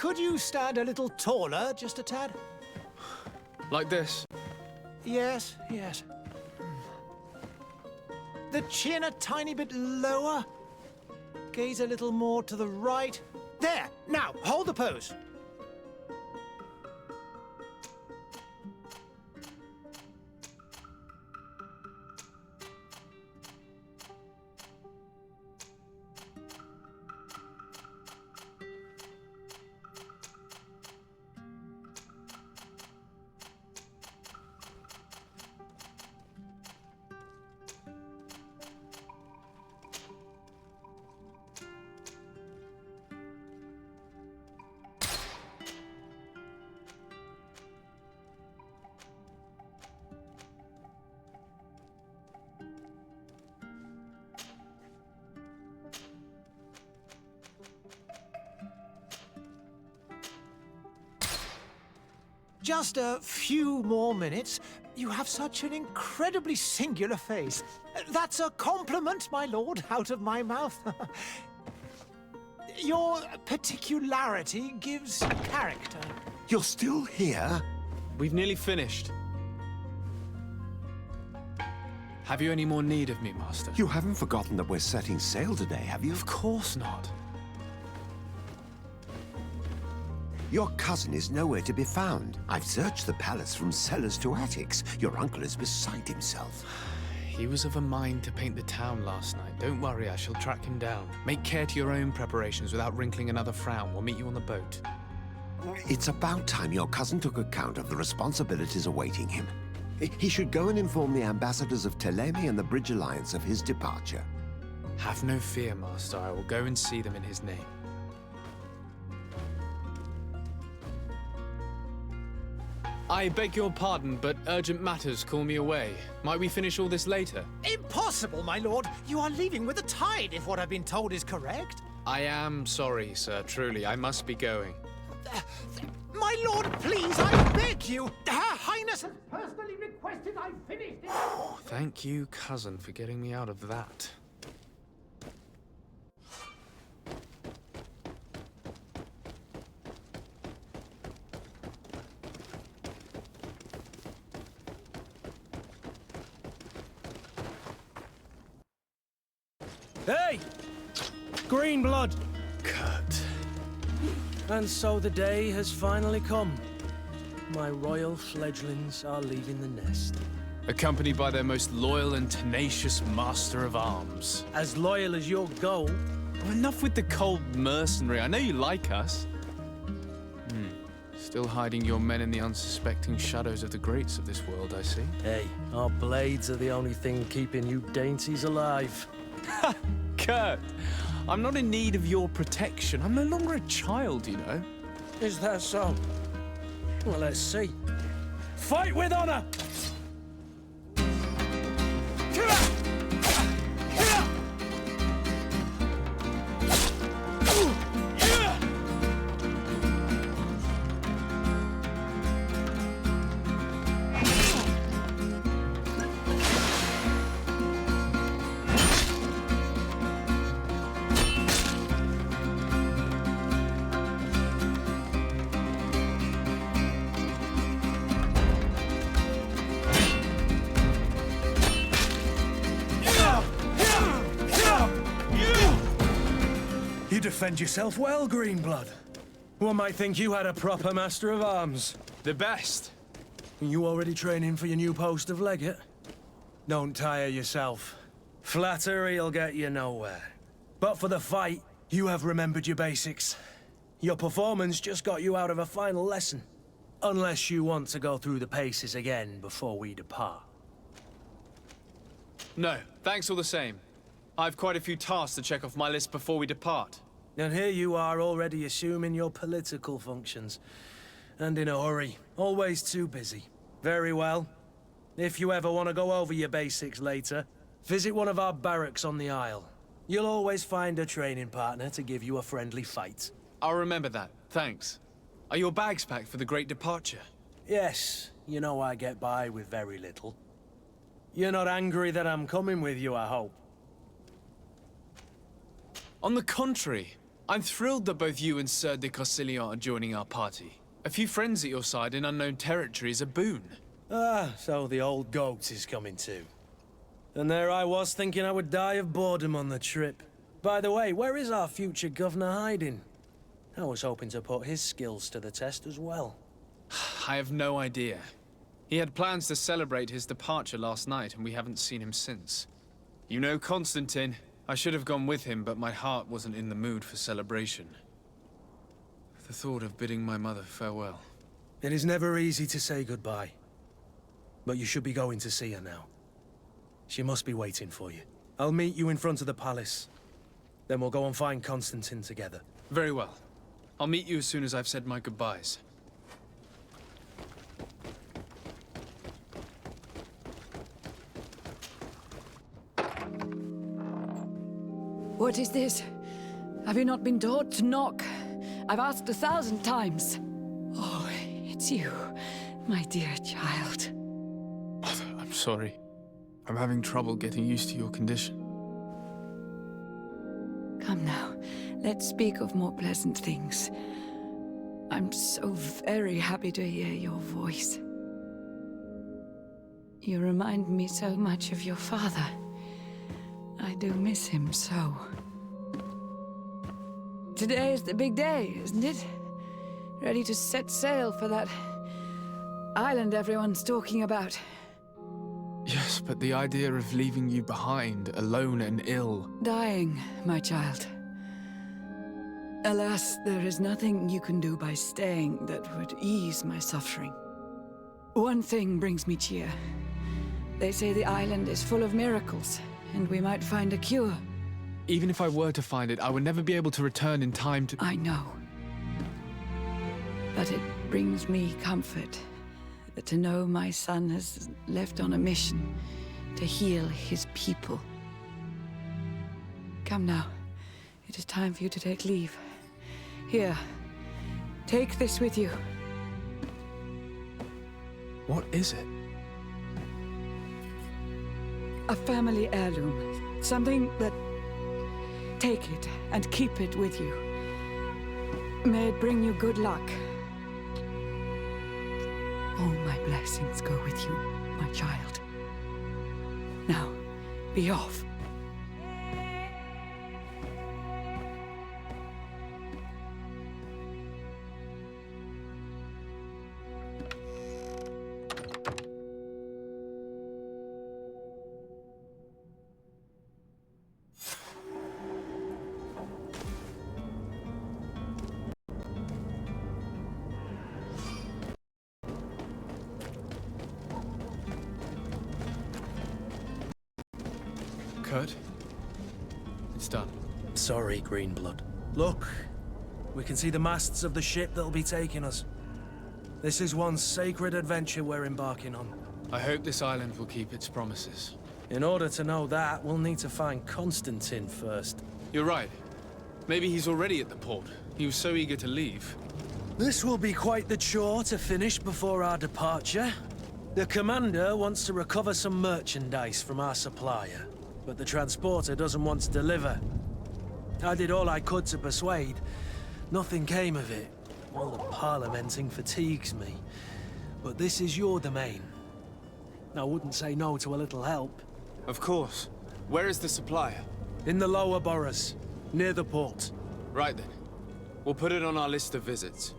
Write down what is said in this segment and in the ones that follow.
Could you stand a little taller, just a tad? Like this? Yes, yes. The chin a tiny bit lower. Gaze a little more to the right. There! Now, hold the pose. Just a few more minutes. You have such an incredibly singular face. That's a compliment, my lord, out of my mouth. Your particularity gives character. You're still here? We've nearly finished. Have you any more need of me, Master? You haven't forgotten that we're setting sail today, have you? Of course not. Your cousin is nowhere to be found. I've searched the palace from cellars to attics. Your uncle is beside himself. He was of a mind to paint the town last night. Don't worry, I shall track him down. Make care to your own preparations without wrinkling another frown. We'll meet you on the boat. It's about time your cousin took account of the responsibilities awaiting him. He should go and inform the ambassadors of Telemi and the Bridge Alliance of his departure. Have no fear, Master. I will go and see them in his name. I beg your pardon, but urgent matters call me away. Might we finish all this later? Impossible, my lord. You are leaving with the tide, if what I've been told is correct. I am sorry, sir. Truly, I must be going. My lord, please, I beg you. Her Highness has personally requested I finish this. Thank you, cousin, for getting me out of that. Hey! Green blood! Kurt. And so the day has finally come. My royal fledglings are leaving the nest. Accompanied by their most loyal and tenacious master of arms. As loyal as your goal. Oh, enough with the cold mercenary. I know you like us. Still hiding your men in the unsuspecting shadows of the greats of this world, I see. Hey, our blades are the only thing keeping you dainties alive. Ha! Kurt! I'm not in need of your protection. I'm no longer a child, you know. Is that so? Well, let's see. Fight with honor! You defend yourself well, Greenblood. One might think you had a proper master of arms. The best. You already training for your new post of legate? Don't tire yourself. Flattery'll get you nowhere. But for the fight, you have remembered your basics. Your performance just got you out of a final lesson. Unless you want to go through the paces again before we depart. No, thanks all the same. I've quite a few tasks to check off my list before we depart. And here you are already assuming your political functions. And in a hurry. Always too busy. Very well. If you ever want to go over your basics later, visit one of our barracks on the Isle. You'll always find a training partner to give you a friendly fight. I'll remember that, thanks. Are your bags packed for the great departure? Yes, you know I get by with very little. You're not angry that I'm coming with you, I hope. On the contrary, I'm thrilled that both you and Sir de Cossilion are joining our party. A few friends at your side in unknown territory is a boon. Ah, so the old goat is coming too. And there I was thinking I would die of boredom on the trip. By the way, where is our future governor hiding? I was hoping to put his skills to the test as well. I have no idea. He had plans to celebrate his departure last night, and we haven't seen him since. You know Constantine. I should have gone with him, but my heart wasn't in the mood for celebration. The thought of bidding my mother farewell. It is never easy to say goodbye. But you should be going to see her now. She must be waiting for you. I'll meet you in front of the palace. Then we'll go and find Constantine together. Very well. I'll meet you as soon as I've said my goodbyes. What is this? Have you not been taught to knock? I've asked 1,000 times. Oh, it's you, my dear child. Mother, I'm sorry. I'm having trouble getting used to your condition. Come now, let's speak of more pleasant things. I'm so very happy to hear your voice. You remind me so much of your father. I do miss him so. Today is the big day, isn't it? Ready to set sail for that island everyone's talking about. Yes, but the idea of leaving you behind, alone and ill... Dying, my child. Alas, there is nothing you can do by staying that would ease my suffering. One thing brings me cheer. They say the island is full of miracles, and we might find a cure. Even if I were to find it, I would never be able to return in time to... I know. But it brings me comfort to know my son has left on a mission to heal his people. Come now. It is time for you to take leave. Here, take this with you. What is it? A family heirloom. Something that... Take it and keep it with you. May it bring you good luck. All my blessings go with you, my child. Now, be off. Kurt? It's done. Sorry, Greenblood. Look, we can see the masts of the ship that'll be taking us. This is one sacred adventure we're embarking on. I hope this island will keep its promises. In order to know that, we'll need to find Constantine first. You're right. Maybe he's already at the port. He was so eager to leave. This will be quite the chore to finish before our departure. The commander wants to recover some merchandise from our supplier, but the transporter doesn't want to deliver. I did all I could to persuade. Nothing came of it. All the parliamenting fatigues me. But this is your domain. I wouldn't say no to a little help. Of course. Where is the supplier? In the lower boroughs, near the port. Right then. We'll put it on our list of visits.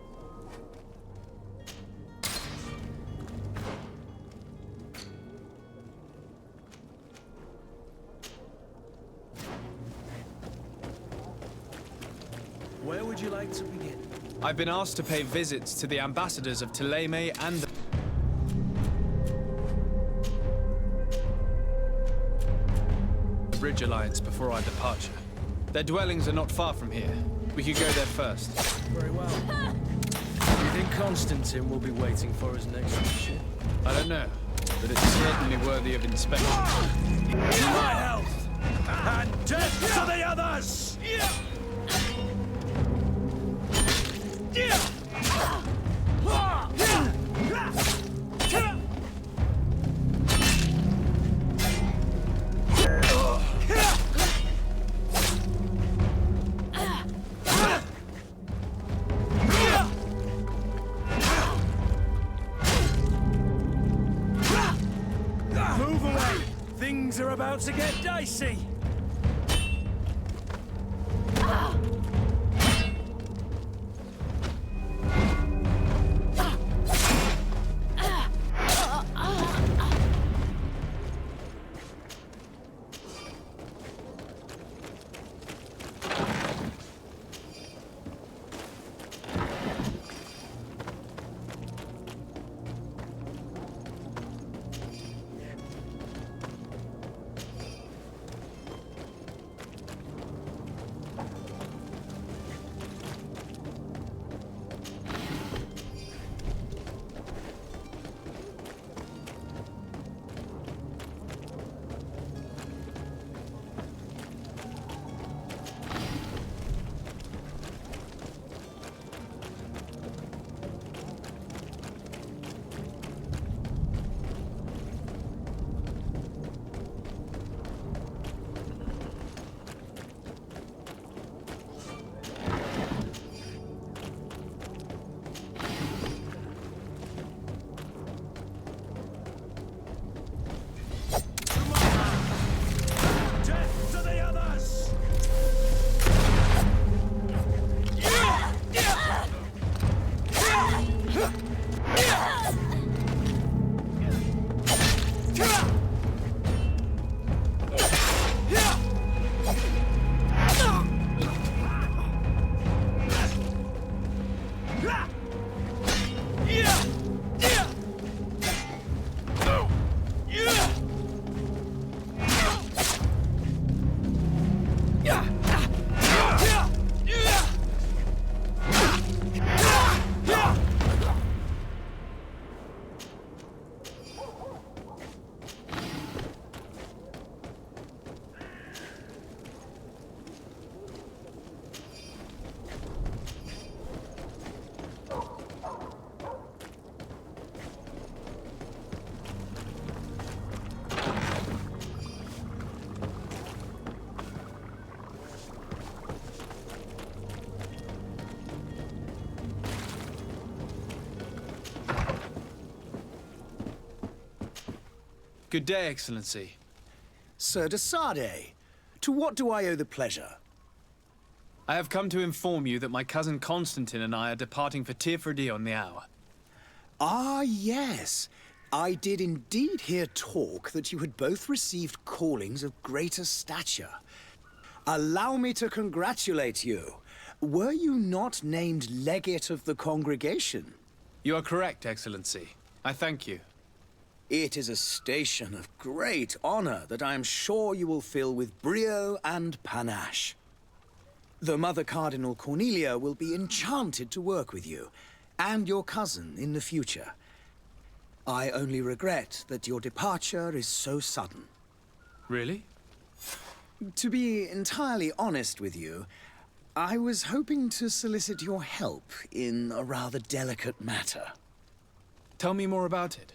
Where would you like to begin? I've been asked to pay visits to the ambassadors of Thélème and the Bridge Alliance before our departure. Their dwellings are not far from here. We could go there first. Very well. Do you think Constantine will be waiting for us next ship? I don't know, but it's certainly worthy of inspection. My health! And death to the others! Things are about to get dicey. Good day, Excellency. Sir de Sardet, to what do I owe the pleasure? I have come to inform you that my cousin Constantine and I are departing for Tirfredi on the hour. Ah, yes. I did indeed hear talk that you had both received callings of greater stature. Allow me to congratulate you. Were you not named legate of the congregation? You are correct, Excellency. I thank you. It is a station of great honor that I am sure you will fill with brio and panache. The Mother Cardinal Cornelia will be enchanted to work with you, and your cousin in the future. I only regret that your departure is so sudden. Really? To be entirely honest with you, I was hoping to solicit your help in a rather delicate matter. Tell me more about it.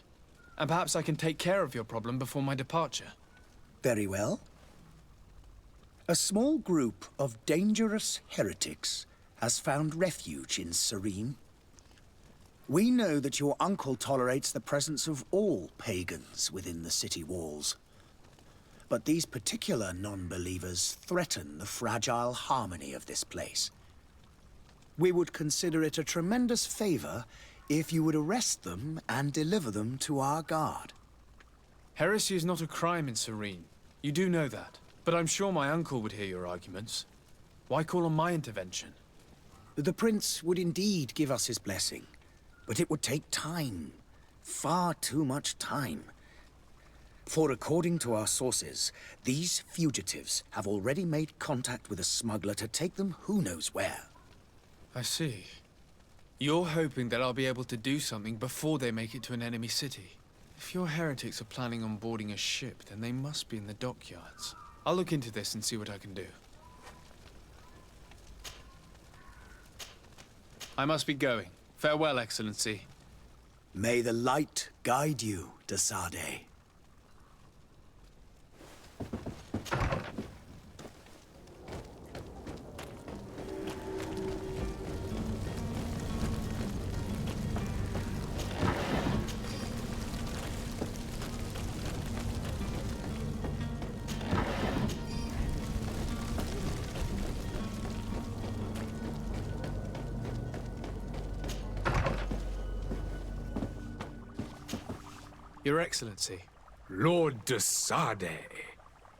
And perhaps I can take care of your problem before my departure. Very well. A small group of dangerous heretics has found refuge in Serene. We know that your uncle tolerates the presence of all pagans within the city walls. But these particular non-believers threaten the fragile harmony of this place. We would consider it a tremendous favor if you would arrest them and deliver them to our guard. Heresy is not a crime in Serene. You do know that. But I'm sure my uncle would hear your arguments. Why call on my intervention? The prince would indeed give us his blessing, but it would take time. Far too much time. For according to our sources, these fugitives have already made contact with a smuggler to take them who knows where. I see. You're hoping that I'll be able to do something before they make it to an enemy city. If your heretics are planning on boarding a ship, then they must be in the dockyards. I'll look into this and see what I can do. I must be going. Farewell, Excellency. May the light guide you, de Sardet. Your Excellency. Lord de Sade,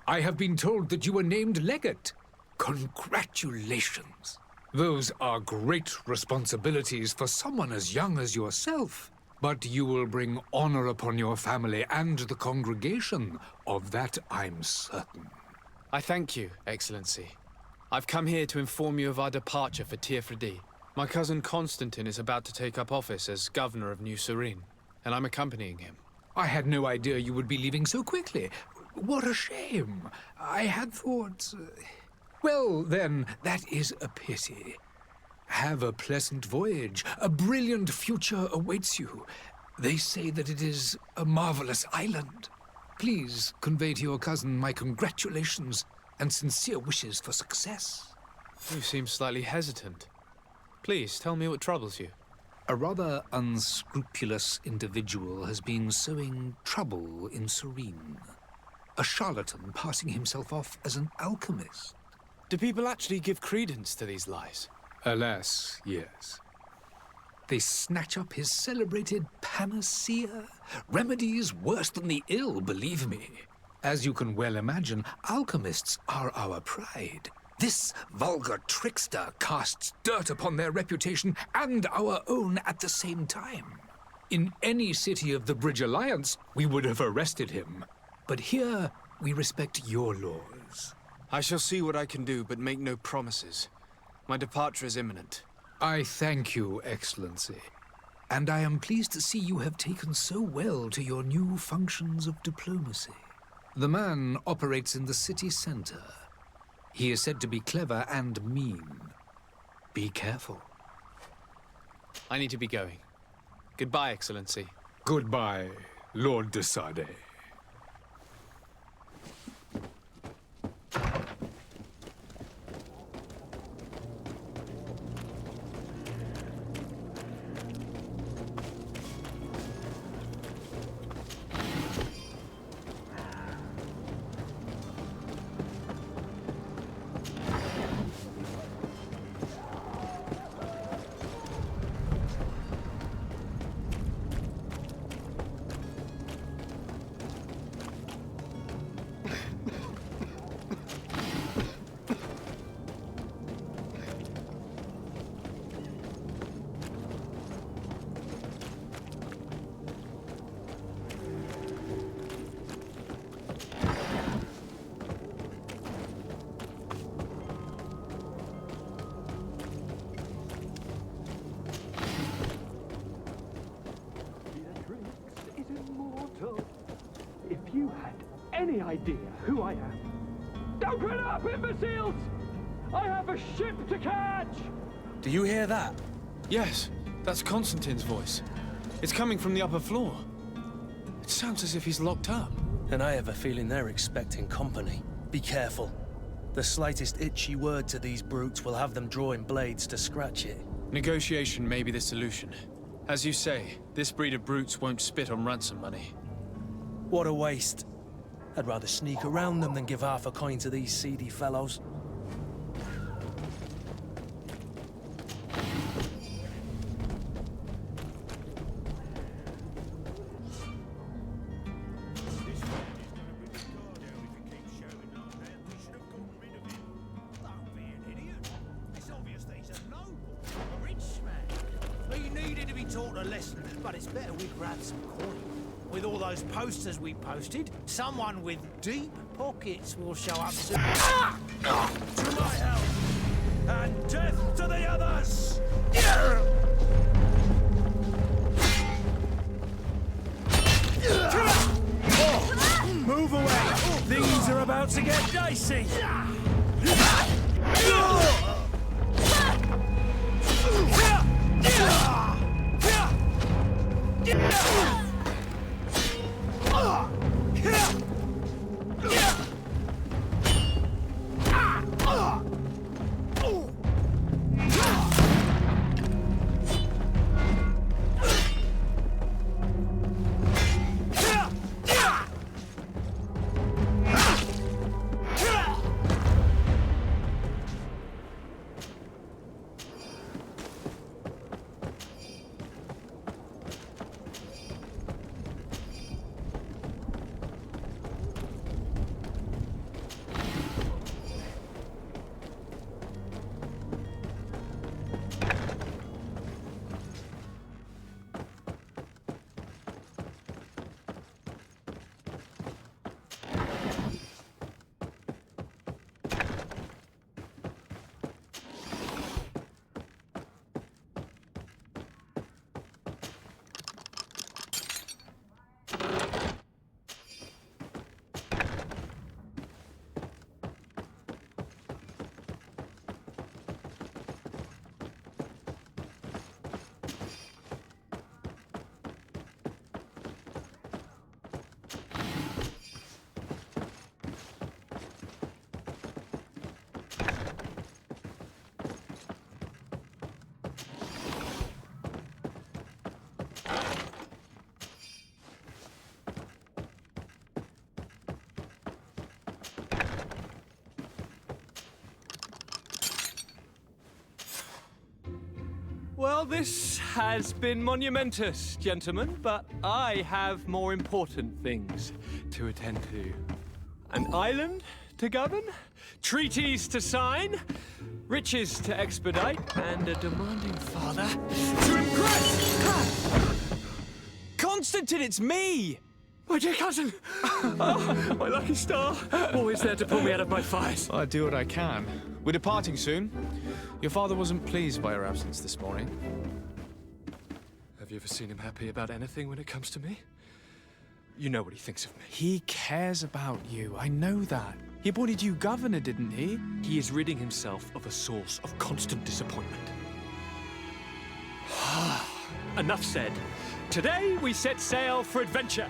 I have been told that you were named legate. Congratulations. Those are great responsibilities for someone as young as yourself. But you will bring honor upon your family and the congregation. Of that I'm certain. I thank you, Excellency. I've come here to inform you of our departure for Tirfredi. My cousin Constantine is about to take up office as governor of New Serene, and I'm accompanying him. I had no idea you would be leaving so quickly. What a shame. I had thought... Well, then, that is a pity. Have a pleasant voyage. A brilliant future awaits you. They say that it is a marvelous island. Please convey to your cousin my congratulations and sincere wishes for success. You seem slightly hesitant. Please, tell me what troubles you. A rather unscrupulous individual has been sowing trouble in Serene. A charlatan passing himself off as an alchemist. Do people actually give credence to these lies? Alas, yes. They snatch up his celebrated panacea. Remedies worse than the ill, believe me. As you can well imagine, alchemists are our pride. This vulgar trickster casts dirt upon their reputation and our own at the same time. In any city of the Bridge Alliance, we would have arrested him. But here, we respect your laws. I shall see what I can do, but make no promises. My departure is imminent. I thank you, Excellency. And I am pleased to see you have taken so well to your new functions of diplomacy. The man operates in the city center. He is said to be clever and mean. Be careful. I need to be going. Goodbye, Excellency. Goodbye, Lord de Sade. If you had any idea who I am... Open up, imbeciles! I have a ship to catch! Do you hear that? Yes, that's Constantine's voice. It's coming from the upper floor. It sounds as if he's locked up. And I have a feeling they're expecting company. Be careful. The slightest itchy word to these brutes will have them drawing blades to scratch it. Negotiation may be the solution. As you say, this breed of brutes won't spit on ransom money. What a waste. I'd rather sneak around them than give half a coin to these seedy fellows. He needed to be taught a lesson, but it's better we grab some coin. With all those posters we posted, someone with deep pockets will show up soon. To my help! And death to the others! Move away! Things are about to get dicey! Well, this has been monumentous, gentlemen, but I have more important things to attend to. An island to govern, treaties to sign, riches to expedite, and a demanding father to impress! Constantine, it's me! My dear cousin! Oh, my lucky star! Always there to pull me out of my fires. I do what I can. We're departing soon. Your father wasn't pleased by your absence this morning. Have you ever seen him happy about anything when it comes to me? You know what he thinks of me. He cares about you, I know that. He appointed you governor, didn't he? He is ridding himself of a source of constant disappointment. Enough said. Today we set sail for adventure.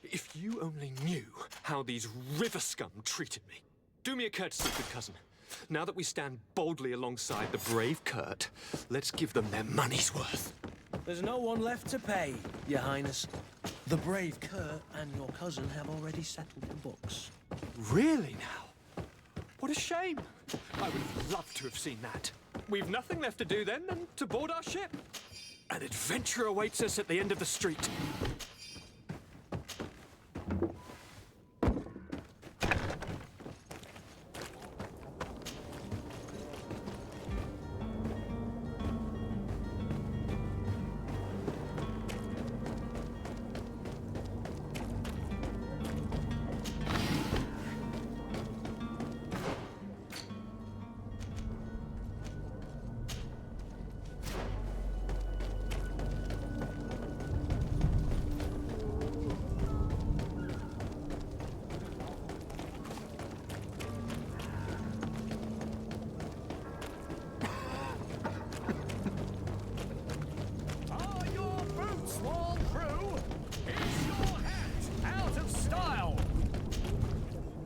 If you only knew how these river scum treated me. Do me a courtesy, good cousin. Now that we stand boldly alongside the brave Kurt, let's give them their money's worth. There's no one left to pay, Your Highness. The brave Kurt and your cousin have already settled the books. Really now? What a shame. I would have loved to have seen that. We've nothing left to do then than to board our ship. An adventure awaits us at the end of the street.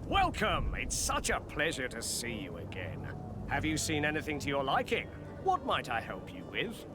Welcome! It's such a pleasure to see you again. Have you seen anything to your liking? What might I help you with?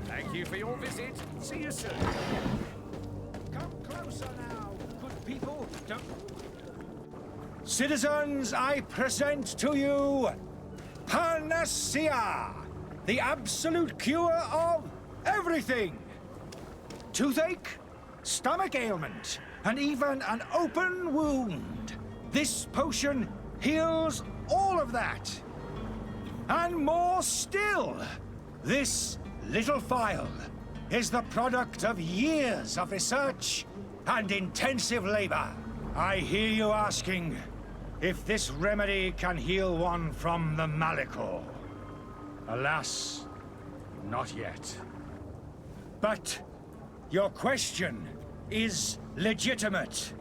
Thank you for your visit. See you soon. Come closer now, good people. Don't... Citizens, I present to you Panacea, the absolute cure of everything. Toothache, stomach ailment, and even an open wound. This potion heals all of that. And more still, this little phial is the product of years of research and intensive labor. I hear you asking if this remedy can heal one from the Malachor. Alas, not yet. But your question is legitimate.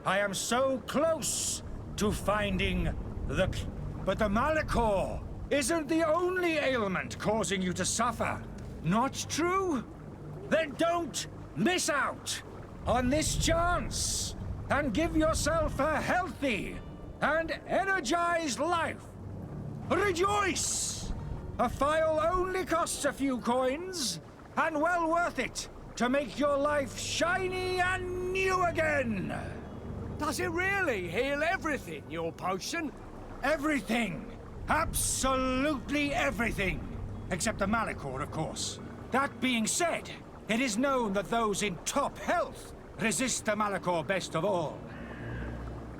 I am so close to finding the... But the Malachor isn't the only ailment causing you to suffer. Not true? Then don't miss out on this chance and give yourself a healthy and energized life. Rejoice! A phial only costs a few coins, and well worth it to make your life shiny and new again. Does it really heal everything, your potion? Everything. Absolutely everything. Except the Malachor, of course. That being said, It is known that those in top health resist the Malachor best of all.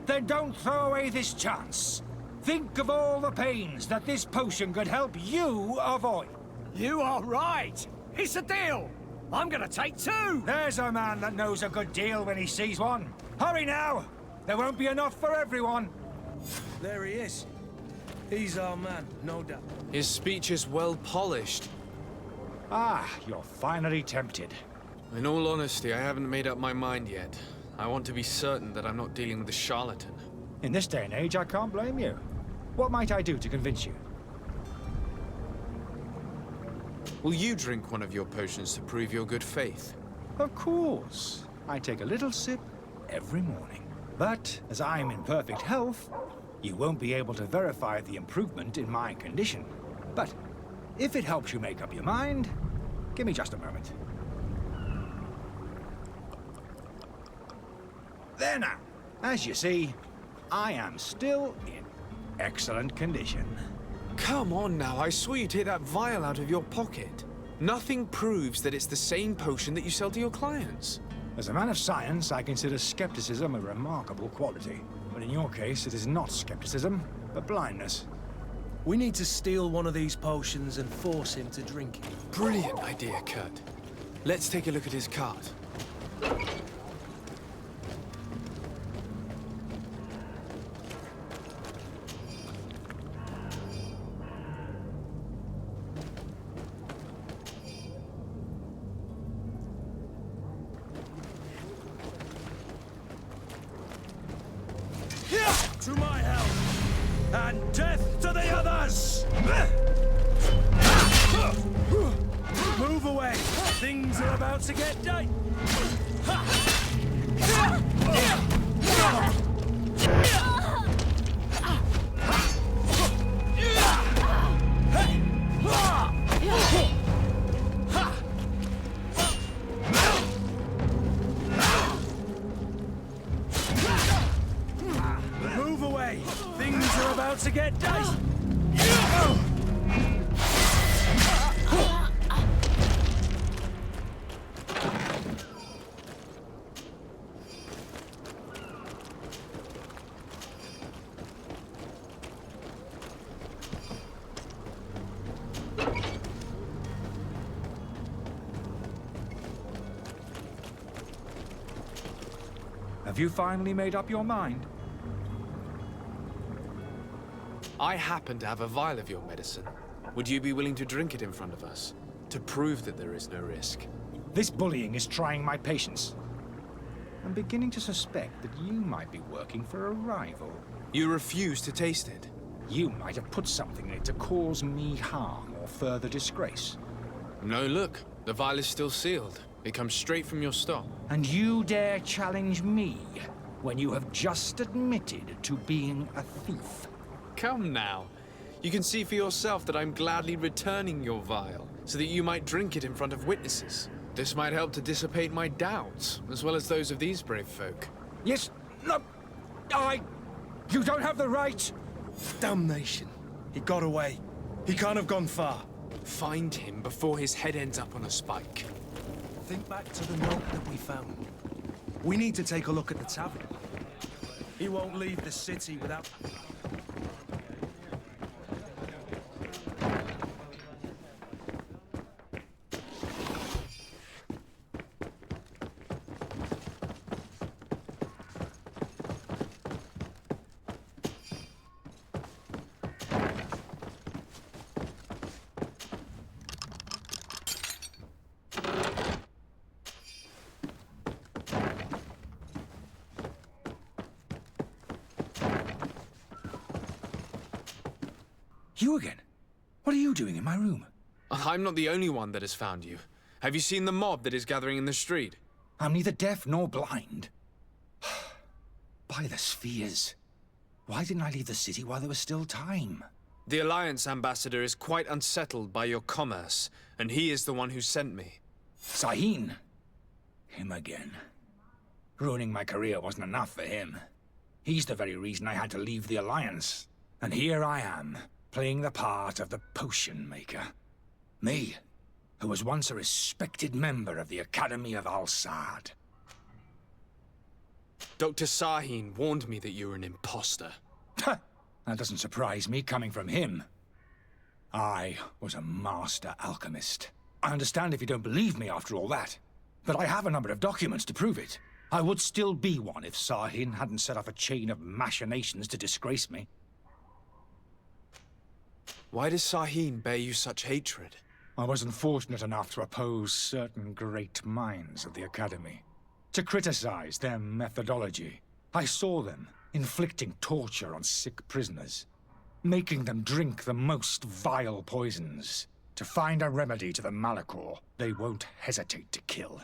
Then don't throw away this chance. Think of all the pains that this potion could help you avoid. You are right. It's a deal. I'm gonna take 2. There's a man that knows a good deal when he sees one. Hurry now! There won't be enough for everyone. There he is. He's our man, no doubt. His speech is well polished. Ah, you're finally tempted. In all honesty, I haven't made up my mind yet. I want to be certain that I'm not dealing with a charlatan. In this day and age, I can't blame you. What might I do to convince you? Will you drink one of your potions to prove your good faith? Of course. I take a little sip every morning. But, as I'm in perfect health, you won't be able to verify the improvement in my condition. But, if it helps you make up your mind, give me just a moment. There now. As you see, I am still in excellent condition. Come on now, I saw you take that vial out of your pocket. Nothing proves that it's the same potion that you sell to your clients. As a man of science, I consider skepticism a remarkable quality. But in your case, it is not skepticism, but blindness. We need to steal one of these potions and force him to drink it. Brilliant idea, Kurt. Let's take a look at his cart. To my help! And death to the others! Move away! Things are about to get done! Move away! Things are about to get dicey! Have you finally made up your mind? I happen to have a vial of your medicine. Would you be willing to drink it in front of us? To prove that there is no risk? This bullying is trying my patience. I'm beginning to suspect that you might be working for a rival. You refuse to taste it? You might have put something in it to cause me harm or further disgrace. No, look. The vial is still sealed. It comes straight from your stock. And you dare challenge me when you have just admitted to being a thief? Come now. You can see for yourself that I'm gladly returning your vial, so that you might drink it in front of witnesses. This might help to dissipate my doubts, as well as those of these brave folk. Yes, no, you don't have the right. Damnation. He got away. He can't have gone far. Find him before his head ends up on a spike. Think back to the note that we found. We need to take a look at the tavern. He won't leave the city without... You again? What are you doing in my room? I'm not the only one that has found you. Have you seen the mob that is gathering in the street? I'm neither deaf nor blind. By the spheres. Why didn't I leave the city while there was still time? The Alliance ambassador is quite unsettled by your commerce, and he is the one who sent me. Sahin. Him again. Ruining my career wasn't enough for him. He's the very reason I had to leave the Alliance. And here I am, playing the part of the potion maker. Me, who was once a respected member of the Academy of Al-Sad. Dr. Sahin warned me that you were an imposter. That doesn't surprise me, coming from him. I was a master alchemist. I understand if you don't believe me after all that, but I have a number of documents to prove it. I would still be one if Sahin hadn't set off a chain of machinations to disgrace me. Why does Sahin bear you such hatred? I wasn't fortunate enough to oppose certain great minds of the Academy, to criticize their methodology. I saw them inflicting torture on sick prisoners, making them drink the most vile poisons. To find a remedy to the Malachor, they won't hesitate to kill.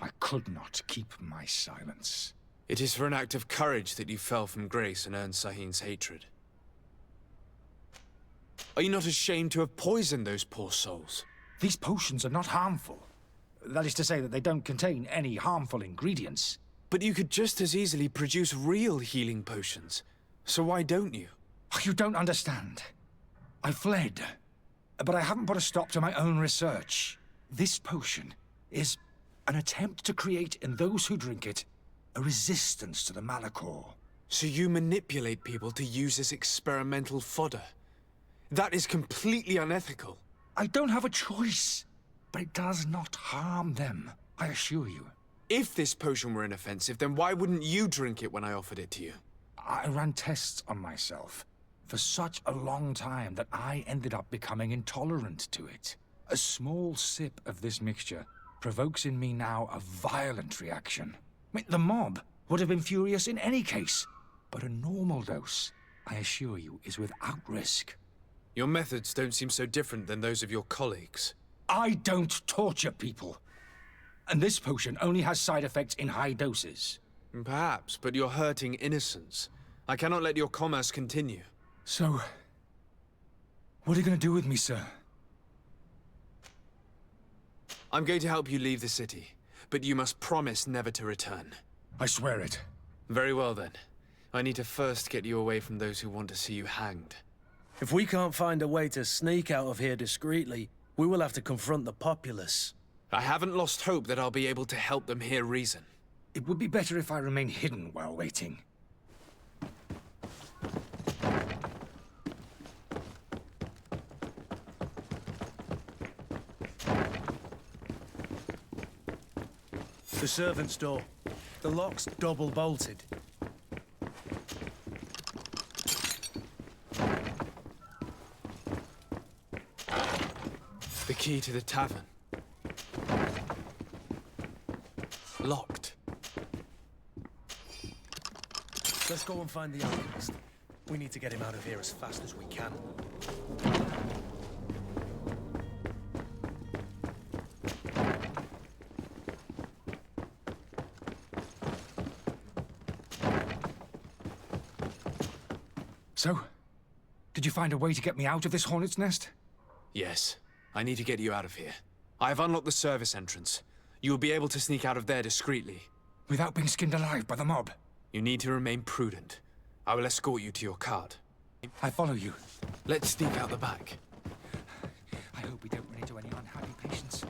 I could not keep my silence. It is for an act of courage that you fell from grace and earned Sahin's hatred. Are you not ashamed to have poisoned those poor souls? These potions are not harmful. That is to say that they don't contain any harmful ingredients. But you could just as easily produce real healing potions. So why don't you? You don't understand. I fled, but I haven't put a stop to my own research. This potion is an attempt to create in those who drink it a resistance to the Malachor. So you manipulate people to use as experimental fodder? That is completely unethical. I don't have a choice, but it does not harm them, I assure you. If this potion were inoffensive, then why wouldn't you drink it when I offered it to you? I ran tests on myself for such a long time that I ended up becoming intolerant to it. A small sip of this mixture provokes in me now a violent reaction. I mean, the mob would have been furious in any case, but a normal dose, I assure you, is without risk. Your methods don't seem so different than those of your colleagues. I don't torture people. And this potion only has side effects in high doses. Perhaps, but you're hurting innocents. I cannot let your commerce continue. So, what are you going to do with me, sir? I'm going to help you leave the city, but you must promise never to return. I swear it. Very well then. I need to first get you away from those who want to see you hanged. If we can't find a way to sneak out of here discreetly, we will have to confront the populace. I haven't lost hope that I'll be able to help them hear reason. It would be better if I remain hidden while waiting. The servant's door. The lock's double bolted. The key to the tavern. Locked. Let's go and find the alchemist. We need to get him out of here as fast as we can. So, did you find a way to get me out of this hornet's nest? Yes. I need to get you out of here. I have unlocked the service entrance. You will be able to sneak out of there discreetly. Without being skinned alive by the mob? You need to remain prudent. I will escort you to your cart. I follow you. Let's sneak out the back. I hope we don't run into any unhappy patients.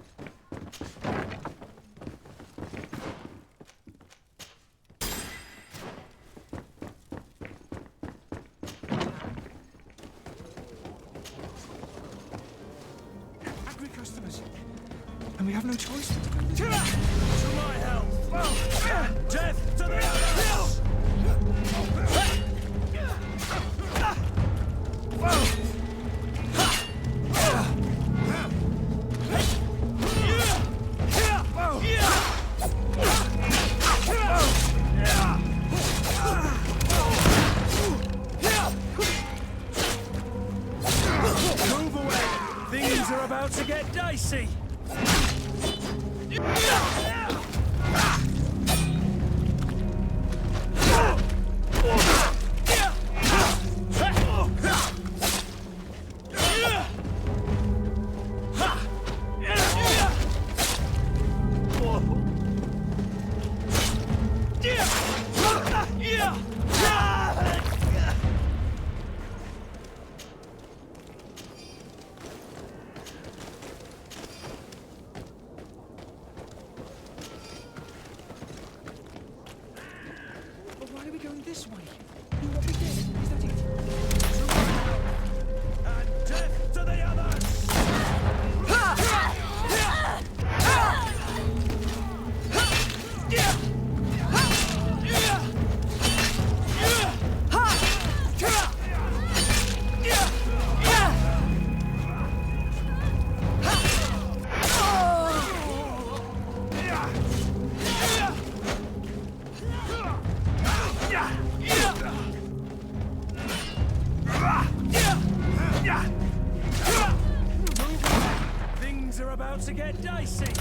Angry customers. And we have no choice. To my help! Death to the others! Move away! Things are about to get dicey! about to get dicey.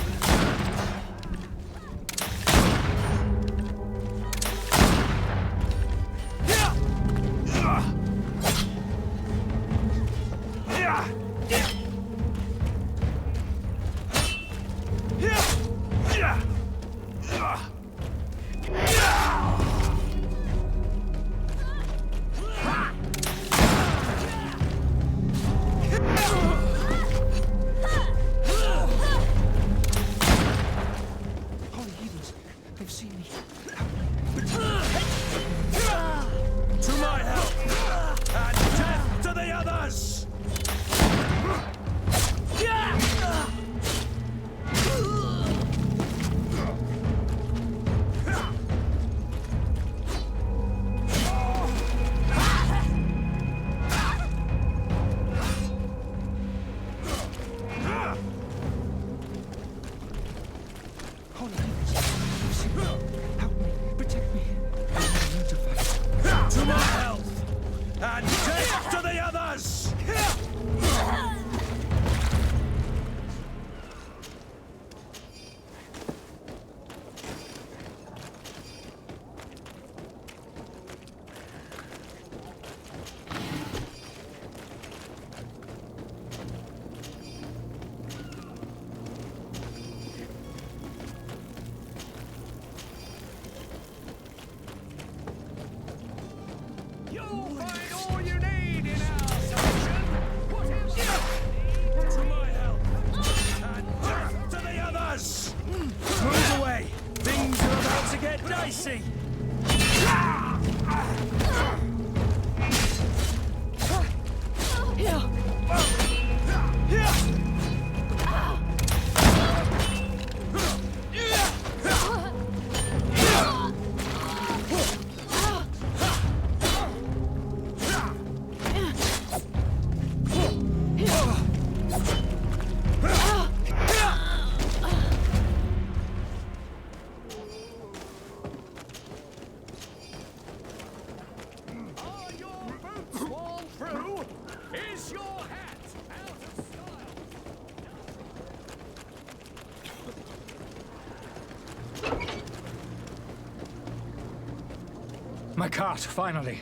My cart, finally.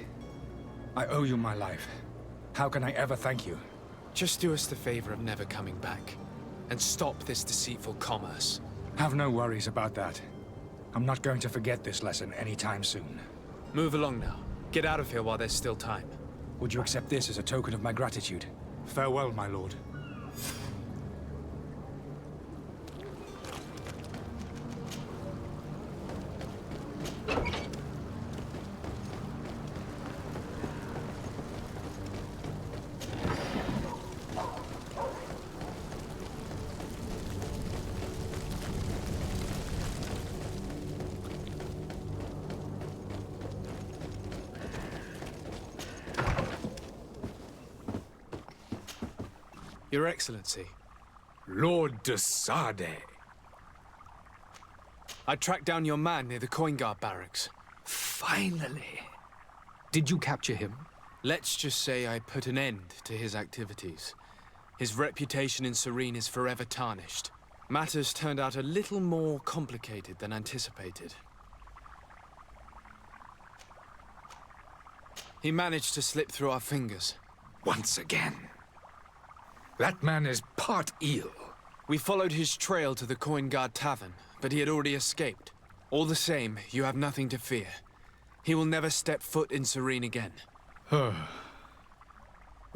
I owe you my life. How can I ever thank you? Just do us the favor of never coming back. And stop this deceitful commerce. Have no worries about that. I'm not going to forget this lesson anytime soon. Move along now. Get out of here while there's still time. Would you accept this as a token of my gratitude? Farewell, my lord. Your Excellency. Lord de Sade. I tracked down your man near the Coin Guard barracks. Finally. Did you capture him? Let's just say I put an end to his activities. His reputation in Serene is forever tarnished. Matters turned out a little more complicated than anticipated. He managed to slip through our fingers. Once again. That man is part eel. We followed his trail to the Coin Guard Tavern, but he had already escaped. All the same, you have nothing to fear. He will never step foot in Serene again.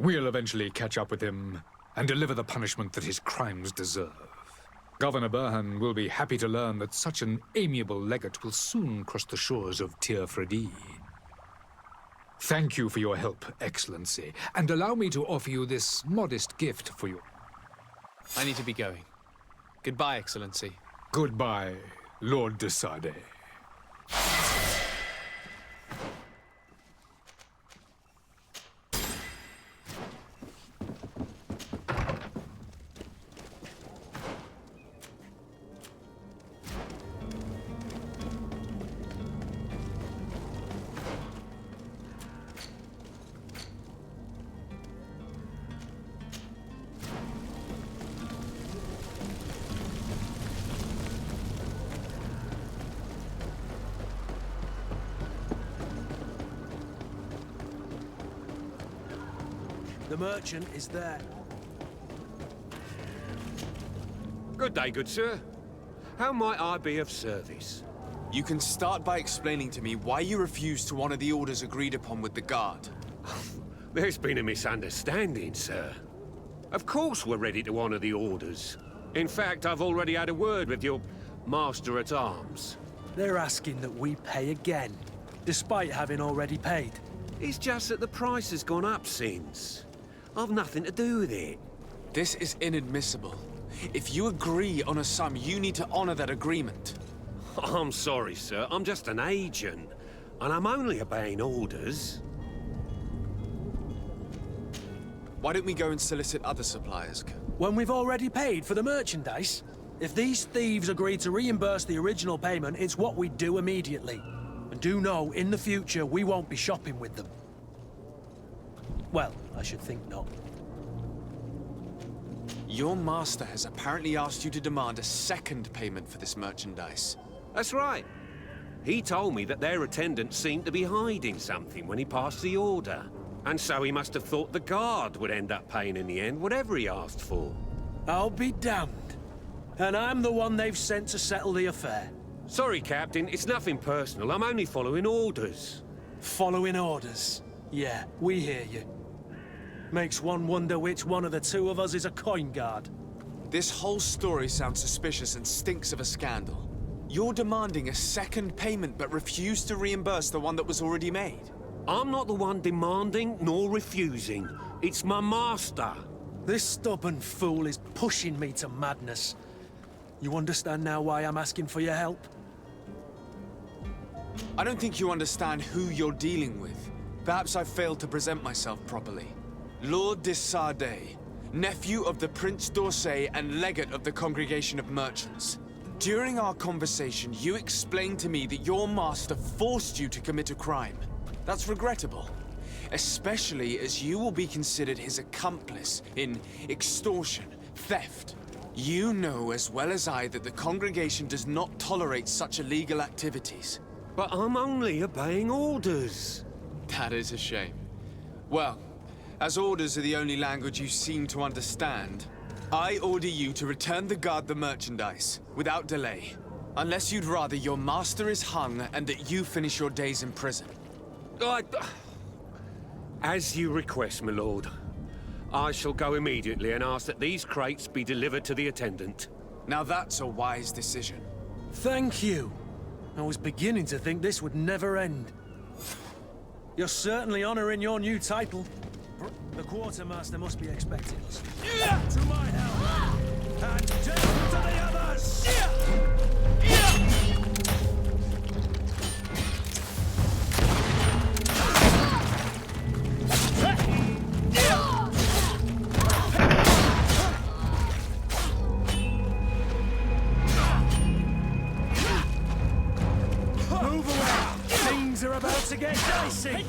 We'll eventually catch up with him and deliver the punishment that his crimes deserve. Governor Burhan will be happy to learn that such an amiable legate will soon cross the shores of Tir Fredi. Thank you for your help, Excellency, and allow me to offer you this modest gift for you. I need to be going. Goodbye, Excellency. Goodbye, Lord de Sade. The merchant is there. Good day, good sir. How might I be of service? You can start by explaining to me why you refused to honor the orders agreed upon with the guard. There's been a misunderstanding, sir. Of course we're ready to honor the orders. In fact, I've already had a word with your master-at-arms. They're asking that we pay again, despite having already paid. It's just that the price has gone up since. I've nothing to do with it. This is inadmissible. If you agree on a sum, you need to honor that agreement. I'm sorry, sir. I'm just an agent. And I'm only obeying orders. Why don't we go and solicit other suppliers? When we've already paid for the merchandise? If these thieves agree to reimburse the original payment, it's what we do immediately. And do know, in the future, we won't be shopping with them. Well, I should think not. Your master has apparently asked you to demand a second payment for this merchandise. That's right. He told me that their attendant seemed to be hiding something when he passed the order. And so he must have thought the guard would end up paying in the end, whatever he asked for. I'll be damned. And I'm the one they've sent to settle the affair. Sorry, Captain. It's nothing personal. I'm only following orders. Following orders? Yeah, we hear you. Makes one wonder which one of the two of us is a coin guard. This whole story sounds suspicious and stinks of a scandal. You're demanding a second payment but refuse to reimburse the one that was already made. I'm not the one demanding nor refusing. It's my master. This stubborn fool is pushing me to madness. You understand now why I'm asking for your help? I don't think you understand who you're dealing with. Perhaps I failed to present myself properly. Lord de Sardet, nephew of the Prince d'Orsay and legate of the Congregation of Merchants. During our conversation, you explained to me that your master forced you to commit a crime. That's regrettable, especially as you will be considered his accomplice in extortion, theft. You know as well as I that the congregation does not tolerate such illegal activities. But I'm only obeying orders. That is a shame. Well, as orders are the only language you seem to understand, I order you to return the guard the merchandise, without delay. Unless you'd rather your master is hung and that you finish your days in prison. As you request, my lord. I shall go immediately and ask that these crates be delivered to the attendant. Now that's a wise decision. Thank you. I was beginning to think this would never end. You're certainly honoring your new title. The quartermaster must be expecting us. To my help! And down to the others! Move away! Things are about to get dicey!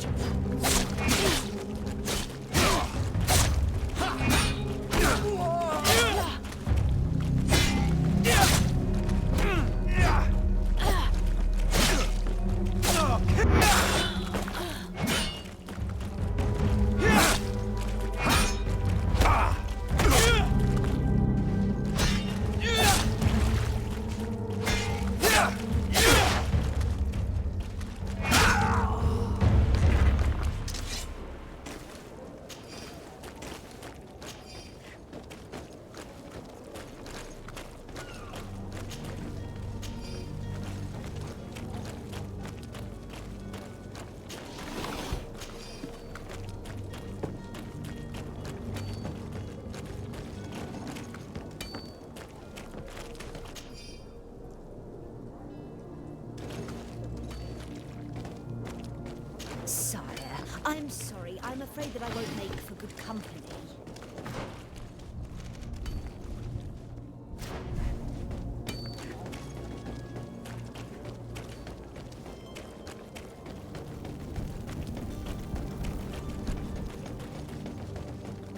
Sire, I'm sorry. I'm afraid that I won't make for good company.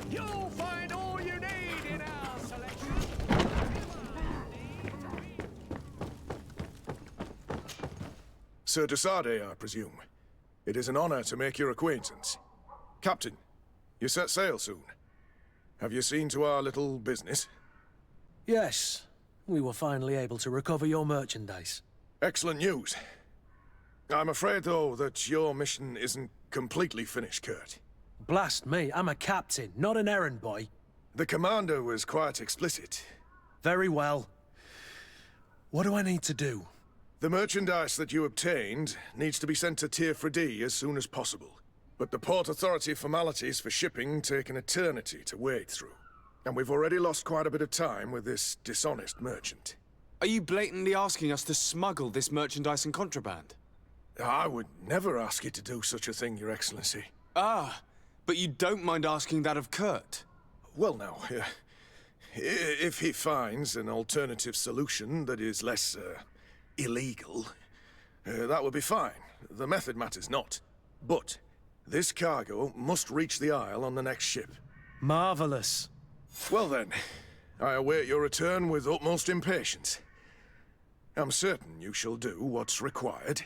You'll find all you need in our selection. Sir de Sardet, I presume. It is an honor to make your acquaintance. Captain, You set sail soon. Have you seen to our little business? Yes. We were finally able to recover your merchandise. Excellent news. I'm afraid, though, that your mission isn't completely finished, Kurt. Blast me, I'm a captain, not an errand boy. The commander was quite explicit. Very well. What do I need to do? The merchandise that you obtained needs to be sent to Tier Fredy as soon as possible. But the Port Authority formalities for shipping take an eternity to wade through. And we've already lost quite a bit of time with this dishonest merchant. Are you blatantly asking us to smuggle this merchandise and contraband? I would never ask you to do such a thing, Your Excellency. Ah, but you don't mind asking that of Kurt? Well now, if he finds an alternative solution that is less, illegal, that would be fine. The method matters not. But this cargo must reach the Isle on the next ship. Marvelous. Well then, I await your return with utmost impatience. I'm certain you shall do what's required.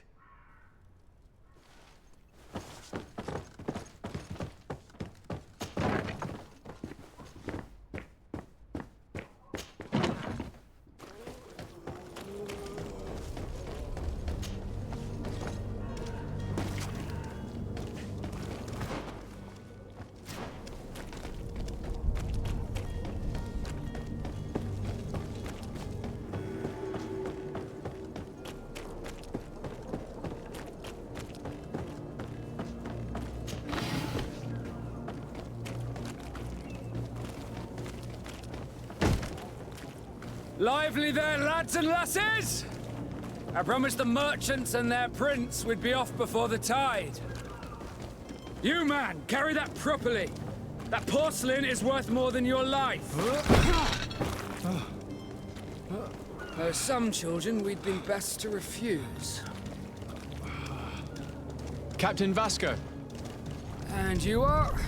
Lively there, lads and lasses! I promised the merchants and their prince we'd be off before the tide. You, man, carry that properly. That porcelain is worth more than your life. There are some children we'd been best to refuse. Captain Vasco. And you are?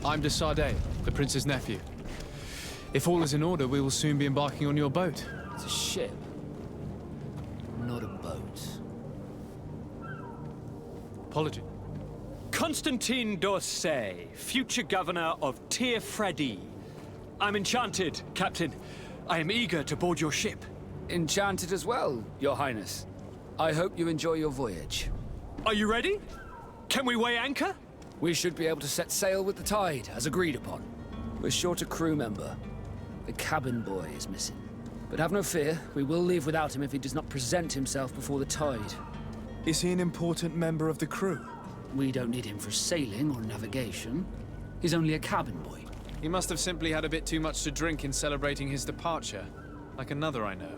I'm de Sardet, the prince's nephew. If all is in order, we will soon be embarking on your boat. It's a ship, not a boat. Apology. Constantine d'Orsay, future governor of Tier Fredy. I'm enchanted, Captain. I am eager to board your ship. Enchanted as well, Your Highness. I hope you enjoy your voyage. Are you ready? Can we weigh anchor? We should be able to set sail with the tide, as agreed upon. We're short a crew member. The cabin boy is missing. But have no fear, we will leave without him if he does not present himself before the tide. Is he an important member of the crew? We don't need him for sailing or navigation. He's only a cabin boy. He must have simply had a bit too much to drink in celebrating his departure, like another I know.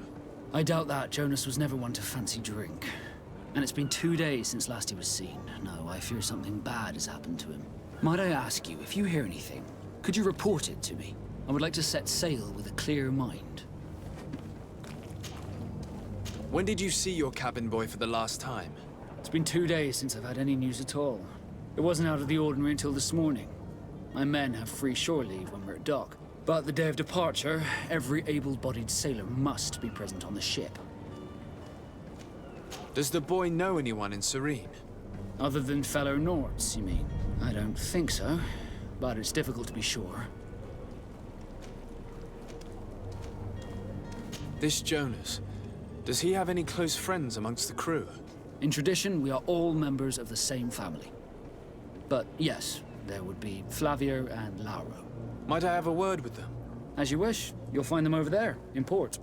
I doubt that. Jonas was never one to fancy drink. And it's been 2 days since last he was seen. No, I fear something bad has happened to him. Might I ask you, if you hear anything, could you report it to me? I would like to set sail with a clear mind. When did you see your cabin boy for the last time? It's been 2 days since I've had any news at all. It wasn't out of the ordinary until this morning. My men have free shore leave when we're at dock. But the day of departure, every able-bodied sailor must be present on the ship. Does the boy know anyone in Serene? Other than fellow Nords, you mean? I don't think so, but it's difficult to be sure. This Jonas, does he have any close friends amongst the crew? In tradition, we are all members of the same family. But yes, there would be Flavio and Lauro. Might I have a word with them? As you wish. You'll find them over there, in port.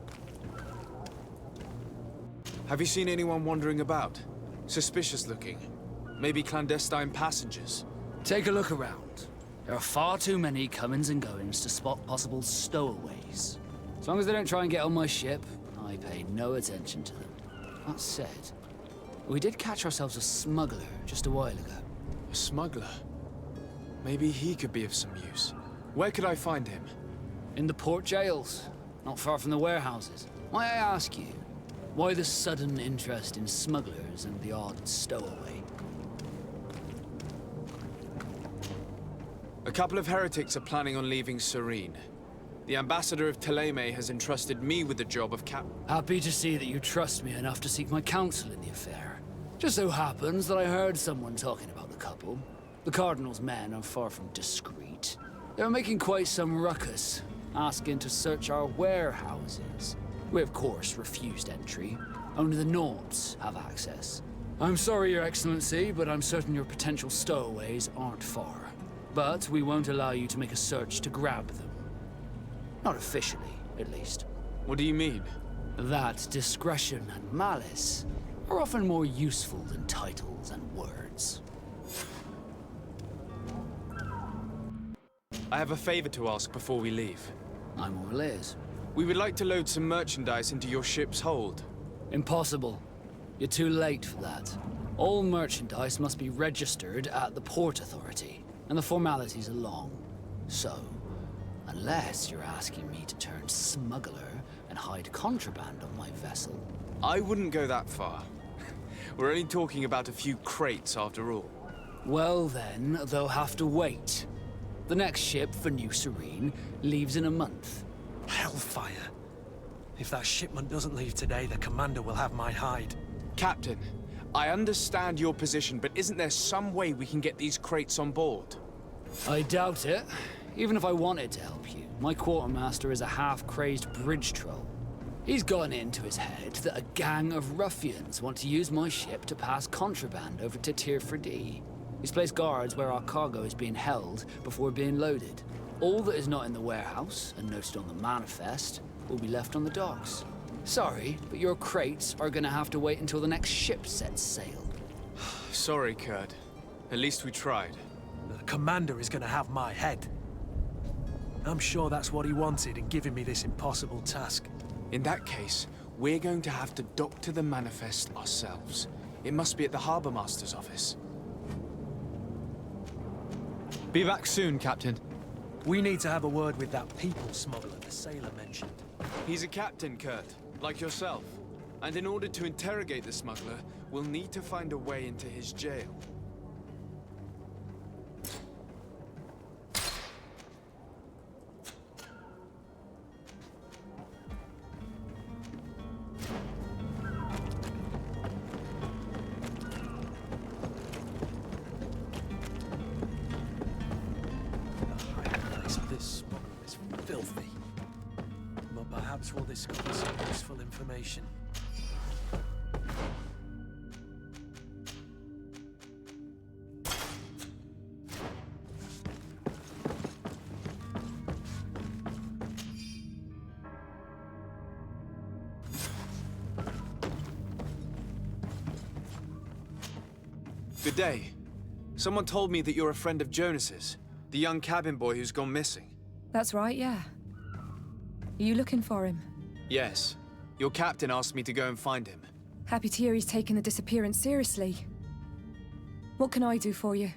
Have you seen anyone wandering about? Suspicious looking? Maybe clandestine passengers? Take a look around. There are far too many comings and goings to spot possible stowaways. As long as they don't try and get on my ship, I pay no attention to them. That said, we did catch ourselves a smuggler just a while ago. A smuggler? Maybe he could be of some use. Where could I find him? In the port jails, not far from the warehouses. Might I ask you, why the sudden interest in smugglers and the odd stowaway? A couple of heretics are planning on leaving Serene. The ambassador of Thélème has entrusted me with the job of Happy to see that you trust me enough to seek my counsel in the affair. Just so happens that I heard someone talking about the couple. The Cardinal's men are far from discreet. They were making quite some ruckus, asking to search our warehouses. We, of course, refused entry. Only the Nords have access. I'm sorry, Your Excellency, but I'm certain your potential stowaways aren't far. But we won't allow you to make a search to grab them. Not officially, at least. What do you mean? That discretion and malice are often more useful than titles and words. I have a favor to ask before we leave. I'm all ears. We would like to load some merchandise into your ship's hold. Impossible. You're too late for that. All merchandise must be registered at the Port Authority, and the formalities are long. So, unless you're asking me to turn smuggler and hide contraband on my vessel... I wouldn't go that far. We're only talking about a few crates after all. Well then, they'll have to wait. The next ship for New Serene leaves in a month. Hellfire. If that shipment doesn't leave today, the commander will have my hide. Captain, I understand your position, but isn't there some way we can get these crates on board? I doubt it. Even if I wanted to help you, my quartermaster is a half-crazed bridge troll. He's gotten it into his head that a gang of ruffians want to use my ship to pass contraband over to Tier 4D. He's placed guards where our cargo is being held before being loaded. All that is not in the warehouse, and noted on the manifest, will be left on the docks. Sorry, but your crates are gonna have to wait until the next ship sets sail. Sorry, Kurt. At least we tried. The commander is gonna have my head. I'm sure that's what he wanted in giving me this impossible task. In that case, we're going to have to doctor the manifest ourselves. It must be at the Harbour Master's office. Be back soon, Captain. We need to have a word with that people smuggler the sailor mentioned. He's a captain, Kurt, like yourself. And in order to interrogate the smuggler, we'll need to find a way into his jail. We'll discover some useful information. Good day. Someone told me that you're a friend of Jonas's, the young cabin boy who's gone missing. That's right, yeah. Are you looking for him? Yes. Your captain asked me to go and find him. Happy to hear he's taken the disappearance seriously. What can I do for you?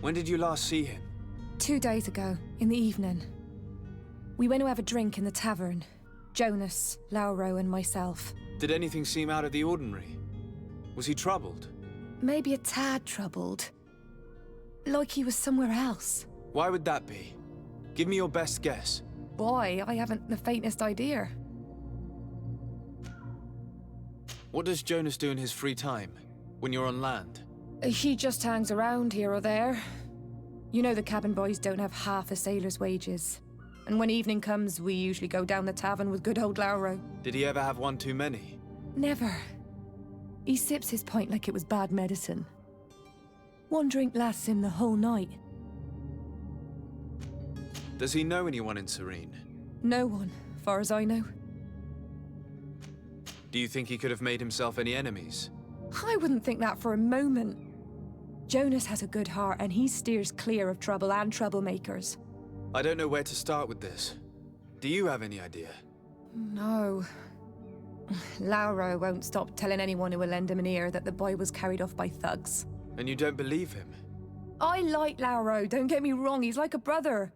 When did you last see him? 2 days ago, in the evening. We went to have a drink in the tavern. Jonas, Lauro, and myself. Did anything seem out of the ordinary? Was he troubled? Maybe a tad troubled. Like he was somewhere else. Why would that be? Give me your best guess. Boy, I haven't the faintest idea. What does Jonas do in his free time, when you're on land? He just hangs around here or there. You know the cabin boys don't have half a sailor's wages. And when evening comes, we usually go down the tavern with good old Lauro. Did he ever have one too many? Never. He sips his pint like it was bad medicine. One drink lasts him the whole night. Does he know anyone in Serene? No one, far as I know. Do you think he could have made himself any enemies? I wouldn't think that for a moment. Jonas has a good heart and he steers clear of trouble and troublemakers. I don't know where to start with this. Do you have any idea? No. Lauro won't stop telling anyone who will lend him an ear that the boy was carried off by thugs. And you don't believe him? I like Lauro, don't get me wrong, he's like a brother.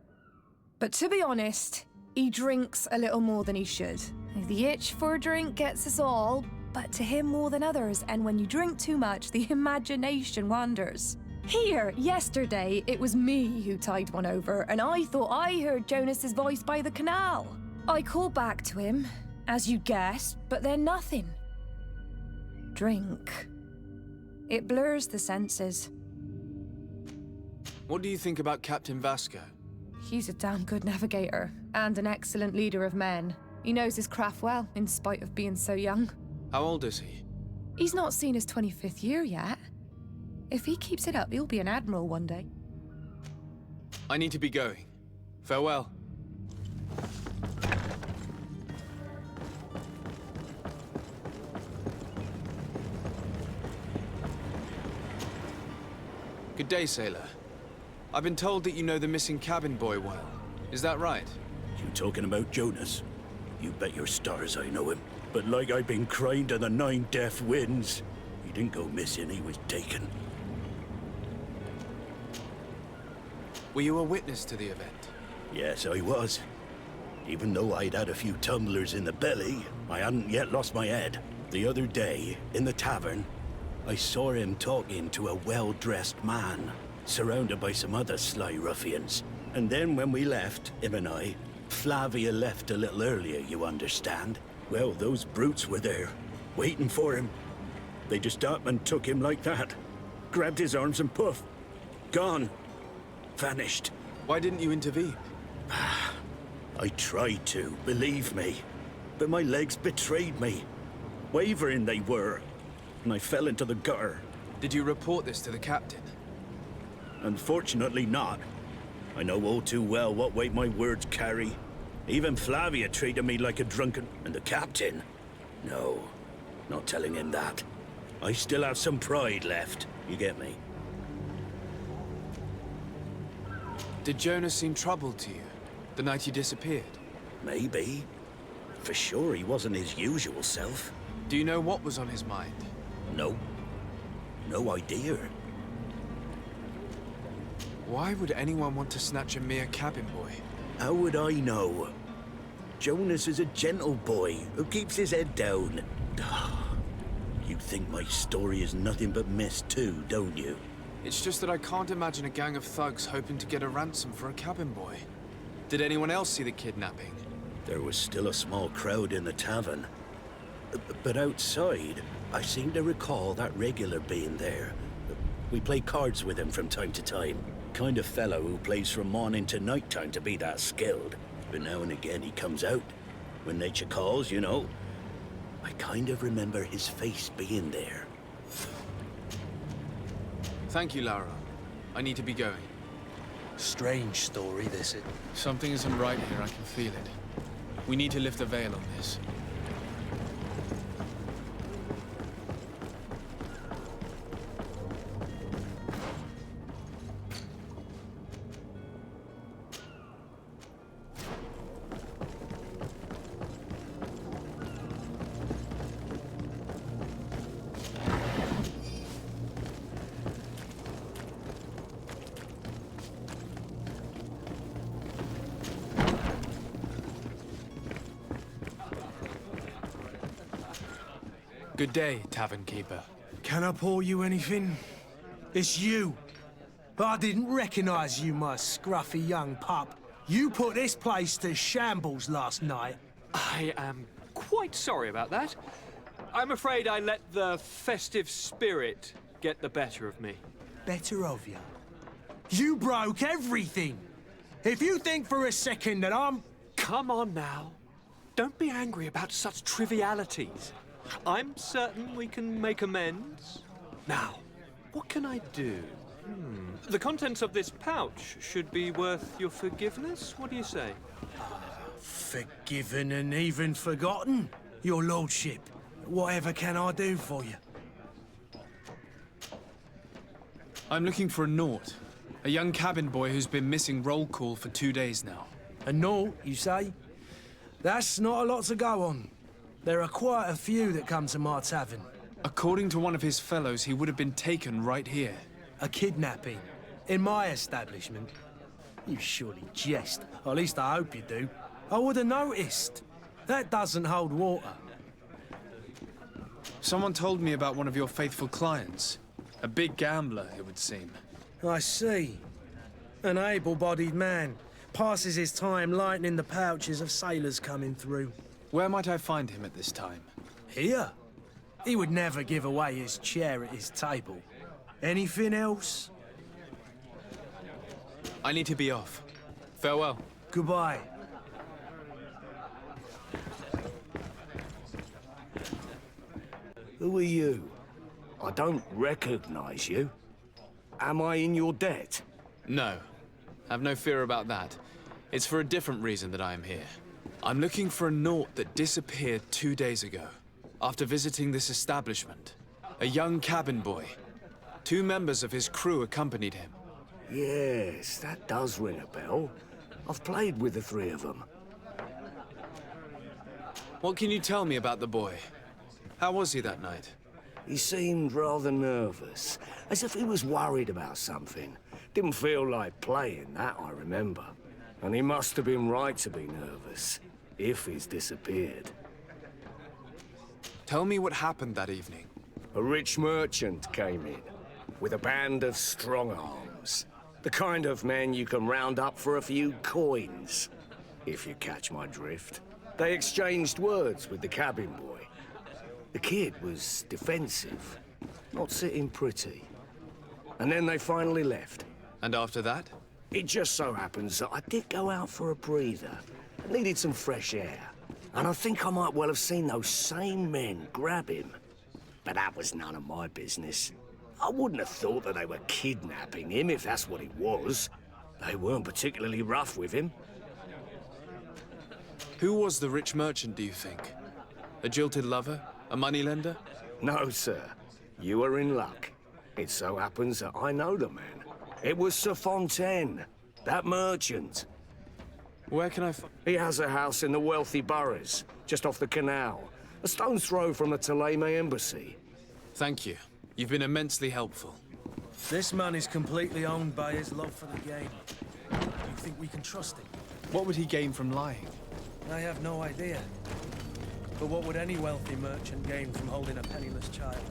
But to be honest, he drinks a little more than he should. The itch for a drink gets us all, but to him more than others, and when you drink too much, the imagination wanders. Here, yesterday, it was me who tied one over, and I thought I heard Jonas's voice by the canal. I called back to him, as you guessed, but then nothing. Drink. It blurs the senses. What do you think about Captain Vasco? He's a damn good navigator and an excellent leader of men. He knows his craft well, in spite of being so young. How old is he? He's not seen his 25th year yet. If he keeps it up, he'll be an admiral one day. I need to be going. Farewell. Good day, sailor. I've been told that you know the missing cabin boy well. Is that right? You talking about Jonas? You bet your stars I know him. But like I've been crying to the 9 deaf winds, he didn't go missing, he was taken. Were you a witness to the event? Yes, I was. Even though I'd had a few tumblers in the belly, I hadn't yet lost my head. The other day, in the tavern, I saw him talking to a well-dressed man, surrounded by some other sly ruffians. And then when we left, him and I, Flavia left a little earlier, you understand. Well, those brutes were there, waiting for him. They just up and took him like that. Grabbed his arms and poof. Gone. Vanished. Why didn't you intervene? I tried to, believe me. But my legs betrayed me. Wavering they were. And I fell into the gutter. Did you report this to the captain? Unfortunately not. I know all too well what weight my words carry. Even Flavia treated me like a drunken... And the captain? No, not telling him that. I still have some pride left, you get me? Did Jonas seem troubled to you, the night he disappeared? Maybe. For sure he wasn't his usual self. Do you know what was on his mind? No. No idea. Why would anyone want to snatch a mere cabin boy? How would I know? Jonas is a gentle boy who keeps his head down. You think my story is nothing but mist too, don't you? It's just that I can't imagine a gang of thugs hoping to get a ransom for a cabin boy. Did anyone else see the kidnapping? There was still a small crowd in the tavern. But outside, I seem to recall that regular being there. We play cards with him from time to time. Kind of fellow who plays from morning to night time to be that skilled. But now and again he comes out. When nature calls, you know. I kind of remember his face being there. Thank you, Lara. I need to be going. Strange story, this is. Something isn't right here, I can feel it. We need to lift the veil on this. Good day, tavern keeper. Can I pour you anything? It's you. But I didn't recognize you, my scruffy young pup. You put this place to shambles last night. I am quite sorry about that. I'm afraid I let the festive spirit get the better of me. Better of you? You broke everything. If you think for a second that I'm... Come on now. Don't be angry about such trivialities. I'm certain we can make amends. Now, what can I do? The contents of this pouch should be worth your forgiveness. What do you say? Forgiven and even forgotten, your lordship. Whatever can I do for you? I'm looking for a Naut. A young cabin boy who's been missing roll call for 2 days now. A Naut, you say? That's not a lot to go on. There are quite a few that come to my tavern. According to one of his fellows, he would have been taken right here. A kidnapping? In my establishment? You surely jest. Or at least I hope you do. I would have noticed. That doesn't hold water. Someone told me about one of your faithful clients. A big gambler, it would seem. I see. An able-bodied man. Passes his time lightening the pouches of sailors coming through. Where might I find him at this time? Here? He would never give away his chair at his table. Anything else? I need to be off. Farewell. Goodbye. Who are you? I don't recognize you. Am I in your debt? No. Have no fear about that. It's for a different reason that I am here. I'm looking for a Naut that disappeared 2 days ago, after visiting this establishment. A young cabin boy. 2 members of his crew accompanied him. Yes, that does ring a bell. I've played with the 3 of them. What can you tell me about the boy? How was he that night? He seemed rather nervous, as if he was worried about something. Didn't feel like playing, that I remember. And he must have been right to be nervous, if he's disappeared. Tell me what happened that evening. A rich merchant came in, with a band of strong arms. The kind of men you can round up for a few coins, if you catch my drift. They exchanged words with the cabin boy. The kid was defensive, not sitting pretty. And then they finally left. And after that? It just so happens that I did go out for a breather. I needed some fresh air. And I think I might well have seen those same men grab him. But that was none of my business. I wouldn't have thought that they were kidnapping him, if that's what it was. They weren't particularly rough with him. Who was the rich merchant, do you think? A jilted lover? A moneylender? No, sir. You are in luck. It so happens that I know the man. It was Sir Fontaine, that merchant. Where can I He has a house in the wealthy boroughs, just off the canal. A stone's throw from the Thélème embassy. Thank you. You've been immensely helpful. This man is completely owned by his love for the game. Do you think we can trust him? What would he gain from lying? I have no idea. But what would any wealthy merchant gain from holding a penniless child?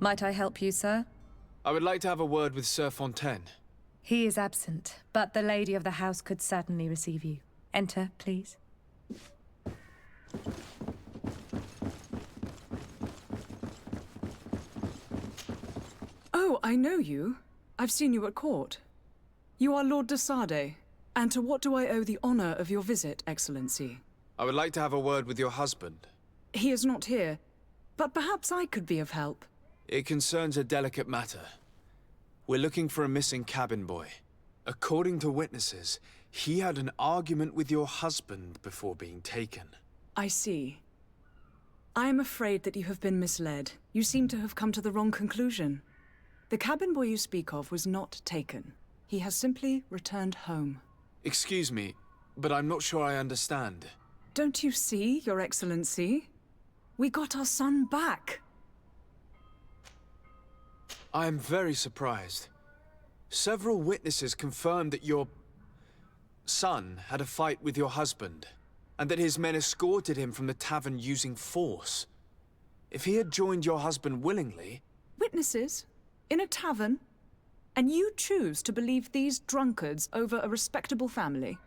Might I help you, sir? I would like to have a word with Sir Fontaine. He is absent, but the lady of the house could certainly receive you. Enter, please. Oh, I know you. I've seen you at court. You are Lord de Sade. And to what do I owe the honor of your visit, Excellency? I would like to have a word with your husband. He is not here, but perhaps I could be of help. It concerns a delicate matter. We're looking for a missing cabin boy. According to witnesses, he had an argument with your husband before being taken. I see. I am afraid that you have been misled. You seem to have come to the wrong conclusion. The cabin boy you speak of was not taken. He has simply returned home. Excuse me, but I'm not sure I understand. Don't you see, Your Excellency? We got our son back. I am very surprised. Several witnesses confirmed that your son had a fight with your husband, and that his men escorted him from the tavern using force. If he had joined your husband willingly... Witnesses? In a tavern? And you choose to believe these drunkards over a respectable family?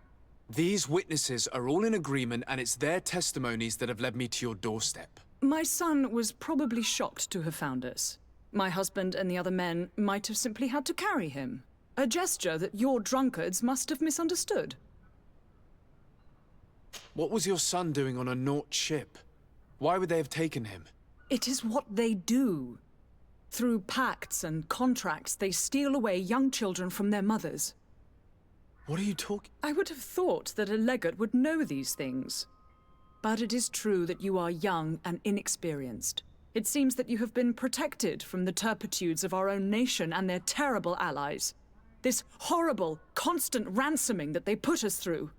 These witnesses are all in agreement, and it's their testimonies that have led me to your doorstep. My son was probably shocked to have found us. My husband and the other men might have simply had to carry him. A gesture that your drunkards must have misunderstood. What was your son doing on a Naut ship? Why would they have taken him? It is what they do. Through pacts and contracts, they steal away young children from their mothers. What are you talking? I would have thought that a legate would know these things. But it is true that you are young and inexperienced. It seems that you have been protected from the turpitudes of our own nation and their terrible allies. This horrible, constant ransoming that they put us through.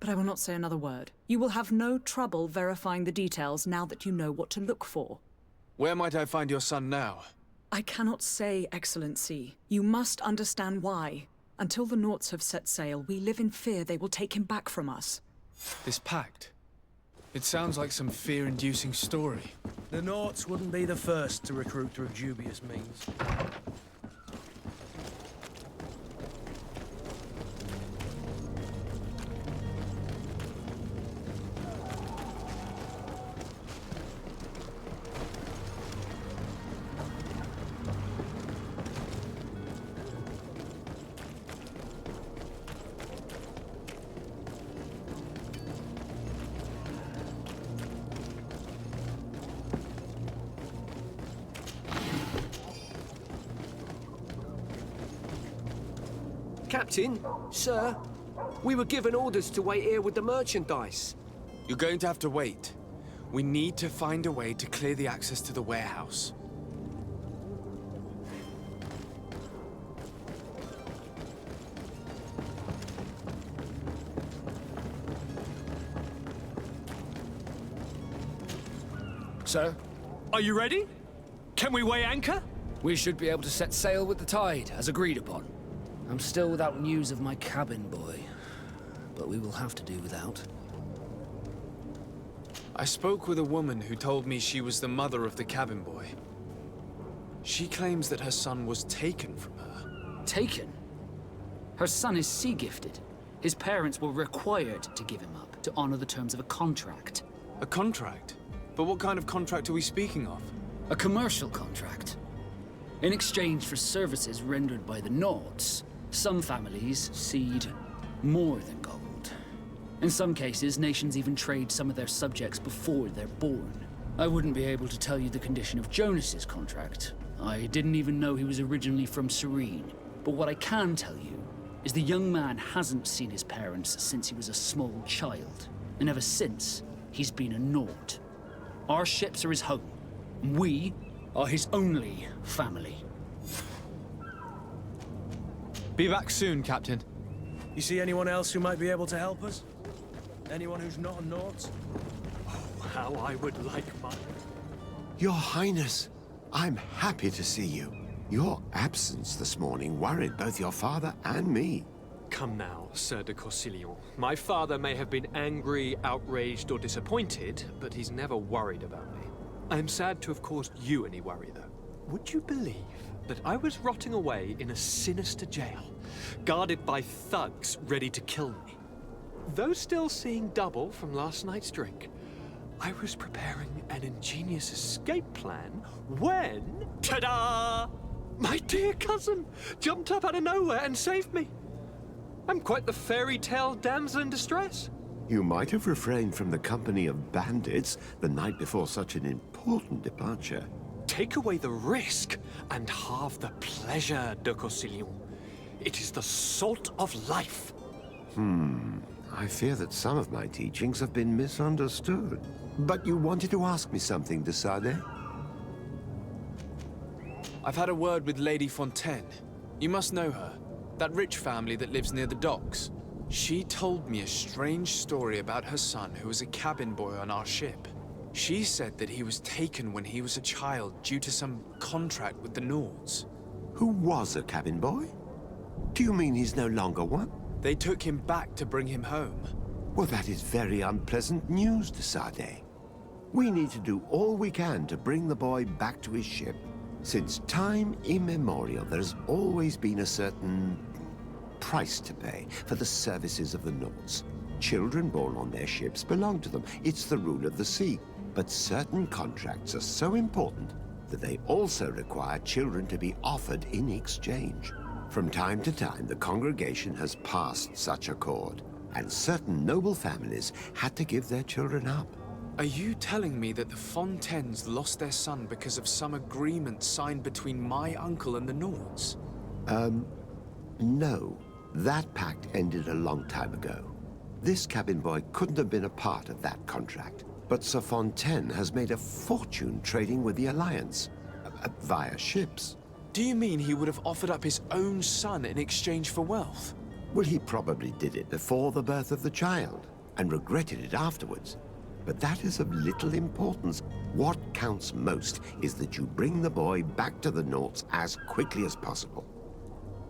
But I will not say another word. You will have no trouble verifying the details now that you know what to look for. Where might I find your son now? I cannot say, Excellency. You must understand why. Until the Nauts have set sail, we live in fear they will take him back from us. This pact. It sounds like some fear-inducing story. The Nauts wouldn't be the first to recruit through dubious means. Captain, sir, we were given orders to wait here with the merchandise. You're going to have to wait. We need to find a way to clear the access to the warehouse. Sir? Are you ready? Can we weigh anchor? We should be able to set sail with the tide, as agreed upon. I'm still without news of my cabin boy, but we will have to do without. I spoke with a woman who told me she was the mother of the cabin boy. She claims that her son was taken from her. Taken? Her son is sea-gifted. His parents were required to give him up, to honor the terms of a contract. A contract? But what kind of contract are we speaking of? A commercial contract. In exchange for services rendered by the Nauts, some families cede more than gold. In some cases, nations even trade some of their subjects before they're born. I wouldn't be able to tell you the condition of Jonas's contract. I didn't even know he was originally from Serene. But what I can tell you is the young man hasn't seen his parents since he was a small child. And ever since, he's been a Naut. Our ships are his home. And we are his only family. Be back soon, Captain. You see anyone else who might be able to help us? Anyone who's not a Naut? Oh, how I would like mine. Your Highness, I'm happy to see you. Your absence this morning worried both your father and me. Come now, Sir de Corsilion. My father may have been angry, outraged, or disappointed, but he's never worried about me. I am sad to have caused you any worry, though. Would you believe that I was rotting away in a sinister jail, guarded by thugs ready to kill me? Though still seeing double from last night's drink, I was preparing an ingenious escape plan when... Ta-da! My dear cousin jumped up out of nowhere and saved me. I'm quite the fairy tale damsel in distress. You might have refrained from the company of bandits the night before such an important departure. Take away the risk and halve the pleasure, de Corsilion. It is the salt of life. I fear that some of my teachings have been misunderstood. But you wanted to ask me something, de Sade? I've had a word with Lady Fontaine. You must know her. That rich family that lives near the docks. She told me a strange story about her son who was a cabin boy on our ship. She said that he was taken when he was a child due to some contract with the Nauts. Who was a cabin boy? Do you mean he's no longer one? They took him back to bring him home. Well, that is very unpleasant news, de Sade. We need to do all we can to bring the boy back to his ship. Since time immemorial, there's always been a certain price to pay for the services of the Nauts. Children born on their ships belong to them. It's the rule of the sea. But certain contracts are so important that they also require children to be offered in exchange. From time to time, the congregation has passed such accord, and certain noble families had to give their children up. Are you telling me that the Fontaines lost their son because of some agreement signed between my uncle and the Nauts? No. That pact ended a long time ago. This cabin boy couldn't have been a part of that contract. But Sir Fontaine has made a fortune trading with the Alliance, via ships. Do you mean he would have offered up his own son in exchange for wealth? Well, he probably did it before the birth of the child, and regretted it afterwards. But that is of little importance. What counts most is that you bring the boy back to the Nauts as quickly as possible.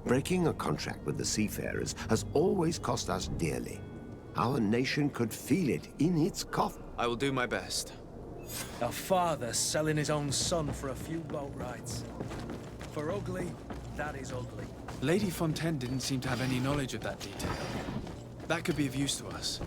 Breaking a contract with the seafarers has always cost us dearly. Our nation could feel it in its coffin. I will do my best. A father selling his own son for a few boat rides. For ugly, that is ugly. Lady Fontaine didn't seem to have any knowledge of that detail. That could be of use to us.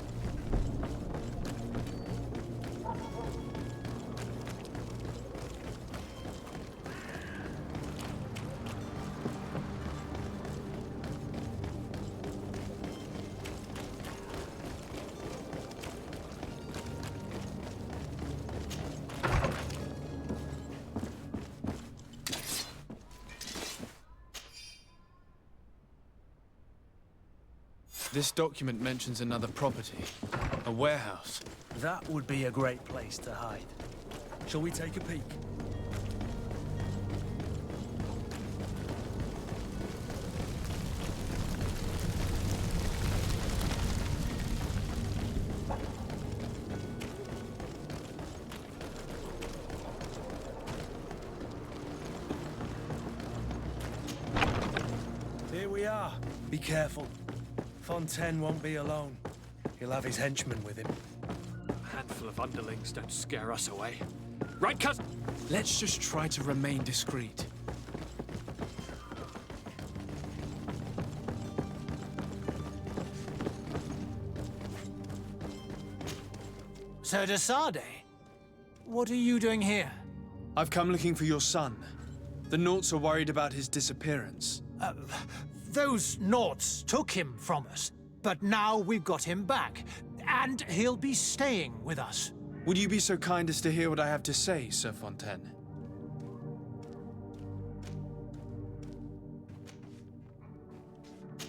This document mentions another property. A warehouse. That would be a great place to hide. Shall we take a peek? Here we are. Be careful. Fontaine won't be alone. He'll have his henchmen with him. A handful of underlings don't scare us away. Right, cousin? Let's just try to remain discreet. Sir de Sade, what are you doing here? I've come looking for your son. The Naughts are worried about his disappearance. Those Naughts took him from us, but now we've got him back, and he'll be staying with us. Would you be so kind as to hear what I have to say, Sir Fontaine?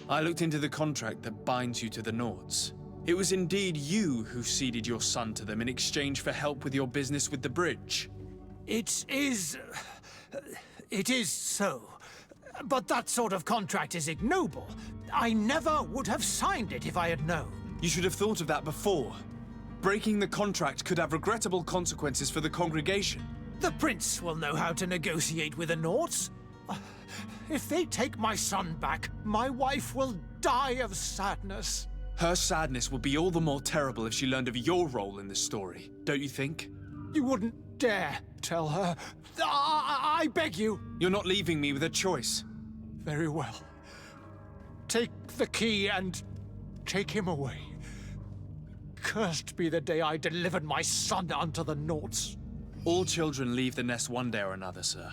I looked into the contract that binds you to the Naughts. It was indeed you who ceded your son to them in exchange for help with your business with the bridge. It is so. But that sort of contract is ignoble. I never would have signed it if I had known. You should have thought of that before. Breaking the contract could have regrettable consequences for the congregation. The prince will know how to negotiate with the Naughts. If they take my son back, my wife will die of sadness. Her sadness would be all the more terrible if she learned of your role in the story, don't you think? You wouldn't dare tell her. I beg you. You're not leaving me with a choice. Very well. Take the key and take him away. Cursed be the day I delivered my son unto the Naughts. All children leave the nest one day or another, sir.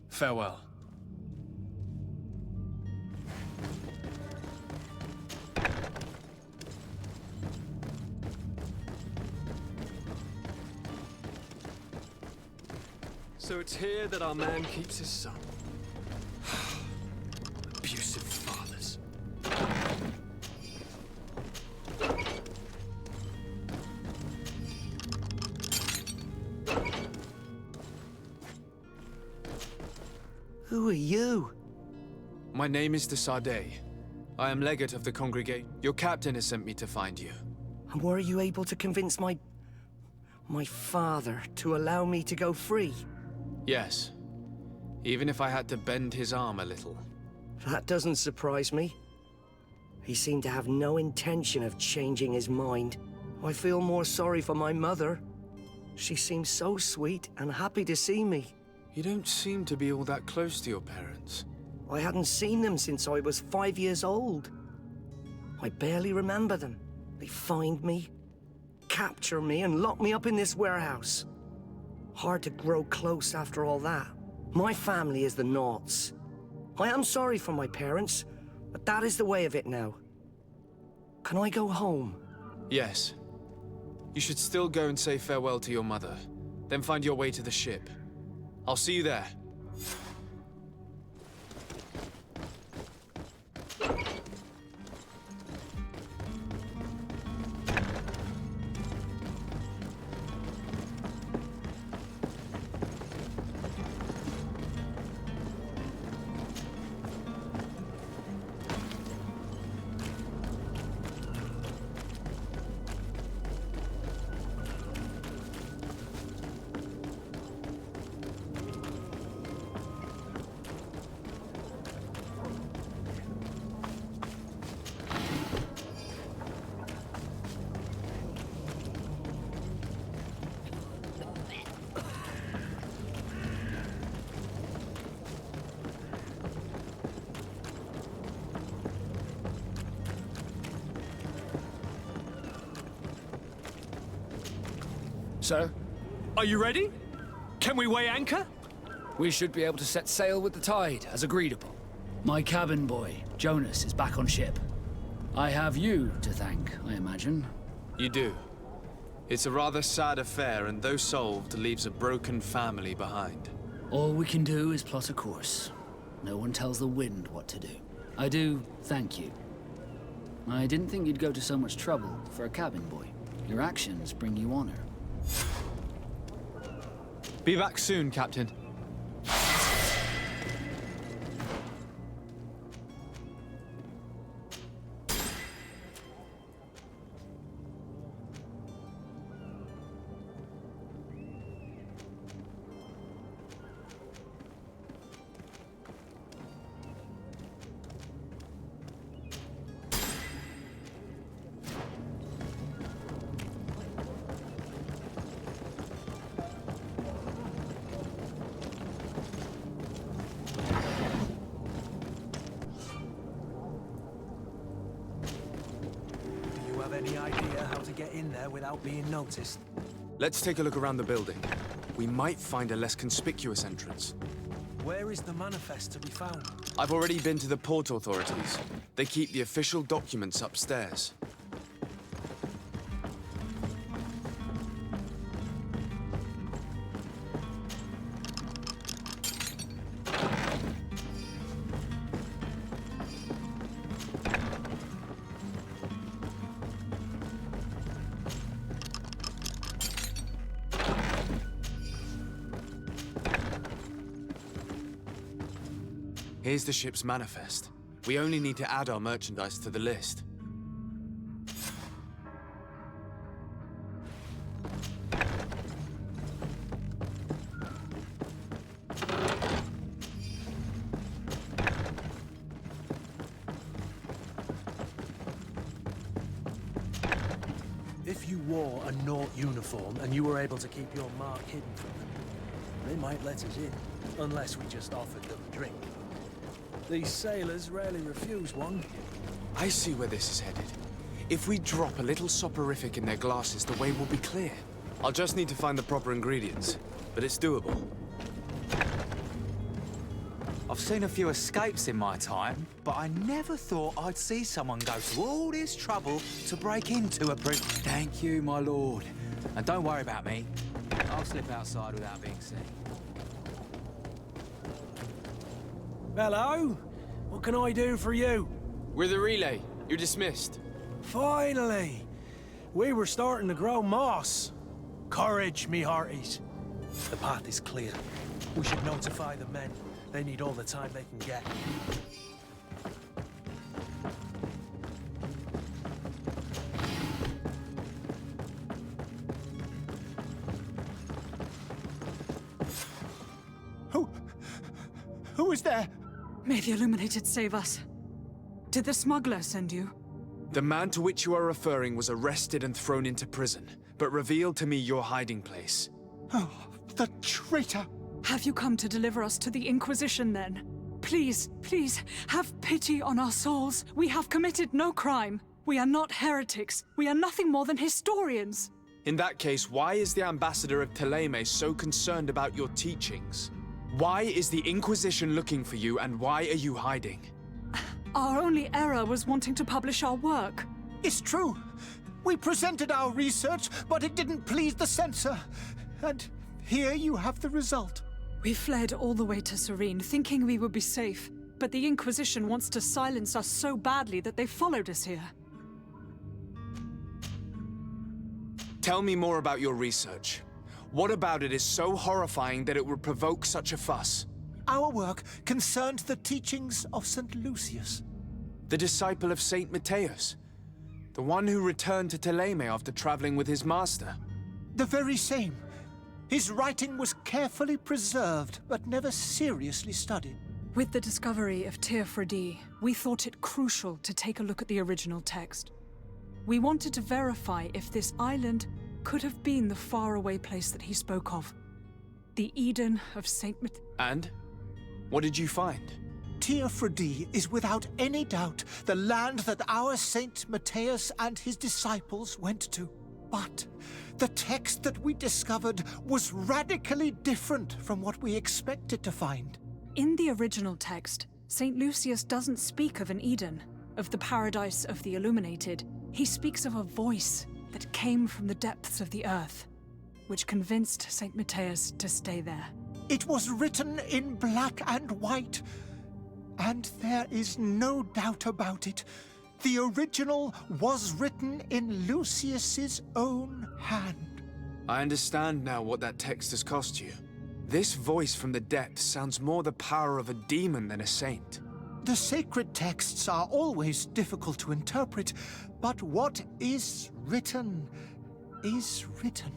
Farewell. So it's here that our man keeps his son. Abusive fathers. Who are you? My name is de Sade. I am legate of the congregation. Your captain has sent me to find you. And were you able to convince my father to allow me to go free? Yes. Even if I had to bend his arm a little. That doesn't surprise me. He seemed to have no intention of changing his mind. I feel more sorry for my mother. She seems so sweet and happy to see me. You don't seem to be all that close to your parents. I hadn't seen them since I was 5 years old. I barely remember them. They find me, capture me, and lock me up in this warehouse. Hard to grow close after all that. My family is the Naughts. I am sorry for my parents, but that is the way of it now. Can I go home? Yes. You should still go and say farewell to your mother. Then find your way to the ship. I'll see you there. Sir? Are you ready? Can we weigh anchor? We should be able to set sail with the tide, as agreed upon. My cabin boy, Jonas, is back on ship. I have you to thank, I imagine. You do. It's a rather sad affair, and though solved, leaves a broken family behind. All we can do is plot a course. No one tells the wind what to do. I do thank you. I didn't think you'd go to so much trouble for a cabin boy. Your actions bring you honor. Be back soon, Captain. Any idea how to get in there without being noticed? Let's take a look around the building. We might find a less conspicuous entrance. Where is the manifest to be found? I've already been to the port authorities. They keep the official documents upstairs. Here's the ship's manifest. We only need to add our merchandise to the list. If you wore a Naut uniform and you were able to keep your mark hidden from them, they might let us in, unless we just offered them a drink. These sailors rarely refuse one. I see where this is headed. If we drop a little soporific in their glasses, the way will be clear. I'll just need to find the proper ingredients, but it's doable. I've seen a few escapes in my time, but I never thought I'd see someone go to all this trouble to break into a prison. Thank you, my lord. And don't worry about me. I'll slip outside without being seen. Hello? What can I do for you? We're the relay. You're dismissed. Finally! We were starting to grow moss. Courage, me hearties. The path is clear. We should notify the men. They need all the time they can get. Who is there? May the Illuminated save us. Did the smuggler send you? The man to which you are referring was arrested and thrown into prison, but revealed to me your hiding place. Oh, the traitor! Have you come to deliver us to the Inquisition, then? Please, please, have pity on our souls. We have committed no crime. We are not heretics. We are nothing more than historians. In that case, why is the ambassador of Thélème so concerned about your teachings? Why is the Inquisition looking for you, and why are you hiding? Our only error was wanting to publish our work. It's true. We presented our research, but it didn't please the censor. And here you have the result. We fled all the way to Serene, thinking we would be safe. But the Inquisition wants to silence us so badly that they followed us here. Tell me more about your research. What about it is so horrifying that it would provoke such a fuss? Our work concerned the teachings of St. Lucius. The disciple of Saint Matthias. The one who returned to Thélème after traveling with his master. The very same. His writing was carefully preserved, but never seriously studied. With the discovery of Teofredi, we thought it crucial to take a look at the original text. We wanted to verify if this island could have been the faraway place that he spoke of. The Eden of Saint Matthias. And? What did you find? Teofredi is without any doubt the land that our Saint Matthias and his disciples went to. But the text that we discovered was radically different from what we expected to find. In the original text, St. Lucius doesn't speak of an Eden, of the paradise of the illuminated. He speaks of a voice that came from the depths of the earth, which convinced St. Matthias to stay there. It was written in black and white, and there is no doubt about it. The original was written in Lucius's own hand. I understand now what that text has cost you. This voice from the depths sounds more the power of a demon than a saint. The sacred texts are always difficult to interpret, but what is written is written.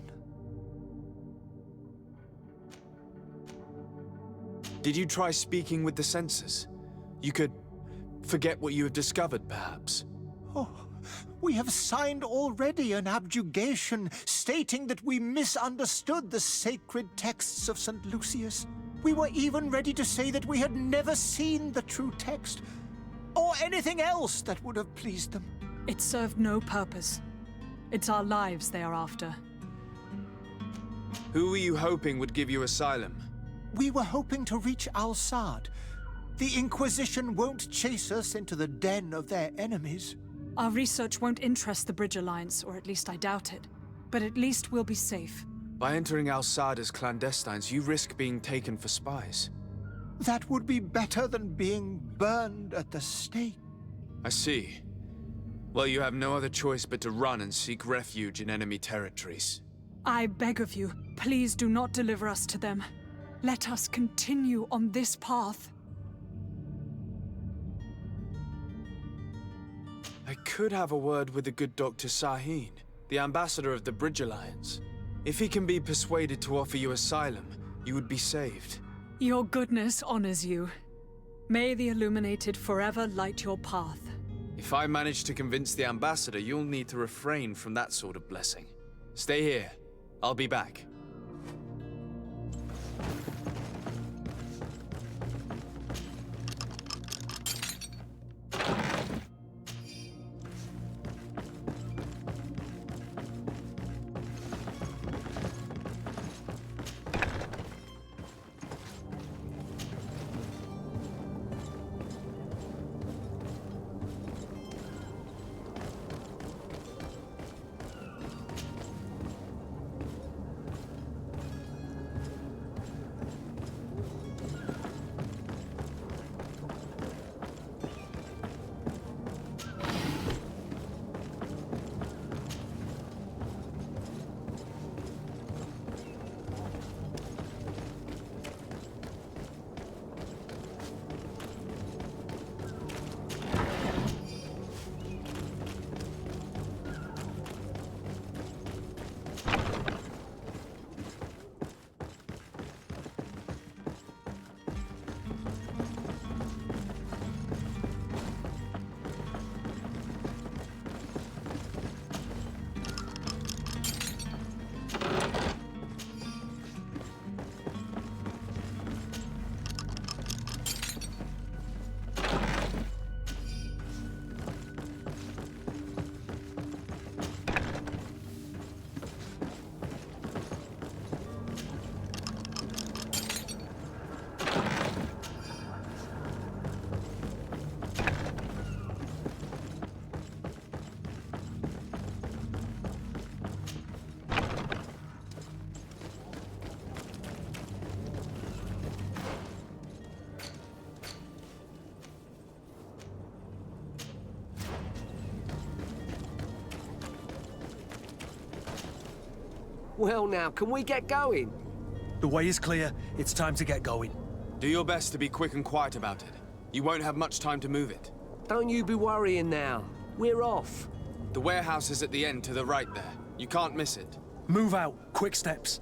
Did you try speaking with the censors? You could forget what you have discovered, perhaps. Oh, we have signed already an abjugation stating that we misunderstood the sacred texts of St. Lucius. We were even ready to say that we had never seen the true text, or anything else that would have pleased them. It served no purpose. It's our lives they are after. Who were you hoping would give you asylum? We were hoping to reach Al-Sad. The Inquisition won't chase us into the den of their enemies. Our research won't interest the Bridge Alliance, or at least I doubt it. But at least we'll be safe. By entering Al-Sad as clandestines, you risk being taken for spies. That would be better than being burned at the stake. I see. Well, you have no other choice but to run and seek refuge in enemy territories. I beg of you, please do not deliver us to them. Let us continue on this path. I could have a word with the good Dr. Sahin, the ambassador of the Bridge Alliance. If he can be persuaded to offer you asylum, you would be saved. Your goodness honors you. May the Illuminated forever light your path. If I manage to convince the ambassador, you'll need to refrain from that sort of blessing. Stay here. I'll be back. Well now, can we get going? The way is clear. It's time to get going. Do your best to be quick and quiet about it. You won't have much time to move it. Don't you be worrying now. We're off. The warehouse is at the end to the right there. You can't miss it. Move out. Quick steps.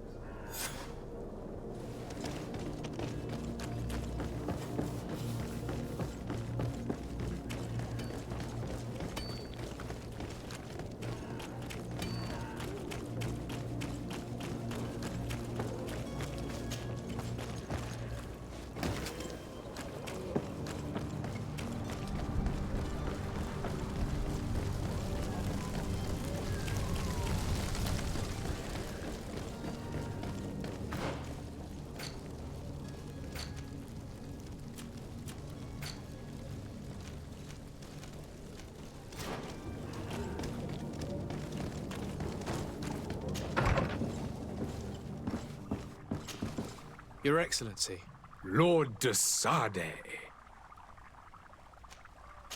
Your Excellency. Lord de Sade.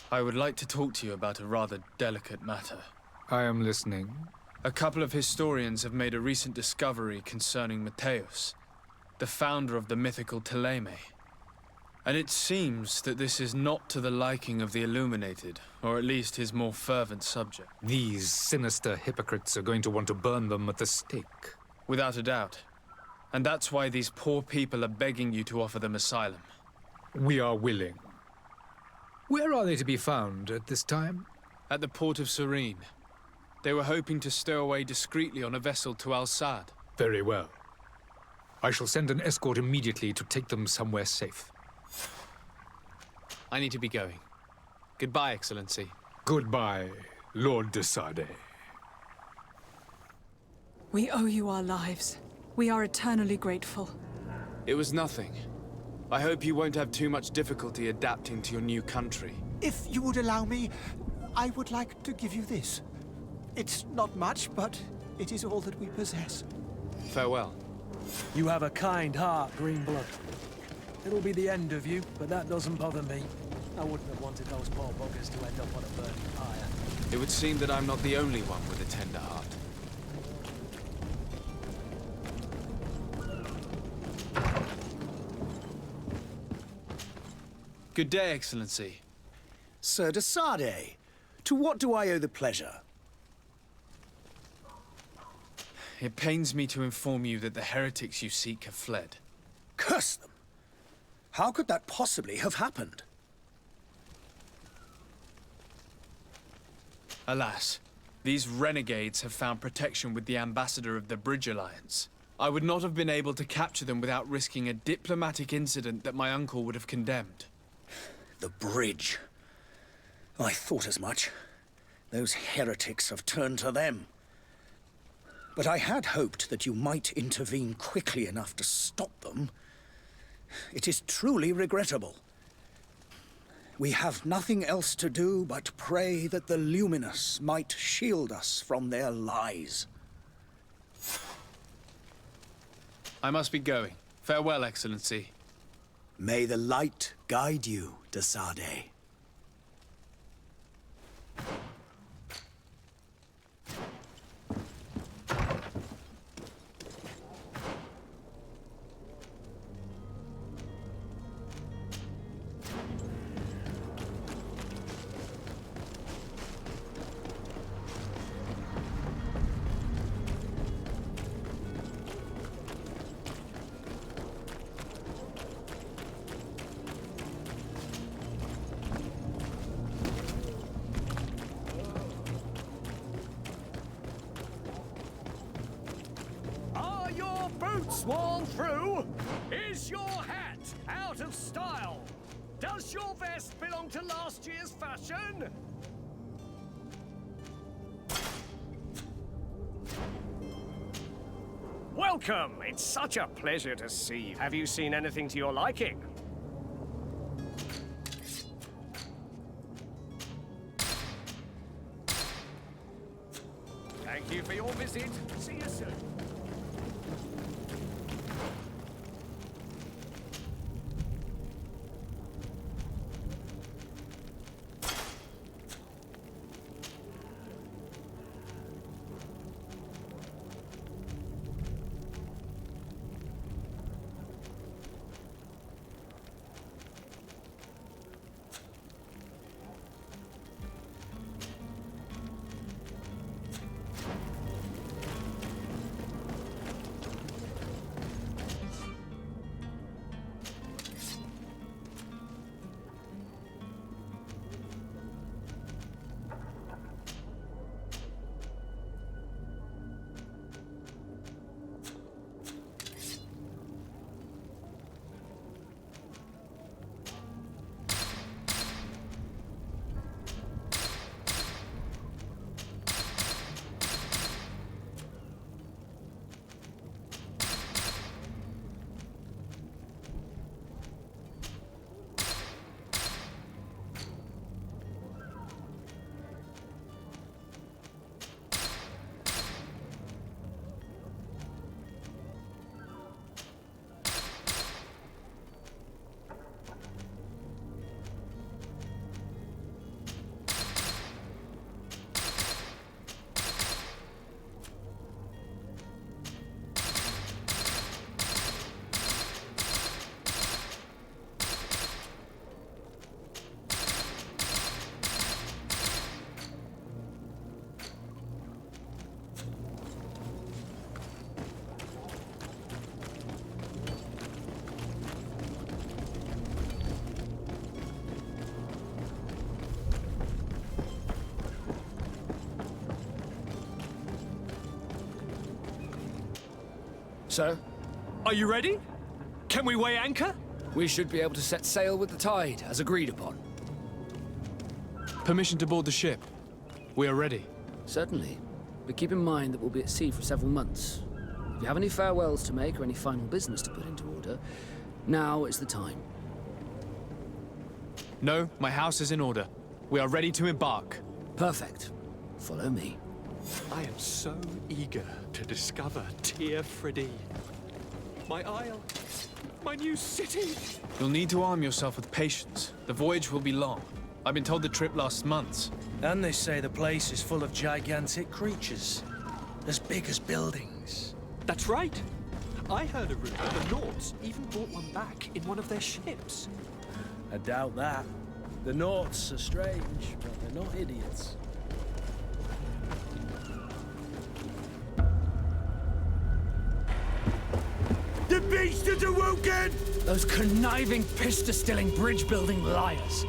I would like to talk to you about a rather delicate matter. I am listening. A couple of historians have made a recent discovery concerning Mateus, the founder of the mythical Teleme. And it seems that this is not to the liking of the Illuminated, or at least his more fervent subject. These sinister hypocrites are going to want to burn them at the stake. Without a doubt. And that's why these poor people are begging you to offer them asylum. We are willing. Where are they to be found at this time? At the port of Serene. They were hoping to stow away discreetly on a vessel to Al-Sad. Very well. I shall send an escort immediately to take them somewhere safe. I need to be going. Goodbye, Excellency. Goodbye, Lord de Sade. We owe you our lives. We are eternally grateful. It was nothing. I hope you won't have too much difficulty adapting to your new country. If you would allow me, I would like to give you this. It's not much, but it is all that we possess. Farewell. You have a kind heart, Greenblood. It'll be the end of you, but that doesn't bother me. I wouldn't have wanted those poor buggers to end up on a burning pyre. It would seem that I'm not the only one with a tender heart. Good day, Excellency. Sir de Sade, to what do I owe the pleasure? It pains me to inform you that the heretics you seek have fled. Curse them! How could that possibly have happened? Alas, these renegades have found protection with the ambassador of the Bridge Alliance. I would not have been able to capture them without risking a diplomatic incident that my uncle would have condemned. The bridge. I thought as much. Those heretics have turned to them. But I had hoped that you might intervene quickly enough to stop them. It is truly regrettable. We have nothing else to do but pray that the Luminous might shield us from their lies. I must be going. Farewell, Excellency. May the light guide you, de Sade. Boots worn through? Is your hat out of style? Does your vest belong to last year's fashion? Welcome! It's such a pleasure to see you. Have you seen anything to your liking? Thank you for your visit. See you soon. Sir? Are you ready? Can we weigh anchor? We should be able to set sail with the tide, as agreed upon. Permission to board the ship. We are ready. Certainly. But keep in mind that we'll be at sea for several months. If you have any farewells to make or any final business to put into order, now is the time. No, my house is in order. We are ready to embark. Perfect. Follow me. I am so eager to discover Teer Fradee. My isle. My new city. You'll need to arm yourself with patience. The voyage will be long. I've been told the trip lasts months. And they say the place is full of gigantic creatures. As big as buildings. That's right. I heard a rumor the Nords even brought one back in one of their ships. I doubt that. The Norts are strange, but they're not idiots. The beasts are woken! Those conniving, piss-distilling, bridge-building liars.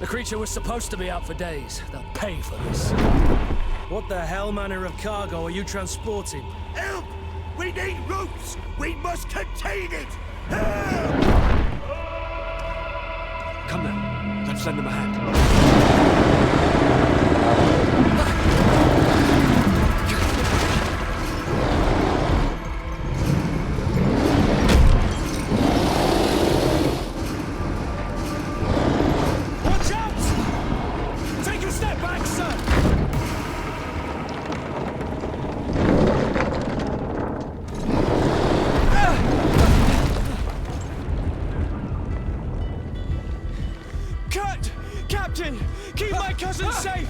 The creature was supposed to be out for days. They'll pay for this. What the hell manner of cargo are you transporting? Help! We need ropes! We must contain it! Come now, let's lend them a hand. Watch out! Take a step back, sir! Cut! Captain! Keep my cousin safe!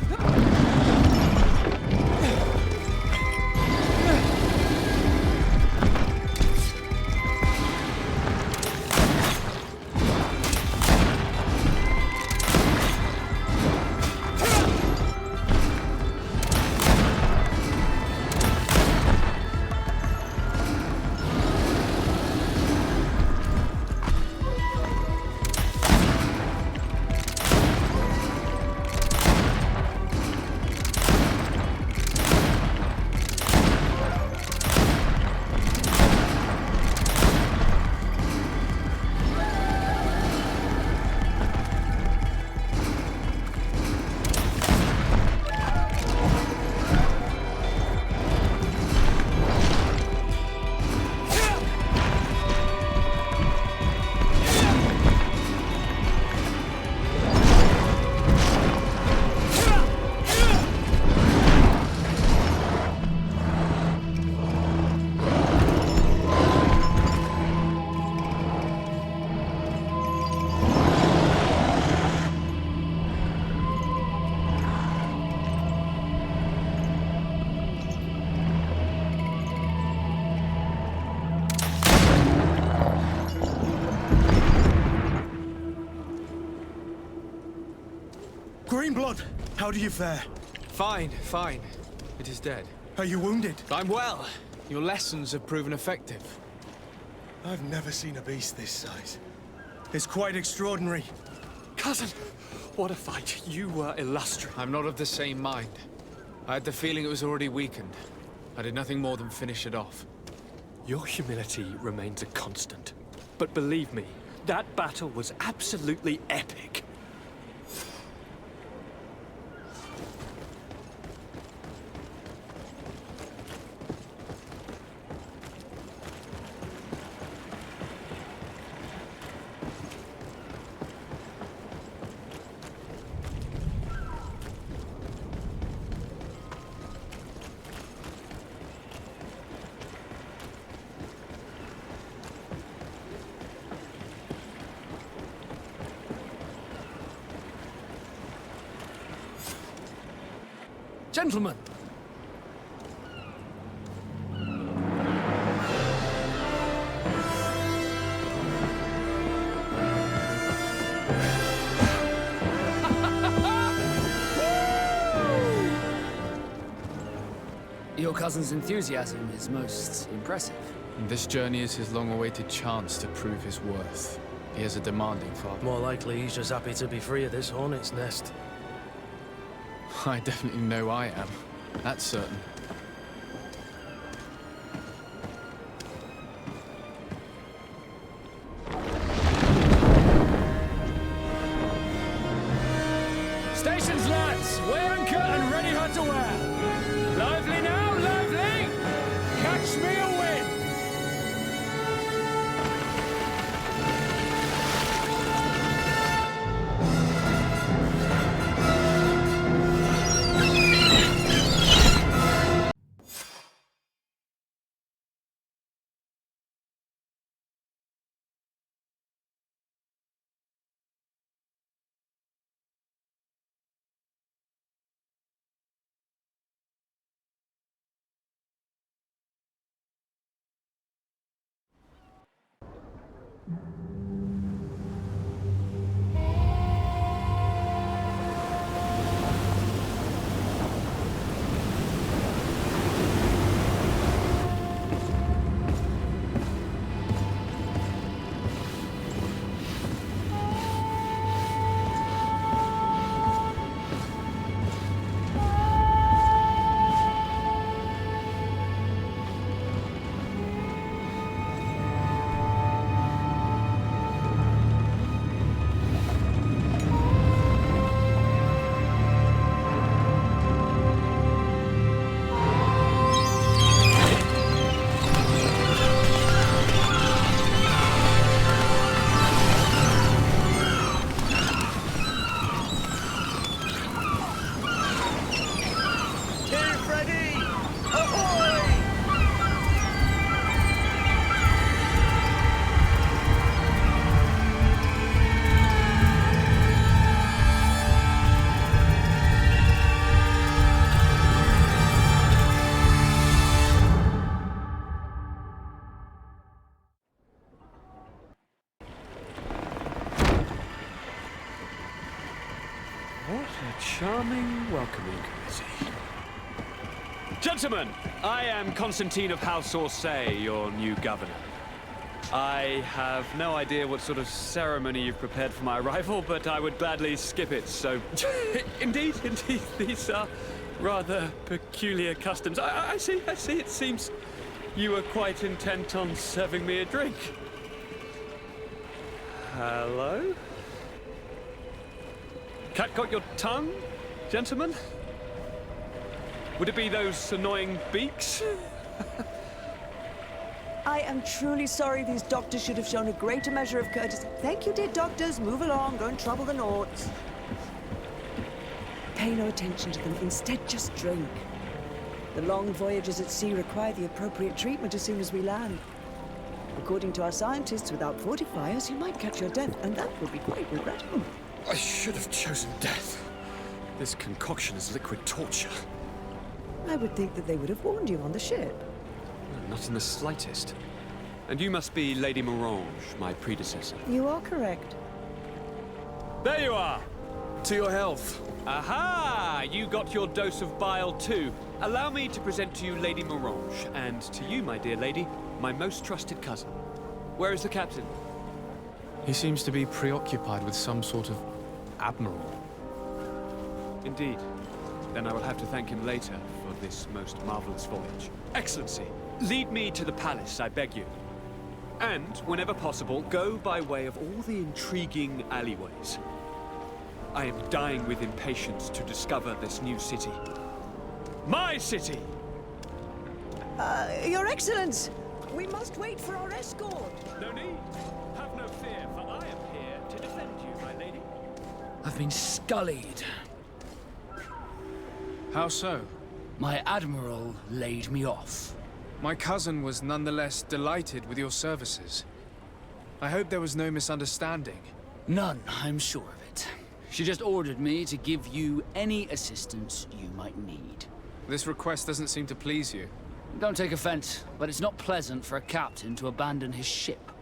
Greenblood, how do you fare? Fine, fine. It is dead. Are you wounded? I'm well. Your lessons have proven effective. I've never seen a beast this size. It's quite extraordinary. Cousin, what a fight. You were illustrious. I'm not of the same mind. I had the feeling it was already weakened. I did nothing more than finish it off. Your humility remains a constant. But believe me, that battle was absolutely epic. Gentlemen! Your cousin's enthusiasm is most impressive. And this journey is his long-awaited chance to prove his worth. He is a demanding father. More likely he's just happy to be free of this hornet's nest. I definitely know I am. That's certain. welcoming committee. Gentlemen, I am Constantine of House Orsay, your new governor. I have no idea what sort of ceremony you've prepared for my arrival, but I would gladly skip it, so... Indeed, these are rather peculiar customs. I see. It seems you were quite intent on serving me a drink. Hello? Cat got your tongue, gentlemen? Would it be those annoying beaks? I am truly sorry. These doctors should have shown a greater measure of courtesy. Thank you, dear doctors. Move along. Don't trouble the Nords. Pay no attention to them. Instead, just drink. The long voyages at sea require the appropriate treatment as soon as we land. According to our scientists, without fortifiers, you might catch your death, and that would be quite regrettable. I should have chosen death. This concoction is liquid torture. I would think that they would have warned you on the ship. Not in the slightest. And you must be Lady Morange, my predecessor. You are correct. There you are! To your health. Aha! You got your dose of bile too. Allow me to present to you Lady Morange, and to you, my dear lady, my most trusted cousin. Where is the captain? He seems to be preoccupied with some sort of admiral. Indeed. Then I will have to thank him later for this most marvelous voyage. Excellency, lead me to the palace, I beg you. And, whenever possible, go by way of all the intriguing alleyways. I am dying with impatience to discover this new city. My city! Your Excellence! We must wait for our escort! No need. Have no fear, for I am here to defend you, my lady. I've been scullied. How so? My admiral laid me off. My cousin was nonetheless delighted with your services. I hope there was no misunderstanding. None, I'm sure of it. She just ordered me to give you any assistance you might need. This request doesn't seem to please you. Don't take offense, but it's not pleasant for a captain to abandon his ship.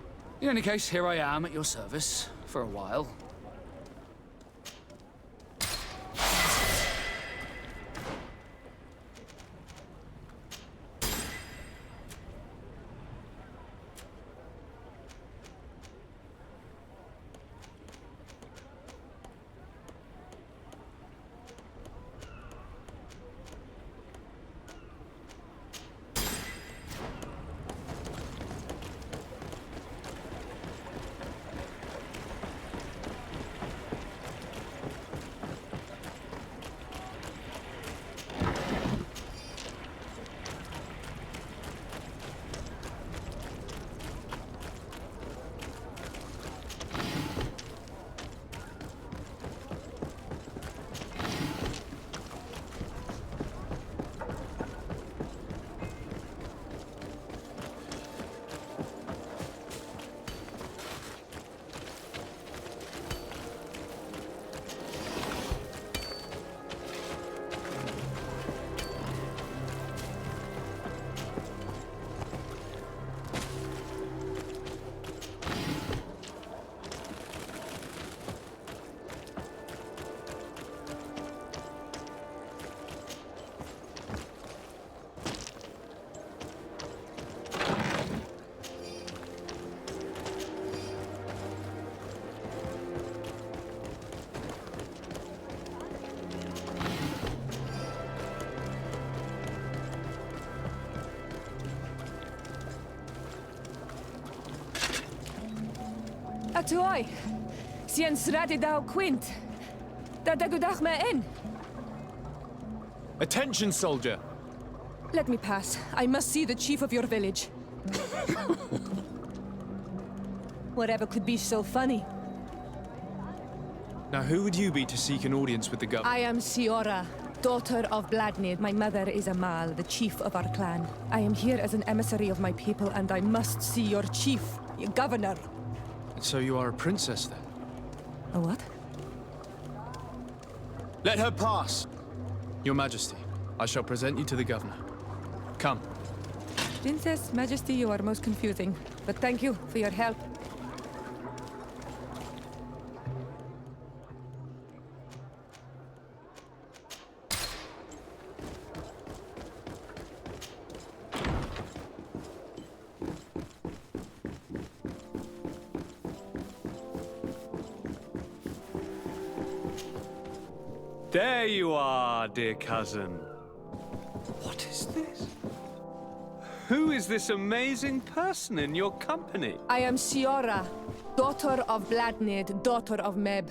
In any case, here I am at your service, for a while. Atuai, sien sradi dau quint. Da dagudach me in. Attention, soldier! Let me pass. I must see the chief of your village. Whatever could be so funny. Now, who would you be to seek an audience with the governor? I am Siora, daughter of Vladnir. My mother is Amal, the chief of our clan. I am here as an emissary of my people, and I must see your chief, your governor. And so you are a princess, then? A what? Let her pass! Your Majesty, I shall present you to the governor. Come. Princess, Majesty, you are most confusing. But thank you for your help. There you are, dear cousin. What is this? Who is this amazing person in your company? I am Siora, daughter of Bladnid, daughter of Meb.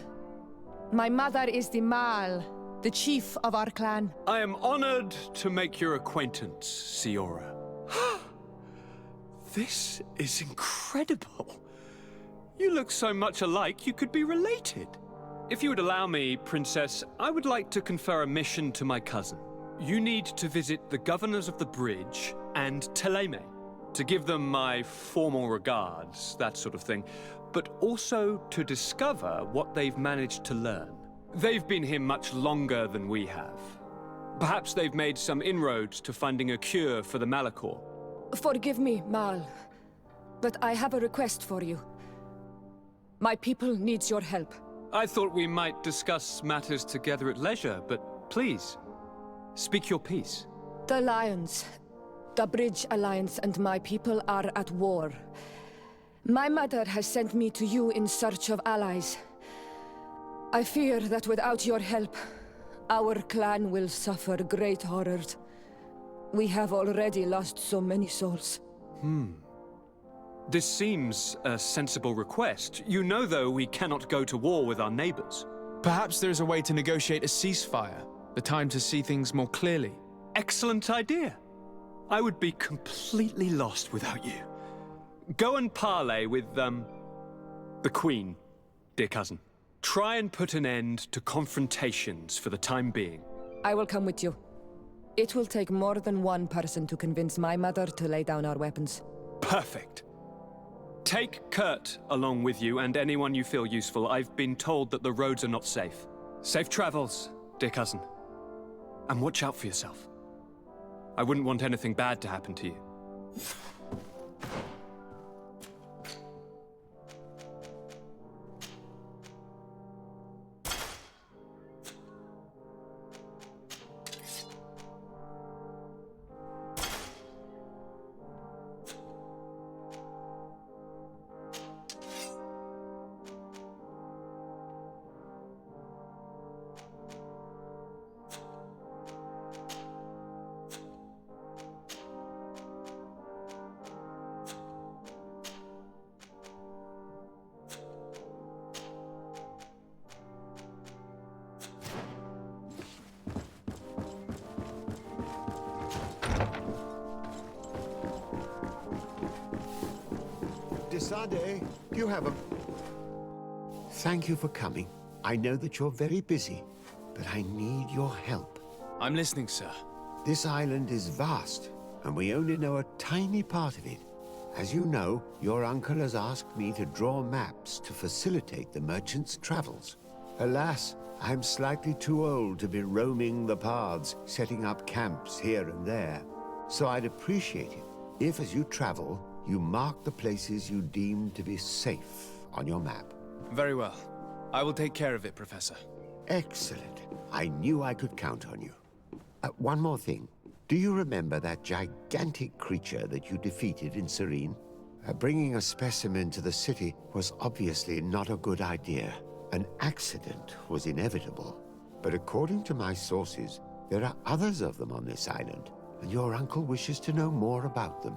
My mother is the Mal, the chief of our clan. I am honored to make your acquaintance, Siora. This is incredible. You look so much alike you could be related. If you would allow me, Princess, I would like to confer a mission to my cousin. You need to visit the governors of the bridge and Teleme to give them my formal regards, that sort of thing, but also to discover what they've managed to learn. They've been here much longer than we have. Perhaps they've made some inroads to finding a cure for the Malachor. Forgive me, Mal, but I have a request for you. My people needs your help. I thought we might discuss matters together at leisure, but please, speak your piece. The Lions, the Bridge Alliance and my people are at war. My mother has sent me to you in search of allies. I fear that without your help, our clan will suffer great horrors. We have already lost so many souls. This seems a sensible request. You know, though, we cannot go to war with our neighbors. Perhaps there's a way to negotiate a ceasefire. The time to see things more clearly. Excellent idea. I would be completely lost without you. Go and parley with, the Queen, dear cousin. Try and put an end to confrontations for the time being. I will come with you. It will take more than one person to convince my mother to lay down our weapons. Perfect. Take Kurt along with you and anyone you feel useful. I've been told that the roads are not safe. Safe travels, dear cousin. And watch out for yourself. I wouldn't want anything bad to happen to you. Desade, you have a... Thank you for coming. I know that you're very busy, but I need your help. I'm listening, sir. This island is vast, and we only know a tiny part of it. As you know, your uncle has asked me to draw maps to facilitate the merchants' travels. Alas, I'm slightly too old to be roaming the paths, setting up camps here and there. So I'd appreciate it if, as you travel, you mark the places you deem to be safe on your map. Very well. I will take care of it, Professor. Excellent. I knew I could count on you. One more thing. Do you remember that gigantic creature that you defeated in Serene? Bringing a specimen to the city was obviously not a good idea. An accident was inevitable. But according to my sources, there are others of them on this island, and your uncle wishes to know more about them.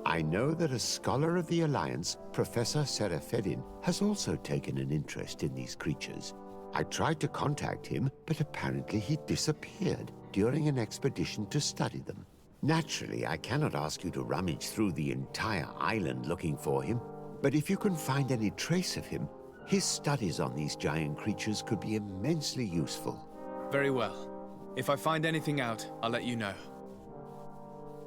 I know that a scholar of the Alliance, Professor Serafedin, has also taken an interest in these creatures. I tried to contact him, but apparently he disappeared during an expedition to study them. Naturally, I cannot ask you to rummage through the entire island looking for him, but if you can find any trace of him, his studies on these giant creatures could be immensely useful. Very well. If I find anything out, I'll let you know.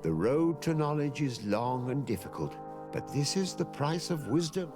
The road to knowledge is long and difficult, but this is the price of wisdom.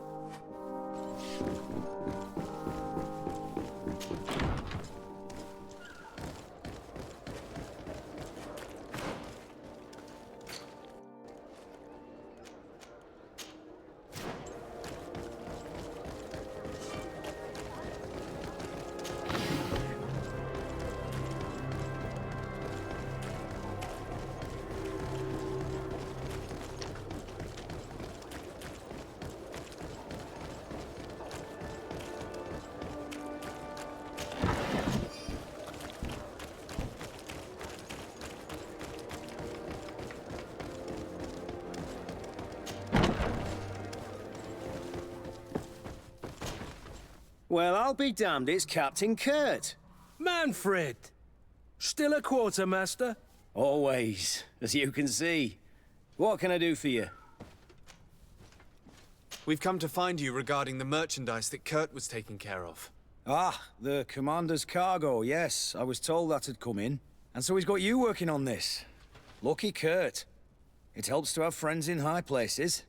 Well, I'll be damned, it's Captain Kurt. Manfred! Still a quartermaster? Always, as you can see. What can I do for you? We've come to find you regarding the merchandise that Kurt was taking care of. Ah, the commander's cargo, yes. I was told that had come in. And so he's got you working on this. Lucky Kurt. It helps to have friends in high places.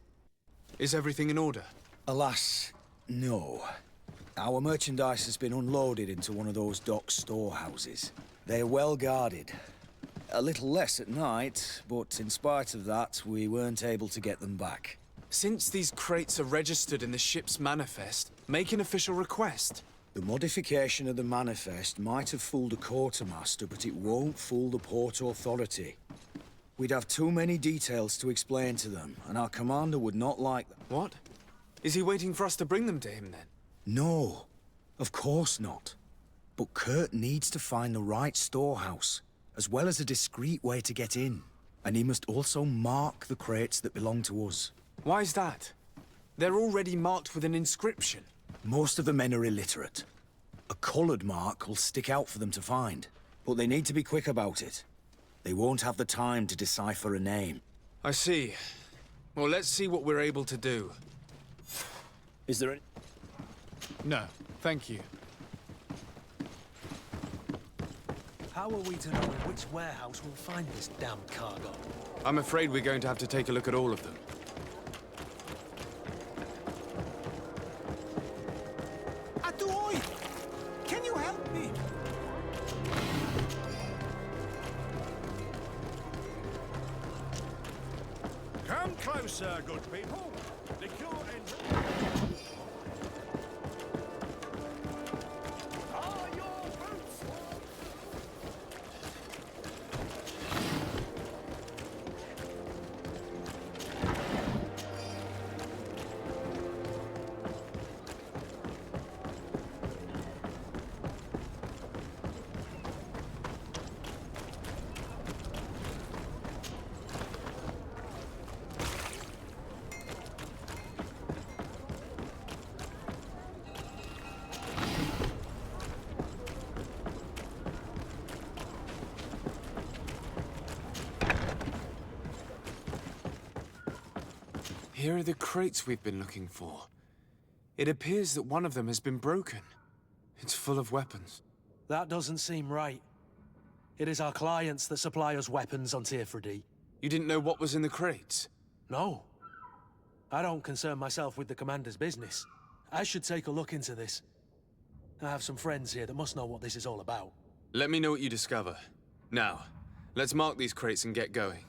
Is everything in order? Alas, no. Our merchandise has been unloaded into one of those dock storehouses. They're well guarded. A little less at night, but in spite of that, we weren't able to get them back. Since these crates are registered in the ship's manifest, make an official request. The modification of the manifest might have fooled a quartermaster, but it won't fool the Port Authority. We'd have too many details to explain to them, and our commander would not like them. What? Is he waiting for us to bring them to him, then? No, of course not. But Kurt needs to find the right storehouse, as well as a discreet way to get in. And he must also mark the crates that belong to us. Why is that? They're already marked with an inscription. Most of the men are illiterate. A coloured mark will stick out for them to find, but they need to be quick about it. They won't have the time to decipher a name. I see. Well, let's see what we're able to do. Is there any... No, thank you. How are we to know in which warehouse we'll find this damned cargo? I'm afraid we're going to have to take a look at all of them. Atuoi! Can you help me? Come closer, good people. The cure and... Are your boots warm? Here are the crates we've been looking for. It appears that one of them has been broken. It's full of weapons. That doesn't seem right. It is our clients that supply us weapons on Tearfredy. You didn't know what was in the crates? No. I don't concern myself with the commander's business. I should take a look into this. I have some friends here that must know what this is all about. Let me know what you discover. Now, let's mark these crates and get going.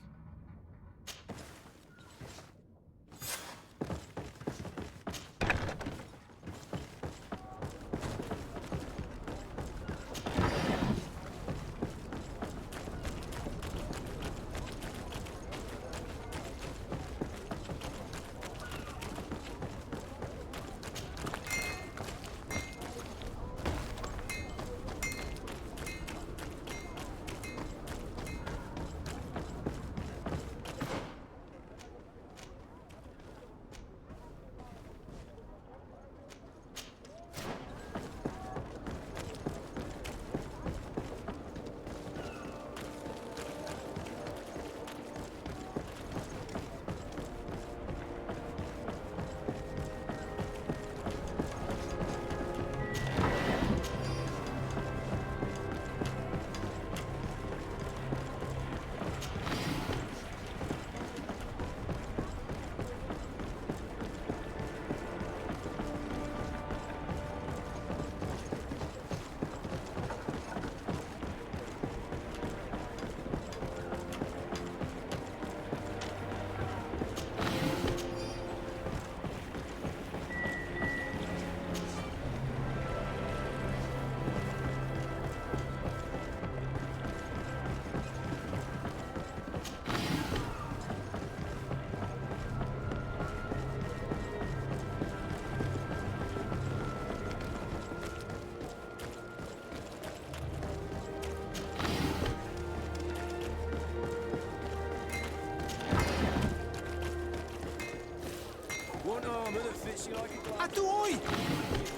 Atuoi!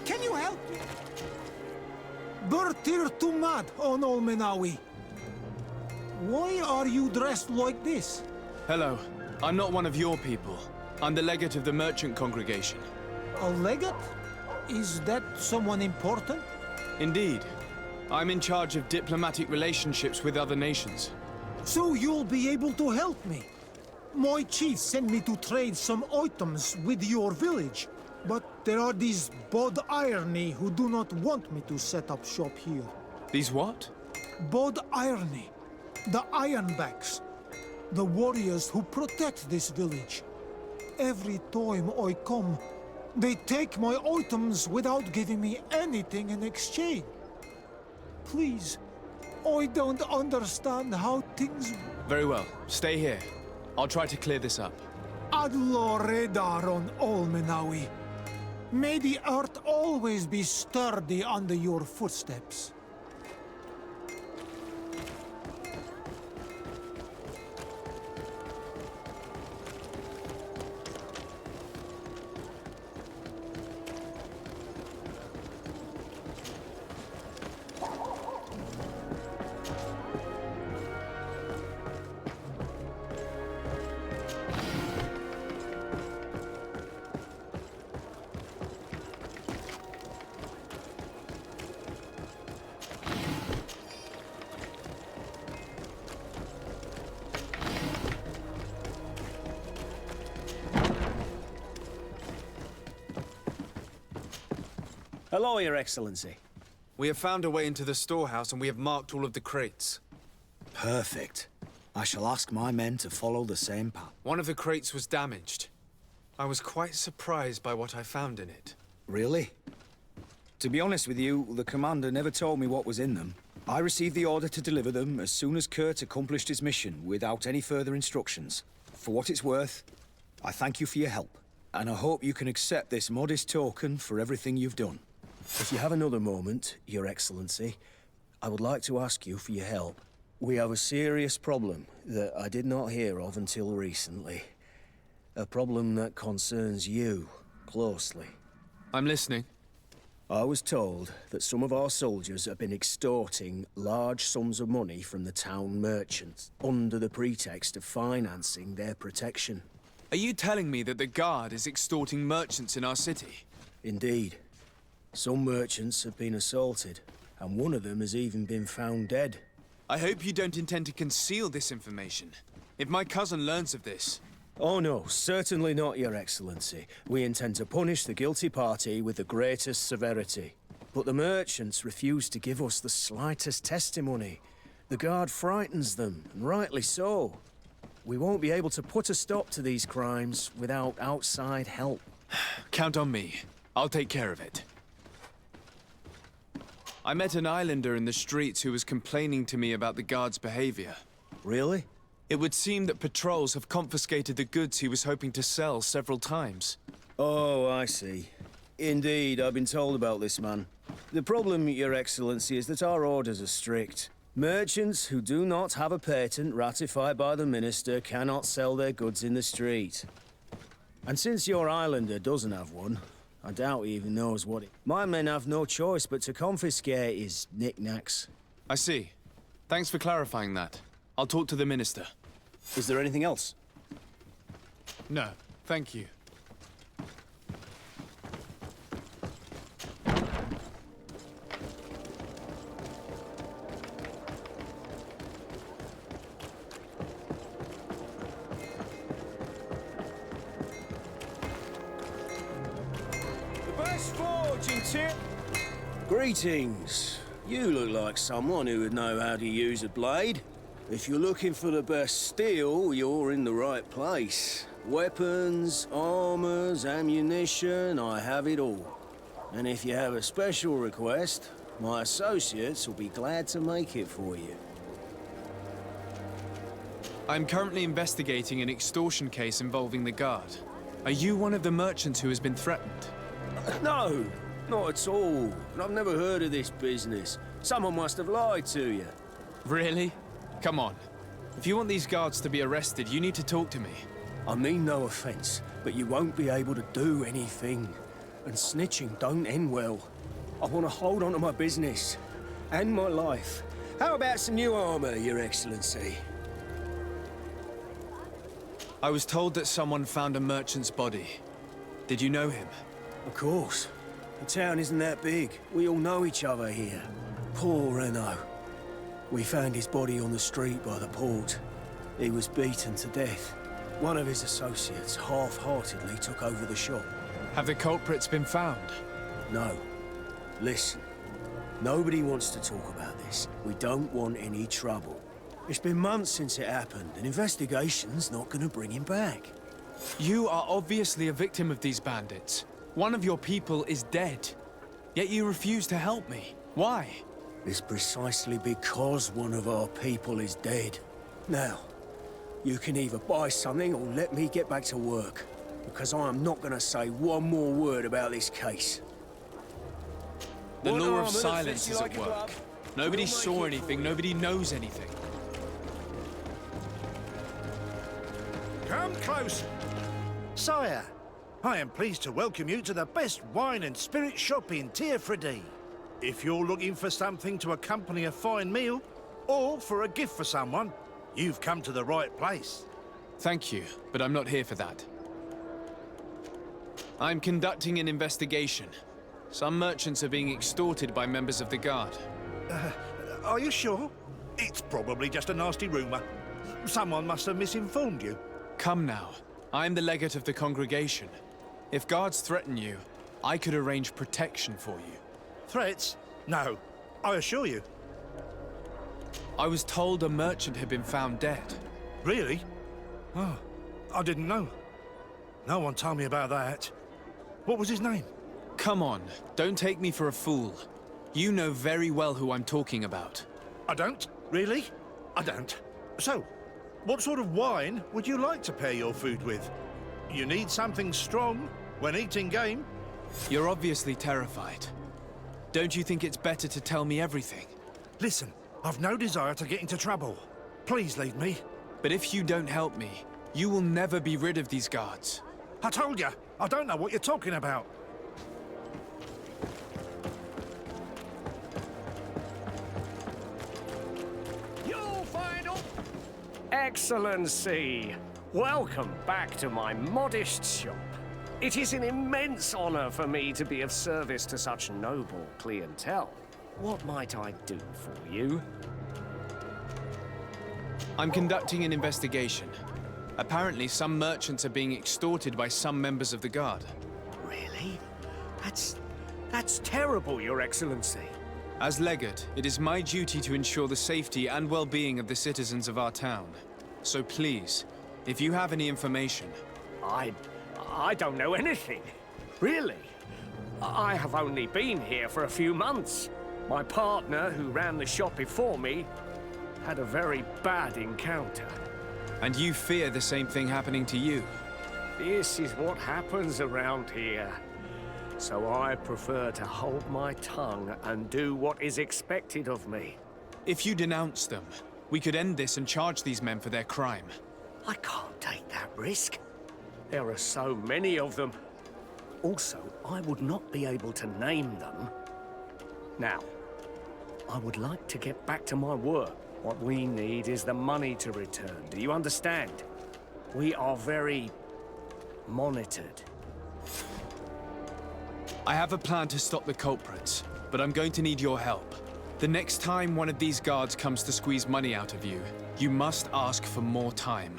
Can you help me? Bertir Tumad on Olmenawi. Why are you dressed like this? Hello. I'm not one of your people. I'm the legate of the merchant congregation. A legate? Is that someone important? Indeed. I'm in charge of diplomatic relationships with other nations. So you'll be able to help me. My chief sent me to trade some items with your village. But there are these Bod Irony who do not want me to set up shop here. These what? Bod Irony. The Ironbacks. The warriors who protect this village. Every time I come, they take my items without giving me anything in exchange. Please, I don't understand how things... Very well. Stay here. I'll try to clear this up. Adlo Redaron Olmenawi. May the earth always be sturdy under your footsteps. Hello, Your Excellency. We have found a way into the storehouse and we have marked all of the crates. Perfect. I shall ask my men to follow the same path. One of the crates was damaged. I was quite surprised by what I found in it. Really? To be honest with you, the commander never told me what was in them. I received the order to deliver them as soon as Kurt accomplished his mission, without any further instructions. For what it's worth, I thank you for your help, and I hope you can accept this modest token for everything you've done. If you have another moment, Your Excellency, I would like to ask you for your help. We have a serious problem that I did not hear of until recently. A problem that concerns you closely. I'm listening. I was told that some of our soldiers have been extorting large sums of money from the town merchants under the pretext of financing their protection. Are you telling me that the Guard is extorting merchants in our city? Indeed. Some merchants have been assaulted, and one of them has even been found dead. I hope you don't intend to conceal this information. If my cousin learns of this... Oh no, certainly not, Your Excellency. We intend to punish the guilty party with the greatest severity. But the merchants refuse to give us the slightest testimony. The Guard frightens them, and rightly so. We won't be able to put a stop to these crimes without outside help. Count on me. I'll take care of it. I met an islander in the streets who was complaining to me about the Guard's behavior. Really? It would seem that patrols have confiscated the goods he was hoping to sell several times. Oh, I see. Indeed, I've been told about this man. The problem, Your Excellency, is that our orders are strict. Merchants who do not have a patent ratified by the Minister cannot sell their goods in the street. And since your islander doesn't have one, I doubt he even knows what it... My men have no choice but to confiscate his knickknacks. I see. Thanks for clarifying that. I'll talk to the Minister. Is there anything else? No, thank you. Greetings. You look like someone who would know how to use a blade. If you're looking for the best steel, you're in the right place. Weapons, armors, ammunition, I have it all. And if you have a special request, my associates will be glad to make it for you. I'm currently investigating an extortion case involving the Guard. Are you one of the merchants who has been threatened? No, not at all. I've never heard of this business. Someone must have lied to you. Really? Come on. If you want these guards to be arrested, you need to talk to me. I mean no offense, but you won't be able to do anything. And snitching don't end well. I want to hold on to my business. And my life. How about some new armor, Your Excellency? I was told that someone found a merchant's body. Did you know him? Of course. The town isn't that big. We all know each other here. Poor Renault. We found his body on the street by the port. He was beaten to death. One of his associates half-heartedly took over the shop. Have the culprits been found? No. Listen. Nobody wants to talk about this. We don't want any trouble. It's been months since it happened. An investigation's not gonna bring him back. You are obviously a victim of these bandits. One of your people is dead. Yet you refuse to help me. Why? It's precisely because one of our people is dead. Now, you can either buy something or let me get back to work. Because I am not gonna say one more word about this case. The law of silence is at work. Nobody saw anything, nobody knows anything. Come close. Sire, I am pleased to welcome you to the best wine and spirit shop in Tearfredy. If you're looking for something to accompany a fine meal, or for a gift for someone, you've come to the right place. Thank you, but I'm not here for that. I'm conducting an investigation. Some merchants are being extorted by members of the Guard. Are you sure? It's probably just a nasty rumor. Someone must have misinformed you. Come now. I'm the legate of the congregation. If guards threaten you, I could arrange protection for you. Threats? No. I assure you. I was told a merchant had been found dead. Really? Oh, I didn't know. No one told me about that. What was his name? Come on, don't take me for a fool. You know very well who I'm talking about. I don't? Really? I don't. So, what sort of wine would you like to pair your food with? You need something strong when eating game? You're obviously terrified. Don't you think it's better to tell me everything? Listen, I've no desire to get into trouble. Please leave me. But if you don't help me, you will never be rid of these guards. I told you, I don't know what you're talking about. Excellency, welcome back to my modest shop. It is an immense honor for me to be of service to such noble clientele. What might I do for you? I'm conducting an investigation. Apparently, some merchants are being extorted by some members of the Guard. Really? That's terrible, Your Excellency. As legate, it is my duty to ensure the safety and well-being of the citizens of our town. So please, if you have any information... I don't know anything. Really? I have only been here for a few months. My partner, who ran the shop before me, had a very bad encounter. And you fear the same thing happening to you? This is what happens around here. So I prefer to hold my tongue and do what is expected of me. If you denounce them, we could end this and charge these men for their crime. I can't take that risk. There are so many of them. Also, I would not be able to name them. Now, I would like to get back to my work. What we need is the money to return. Do you understand? We are very monitored. I have a plan to stop the culprits, but I'm going to need your help. The next time one of these guards comes to squeeze money out of you, you must ask for more time.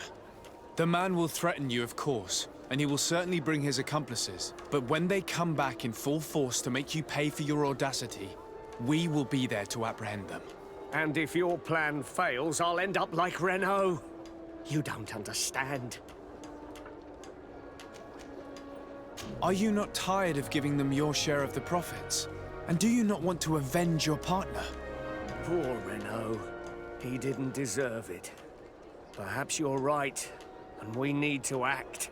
The man will threaten you, of course, and he will certainly bring his accomplices. But when they come back in full force to make you pay for your audacity, we will be there to apprehend them. And if your plan fails, I'll end up like Renault. You don't understand. Are you not tired of giving them your share of the profits? And do you not want to avenge your partner? Poor Renault. He didn't deserve it. Perhaps you're right, and we need to act.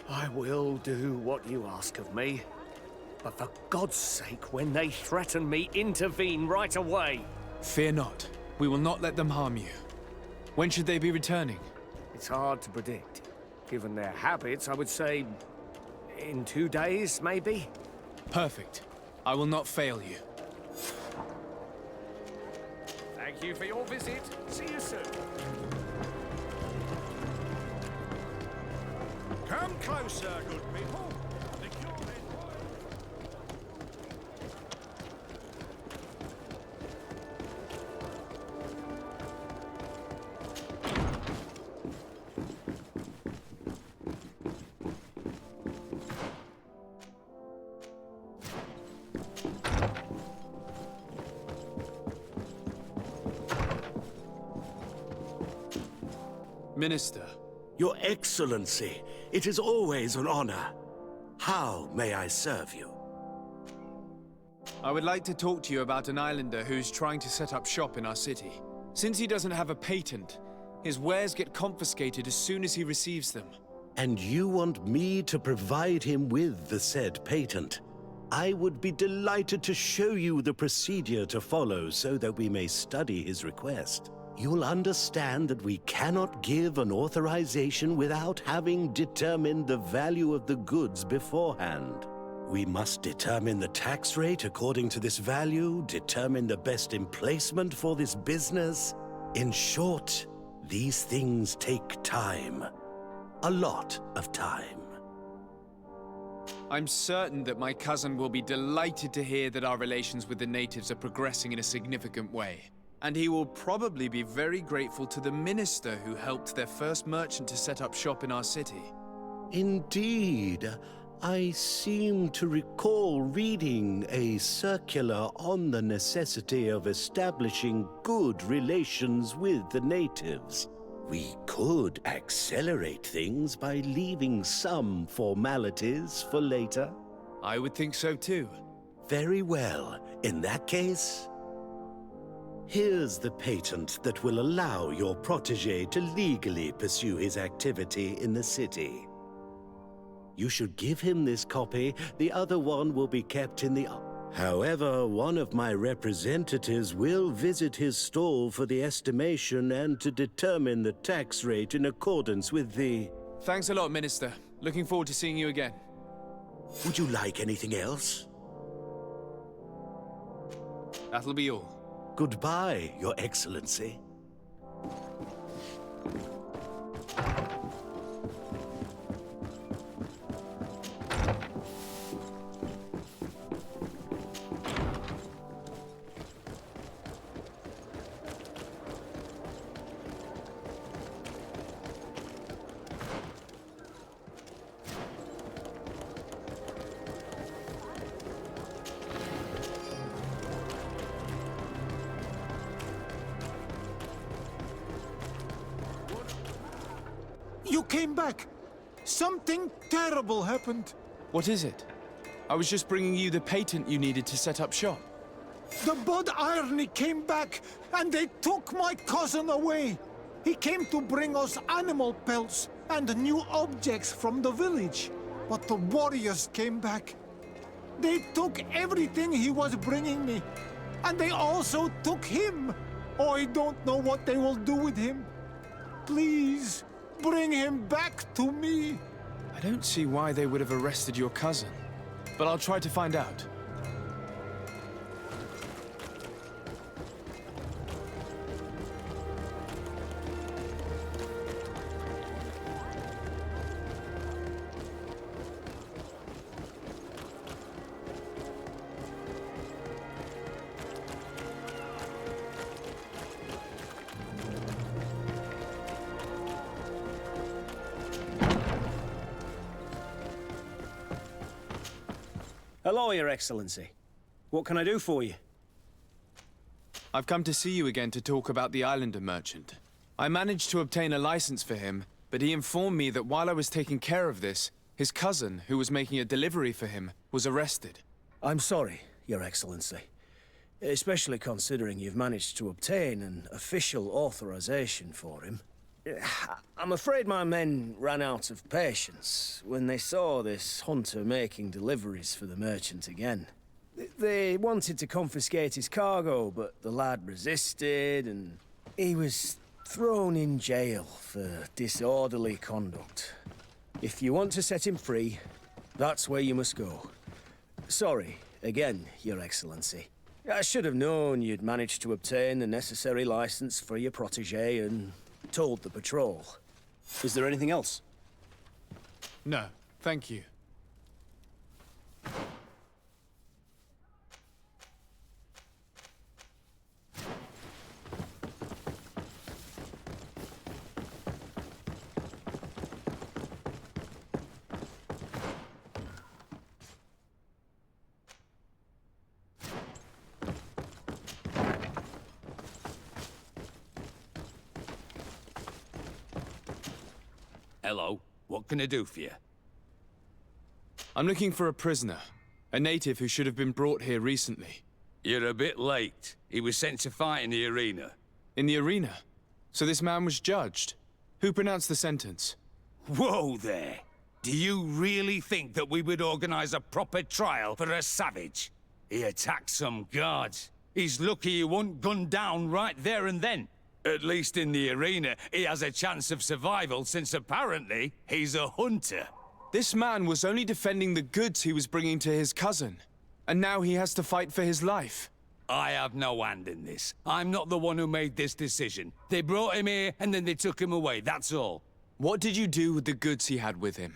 I will do what you ask of me. But for God's sake, when they threaten me, intervene right away. Fear not. We will not let them harm you. When should they be returning? It's hard to predict. Given their habits, I would say... in 2 days, maybe? Perfect. I will not fail you. Thank you for your visit. See you soon. Come closer, good people. The cure is Minister. Your Excellency, it is always an honor. How may I serve you? I would like to talk to you about an islander who's trying to set up shop in our city. Since he doesn't have a patent, his wares get confiscated as soon as he receives them. And you want me to provide him with the said patent? I would be delighted to show you the procedure to follow so that we may study his request. You'll understand that we cannot give an authorization without having determined the value of the goods beforehand. We must determine the tax rate according to this value, determine the best emplacement for this business. In short, these things take time. A lot of time. I'm certain that my cousin will be delighted to hear that our relations with the natives are progressing in a significant way. And he will probably be very grateful to the minister who helped their first merchant to set up shop in our city. Indeed. I seem to recall reading a circular on the necessity of establishing good relations with the natives. We could accelerate things by leaving some formalities for later. I would think so too. Very well. In that case, here's the patent that will allow your protege to legally pursue his activity in the city. You should give him this copy. The other one will be kept in the... However, one of my representatives will visit his stall for the estimation and to determine the tax rate in accordance with the... Thanks a lot, Minister. Looking forward to seeing you again. Would you like anything else? That'll be all. Goodbye, Your Excellency. You came back! Something terrible happened! What is it? I was just bringing you the patent you needed to set up shop. The Bod Irony came back, and they took my cousin away! He came to bring us animal pelts and new objects from the village. But the warriors came back. They took everything he was bringing me. And they also took him! Oh, I don't know what they will do with him. Please, bring him back to me! I don't see why they would have arrested your cousin, but I'll try to find out. Hello, Your Excellency. What can I do for you? I've come to see you again to talk about the Islander merchant. I managed to obtain a license for him, but he informed me that while I was taking care of this, his cousin, who was making a delivery for him, was arrested. I'm sorry, Your Excellency. Especially considering you've managed to obtain an official authorization for him. I'm afraid my men ran out of patience when they saw this hunter making deliveries for the merchant again. They wanted to confiscate his cargo, but the lad resisted, and he was thrown in jail for disorderly conduct. If you want to set him free, that's where you must go. Sorry, again, Your Excellency. I should have known you'd managed to obtain the necessary license for your protege and told the patrol. Is there anything else? No, thank you. Hello, what can I do for you? I'm looking for a prisoner. A native who should have been brought here recently. You're a bit late. He was sent to fight in the arena. In the arena? So this man was judged? Who pronounced the sentence? Whoa there! Do you really think that we would organize a proper trial for a savage? He attacked some guards. He's lucky he wasn't gunned down right there and then. At least in the arena, he has a chance of survival since apparently he's a hunter. This man was only defending the goods he was bringing to his cousin. And now he has to fight for his life. I have no hand in this. I'm not the one who made this decision. They brought him here and then they took him away, that's all. What did you do with the goods he had with him?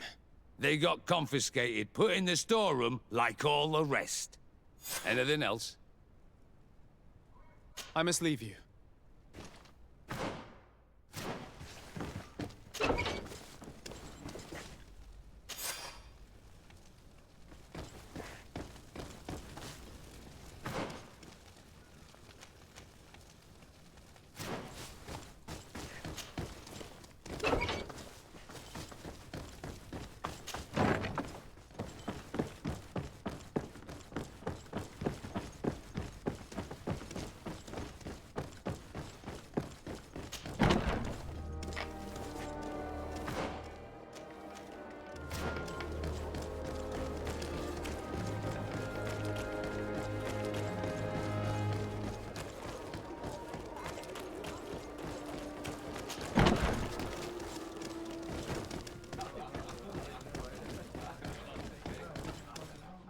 They got confiscated, put in the storeroom like all the rest. Anything else? I must leave you.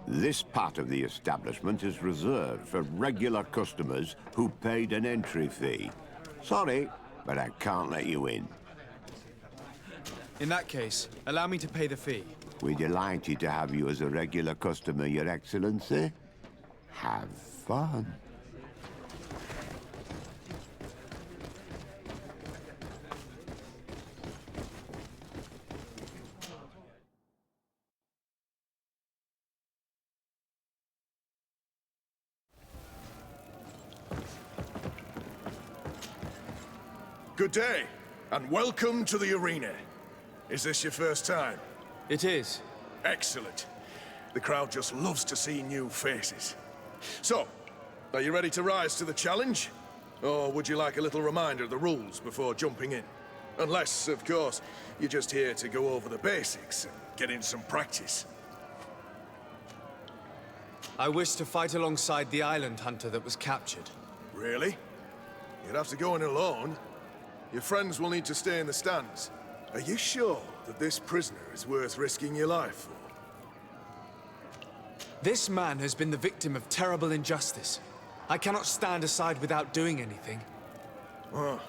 This part of the establishment is reserved for regular customers who paid an entry fee. Sorry, but I can't let you in. In that case, allow me to pay the fee. We're delighted to have you as a regular customer, Your Excellency. Have fun. Good day, and welcome to the arena. Is this your first time? It is. Excellent. The crowd just loves to see new faces. So, are you ready to rise to the challenge? Or would you like a little reminder of the rules before jumping in? Unless, of course, you're just here to go over the basics and get in some practice. I wish to fight alongside the island hunter that was captured. Really? You'd have to go in alone. Your friends will need to stay in the stands. Are you sure that this prisoner is worth risking your life for? This man has been the victim of terrible injustice. I cannot stand aside without doing anything. Oh,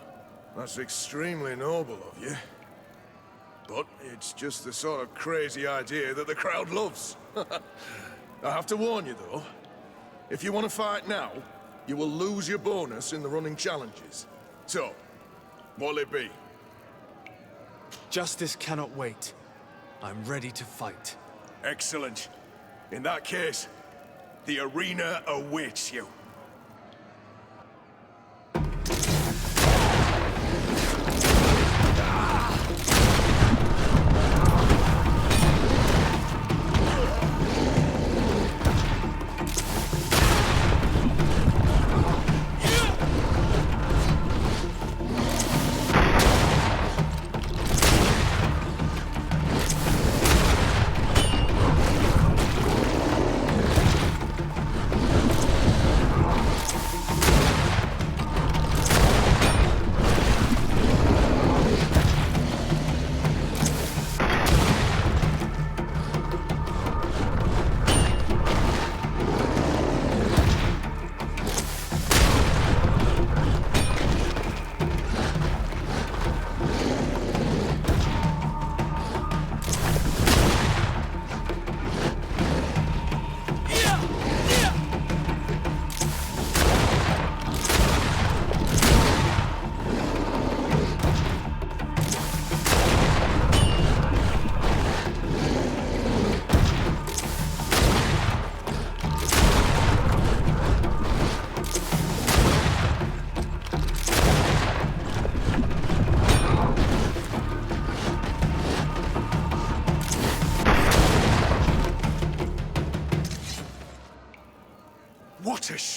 that's extremely noble of you. But it's just the sort of crazy idea that the crowd loves. I have to warn you, though. If you want to fight now, you will lose your bonus in the running challenges. So, what'll it be? Justice cannot wait. I'm ready to fight. Excellent. In that case, the arena awaits you.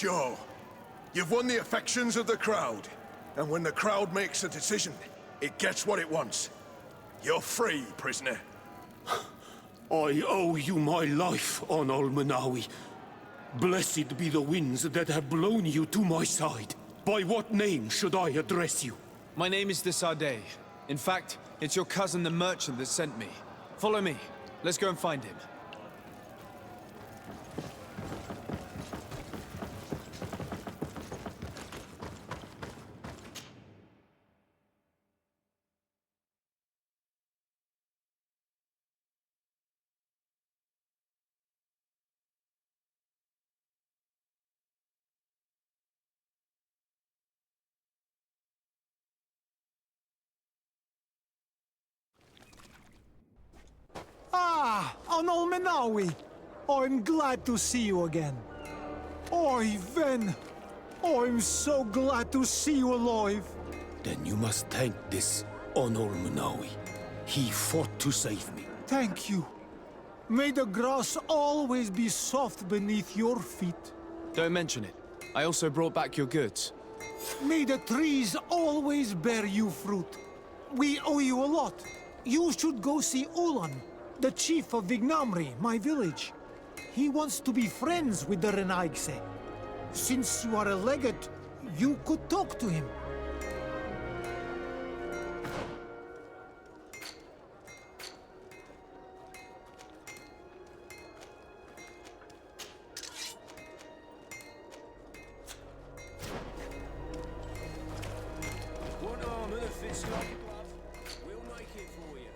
sure. You've won the affections of the crowd. And when the crowd makes a decision, it gets what it wants. You're free, prisoner. I owe you my life, Onol Manawi. Blessed be the winds that have blown you to my side. By what name should I address you? My name is the Sade. In fact, it's your cousin the merchant that sent me. Follow me. Let's go and find him. Ah, Onol Menawi. I'm glad to see you again. Oi, Ven. I'm so glad to see you alive. Then you must thank this Onol Manawi. He fought to save me. Thank you. May the grass always be soft beneath your feet. Don't mention it. I also brought back your goods. May the trees always bear you fruit. We owe you a lot. You should go see Ulan, the chief of Vignamri, my village. He wants to be friends with the Renaigse. Since you are a legate, you could talk to him. One arm and a fist like a glove. We'll make it for you.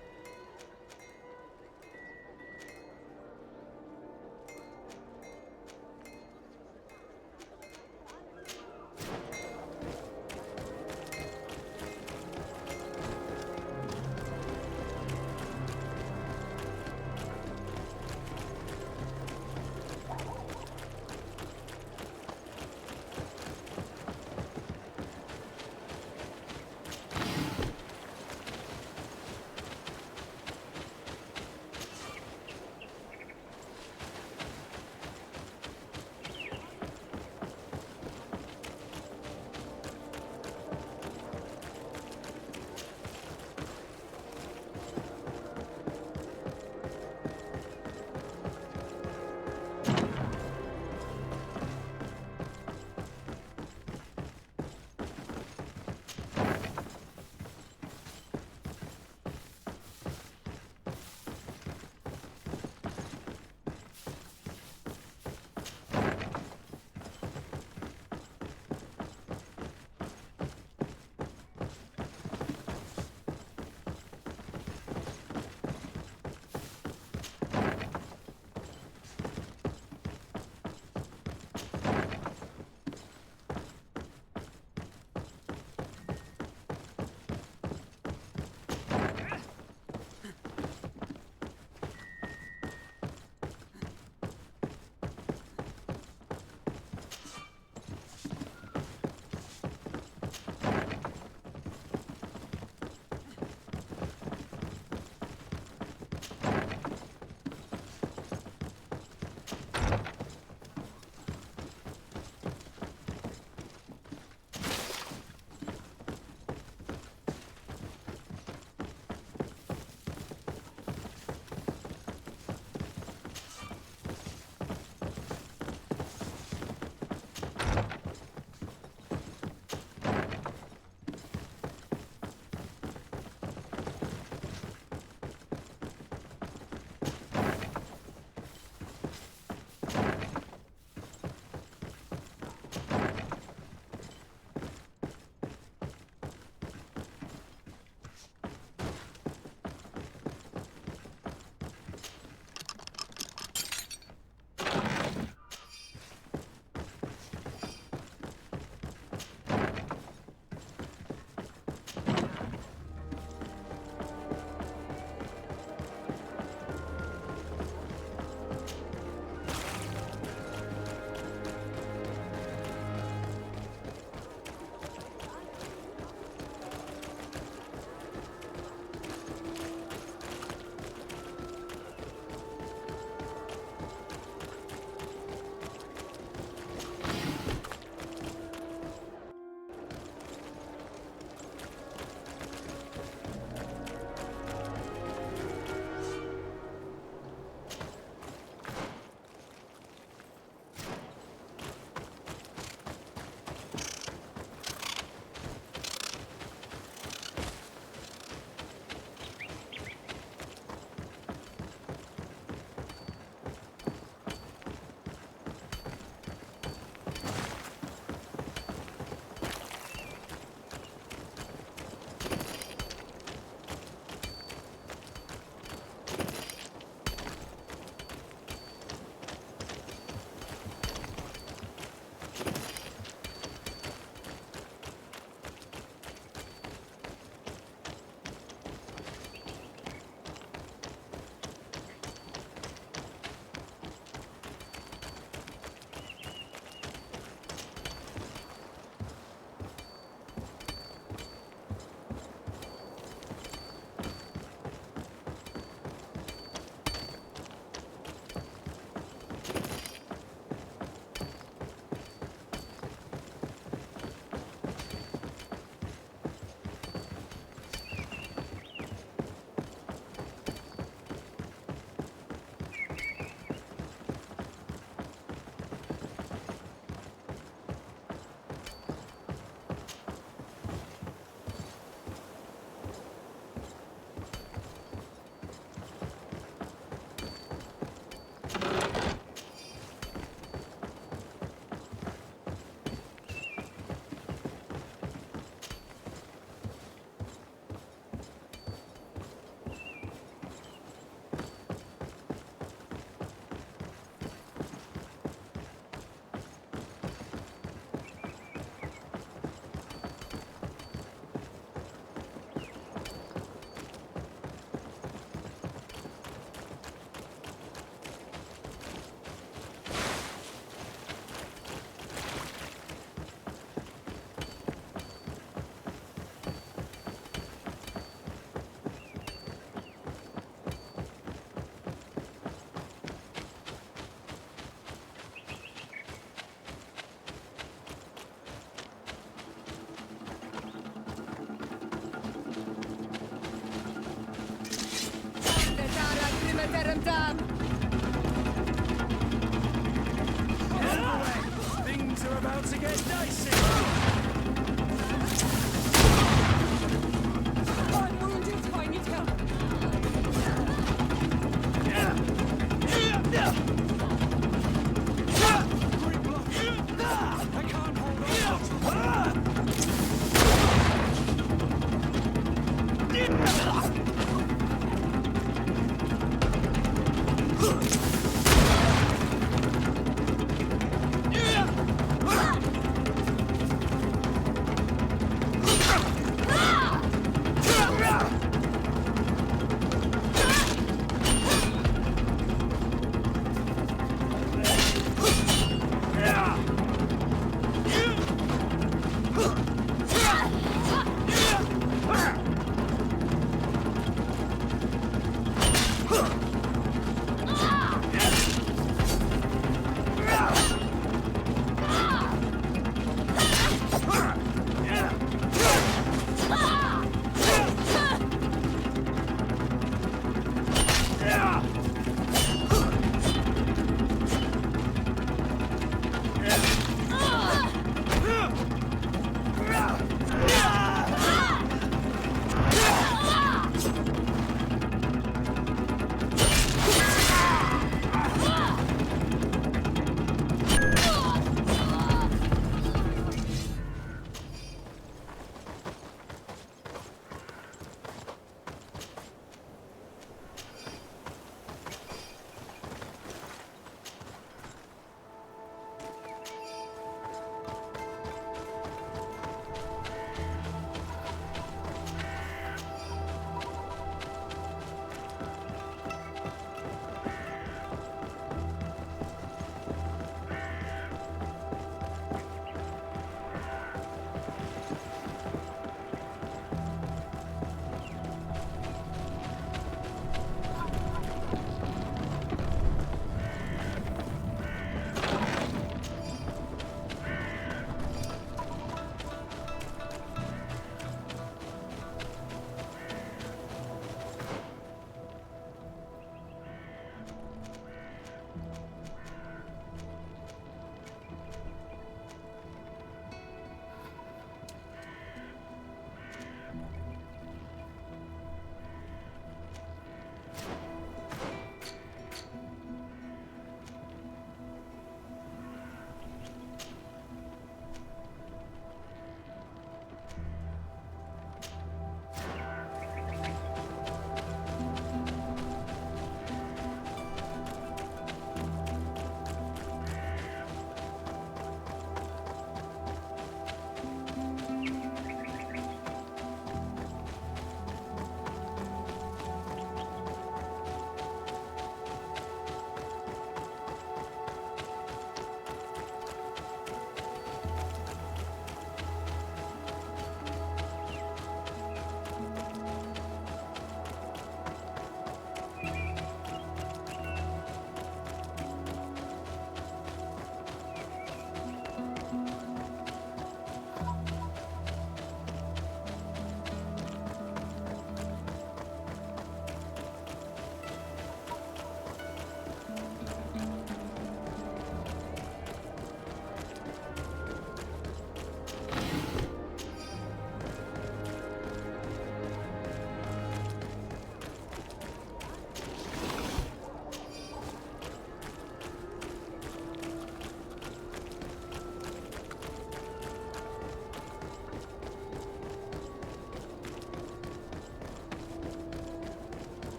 goddamn dam! Things are about to get dicey. I'm wounded, I need help. I can't hold on.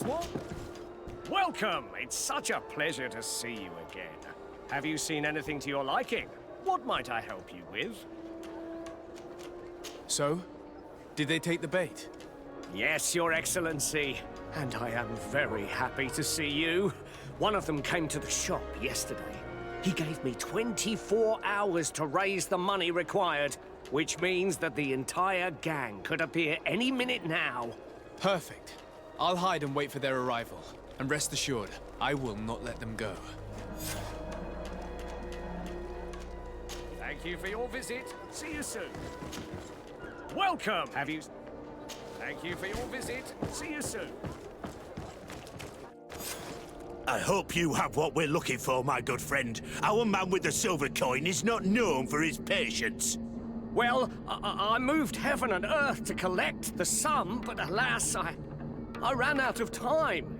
Swan. Welcome. It's such a pleasure to see you again. Have you seen anything to your liking? What might I help you with? So? Did they take the bait? Yes, Your Excellency. And I am very happy to see you. One of them came to the shop yesterday. He gave me 24 hours to raise the money required, which means that the entire gang could appear any minute now. Perfect. I'll hide and wait for their arrival. And rest assured, I will not let them go. Thank you for your visit. See you soon. Welcome! Have you... Thank you for your visit. See you soon. I hope you have what we're looking for, my good friend. Our man with the silver coin is not known for his patience. Well, I moved heaven and earth to collect the sum, but alas, I ran out of time.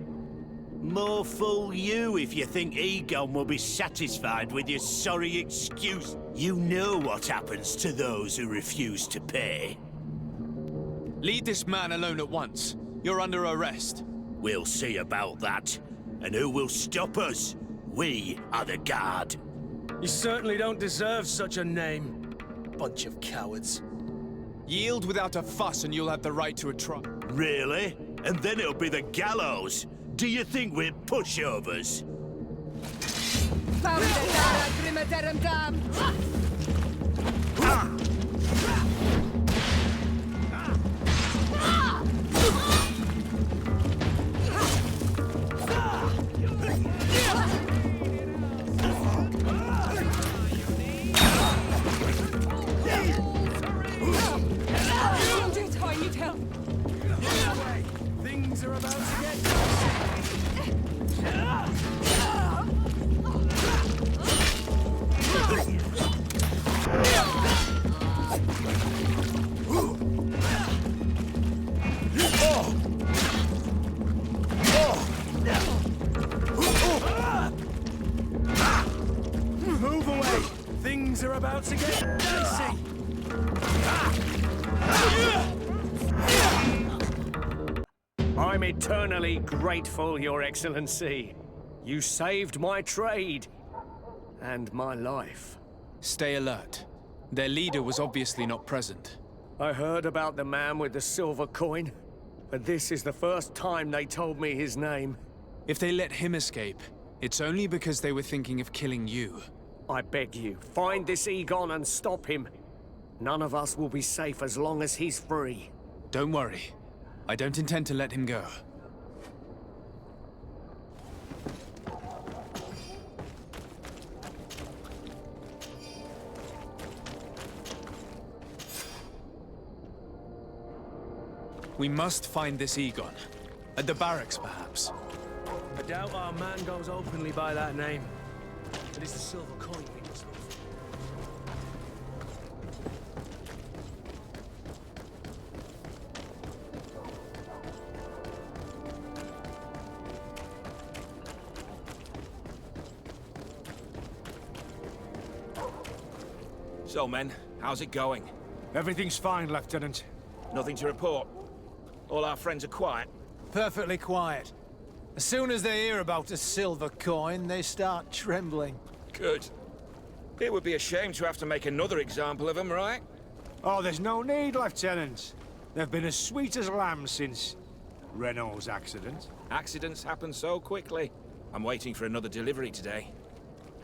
More fool you if you think Egon will be satisfied with your sorry excuse. You know what happens to those who refuse to pay. Leave this man alone at once. You're under arrest. We'll see about that. And who will stop us? We are the guard. You certainly don't deserve such a name. Bunch of cowards. Yield without a fuss and you'll have the right to a trial. Really? And then it'll be the gallows. Do you think we're pushovers? Things are about to get Move away! Things are about to get dicey! I'm eternally grateful, Your Excellency. You saved my trade. And my life. Stay alert. Their leader was obviously not present. I heard about the man with the silver coin, but this is the first time they told me his name. If they let him escape, it's only because they were thinking of killing you. I beg you, find this Egon and stop him. None of us will be safe as long as he's free. Don't worry. I don't intend to let him go. We must find this Egon. At the barracks, perhaps. I doubt our man goes openly by that name. It is the silver coin we must look for. So, men, how's it going? Everything's fine, Lieutenant. Nothing to report? All our friends are quiet? Perfectly quiet. As soon as they hear about a silver coin, they start trembling. Good. It would be a shame to have to make another example of them, right? Oh, there's no need, Lieutenant. They've been as sweet as lambs since Renault's accident. Accidents happen so quickly. I'm waiting for another delivery today.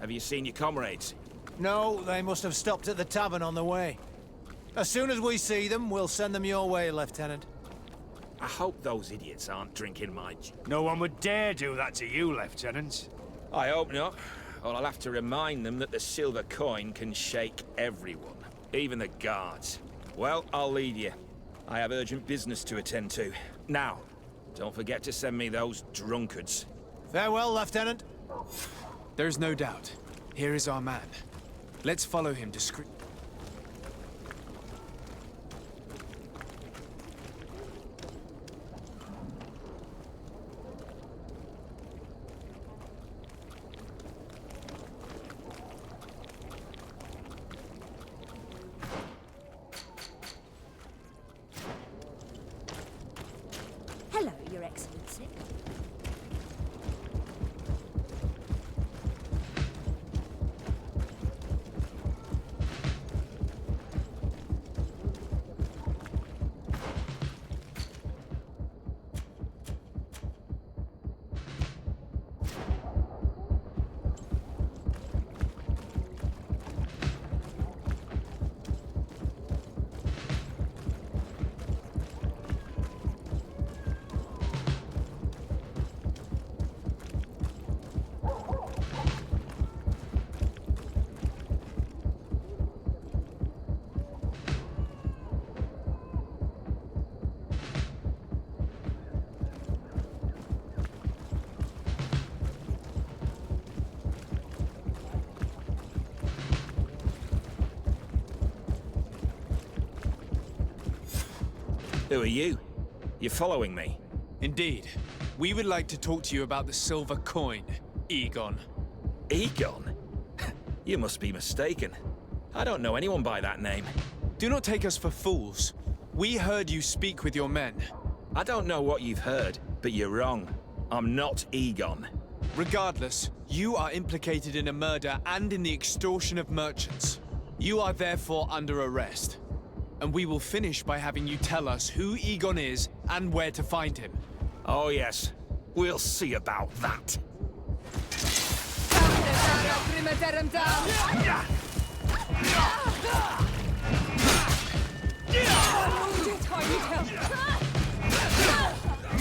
Have you seen your comrades? No, they must have stopped at the tavern on the way. As soon as we see them, we'll send them your way, Lieutenant. I hope those idiots aren't drinking my... No one would dare do that to you, Lieutenant. I hope not. Or I'll have to remind them that the silver coin can shake everyone, even the guards. Well, I'll lead you. I have urgent business to attend to. Now, don't forget to send me those drunkards. Farewell, Lieutenant. There's no doubt. Here is our man. Let's follow him discreetly. Hello, Your Excellency. Who are you? You're following me? Indeed. We would like to talk to you about the silver coin, Egon. Egon? You must be mistaken. I don't know anyone by that name. Do not take us for fools. We heard you speak with your men. I don't know what you've heard, but you're wrong. I'm not Egon. Regardless, you are implicated in a murder and in the extortion of merchants. You are therefore under arrest. And we will finish by having you tell us who Egon is and where to find him. Oh yes, we'll see about that.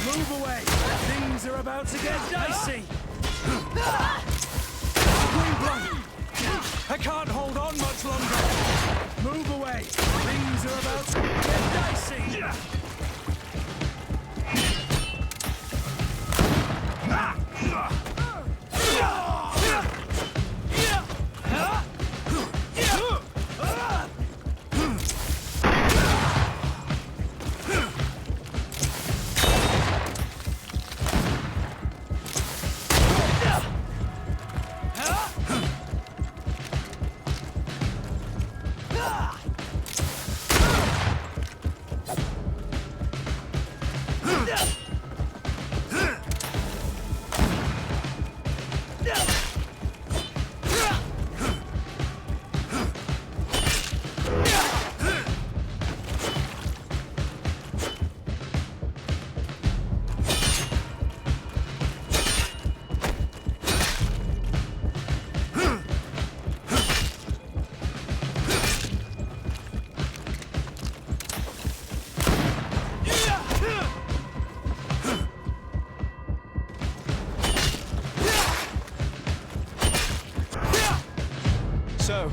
Move away! Things are about to get dicey! Greedfall! I can't hold on much longer! Move away! Things are about to get dicey! So,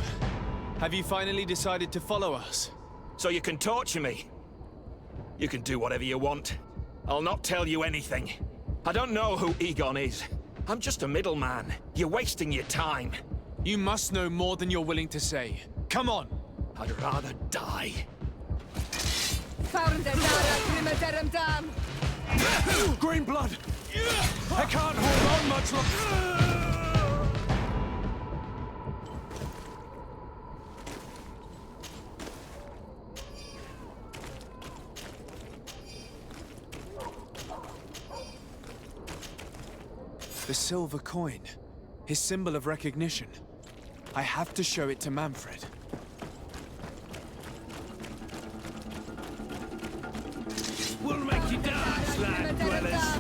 have you finally decided to follow us? So you can torture me? You can do whatever you want. I'll not tell you anything. I don't know who Egon is. I'm just a middleman. You're wasting your time. You must know more than you're willing to say. Come on! I'd rather die. Green blood! I can't hold on much longer! The silver coin. His symbol of recognition. I have to show it to Manfred. We'll make you dance, land dwellers!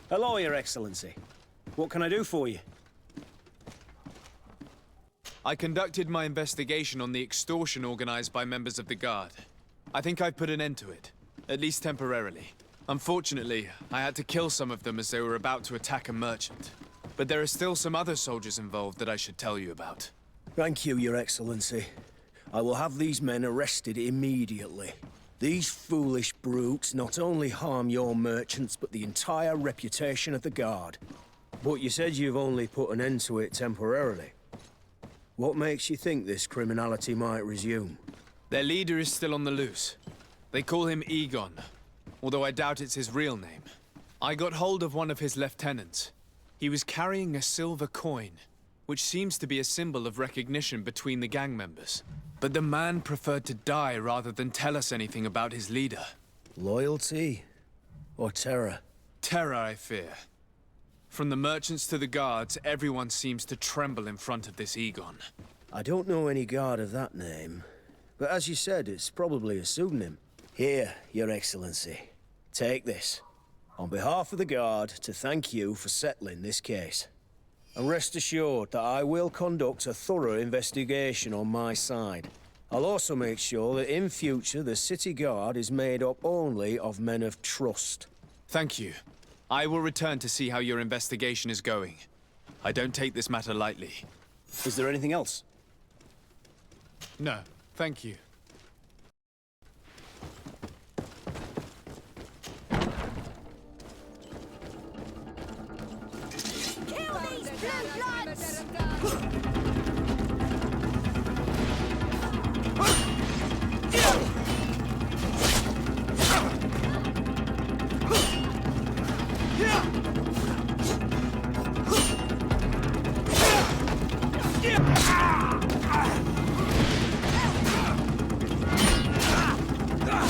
Hello, Your Excellency. What can I do for you? I conducted my investigation on the extortion organized by members of the Guard. I think I've put an end to it, at least temporarily. Unfortunately, I had to kill some of them as they were about to attack a merchant. But there are still some other soldiers involved that I should tell you about. Thank you, Your Excellency. I will have these men arrested immediately. These foolish brutes not only harm your merchants, but the entire reputation of the Guard. But you said you've only put an end to it temporarily. What makes you think this criminality might resume? Their leader is still on the loose. They call him Egon, although I doubt it's his real name. I got hold of one of his lieutenants. He was carrying a silver coin, which seems to be a symbol of recognition between the gang members. But the man preferred to die rather than tell us anything about his leader. Loyalty? Or terror? Terror, I fear. From the merchants to the guards, everyone seems to tremble in front of this Egon. I don't know any guard of that name. But as you said, it's probably a pseudonym. Here, Your Excellency. Take this. On behalf of the Guard, to thank you for settling this case. And rest assured that I will conduct a thorough investigation on my side. I'll also make sure that in future the City Guard is made up only of men of trust. Thank you. I will return to see how your investigation is going. I don't take this matter lightly. Is there anything else? No, thank you.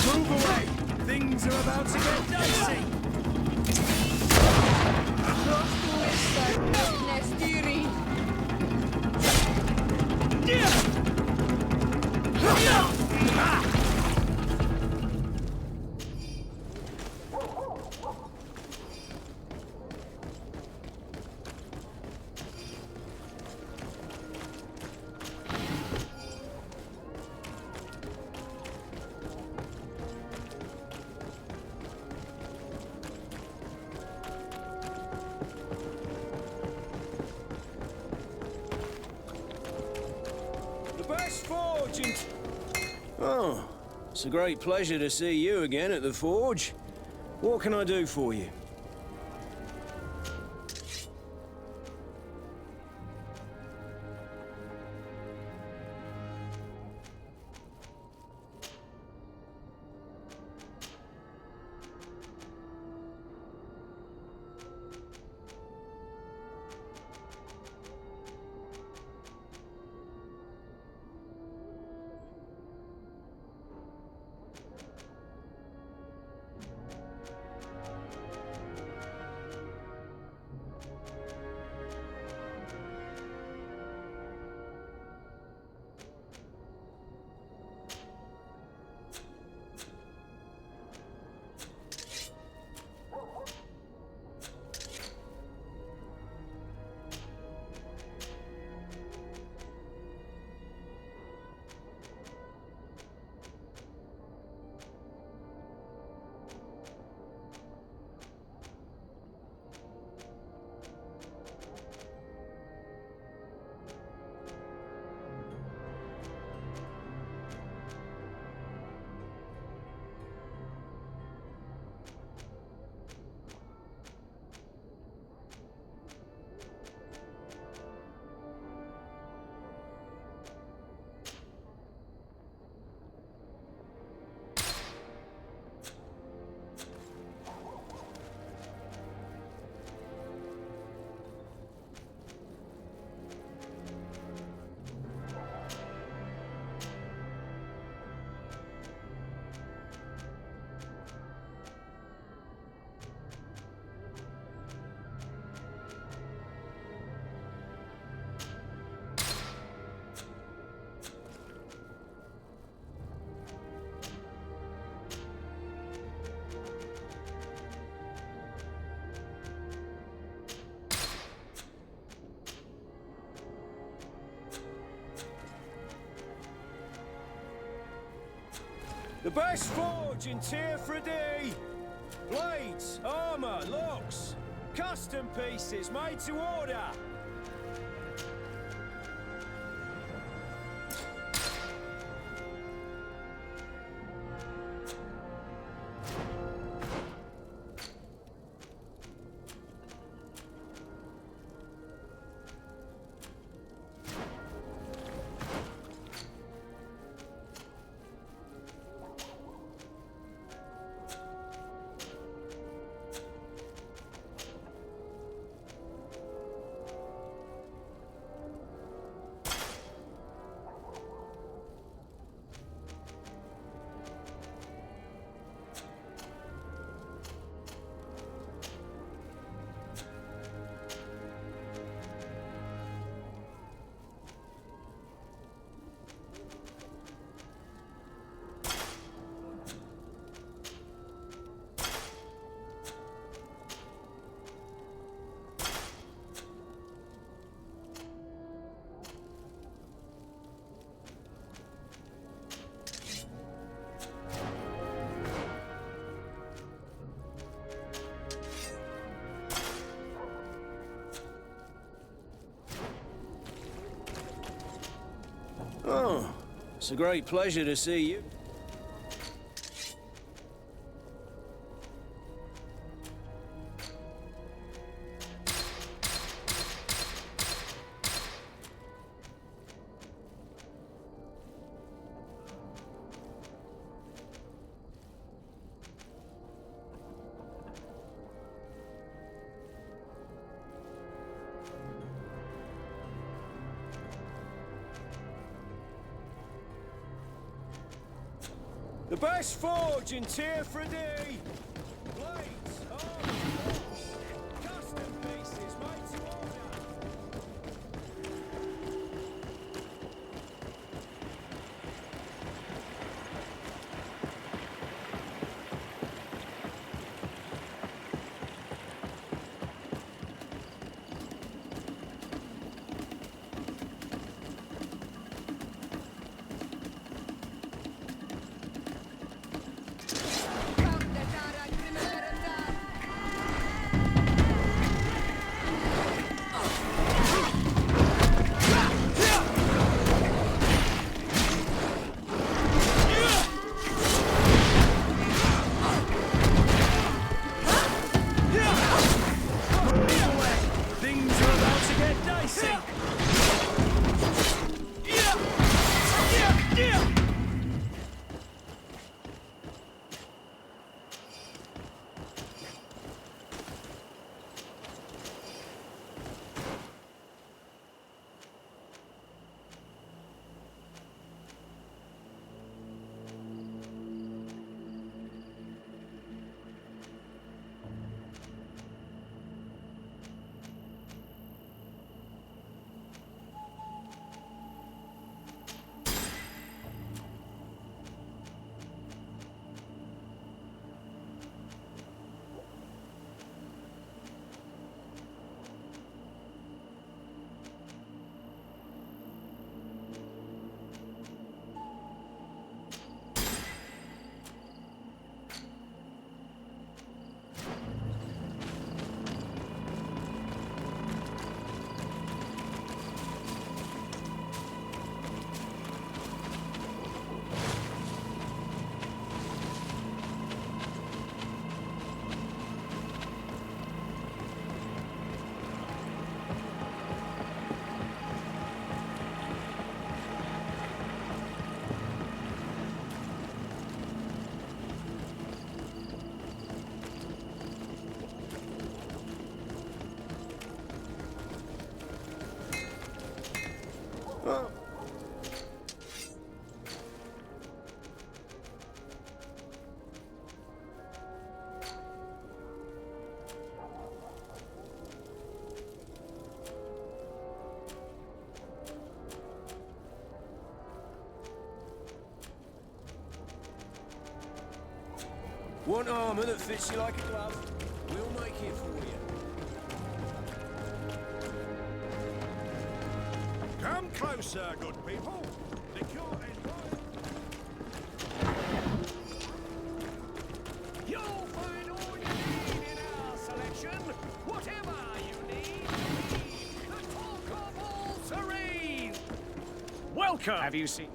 Move away! Things are about to get dicey! Oh, it's a great pleasure to see you again at the Forge. What can I do for you? The best forge in Tear Freddy! Blades, armor, locks, custom pieces made to order. Oh, it's a great pleasure to see you. The best forge in Tier 3D! Blades, armor, custom pieces made to order! Want armor that fits you like a glove? We'll make it for you. Come closer, good people. The cure is right. You'll find all attention. Whatever you need, the talk of all Serene. Welcome. Have you seen?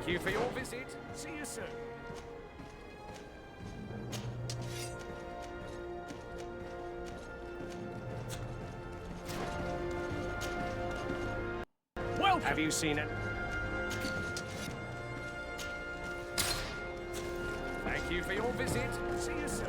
Thank you for your visit. See you soon. Welcome. Have you seen it? Thank you for your visit. See you soon.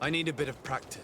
I need a bit of practice.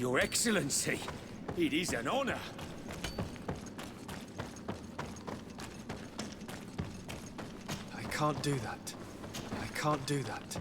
Your Excellency, it is an honor. I can't do that. I can't do that.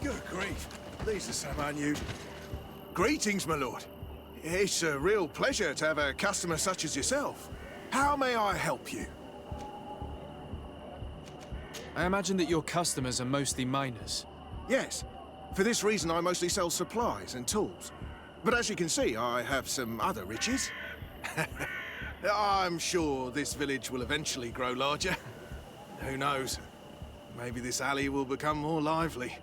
Good grief. These are some unusual... Greetings, my lord. It's a real pleasure to have a customer such as yourself. How may I help you? I imagine that your customers are mostly miners. Yes. For this reason, I mostly sell supplies and tools. But as you can see, I have some other riches. I'm sure this village will eventually grow larger. Who knows? Maybe this alley will become more lively.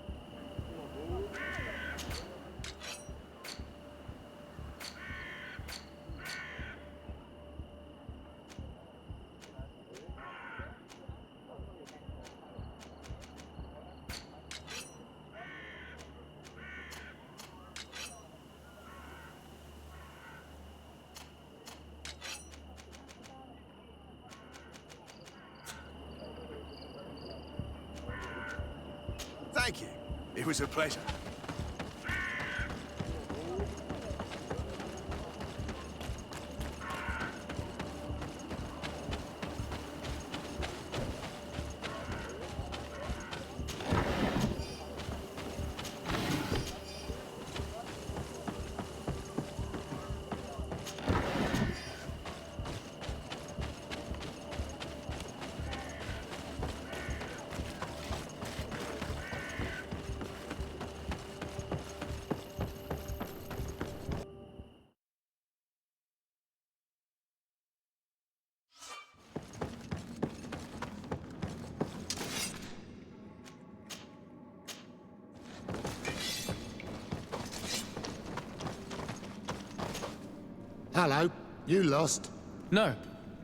Thank you. It was a pleasure. Hello. You lost? No.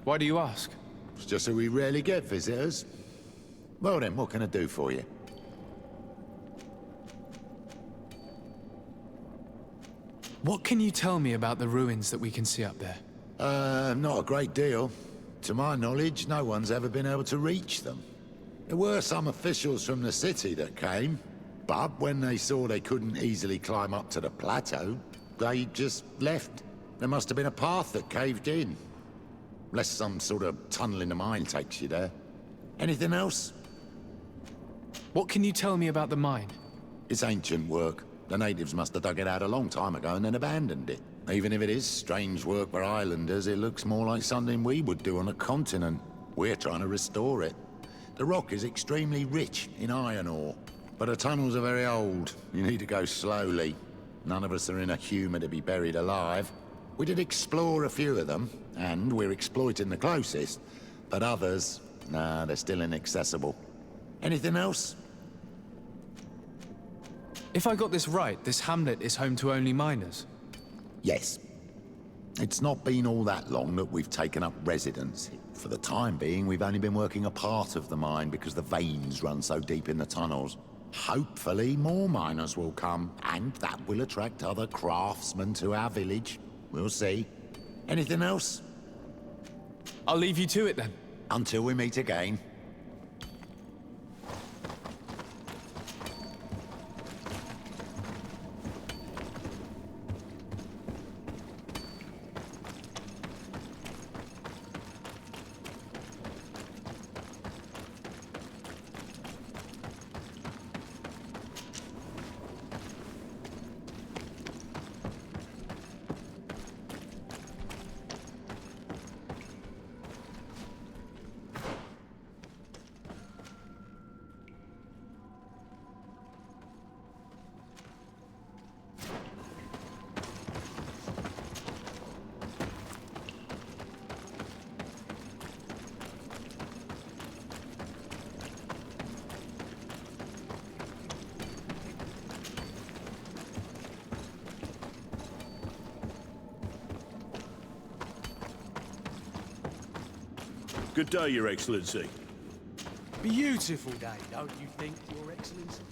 Why do you ask? just so we rarely get visitors. Well then, what can I do for you? What can you tell me about the ruins that we can see up there? Not a great deal. To my knowledge, no one's ever been able to reach them. There were some officials from the city that came, but when they saw they couldn't easily climb up to the plateau, they just left. There must have been a path that caved in. Unless some sort of tunnel in the mine takes you there. Anything else? What can you tell me about the mine? It's ancient work. The natives must have dug it out a long time ago and then abandoned it. Even if it is strange work for islanders, it looks more like something we would do on a continent. We're trying to restore it. The rock is extremely rich in iron ore, but the tunnels are very old. You need to go slowly. None of us are in a humour to be buried alive. We did explore a few of them, and we're exploiting the closest. But others, nah, they're still inaccessible. Anything else? If I got this right, this hamlet is home to only miners. Yes. It's not been all that long that we've taken up residence. For the time being, we've only been working a part of the mine because the veins run so deep in the tunnels. Hopefully, more miners will come, and that will attract other craftsmen to our village. We'll see. Anything else? I'll leave you to it then. Until we meet again. Good day, Your Excellency. Beautiful day, don't you think, Your Excellency?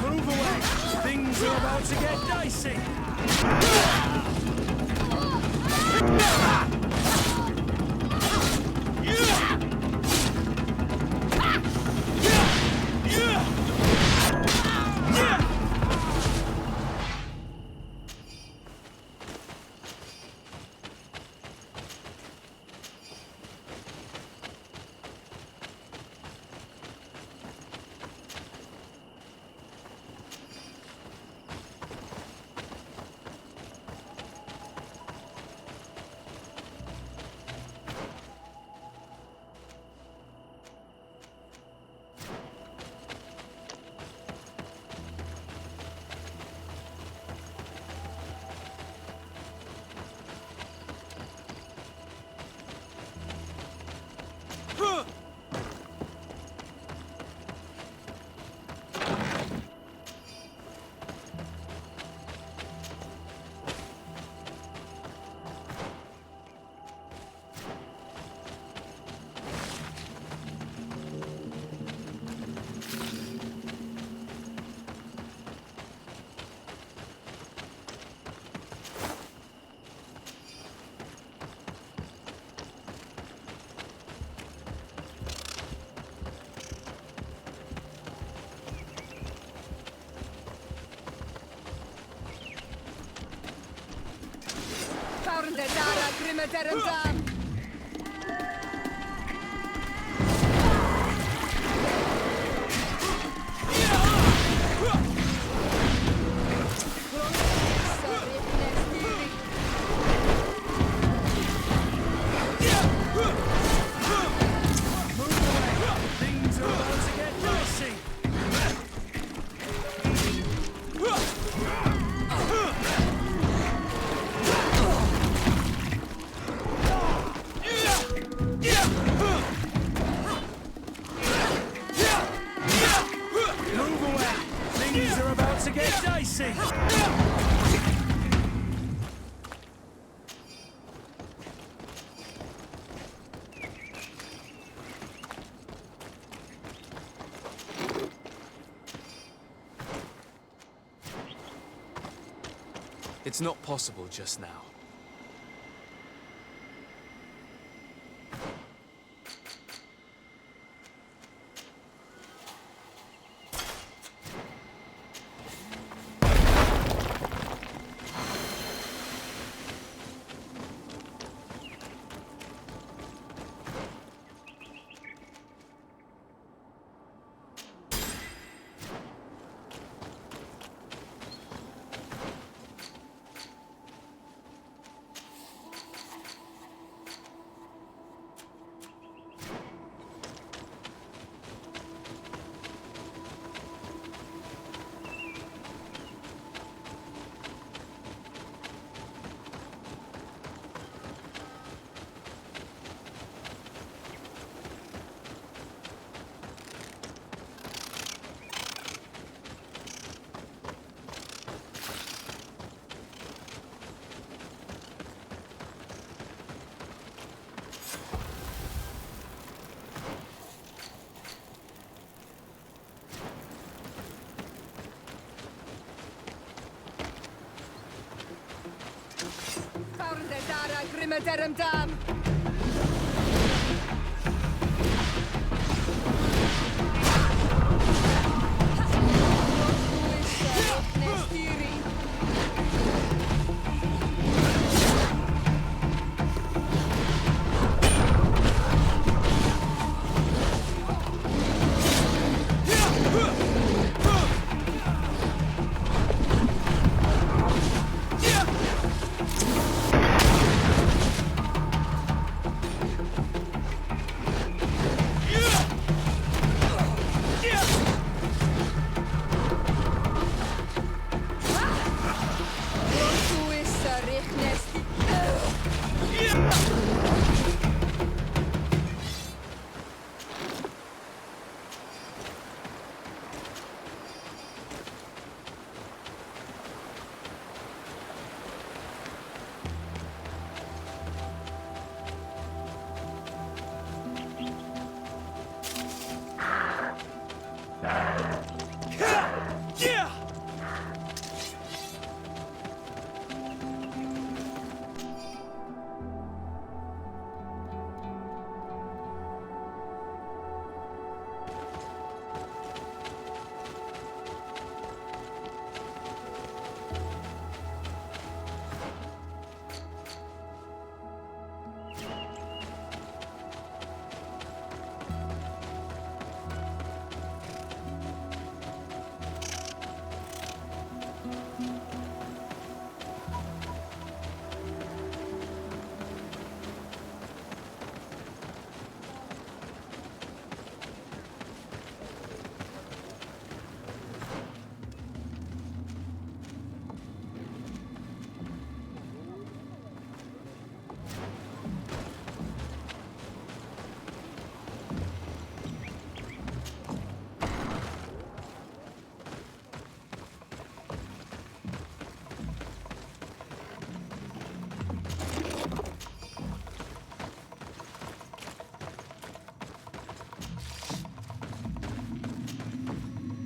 Move away! Things are about to get dicey! Things are about to get dicey. Move away. Things are about to get dicey. It's not possible just now.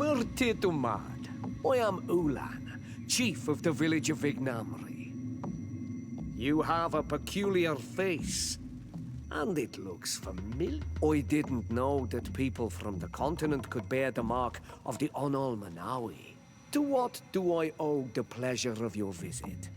Bertitumad. I am Ulan, chief of the village of Vignamri. You have a peculiar face, and it looks familiar. I didn't know that people from the continent could bear the mark of the Onolmanawi. To what do I owe the pleasure of your visit?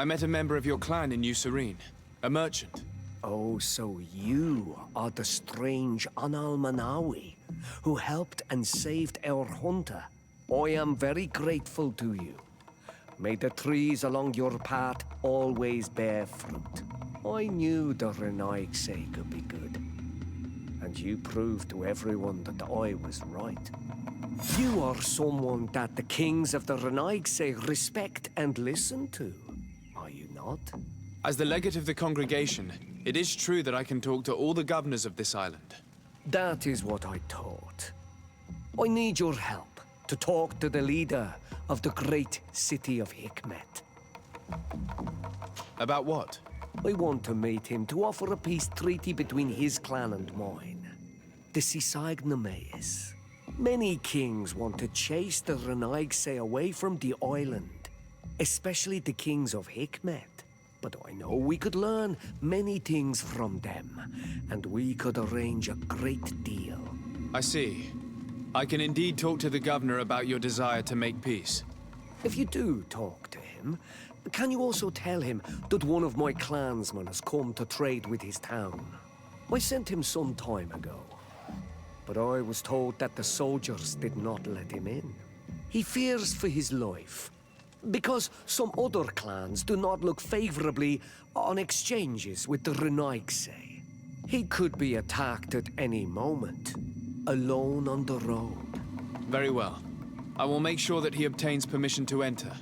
I met a member of your clan in New Serene. A merchant. Oh, so you are the strange Anal Manawi who helped and saved our hunter. I am very grateful to you. May the trees along your path always bear fruit. I knew the Renaigse could be good. And you proved to everyone that I was right. You are someone that the kings of the Renaigse respect and listen to, are you not? As the legate of the congregation, it is true that I can talk to all the governors of this island. That is what I thought. I need your help to talk to the leader of the great city of Hikmet. About what? I want to meet him to offer a peace treaty between his clan and mine. The Sisagnameis. Many kings want to chase the Renaigse away from the island, especially the kings of Hikmet. But I know we could learn many things from them, and we could arrange a great deal. I see. I can indeed talk to the governor about your desire to make peace. If you do talk to him, can you also tell him that one of my clansmen has come to trade with his town? I sent him some time ago, but I was told that the soldiers did not let him in. He fears for his life, because some other clans do not look favorably on exchanges with the Renaigse. He could be attacked at any moment, alone on the road. Very well. I will make sure that he obtains permission to enter.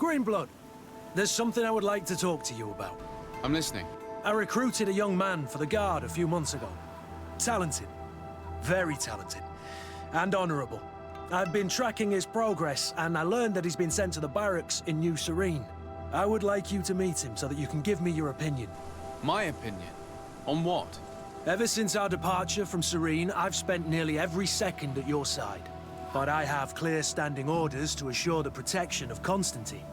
Greenblood, there's something I would like to talk to you about. I'm listening. I recruited a young man for the Guard a few months ago. Talented. Very talented. And honorable. I've been tracking his progress, and I learned that he's been sent to the barracks in New Serene. I would like you to meet him so that you can give me your opinion. My opinion? On what? Ever since our departure from Serene, I've spent nearly every second at your side. But I have clear standing orders to assure the protection of Constantine.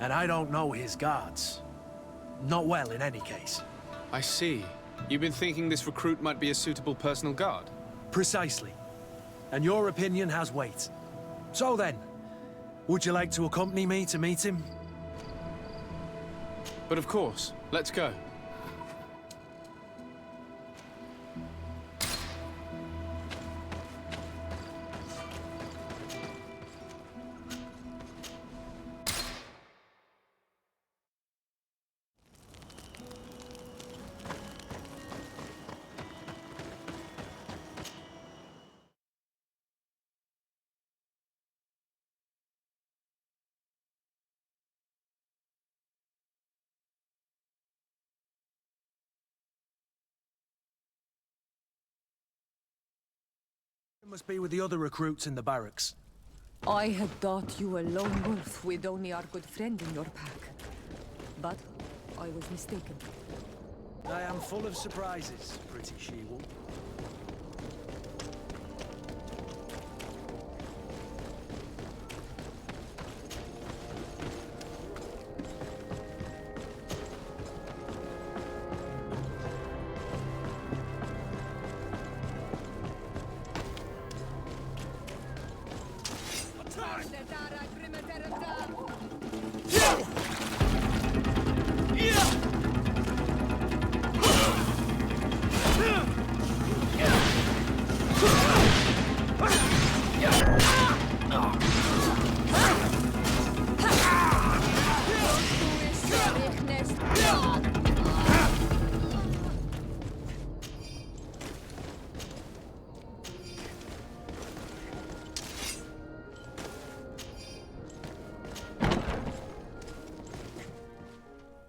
And I don't know his guards. Not well, in any case. I see. You've been thinking this recruit might be a suitable personal guard? Precisely. And your opinion has weight. So then, would you like to accompany me to meet him? But of course. Let's go. Must be with the other recruits in the barracks. I had thought you a lone wolf with only our good friend in your pack. But I was mistaken. I am full of surprises, pretty she-wolf.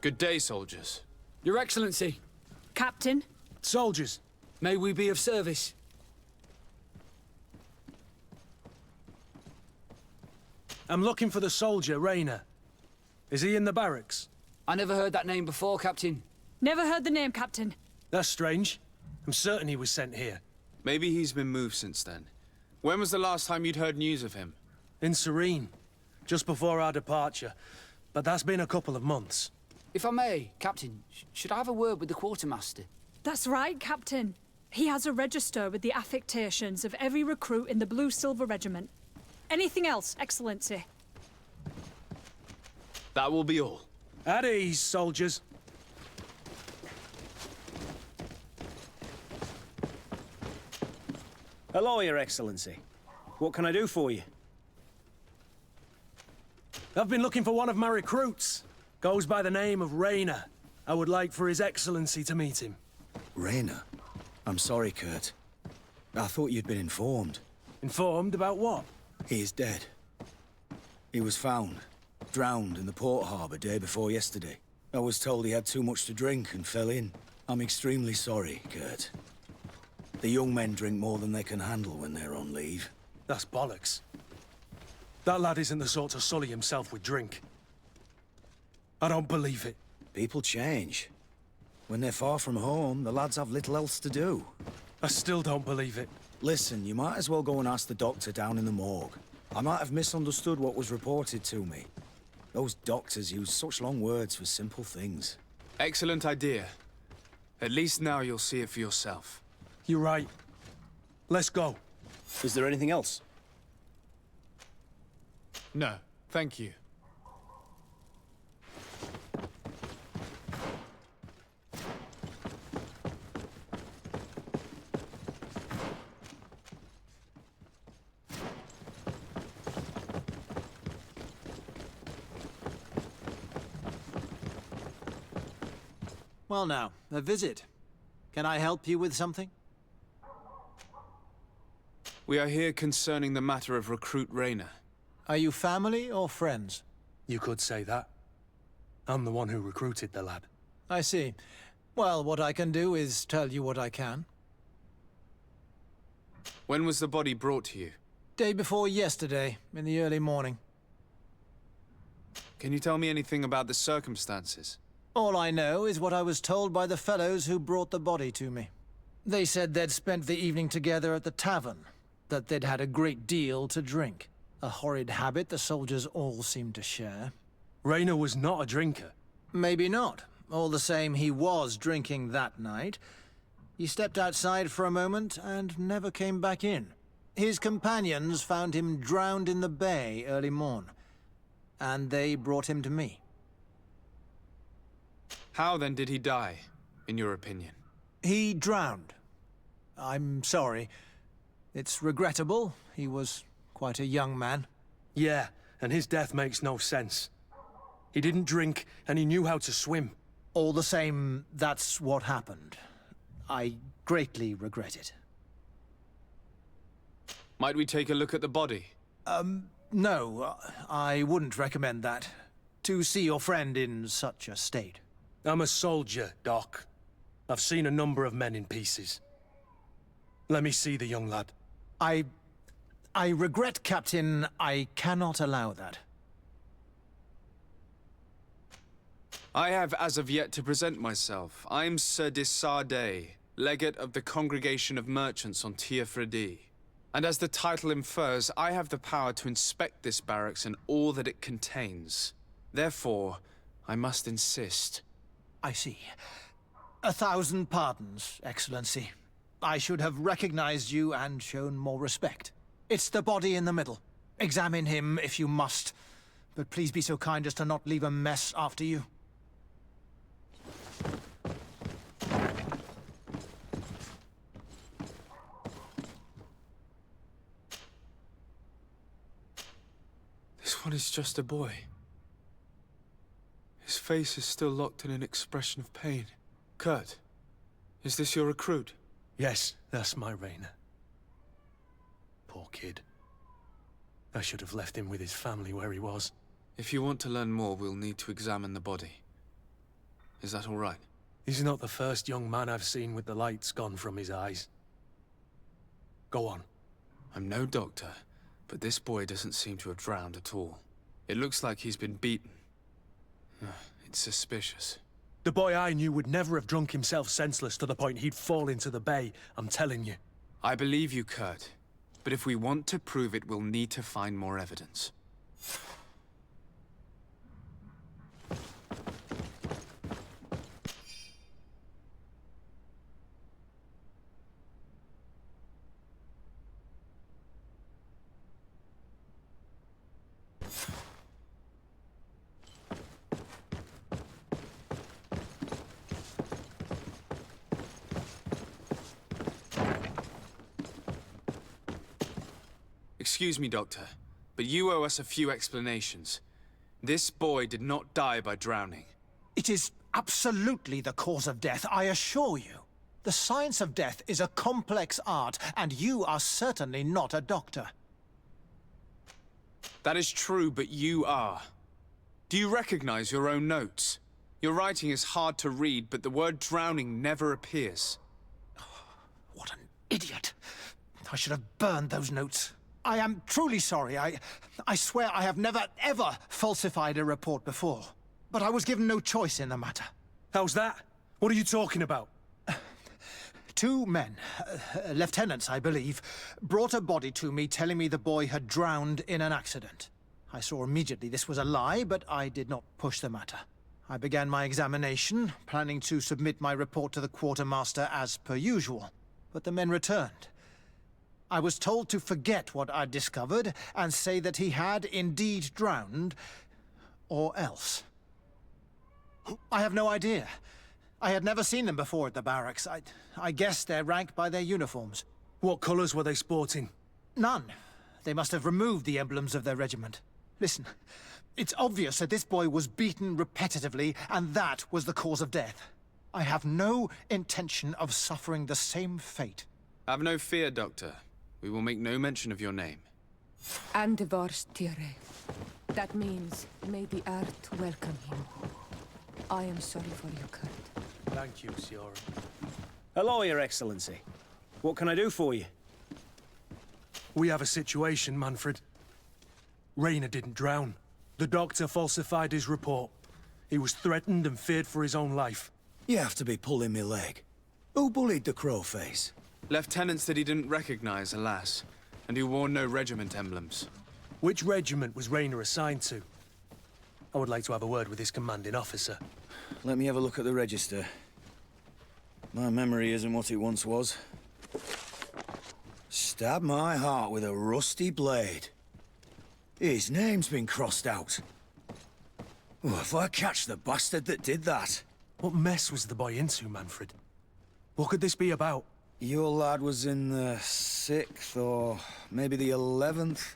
Good day, soldiers. Your Excellency. Captain. Soldiers. May we be of service? I'm looking for the soldier, Rayner. Is he in the barracks? I never heard that name before, Captain. Never heard the name, Captain. That's strange. I'm certain he was sent here. Maybe he's been moved since then. When was the last time you'd heard news of him? In Serene. Just before our departure. But that's been a couple of months. If I may, Captain, should I have a word with the quartermaster? That's right, Captain. He has a register with the affectations of every recruit in the Blue-Silver Regiment. Anything else, Excellency? That will be all. At ease, soldiers. Hello, Your Excellency. What can I do for you? I've been looking for one of my recruits. Goes by the name of Rayner. I would like for His Excellency to meet him. Rayner? I'm sorry, Kurt. I thought you'd been informed. Informed about what? He is dead. He was found, drowned in the port harbour day before yesterday. I was told he had too much to drink and fell in. I'm extremely sorry, Kurt. The young men drink more than they can handle when they're on leave. That's bollocks. That lad isn't the sort to sully himself with drink. I don't believe it. People change. When they're far from home, the lads have little else to do. I still don't believe it. Listen, you might as well go and ask the doctor down in the morgue. I might have misunderstood what was reported to me. Those doctors use such long words for simple things. Excellent idea. At least now you'll see it for yourself. You're right. Let's go. Is there anything else? No, thank you. Well now, a visit. Can I help you with something? We are here concerning the matter of Recruit Rayner. Are you family or friends? You could say that. I'm the one who recruited the lad. I see. Well, what I can do is tell you what I can. When was the body brought to you? Day before yesterday, in the early morning. Can you tell me anything about the circumstances? All I know is what I was told by the fellows who brought the body to me. They said they'd spent the evening together at the tavern, that they'd had a great deal to drink. A horrid habit the soldiers all seemed to share. Rayner was not a drinker. Maybe not. All the same, he was drinking that night. He stepped outside for a moment and never came back in. His companions found him drowned in the bay early morn, and they brought him to me. How then did he die, in your opinion? He drowned. I'm sorry. It's regrettable. He was quite a young man. Yeah, and his death makes no sense. He didn't drink, and he knew how to swim. All the same, that's what happened. I greatly regret it. Might we take a look at the body? No, I wouldn't recommend that. To see your friend in such a state. I'm a soldier, Doc. I've seen a number of men in pieces. Let me see the young lad. I regret, Captain. I cannot allow that. I have as of yet to present myself. I'm Sir de Sardet, legate of the Congregation of Merchants on Tir Fredi. And as the title infers, I have the power to inspect this barracks and all that it contains. Therefore, I must insist. I see. 1,000 pardons, Excellency. I should have recognized you and shown more respect. It's the body in the middle. Examine him if you must, but please be so kind as to not leave a mess after you. This one is just a boy. His face is still locked in an expression of pain. Kurt, is this your recruit? Yes, that's my Rayner. Poor kid. I should have left him with his family where he was. If you want to learn more, we'll need to examine the body. Is that all right? He's not the first young man I've seen with the lights gone from his eyes. Go on. I'm no doctor, but this boy doesn't seem to have drowned at all. It looks like he's been beaten. It's suspicious. The boy I knew would never have drunk himself senseless to the point he'd fall into the bay, I'm telling you. I believe you, Kurt. But if we want to prove it, we'll need to find more evidence. Excuse me, Doctor, but you owe us a few explanations. This boy did not die by drowning. It is absolutely the cause of death, I assure you. The science of death is a complex art, and you are certainly not a doctor. That is true, but you are. Do you recognize your own notes? Your writing is hard to read, but the word drowning never appears. What an idiot. I should have burned those notes. I am truly sorry. I swear I have never, ever falsified a report before. But I was given no choice in the matter. How's that? What are you talking about? 2 men, lieutenants, I believe, brought a body to me telling me the boy had drowned in an accident. I saw immediately this was a lie, but I did not push the matter. I began my examination, planning to submit my report to the quartermaster as per usual. But the men returned. I was told to forget what I'd discovered and say that he had indeed drowned, or else. I have no idea. I had never seen them before at the barracks. I guessed their rank by their uniforms. What colours were they sporting? None. They must have removed the emblems of their regiment. Listen, it's obvious that this boy was beaten repetitively, and that was the cause of death. I have no intention of suffering the same fate. Have no fear, Doctor. We will make no mention of your name. Andevars Tire. That means may the earth welcome you. I am sorry for you, Kurt. Thank you, Siora. Hello, Your Excellency. What can I do for you? We have a situation, Manfred. Rayner didn't drown. The doctor falsified his report. He was threatened and feared for his own life. You have to be pulling me leg. Who bullied the crowface? Lieutenants that he didn't recognize, alas, and who wore no regiment emblems. Which regiment was Rayner assigned to? I would like to have a word with his commanding officer. Let me have a look at the register. My memory isn't what it once was. Stab my heart with a rusty blade. His name's been crossed out. Oh, if I catch the bastard that did that. What mess was the boy into, Manfred? What could this be about? Your lad was in the 6th or maybe the 11th,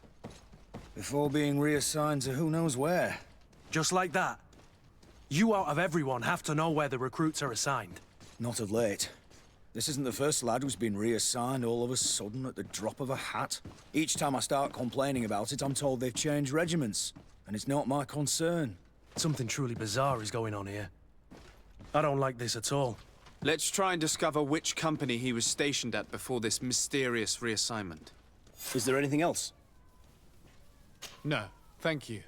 before being reassigned to who knows where. Just like that? You out of everyone have to know where the recruits are assigned. Not of late. This isn't the first lad who's been reassigned all of a sudden at the drop of a hat. Each time I start complaining about it, I'm told they've changed regiments, and it's not my concern. Something truly bizarre is going on here. I don't like this at all. Let's try and discover which company he was stationed at before this mysterious reassignment. Is there anything else? No, thank you.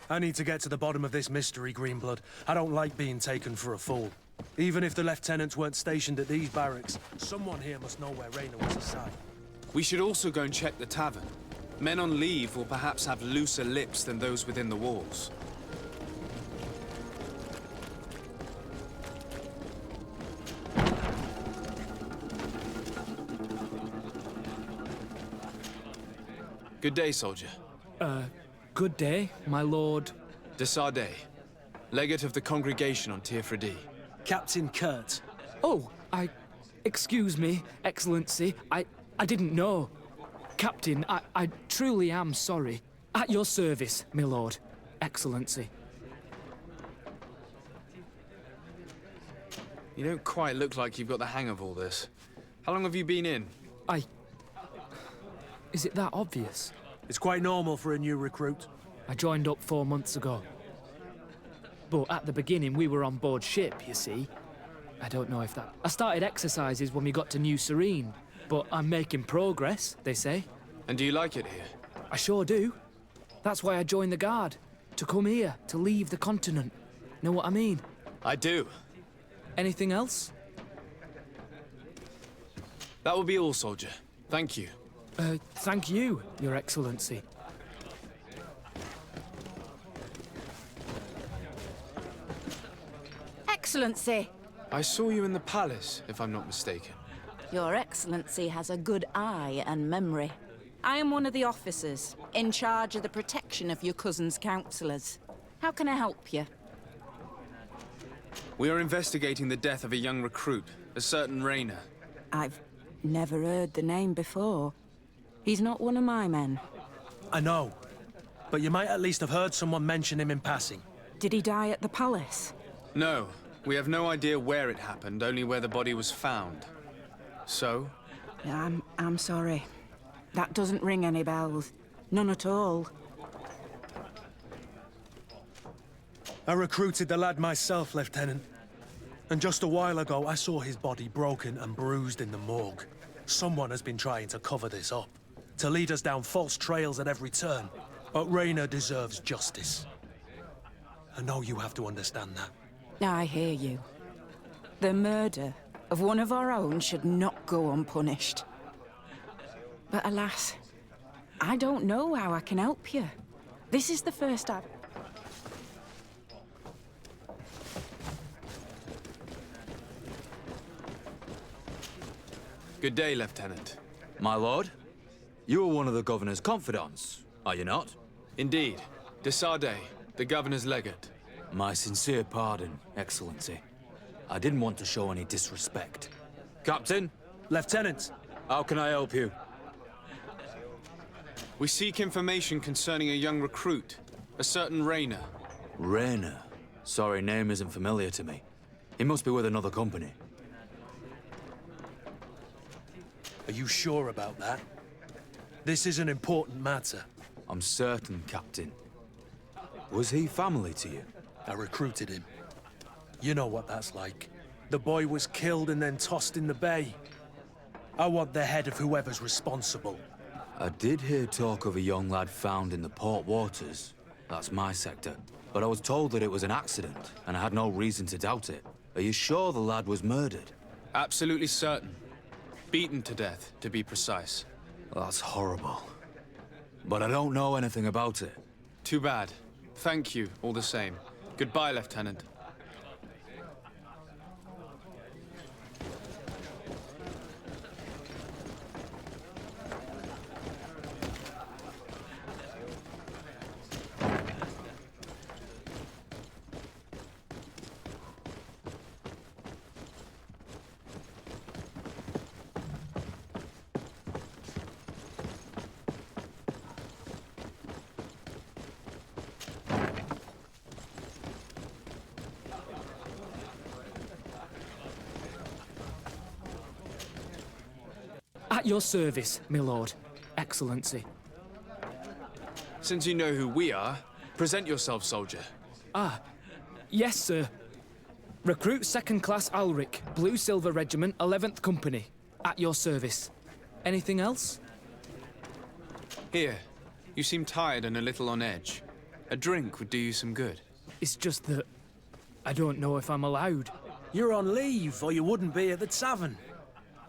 I need to get to the bottom of this mystery, Greenblood. I don't like being taken for a fool. Even if the lieutenants weren't stationed at these barracks, someone here must know where Rayner was assigned. We should also go and check the tavern. Men on leave will perhaps have looser lips than those within the walls. Good day, soldier. Good day, my lord. De Sardet, legate of the congregation on Tir-Freddy. Captain Kurt. Oh, excuse me, Excellency. I didn't know. Captain, I truly am sorry. At your service, my lord. Excellency. You don't quite look like you've got the hang of all this. How long have you been in? Is it that obvious? It's quite normal for a new recruit. I joined up 4 months ago. But at the beginning, we were on board ship, you see. I don't know if that... I started exercises when we got to New Serene, but I'm making progress, they say. And do you like it here? I sure do. That's why I joined the Guard. To come here, to leave the continent. Know what I mean? I do. Anything else? That will be all, soldier. Thank you. Thank you, Your Excellency. Excellency! I saw you in the palace, if I'm not mistaken. Your Excellency has a good eye and memory. I am one of the officers, in charge of the protection of your cousin's councillors. How can I help you? We are investigating the death of a young recruit, a certain Rayner. I've never heard the name before. He's not one of my men. I know, but you might at least have heard someone mention him in passing. Did he die at the palace? No, we have no idea where it happened, only where the body was found. So? I'm sorry. That doesn't ring any bells. None at all. I recruited the lad myself, Lieutenant. And just a while ago, I saw his body broken and bruised in the morgue. Someone has been trying to cover this up, to lead us down false trails at every turn. But Rayner deserves justice. I know you have to understand that. I hear you. The murder of one of our own should not go unpunished. But alas, I don't know how I can help you. This is the first I've... Good day, Lieutenant. My lord, you are one of the governor's confidants, are you not? Indeed. De Sardet, the governor's legate. My sincere pardon, Excellency. I didn't want to show any disrespect. Captain? Lieutenant! How can I help you? We seek information concerning a young recruit, a certain Rayner. Rayner? Sorry, name isn't familiar to me. He must be with another company. Are you sure about that? This is an important matter. I'm certain, Captain. Was he family to you? I recruited him. You know what that's like. The boy was killed and then tossed in the bay. I want the head of whoever's responsible. I did hear talk of a young lad found in the port waters. That's my sector. But I was told that it was an accident, and I had no reason to doubt it. Are you sure the lad was murdered? Absolutely certain. Beaten to death, to be precise. That's horrible. But I don't know anything about it. Too bad. Thank you, all the same. Goodbye, Lieutenant. At your service, my lord. Excellency. Since you know who we are, present yourself, soldier. Ah, yes, sir. Recruit 2nd Class Alric, Blue Silver Regiment, 11th Company. At your service. Anything else? Here. You seem tired and a little on edge. A drink would do you some good. It's just that I don't know if I'm allowed. You're on leave, or you wouldn't be at the tavern.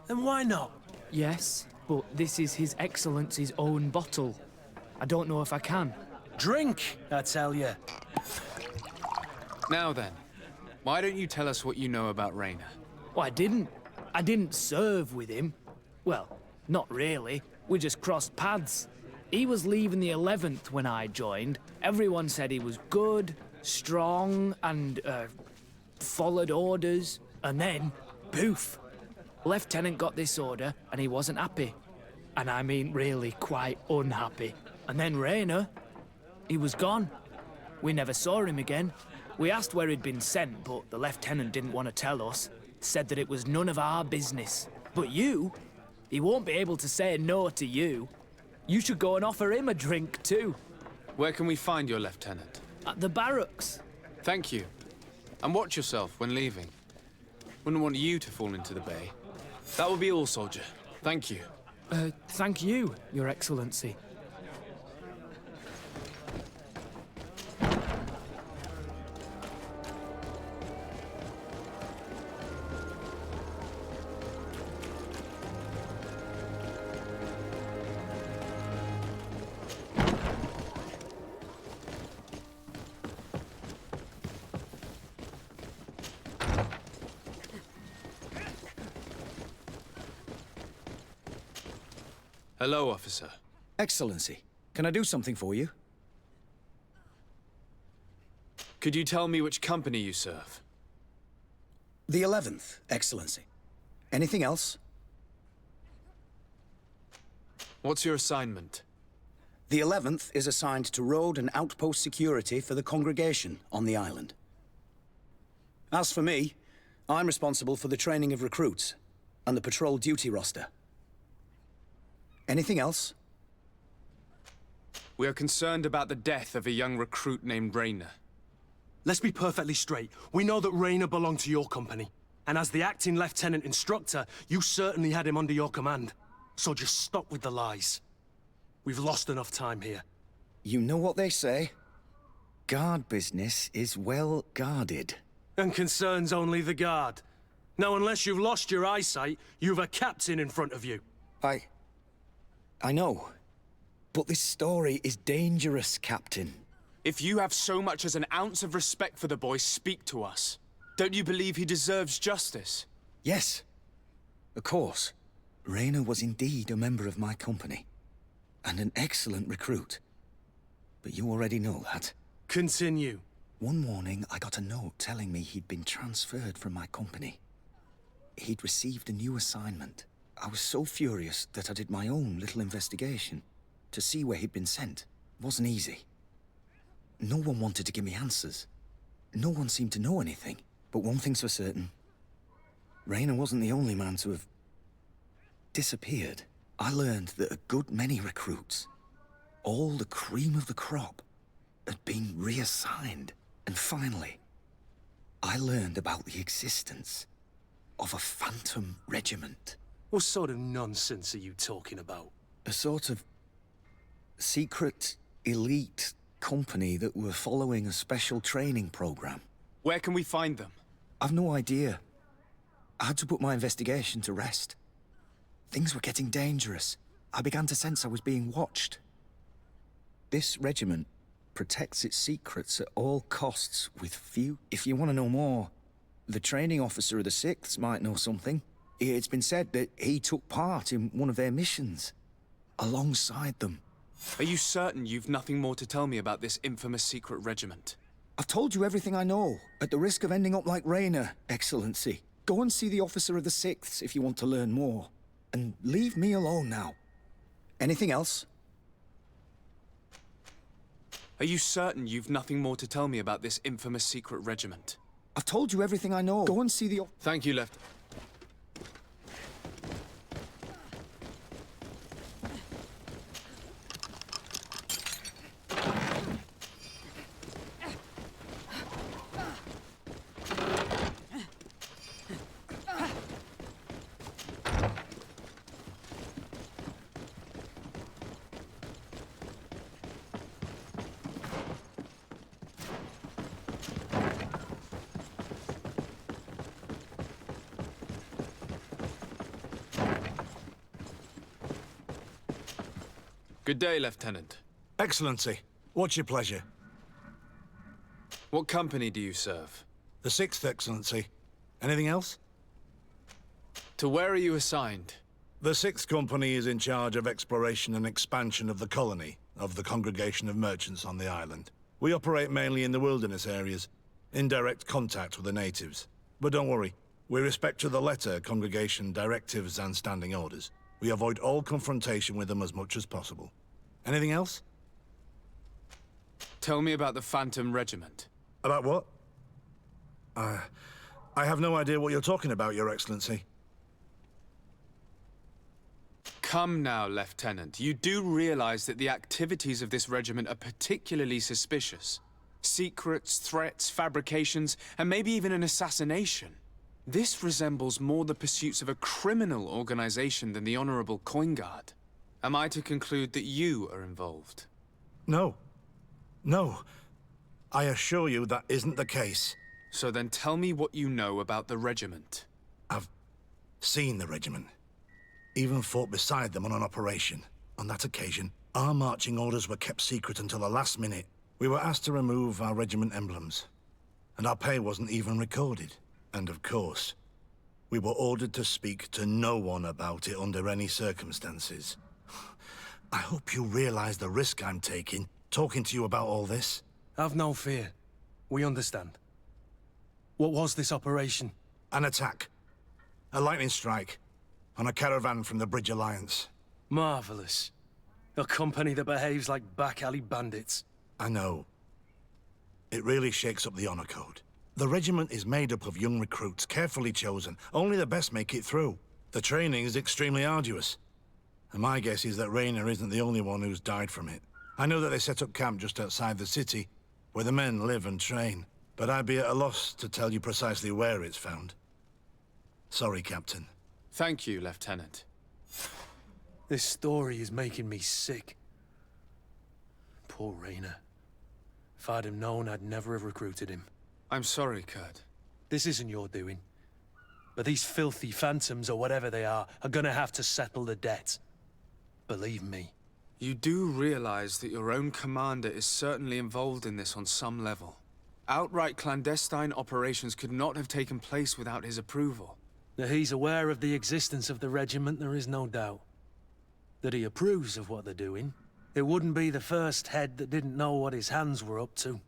Then why not? Yes, but this is His Excellency's own bottle. I don't know if I can. Drink, I tell you. Now then, why don't you tell us what you know about Raynor? Well, I didn't serve with him. Well, not really. We just crossed paths. He was leaving the 11th when I joined. Everyone said he was good, strong, and, followed orders. And then, poof. Lieutenant got this order, and he wasn't happy. And I mean really quite unhappy. And then Raynor, he was gone. We never saw him again. We asked where he'd been sent, but the lieutenant didn't want to tell us. Said that it was none of our business. But you, he won't be able to say no to you. You should go and offer him a drink too. Where can we find your lieutenant? At the barracks. Thank you. And watch yourself when leaving. Wouldn't want you to fall into the bay. That will be all, soldier. Thank you. Thank you, Your Excellency. Hello, officer. Excellency, can I do something for you? Could you tell me which company you serve? The 11th, Excellency. Anything else? What's your assignment? The 11th is assigned to road and outpost security for the congregation on the island. As for me, I'm responsible for the training of recruits and the patrol duty roster. Anything else? We are concerned about the death of a young recruit named Raynor. Let's be perfectly straight. We know that Raynor belonged to your company. And as the acting lieutenant instructor, you certainly had him under your command. So just stop with the lies. We've lost enough time here. You know what they say? Guard business is well guarded. And concerns only the guard. Now, unless you've lost your eyesight, you've a captain in front of you. I know. But this story is dangerous, Captain. If you have so much as an ounce of respect for the boy, speak to us. Don't you believe he deserves justice? Yes. Of course. Raynor was indeed a member of my company. And an excellent recruit. But you already know that. Continue. One morning, I got a note telling me he'd been transferred from my company. He'd received a new assignment. I was so furious that I did my own little investigation. To see where he'd been sent wasn't easy. No one wanted to give me answers. No one seemed to know anything. But one thing's for certain. Raynor wasn't the only man to have disappeared. I learned that a good many recruits, all the cream of the crop, had been reassigned. And finally, I learned about the existence of a phantom regiment. What sort of nonsense are you talking about? A sort of secret, elite company that were following a special training program. Where can we find them? I've no idea. I had to put my investigation to rest. Things were getting dangerous. I began to sense I was being watched. This regiment protects its secrets at all costs with few. If you want to know more, the training officer of the 6th might know something. It's been said that he took part in one of their missions, alongside them. Are you certain you've nothing more to tell me about this infamous secret regiment? I've told you everything I know, at the risk of ending up like Rayner, Excellency. Go and see the officer of the 6th if you want to learn more. And leave me alone now. Anything else? Are you certain you've nothing more to tell me about this infamous secret regiment? I've told you everything I know. Go and see the... Thank you, Left. Good day, Lieutenant. Excellency, what's your pleasure? What company do you serve? The 6th, Excellency. Anything else? To where are you assigned? The 6th Company is in charge of exploration and expansion of the colony of the Congregation of Merchants on the island. We operate mainly in the wilderness areas, in direct contact with the natives. But don't worry, we respect to the letter Congregation directives and standing orders. We avoid all confrontation with them as much as possible. Anything else? Tell me about the Phantom Regiment. About what? I have no idea what you're talking about, Your Excellency. Come now, Lieutenant. You do realize that the activities of this regiment are particularly suspicious. Secrets, threats, fabrications, and maybe even an assassination. This resembles more the pursuits of a criminal organization than the Honorable Coin Guard. Am I to conclude that you are involved? No. No. I assure you that isn't the case. So then tell me what you know about the regiment. I've seen the regiment. Even fought beside them on an operation. On that occasion, our marching orders were kept secret until the last minute. We were asked to remove our regiment emblems. And our pay wasn't even recorded. And of course, we were ordered to speak to no one about it under any circumstances. I hope you realize the risk I'm taking, talking to you about all this. Have no fear. We understand. What was this operation? An attack. A lightning strike. On a caravan from the Bridge Alliance. Marvelous. A company that behaves like back-alley bandits. I know. It really shakes up the honor code. The regiment is made up of young recruits, carefully chosen. Only the best make it through. The training is extremely arduous. And my guess is that Rayner isn't the only one who's died from it. I know that they set up camp just outside the city, where the men live and train. But I'd be at a loss to tell you precisely where it's found. Sorry, Captain. Thank you, Lieutenant. This story is making me sick. Poor Rayner. If I'd have known, I'd never have recruited him. I'm sorry, Kurt. This isn't your doing. But these filthy phantoms, or whatever they are gonna have to settle the debt. Believe me. You do realize that your own commander is certainly involved in this on some level. Outright clandestine operations could not have taken place without his approval. That he's aware of the existence of the regiment, there is no doubt. That he approves of what they're doing. It wouldn't be the first head that didn't know what his hands were up to.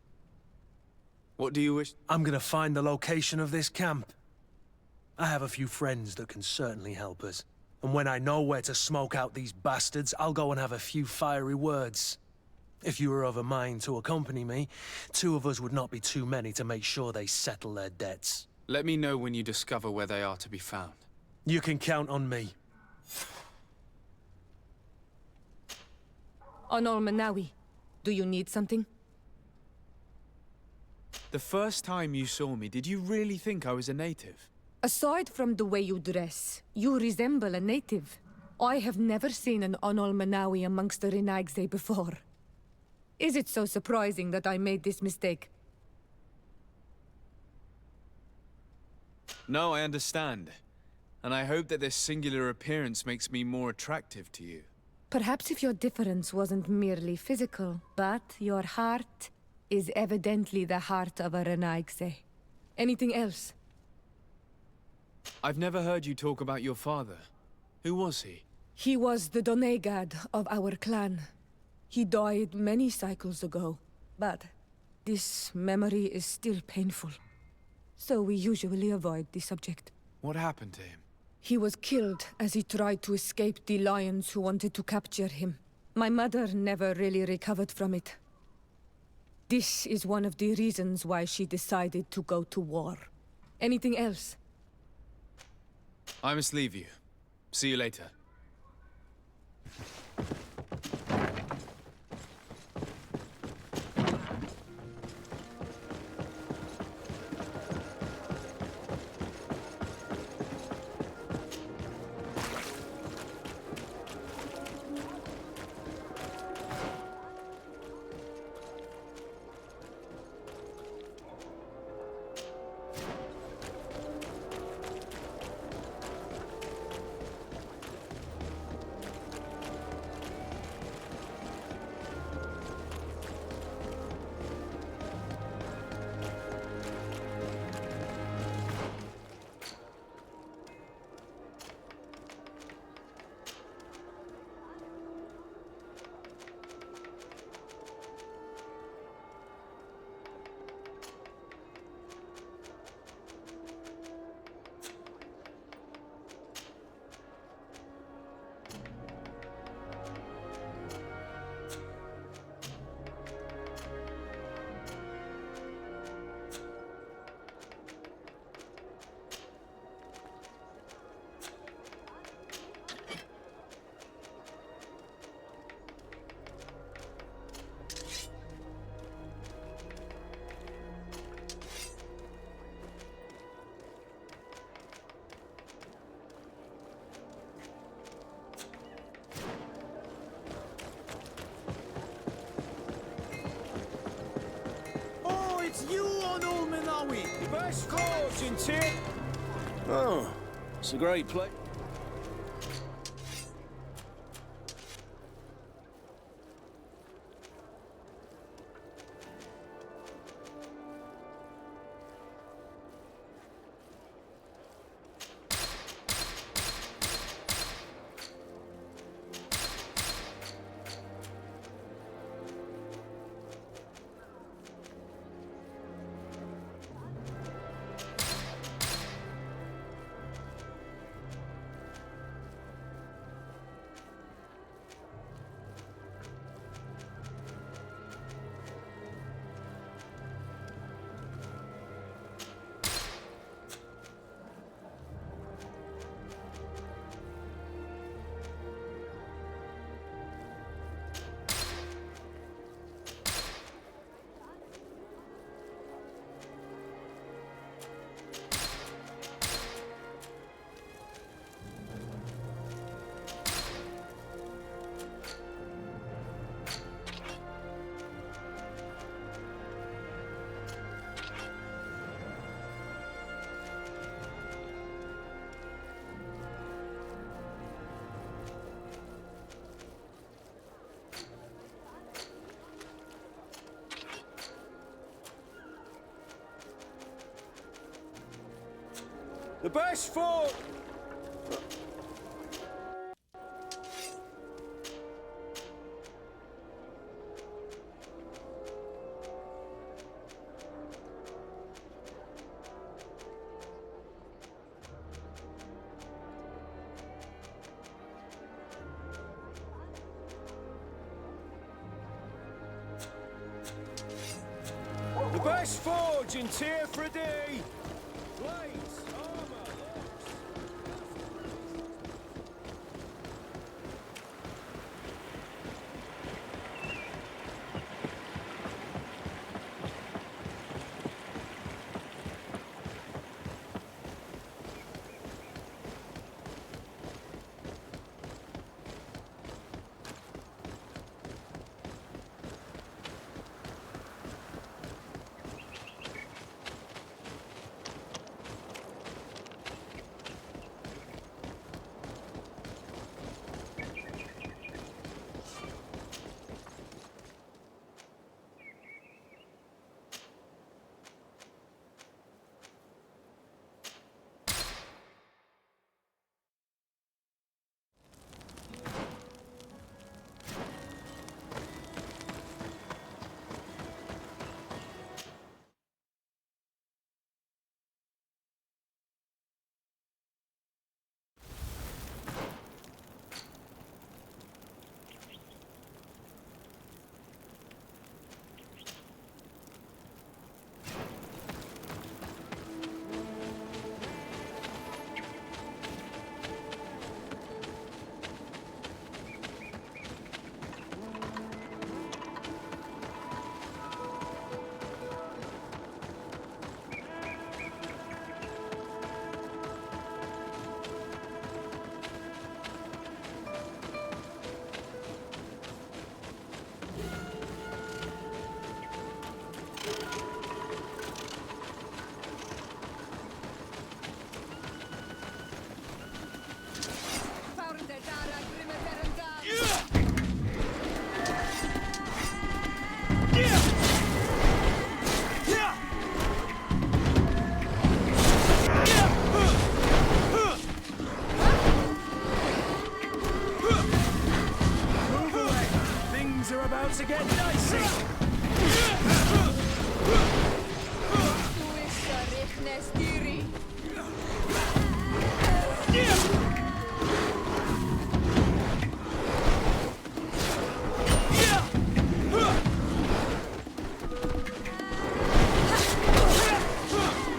What do you wish? I'm gonna find the location of this camp. I have a few friends that can certainly help us. And when I know where to smoke out these bastards, I'll go and have a few fiery words. If you were of a mind to accompany me, 2 of us would not be too many to make sure they settle their debts. Let me know when you discover where they are to be found. You can count on me. Honor Manawi, do you need something? The first time you saw me, did you really think I was a native? Aside from the way you dress, you resemble a native. I have never seen an Onol amongst the Renaigse before. Is it so surprising that I made this mistake? No, I understand. And I hope that this singular appearance makes me more attractive to you. Perhaps if your difference wasn't merely physical, but your heart is evidently the heart of a Renaigse. Anything else? I've never heard you talk about your father. Who was he? He was the Donegad of our clan. He died many cycles ago, but this memory is still painful. So we usually avoid the subject. What happened to him? He was killed as he tried to escape the lions who wanted to capture him. My mother never really recovered from it. This is one of the reasons why she decided to go to war. Anything else? I must leave you. See you later. It's you on Old Minawi! The best forge in Tyr! Oh, it's a great place. The best forge! The best forge in Tyr for a day! Blades, armor,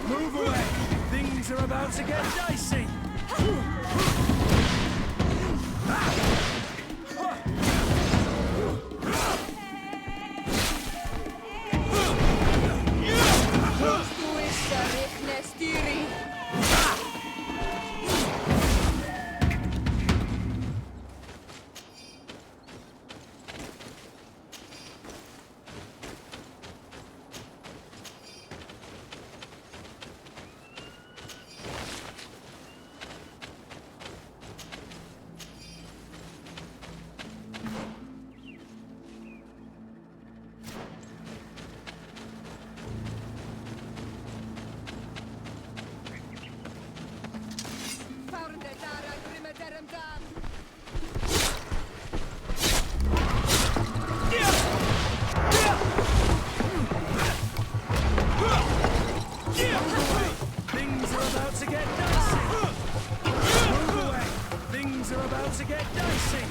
Move away! Things are about to get dicey! Things are about to get dicey!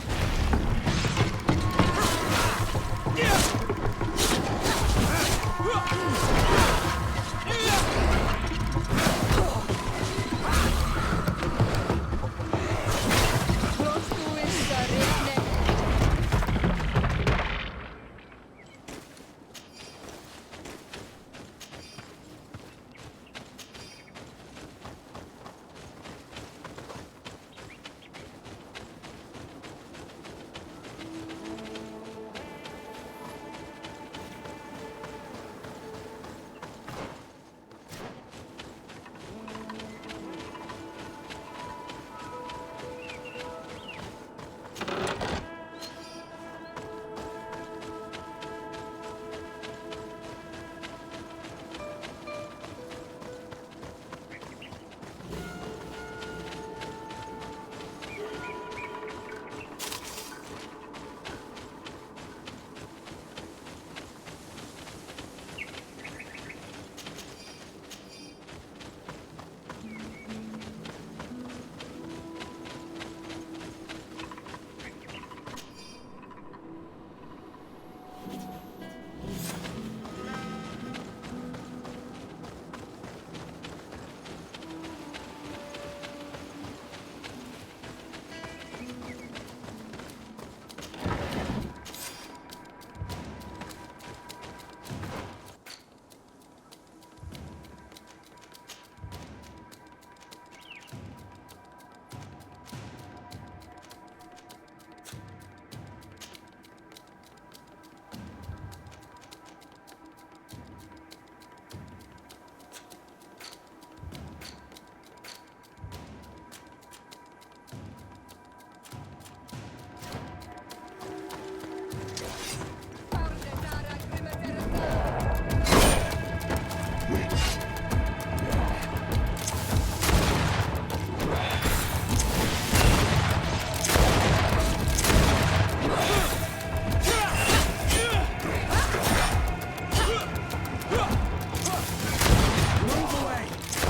Move away!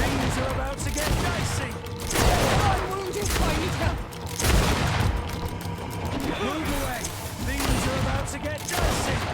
Things are about to get dicey!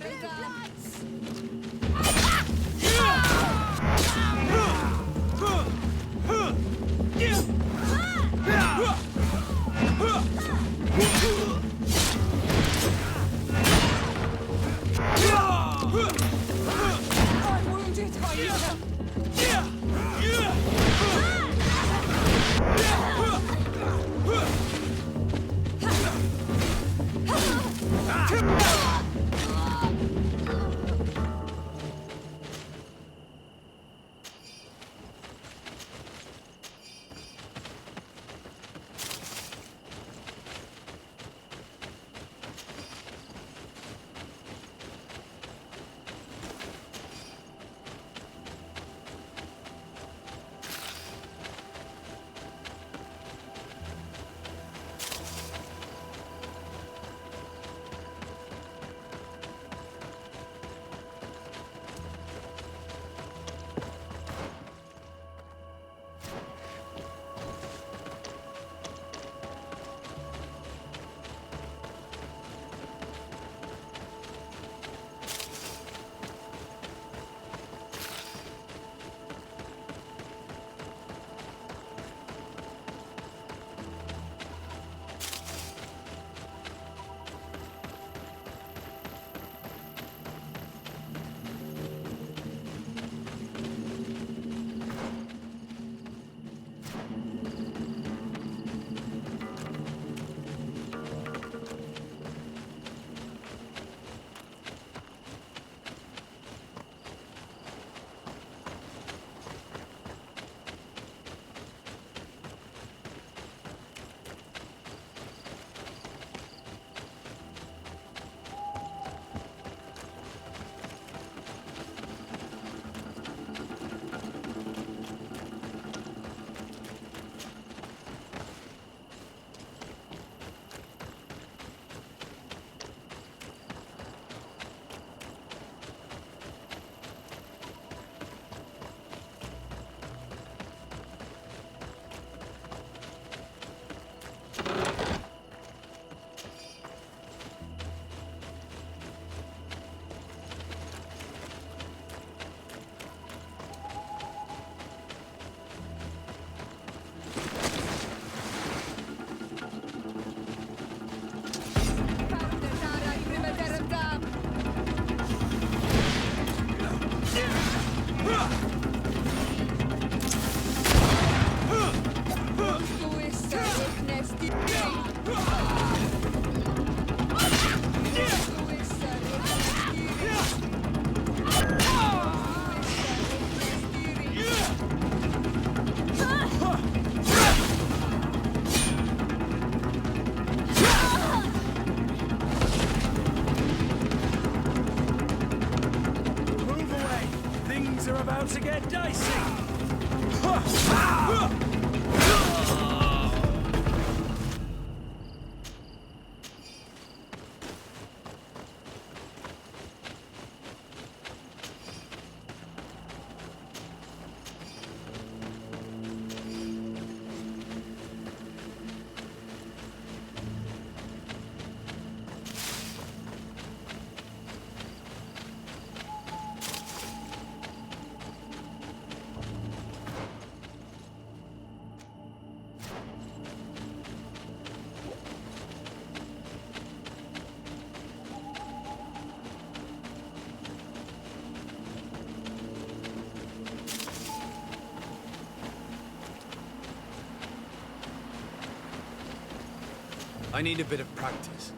I'm wounded. I need help. To get dicey. I need a bit of practice.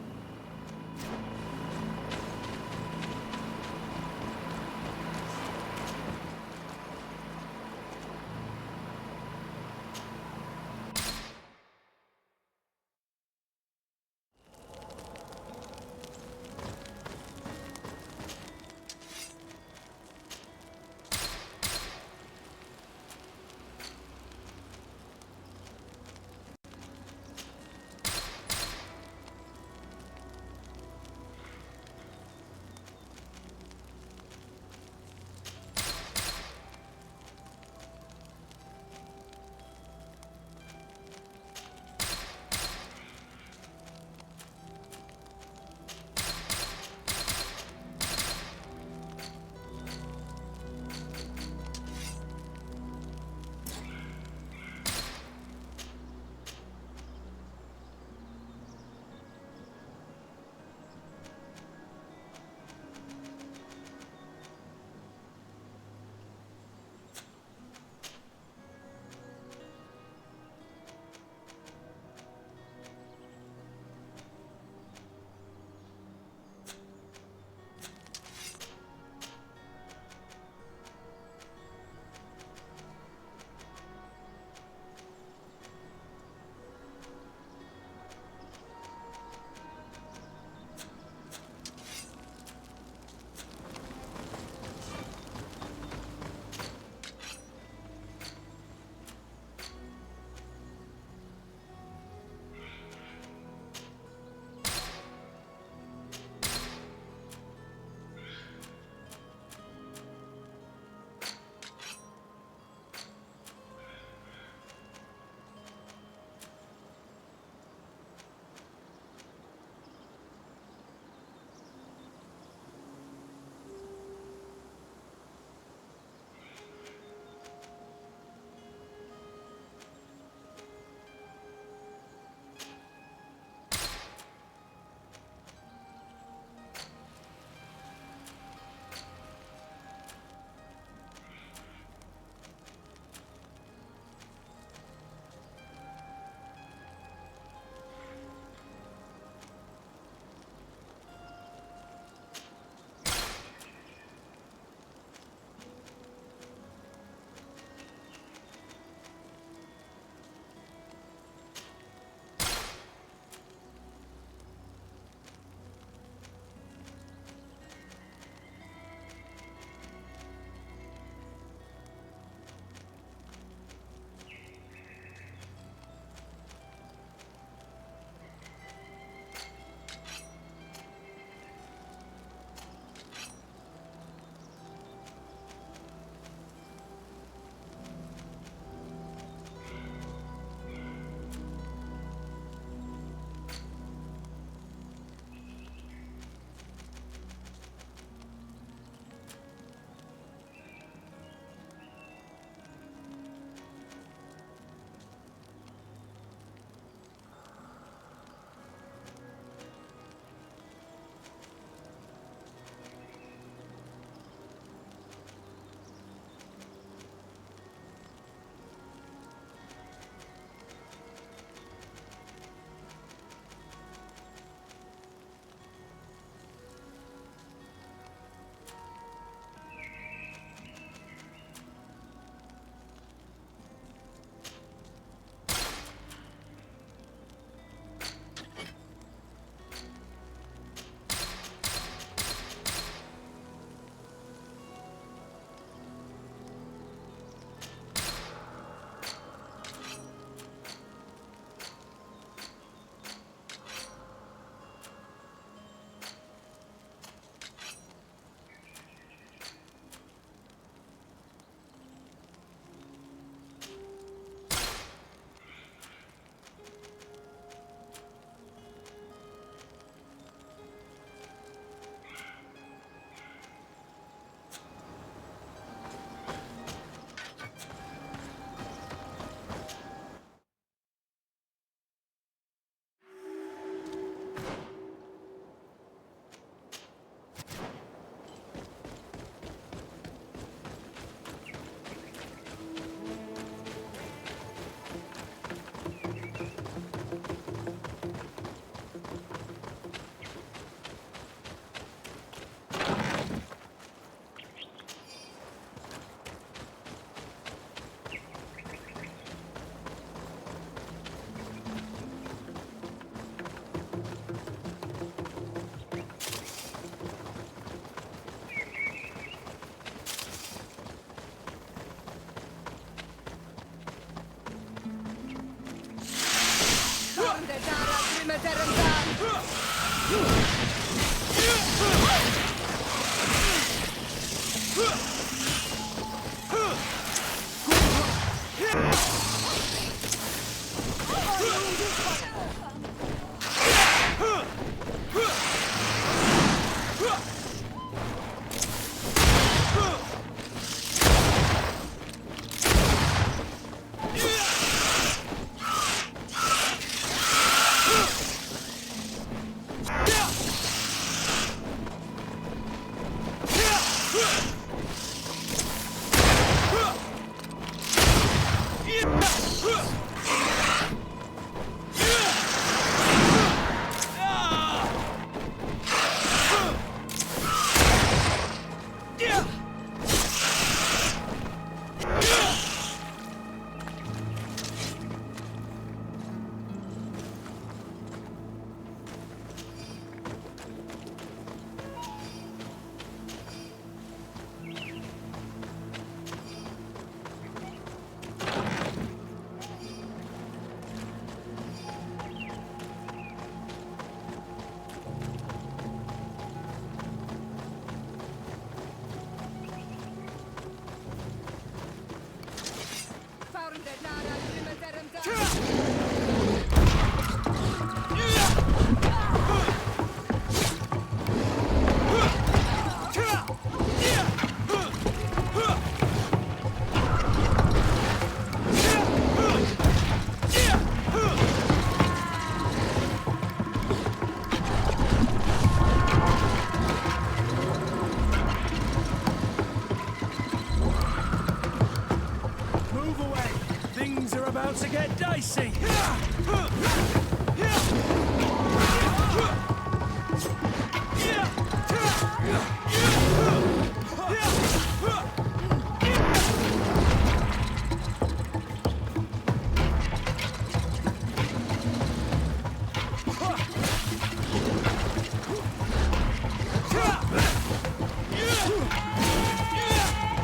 about to get dicey.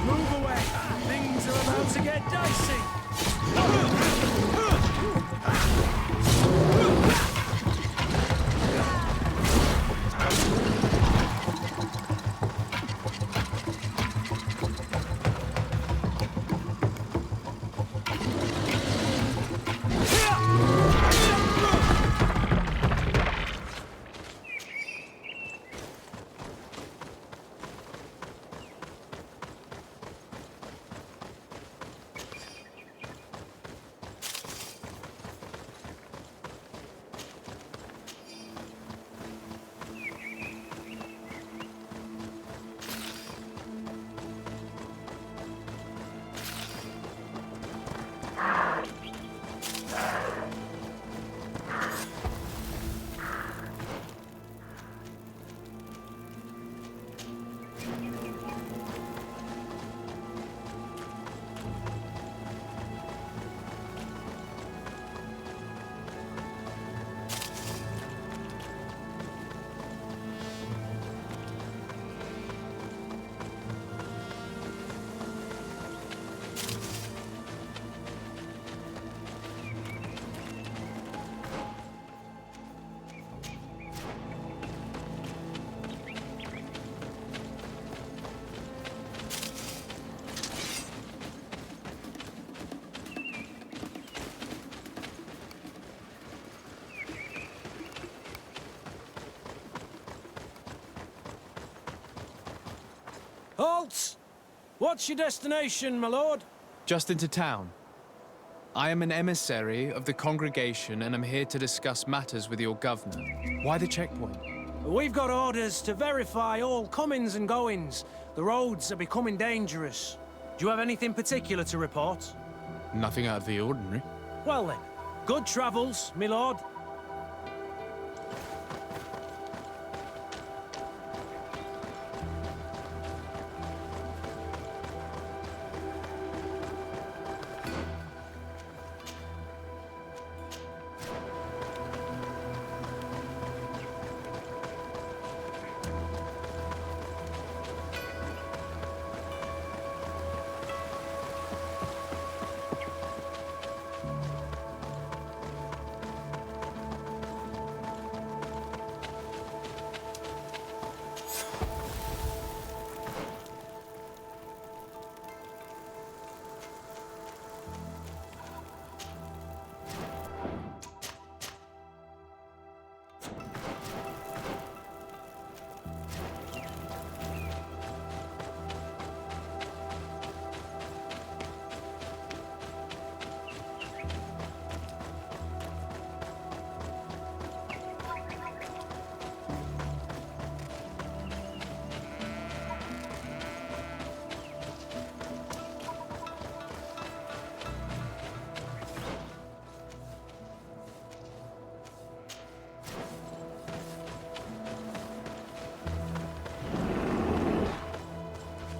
Move away. Things are about to get dicey. Halt! What's your destination, my lord? Just into town. I am an emissary of the congregation and am here to discuss matters with your governor. Why the checkpoint? We've got orders to verify all comings and goings. The roads are becoming dangerous. Do you have anything particular to report? Nothing out of the ordinary. Well then, good travels, my lord.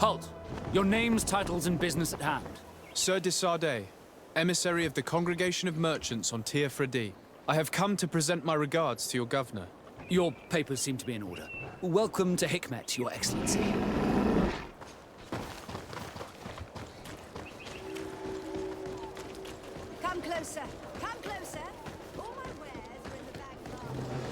Halt! Your names, titles, and business at hand. Sir de Sardet, emissary of the Congregation of Merchants on Tir Fredi. I have come to present my regards to your governor. Your papers seem to be in order. Welcome to Hikmet, Your Excellency. Come closer. Come closer. All my wares are in the back garden.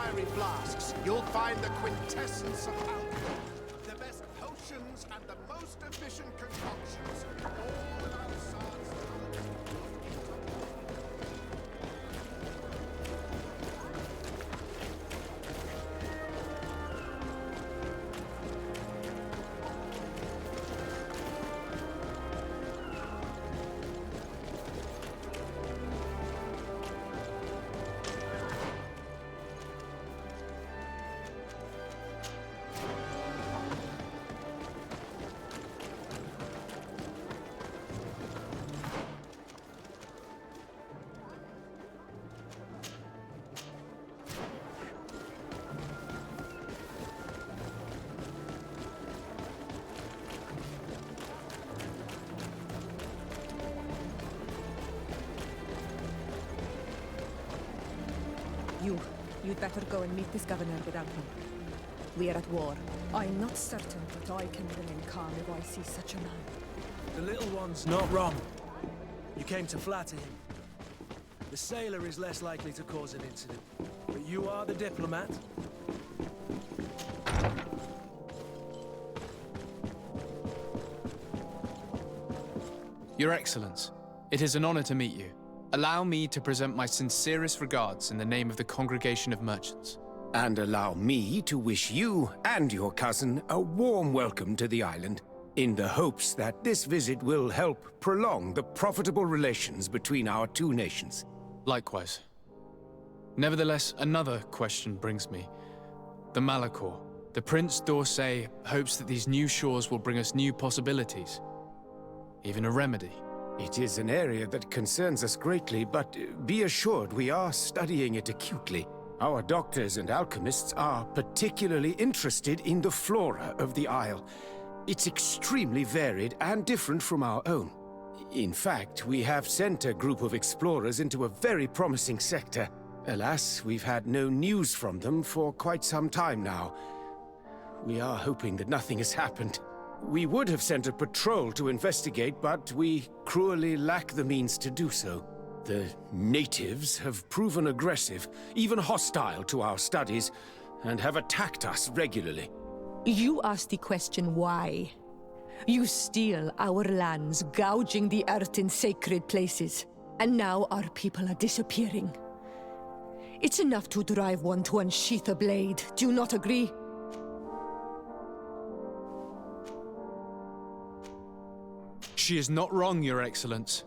fiery flasks, you'll find the quintessence of alchemy. The best potions and the most efficient concoctions. All at Al-Sad's You'd better go and meet this governor without me. We are at war. I'm not certain that I can remain calm if I see such a man. The little one's not wrong. You came to flatter him. The sailor is less likely to cause an incident. But you are the diplomat. Your Excellence, it is an honor to meet you. Allow me to present my sincerest regards in the name of the Congregation of Merchants. And allow me to wish you and your cousin a warm welcome to the island, in the hopes that this visit will help prolong the profitable relations between our two nations. Likewise. Nevertheless, another question brings me. The Malachor. The Prince d'Orsay hopes that these new shores will bring us new possibilities. Even a remedy. It is an area that concerns us greatly, but be assured we are studying it acutely. Our doctors and alchemists are particularly interested in the flora of the Isle. It's extremely varied and different from our own. In fact, we have sent a group of explorers into a very promising sector. Alas, we've had no news from them for quite some time now. We are hoping that nothing has happened. We would have sent a patrol to investigate, but we cruelly lack the means to do so. The natives have proven aggressive, even hostile to our studies, and have attacked us regularly. You asked the question why. You steal our lands, gouging the earth in sacred places. And now our people are disappearing. It's enough to drive one to unsheath a blade. Do you not agree? She is not wrong, Your Excellence.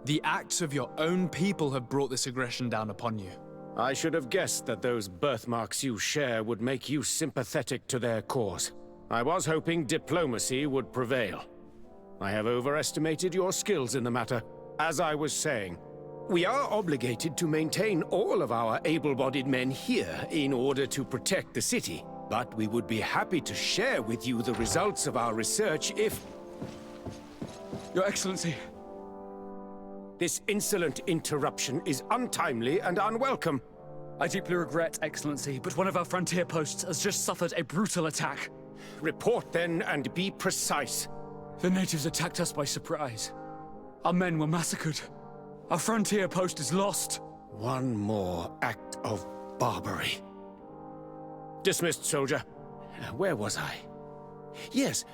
The acts of your own people have brought this aggression down upon you. I should have guessed that those birthmarks you share would make you sympathetic to their cause. I was hoping diplomacy would prevail. I have overestimated your skills in the matter. As I was saying, we are obligated to maintain all of our able-bodied men here in order to protect the city. But we would be happy to share with you the results of our research if... Your Excellency. This insolent interruption is untimely and unwelcome. I deeply regret, Excellency, but one of our frontier posts has just suffered a brutal attack. Report then and be precise. The natives attacked us by surprise. Our men were massacred. Our frontier post is lost. One more act of barbarity. Dismissed, soldier. Where was I? Yes.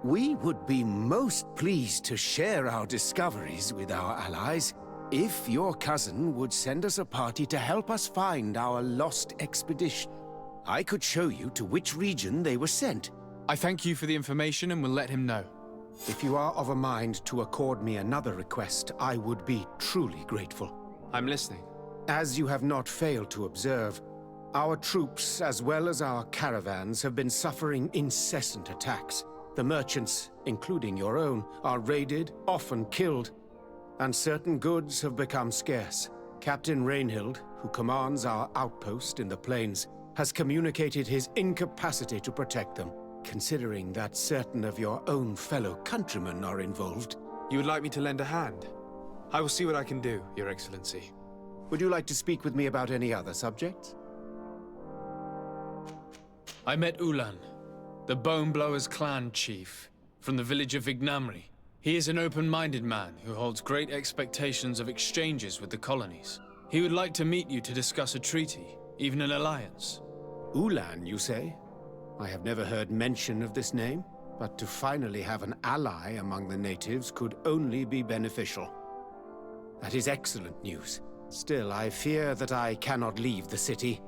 We would be most pleased to share our discoveries with our allies if your cousin would send us a party to help us find our lost expedition. I could show you to which region they were sent. I thank you for the information and will let him know. If you are of a mind to accord me another request, I would be truly grateful. I'm listening. As you have not failed to observe, our troops, as well as our caravans, have been suffering incessant attacks. The merchants, including your own, are raided, often killed, and certain goods have become scarce. Captain Rainhild, who commands our outpost in the plains, has communicated his incapacity to protect them. Considering that certain of your own fellow countrymen are involved. You would like me to lend a hand? I will see what I can do, Your Excellency. Would you like to speak with me about any other subjects? I met Ulan, the Boneblowers clan chief, from the village of Vignamri. He is an open-minded man who holds great expectations of exchanges with the colonies. He would like to meet you to discuss a treaty. Even an alliance? Ulan, you say? I have never heard mention of this name, but to finally have an ally among the natives could only be beneficial. That is excellent news. Still, I fear that I cannot leave the city.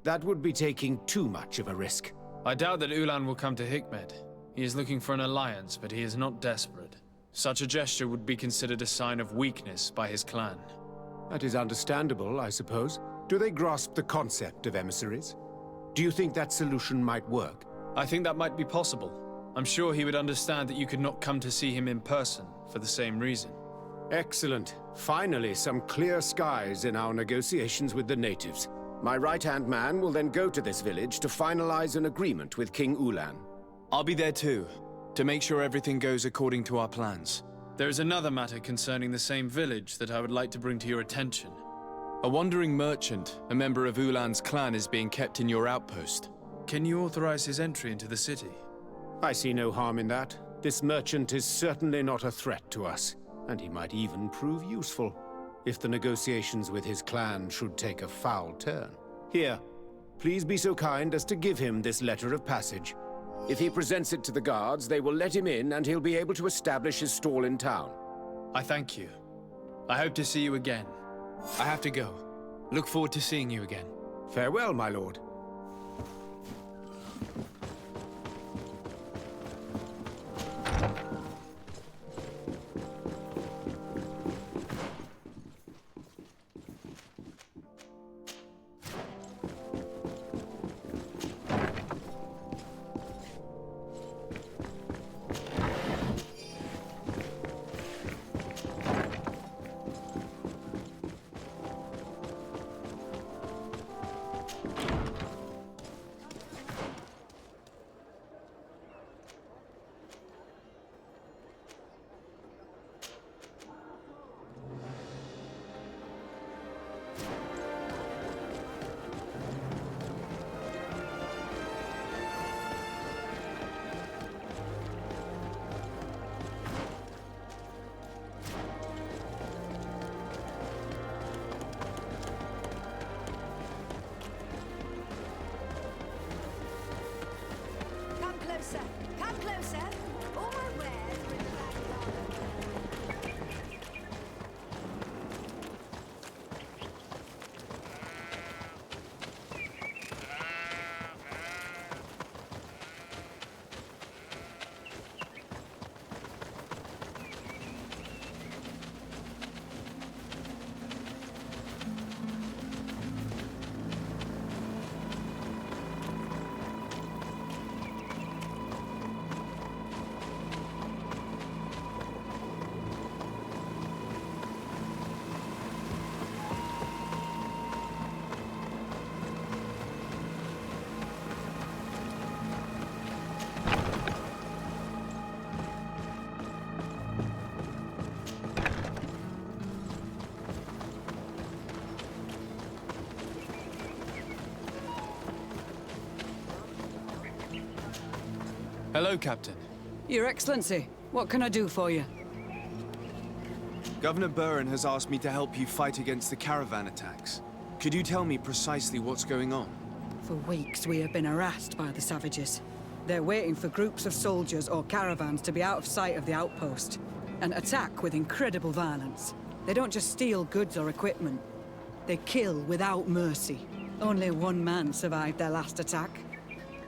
That would be taking too much of a risk. I doubt that Ulan will come to Hikmed. He is looking for an alliance, but he is not desperate. Such a gesture would be considered a sign of weakness by his clan. That is understandable, I suppose. Do they grasp the concept of emissaries? Do you think that solution might work? I think that might be possible. I'm sure he would understand that you could not come to see him in person for the same reason. Excellent. Finally, some clear skies in our negotiations with the natives. My right-hand man will then go to this village to finalize an agreement with King Ulan. I'll be there too, to make sure everything goes according to our plans. There is another matter concerning the same village that I would like to bring to your attention. A wandering merchant, a member of Ulan's clan, is being kept in your outpost. Can you authorize his entry into the city? I see no harm in that. This merchant is certainly not a threat to us, and he might even prove useful, if the negotiations with his clan should take a foul turn. Here, please be so kind as to give him this letter of passage. If he presents it to the guards, they will let him in and he'll be able to establish his stall in town. I thank you. I hope to see you again. I have to go. Look forward to seeing you again. Farewell, my lord. Come closer. Come closer. All my wares are in the back garden. Hello, Captain. Your Excellency, what can I do for you? Governor Buren has asked me to help you fight against the caravan attacks. Could you tell me precisely what's going on? For weeks, we have been harassed by the savages. They're waiting for groups of soldiers or caravans to be out of sight of the outpost and attack with incredible violence. They don't just steal goods or equipment. They kill without mercy. Only one man survived their last attack.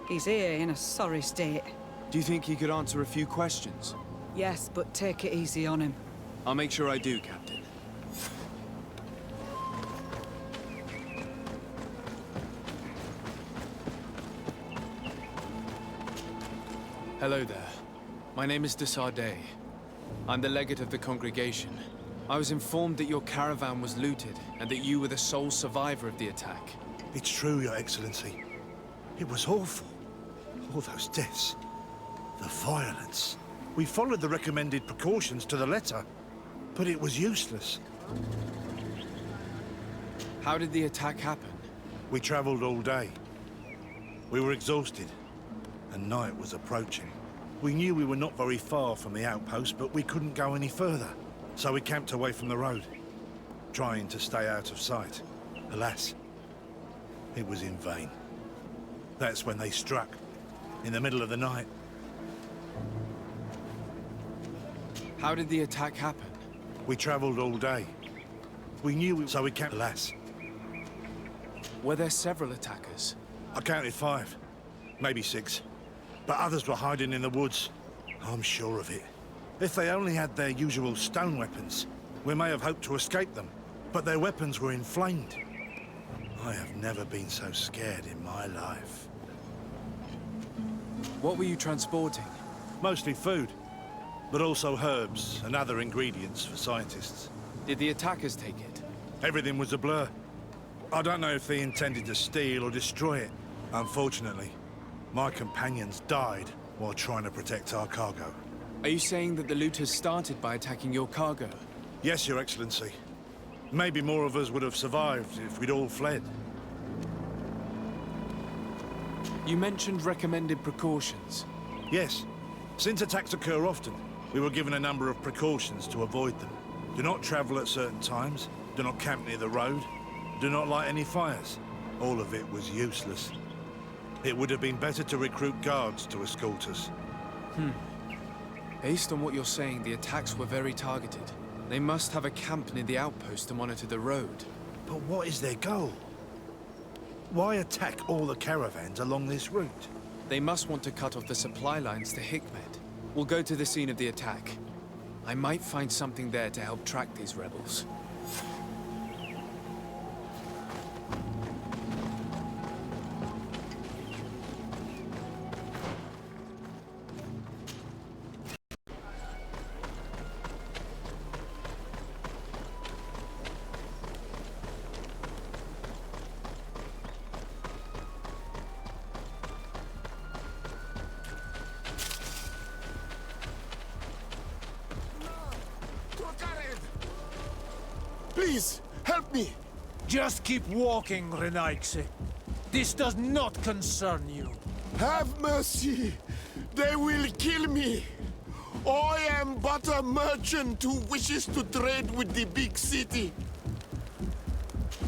He's here in a sorry state. Do you think he could answer a few questions? Yes, but take it easy on him. I'll make sure I do, Captain. Hello there. My name is de Sardet. I'm the legate of the congregation. I was informed that your caravan was looted, and that you were the sole survivor of the attack. It's true, Your Excellency. It was awful. All those deaths. The violence. We followed the recommended precautions to the letter, but it was useless. How did the attack happen? We traveled all day. We were exhausted, and night was approaching. We knew we were not very far from the outpost, but we couldn't go any further. So we camped away from the road, trying to stay out of sight. Alas, it was in vain. That's when they struck, in the middle of the night. How did the attack happen? We travelled all day. We knew it, so we kept alas. Were there several attackers? I counted 5, maybe 6. But others were hiding in the woods. I'm sure of it. If they only had their usual stone weapons, we may have hoped to escape them. But their weapons were inflamed. I have never been so scared in my life. What were you transporting? Mostly food, but also herbs and other ingredients for scientists. Did the attackers take it? Everything was a blur. I don't know if they intended to steal or destroy it. Unfortunately, my companions died while trying to protect our cargo. Are you saying that the looters started by attacking your cargo? Yes, Your Excellency. Maybe more of us would have survived if we'd all fled. You mentioned recommended precautions. Yes. Since attacks occur often, we were given a number of precautions to avoid them. Do not travel at certain times, do not camp near the road, do not light any fires. All of it was useless. It would have been better to recruit guards to escort us. Based on what you're saying, the attacks were very targeted. They must have a camp near the outpost to monitor the road. But what is their goal? Why attack all the caravans along this route? They must want to cut off the supply lines to Hikmet. We'll go to the scene of the attack. I might find something there to help track these rebels. Please, help me! Just keep walking, Renaigse. This does not concern you. Have mercy! They will kill me! I am but a merchant who wishes to trade with the big city.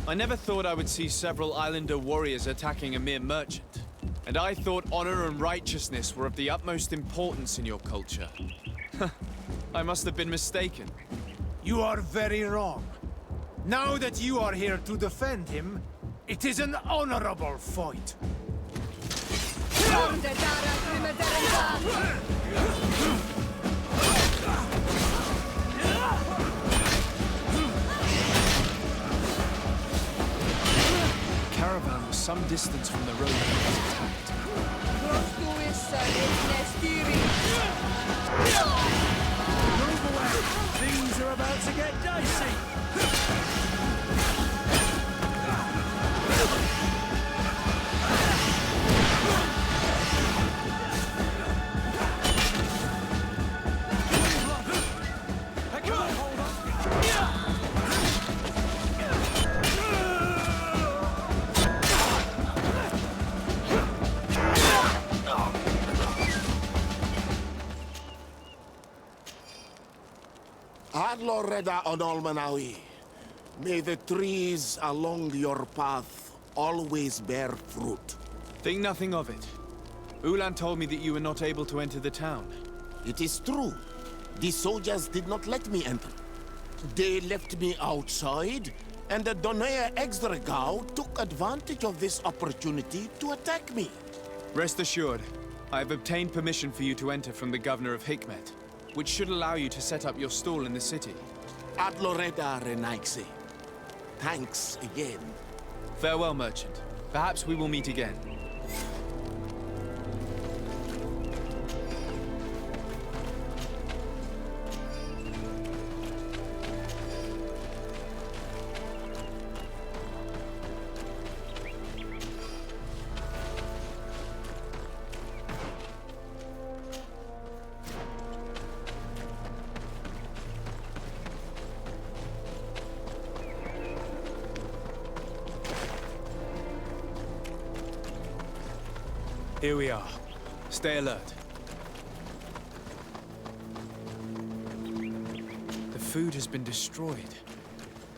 I never thought I would see several Islander warriors attacking a mere merchant. And I thought honor and righteousness were of the utmost importance in your culture. I must have been mistaken. You are very wrong. Now that you are here to defend him, it is an honorable fight. Caravan was some distance from the road when it was attacked. Move away! Things are about to get dicey! Adloreda on Olmanawi. May the trees along your path always bear fruit. Think nothing of it. Ulan told me that you were not able to enter the town. It is true. The soldiers did not let me enter. They left me outside, and the Donea Exdragao took advantage of this opportunity to attack me. Rest assured, I have obtained permission for you to enter from the governor of Hikmet, which should allow you to set up your stall in the city. Adloreda Renaigse. Thanks again. Farewell, merchant. Perhaps we will meet again. Here we are. Stay alert. The food has been destroyed.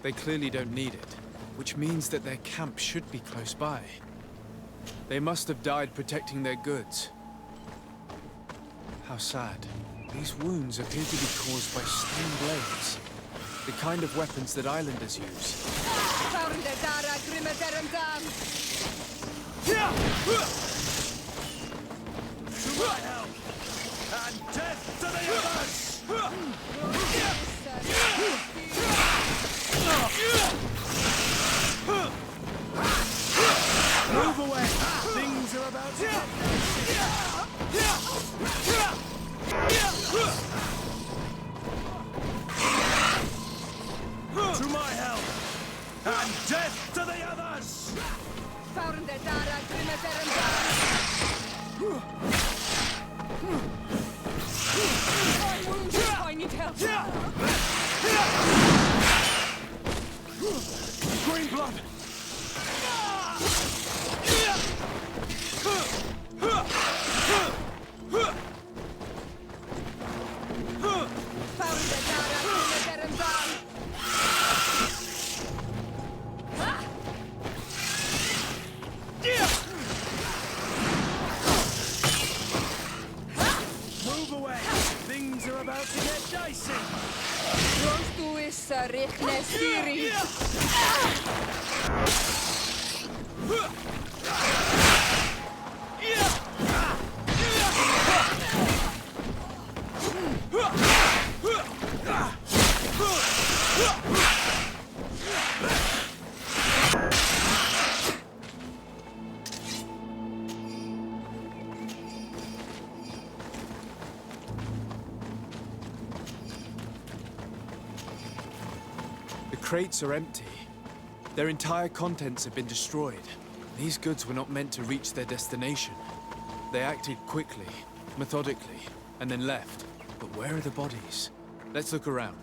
They clearly don't need it. which means that their camp should be close by. They must have died protecting their goods. How sad. These wounds appear to be caused by stone blades, the kind of weapons that islanders use. To my help! And death to the others! Move away! Things are about to get to my help! And death to the others! I need help. Green blood! Move away! Things are about to get dicey! The crates are empty. Their entire contents have been destroyed. These goods were not meant to reach their destination. They acted quickly, methodically, and then left. But where are the bodies? Let's look around.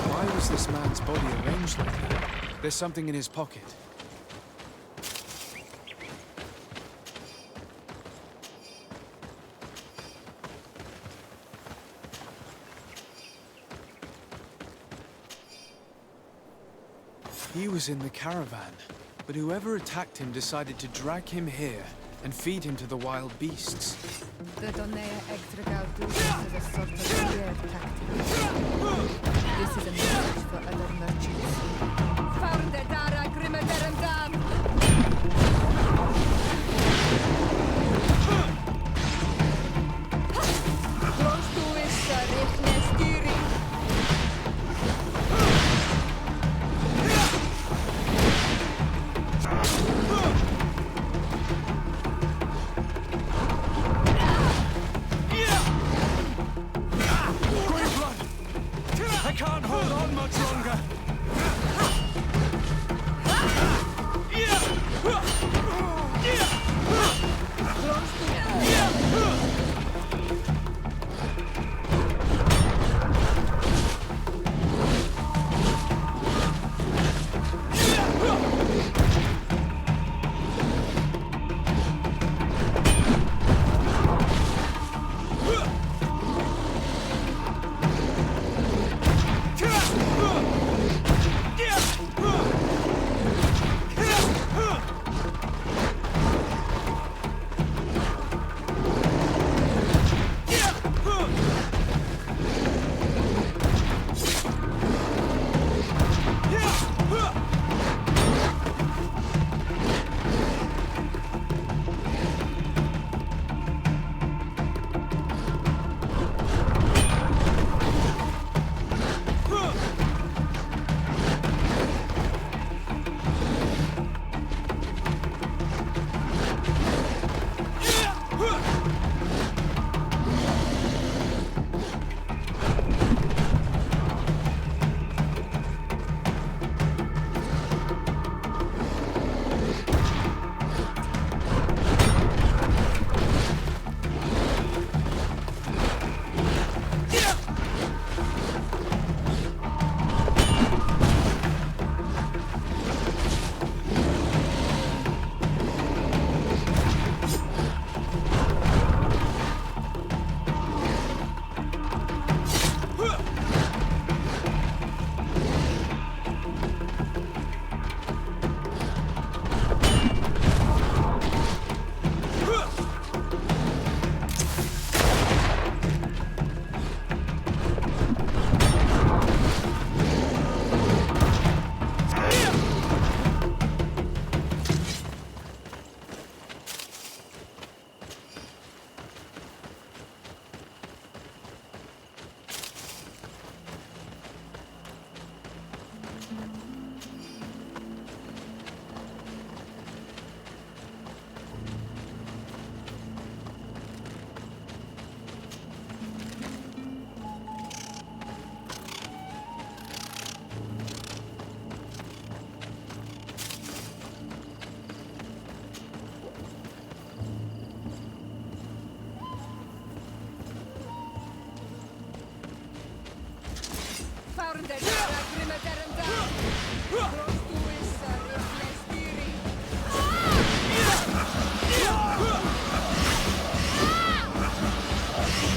Why was this man's body arranged like that? There's something in his pocket. He was in the caravan, but whoever attacked him decided to drag him here and feed him to the wild beasts. The Donea Extragautus is a sort of weird tactic. This is a message for other merchants. Found the Dara Grimadaramdam! Close to is a Rechnes I can't hold on much longer!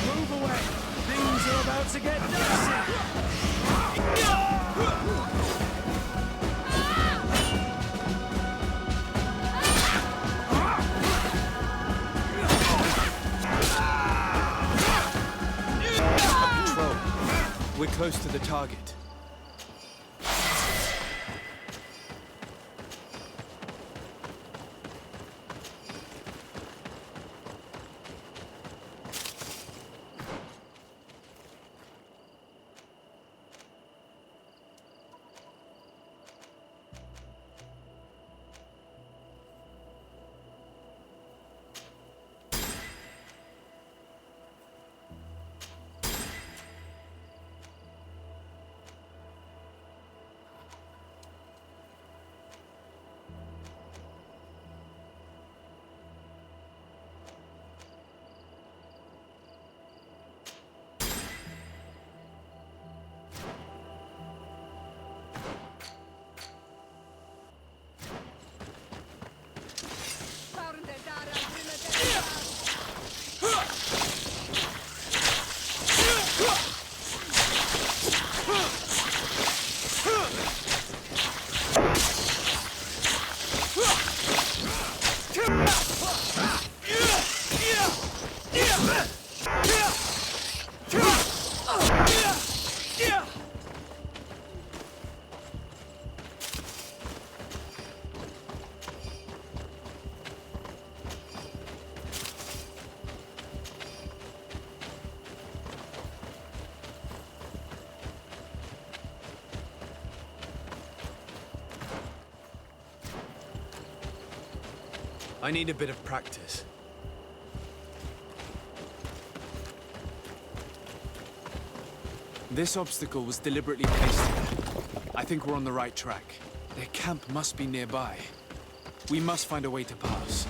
Move away! Things are about to get dicey! Control. We're close to the target. I need a bit of practice. This obstacle was deliberately placed here. I think we're on the right track. Their camp must be nearby. We must find a way to pass.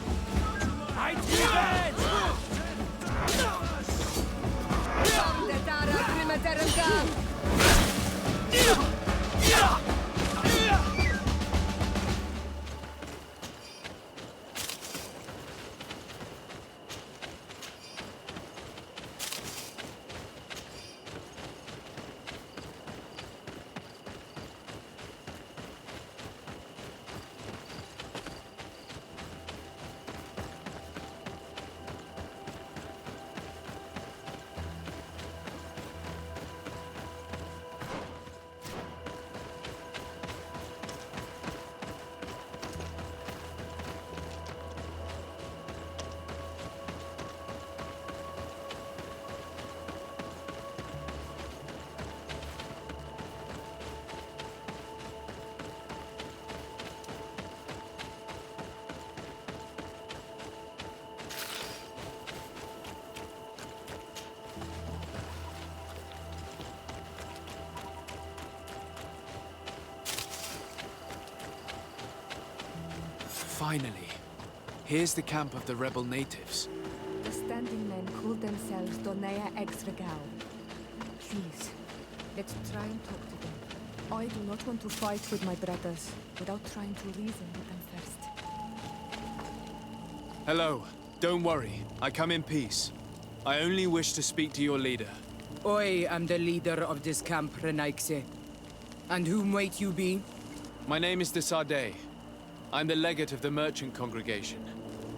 Finally. Here's the camp of the rebel natives. The standing men call themselves Donea Exregao. Please, let's try and talk to them. I do not want to fight with my brothers without trying to reason with them first. Hello. Don't worry. I come in peace. I only wish to speak to your leader. I am the leader of this camp, Renaikse. And whom might you be? My name is Desade. I'm the legate of the merchant congregation.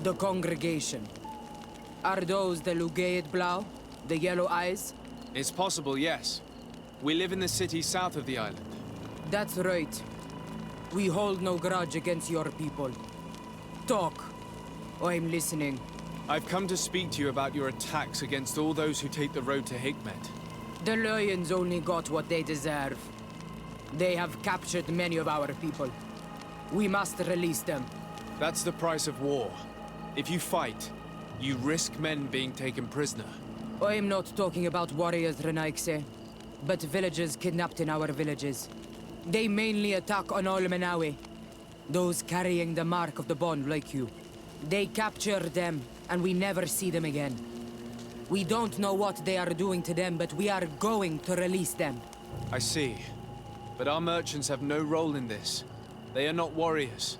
The congregation. Are those the Lugaid Blau? The yellow eyes? It's possible, yes. We live in the city south of the island. That's right. We hold no grudge against your people. Talk. I'm listening. I've come to speak to you about your attacks against all those who take the road to Hikmet. The Lions only got what they deserve. They have captured many of our people. We must release them. That's the price of war. If you fight, you risk men being taken prisoner. I'm not talking about warriors, Renaikse, but villagers kidnapped in our villages. They mainly attack on Olmenawi, those carrying the mark of the bond like you. They capture them, and we never see them again. We don't know what they are doing to them, but we are going to release them. I see. But our merchants have no role in this. They are not warriors.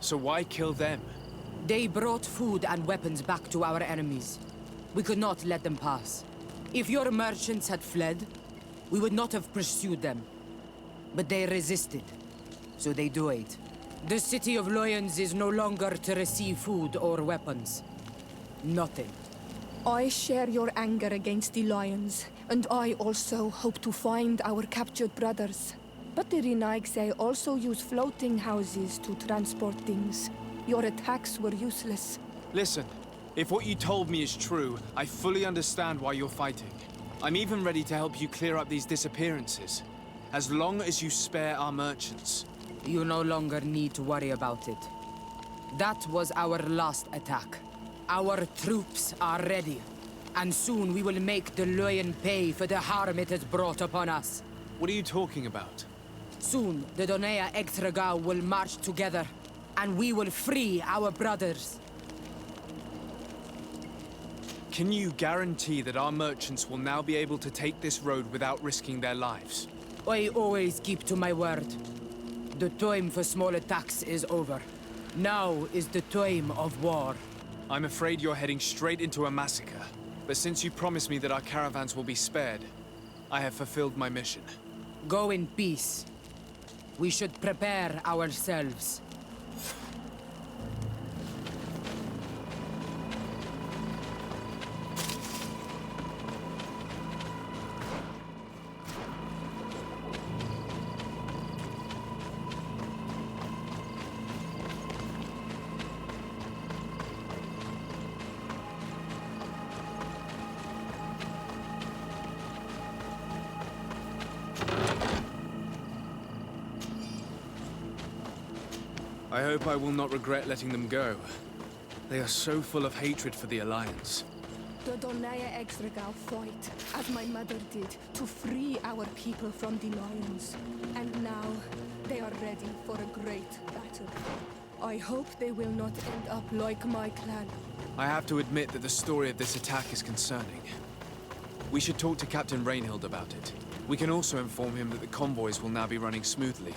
So why kill them? They brought food and weapons back to our enemies. We could not let them pass. If your merchants had fled, we would not have pursued them. But they resisted, so they died. The city of Loyans is no longer to receive food or weapons. Nothing. I share your anger against the lions, and I also hope to find our captured brothers. But the Renaigse also use floating houses to transport things. Your attacks were useless. Listen, if what you told me is true, I fully understand why you're fighting. I'm even ready to help you clear up these disappearances. As long as you spare our merchants. You no longer need to worry about it. That was our last attack. Our troops are ready. And soon we will make the Loyan pay for the harm it has brought upon us. What are you talking about? Soon, the Donea Extragao will march together, and we will free our brothers. Can you guarantee that our merchants will now be able to take this road without risking their lives? I always keep to my word. The time for small attacks is over. Now is the time of war. I'm afraid you're heading straight into a massacre. But since you promised me that our caravans will be spared, I have fulfilled my mission. Go in peace. We should prepare ourselves. I hope I will not regret letting them go. They are so full of hatred for the Alliance. The Donea Extragao fight, as my mother did, to free our people from the lions. And now, they are ready for a great battle. I hope they will not end up like my clan. I have to admit that the story of this attack is concerning. We should talk to Captain Rainhild about it. We can also inform him that the convoys will now be running smoothly.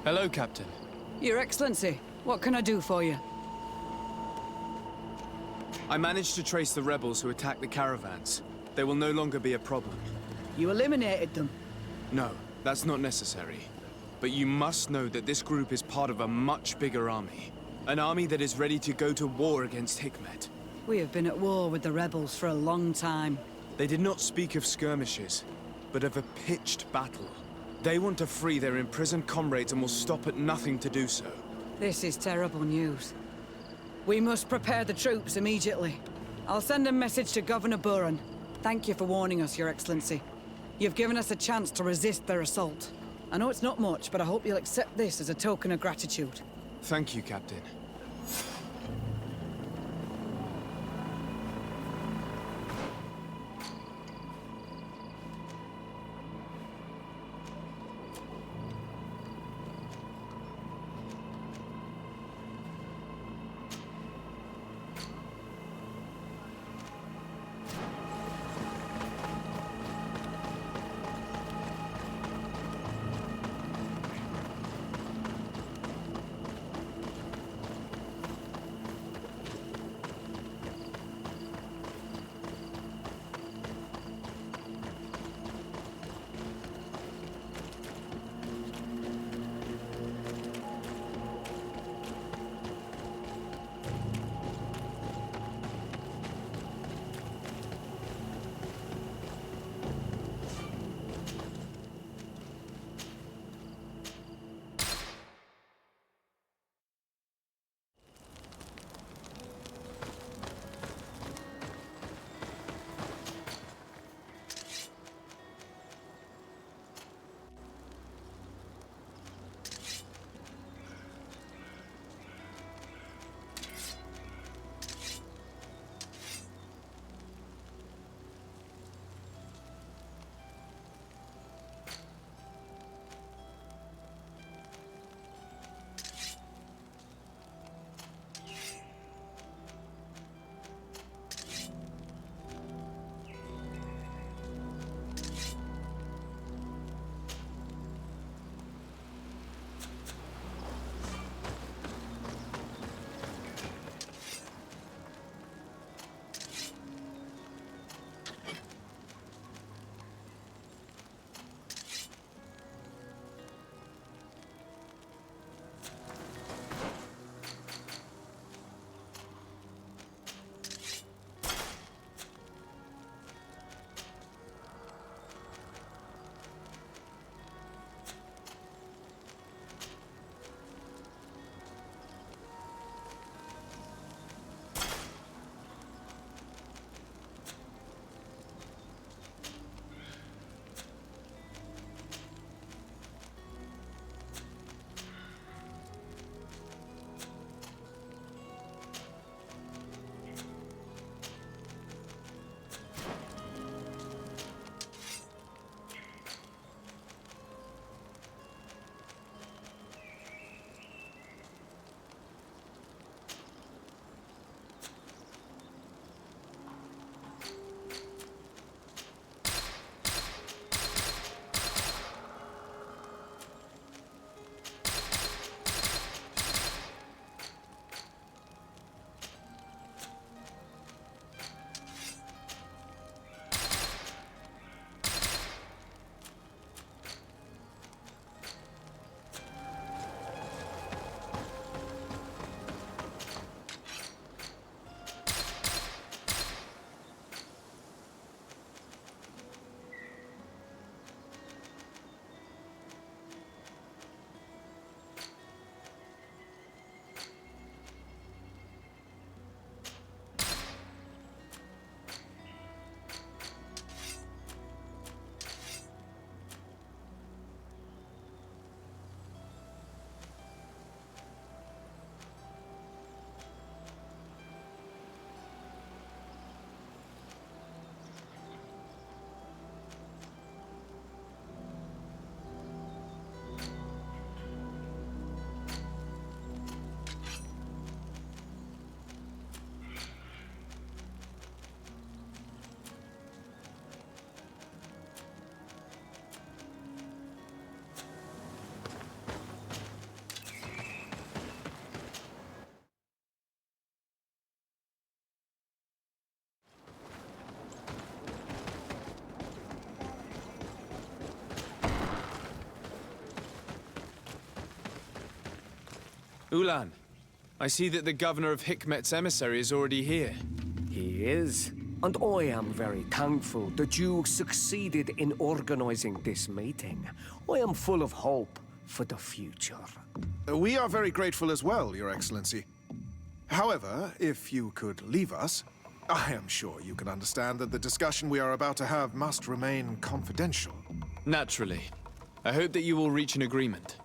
Hello, Captain. Your Excellency, what can I do for you? I managed to trace the rebels who attacked the caravans. They will no longer be a problem. You eliminated them? No, that's not necessary. But you must know that this group is part of a much bigger army. An army that is ready to go to war against Hikmet. We have been at war with the rebels for a long time. They did not speak of skirmishes, but of a pitched battle. They want to free their imprisoned comrades and will stop at nothing to do so. This is terrible news. We must prepare the troops immediately. I'll send a message to Governor Buran. Thank you for warning us, Your Excellency. You've given us a chance to resist their assault. I know it's not much, but I hope you'll accept this as a token of gratitude. Thank you, Captain. Ulan, I see that the governor of Hikmet's emissary is already here. He is. And I am very thankful that you succeeded in organizing this meeting. I am full of hope for the future. We are very grateful as well, Your Excellency. However, if you could leave us, I am sure you can understand that the discussion we are about to have must remain confidential. Naturally. I hope that you will reach an agreement.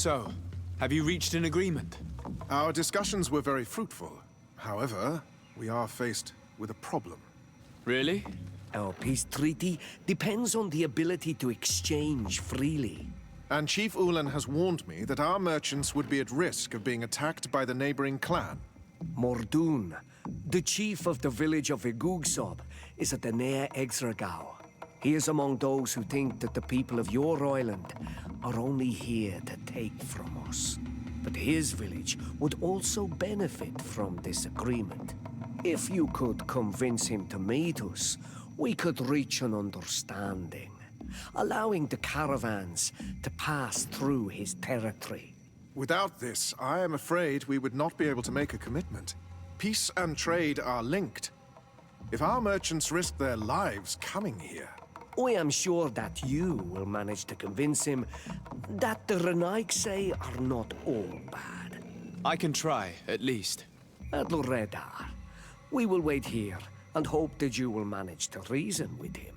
So, have you reached an agreement? Our discussions were very fruitful. However, we are faced with a problem. Really? Our peace treaty depends on the ability to exchange freely. And Chief Ulan has warned me that our merchants would be at risk of being attacked by the neighboring clan. Mordoon, the chief of the village of Igugsob, is a Danea Exregao. He is among those who think that the people of your island are only here to take from us. But his village would also benefit from this agreement. If you could convince him to meet us, we could reach an understanding, allowing the caravans to pass through his territory. Without this, I am afraid we would not be able to make a commitment. Peace and trade are linked. If our merchants risk their lives coming here... I am sure that you will manage to convince him that the Renaigse are not all bad. I can try, at least. Adloredar, we will wait here and hope that you will manage to reason with him.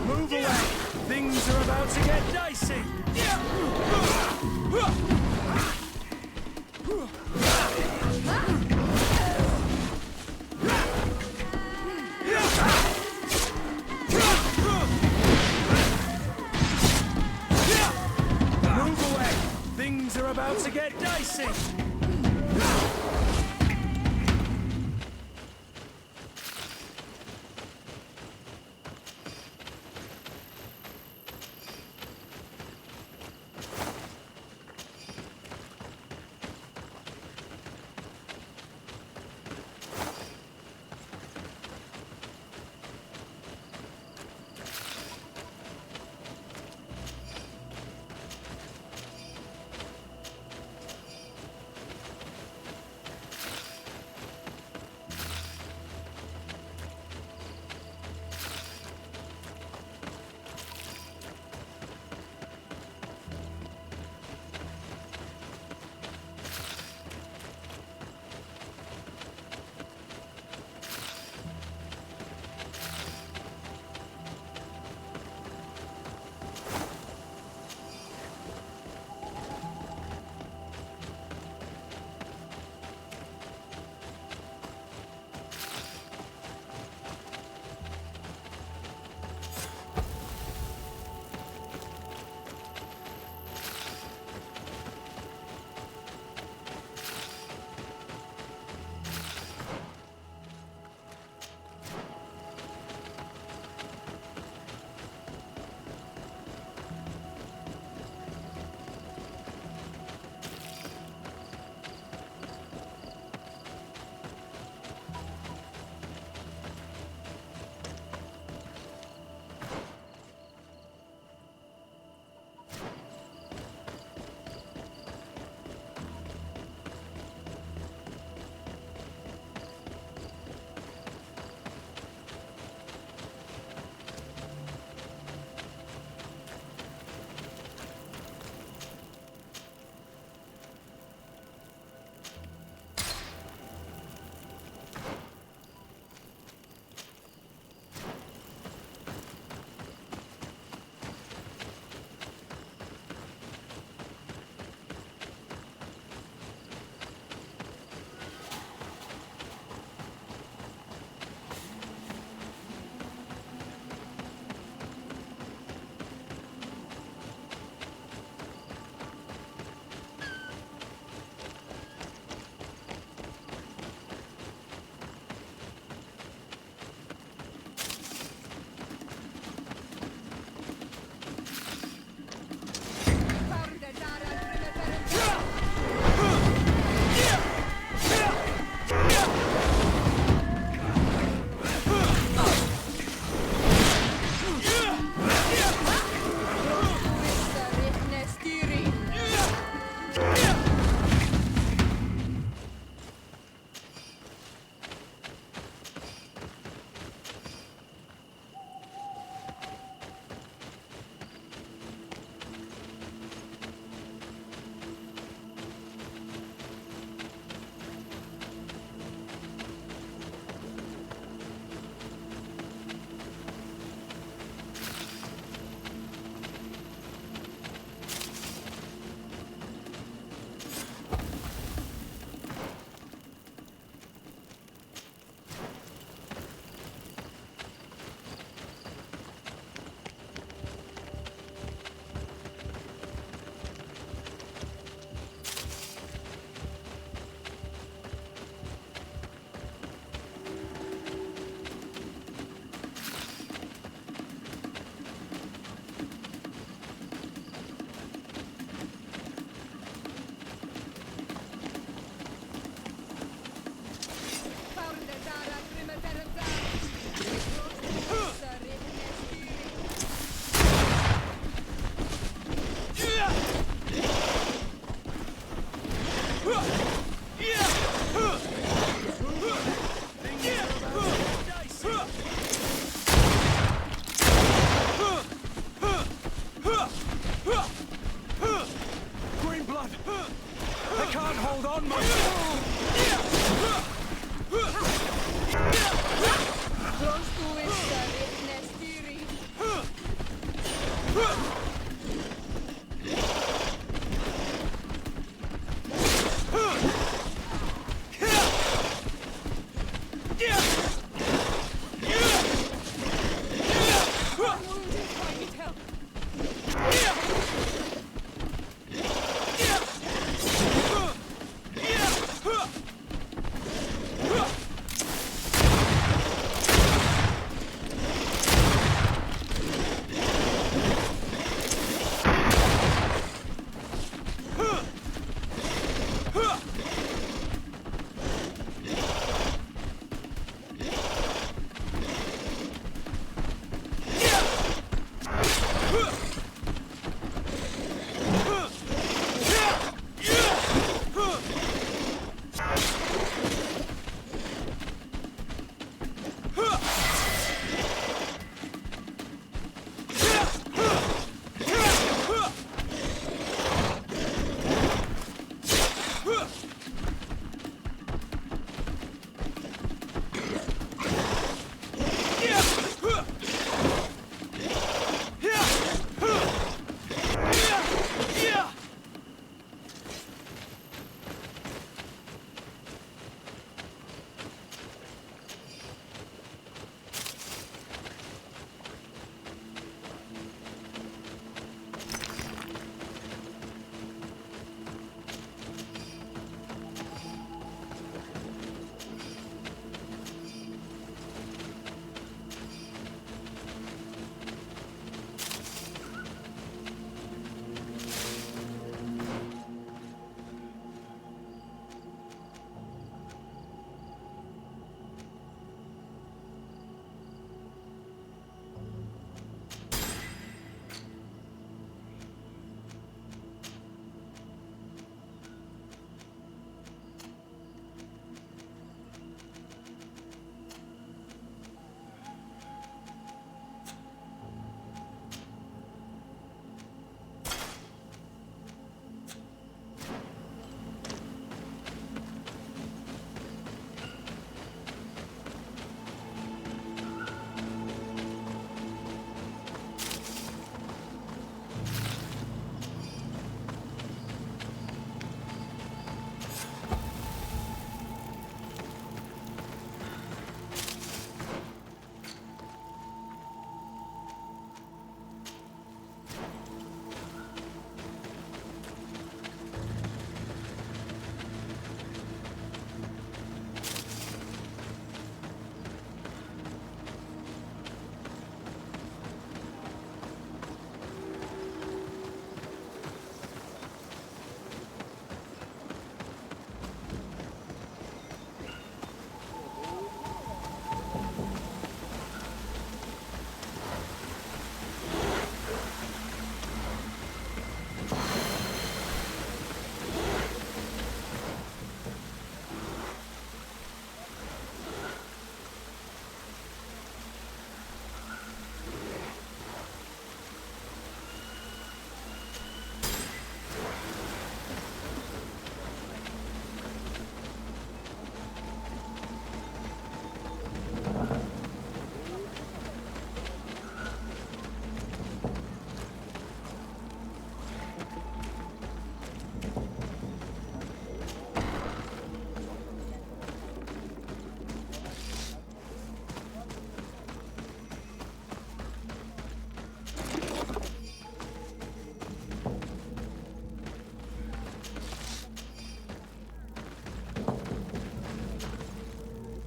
Move away! Things are about to get dicey! Move away! Things are about to get dicey!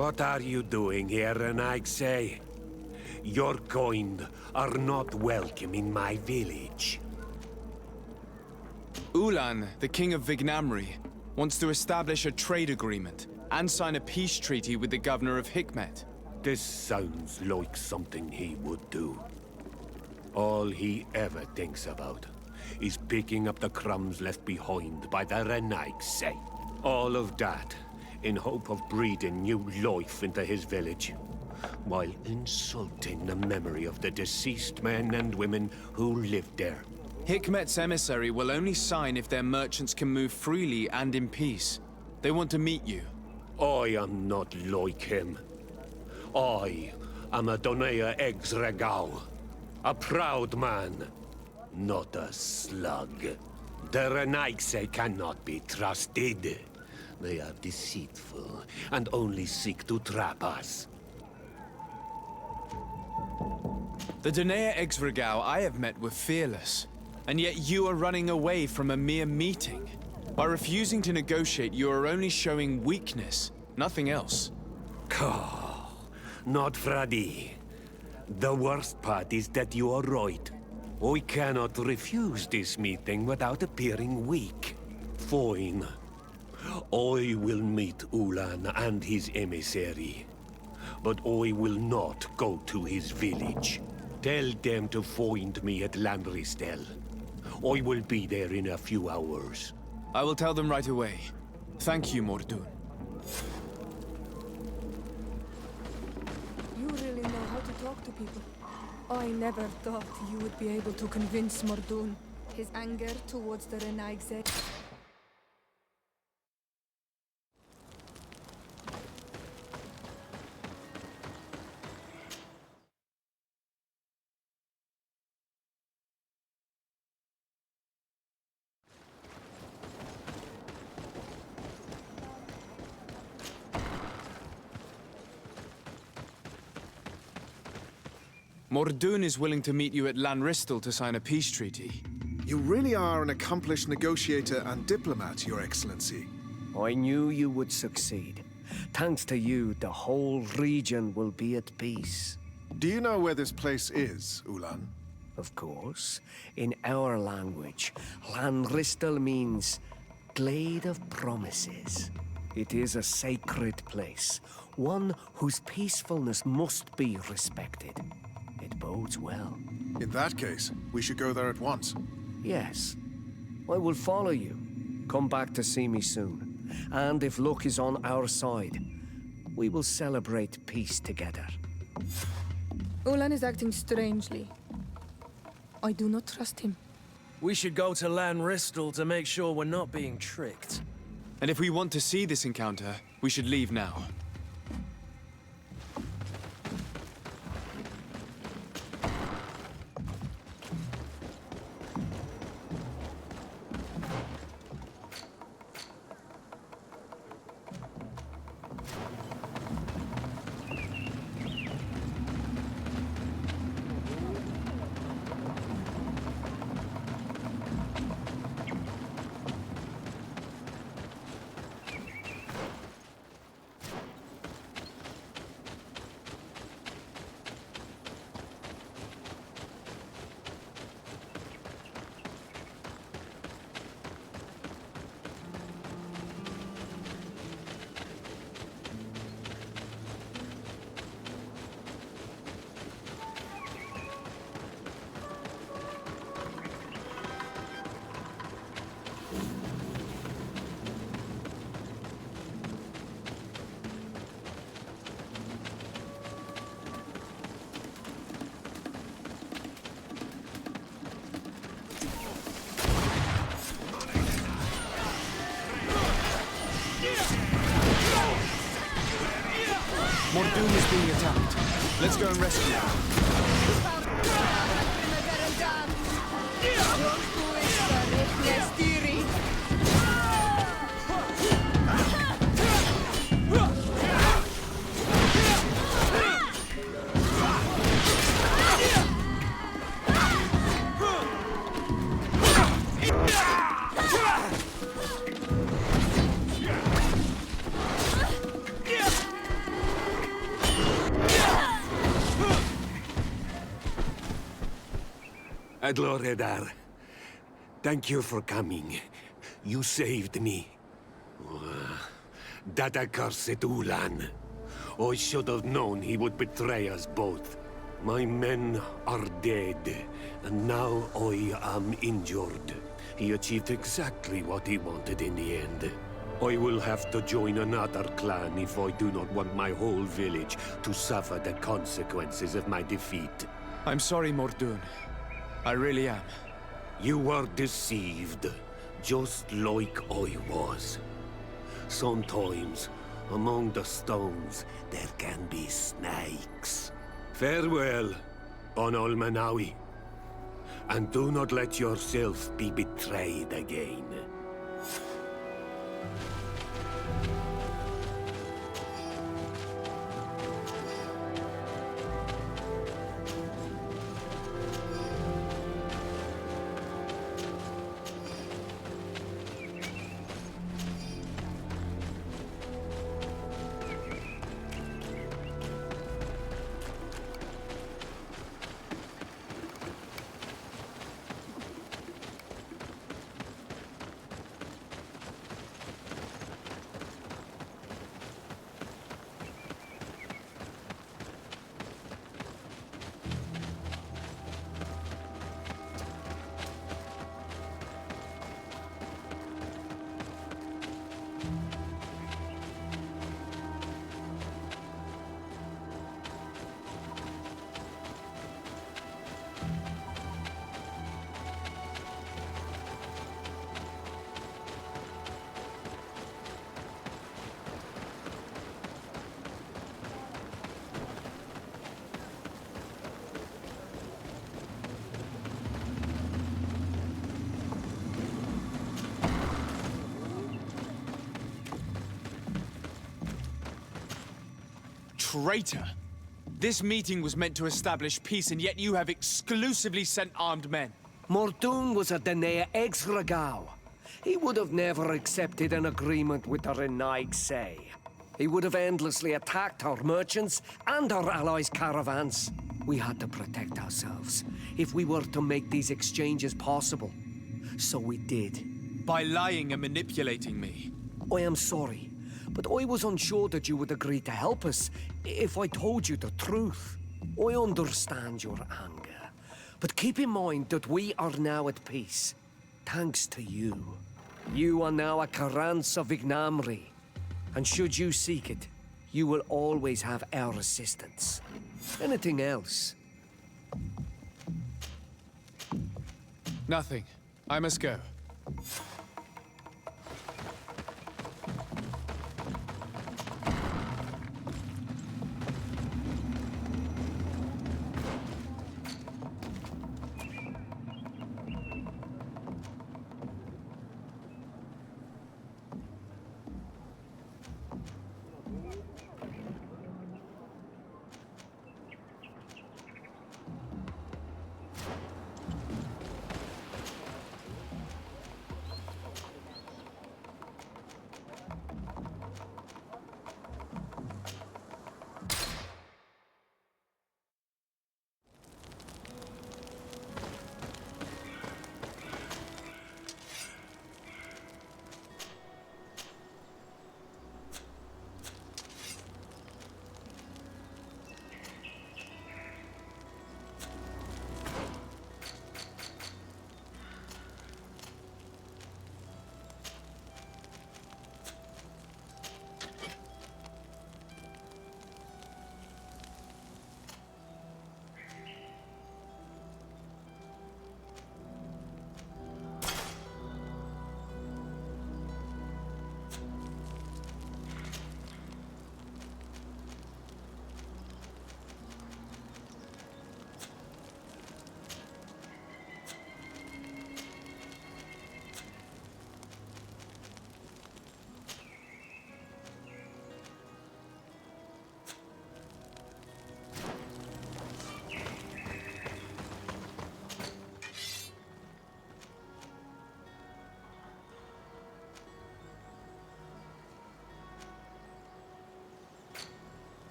What are you doing here, Renaigse? Your kind are not welcome in my village. Ulan, the king of Vignamri, wants to establish a trade agreement and sign a peace treaty with the governor of Hikmet. This sounds like something he would do. All he ever thinks about is picking up the crumbs left behind by the Renaigse. All of that in hope of breathing new life into his village, while insulting the memory of the deceased men and women who lived there. Hikmet's emissary will only sign if their merchants can move freely and in peace. They want to meet you. I am not like him. I am a Donea Exregao, a proud man, not a slug. The Renaigse cannot be trusted. They are deceitful and only seek to trap us. The Donea Exregao I have met were fearless, and yet you are running away from a mere meeting. By refusing to negotiate, you are only showing weakness, nothing else. Not Freddy. The worst part is that you are right. I cannot refuse this meeting without appearing weak. Fine. I will meet Ulan and his emissary. But I will not go to his village. Tell them to find me at Landristel. I will be there in a few hours. I will tell them right away. Thank you, Mordun. You really know how to talk to people. I never thought you would be able to convince Mordun. His anger towards the Renaigse. Mordun is willing to meet you at Lanristel to sign a peace treaty. You really are an accomplished negotiator and diplomat, Your Excellency. I knew you would succeed. Thanks to you, the whole region will be at peace. Do you know where this place is, Ulan? Of course. In our language, Lanristel means Glade of Promises. It is a sacred place, one whose peacefulness must be respected. It bodes well. In that case, we should go there at once. Yes. I will follow you. Come back to see me soon. And if luck is on our side, we will celebrate peace together. Ulan is acting strangely. I do not trust him. We should go to Lanristel to make sure we're not being tricked. And if we want to see this encounter, we should leave now. Mordun is being attacked. Let's go and rescue him. Adloredar, thank you for coming. You saved me. That accursed Ulan. I should have known he would betray us both. My men are dead, and now I am injured. He achieved exactly what he wanted in the end. I will have to join another clan if I do not want my whole village to suffer the consequences of my defeat. I'm sorry, Mordoon. I really am. You were deceived, just like I was. Sometimes, among the stones, there can be snakes. Farewell, on Olmanawi. And do not let yourself be betrayed again. Traitor! This meeting was meant to establish peace, and yet you have exclusively sent armed men. Mordoon was a Danea ex-Regao. He would have never accepted an agreement with the Renaigse. He would have endlessly attacked our merchants and our allies' caravans. We had to protect ourselves if we were to make these exchanges possible. So we did. By lying and manipulating me. I am sorry, but I was unsure that you would agree to help us if I told you the truth. I understand your anger, but keep in mind that we are now at peace, thanks to you. You are now a Karans of Ignamri, and should you seek it, you will always have our assistance. Anything else? Nothing. I must go.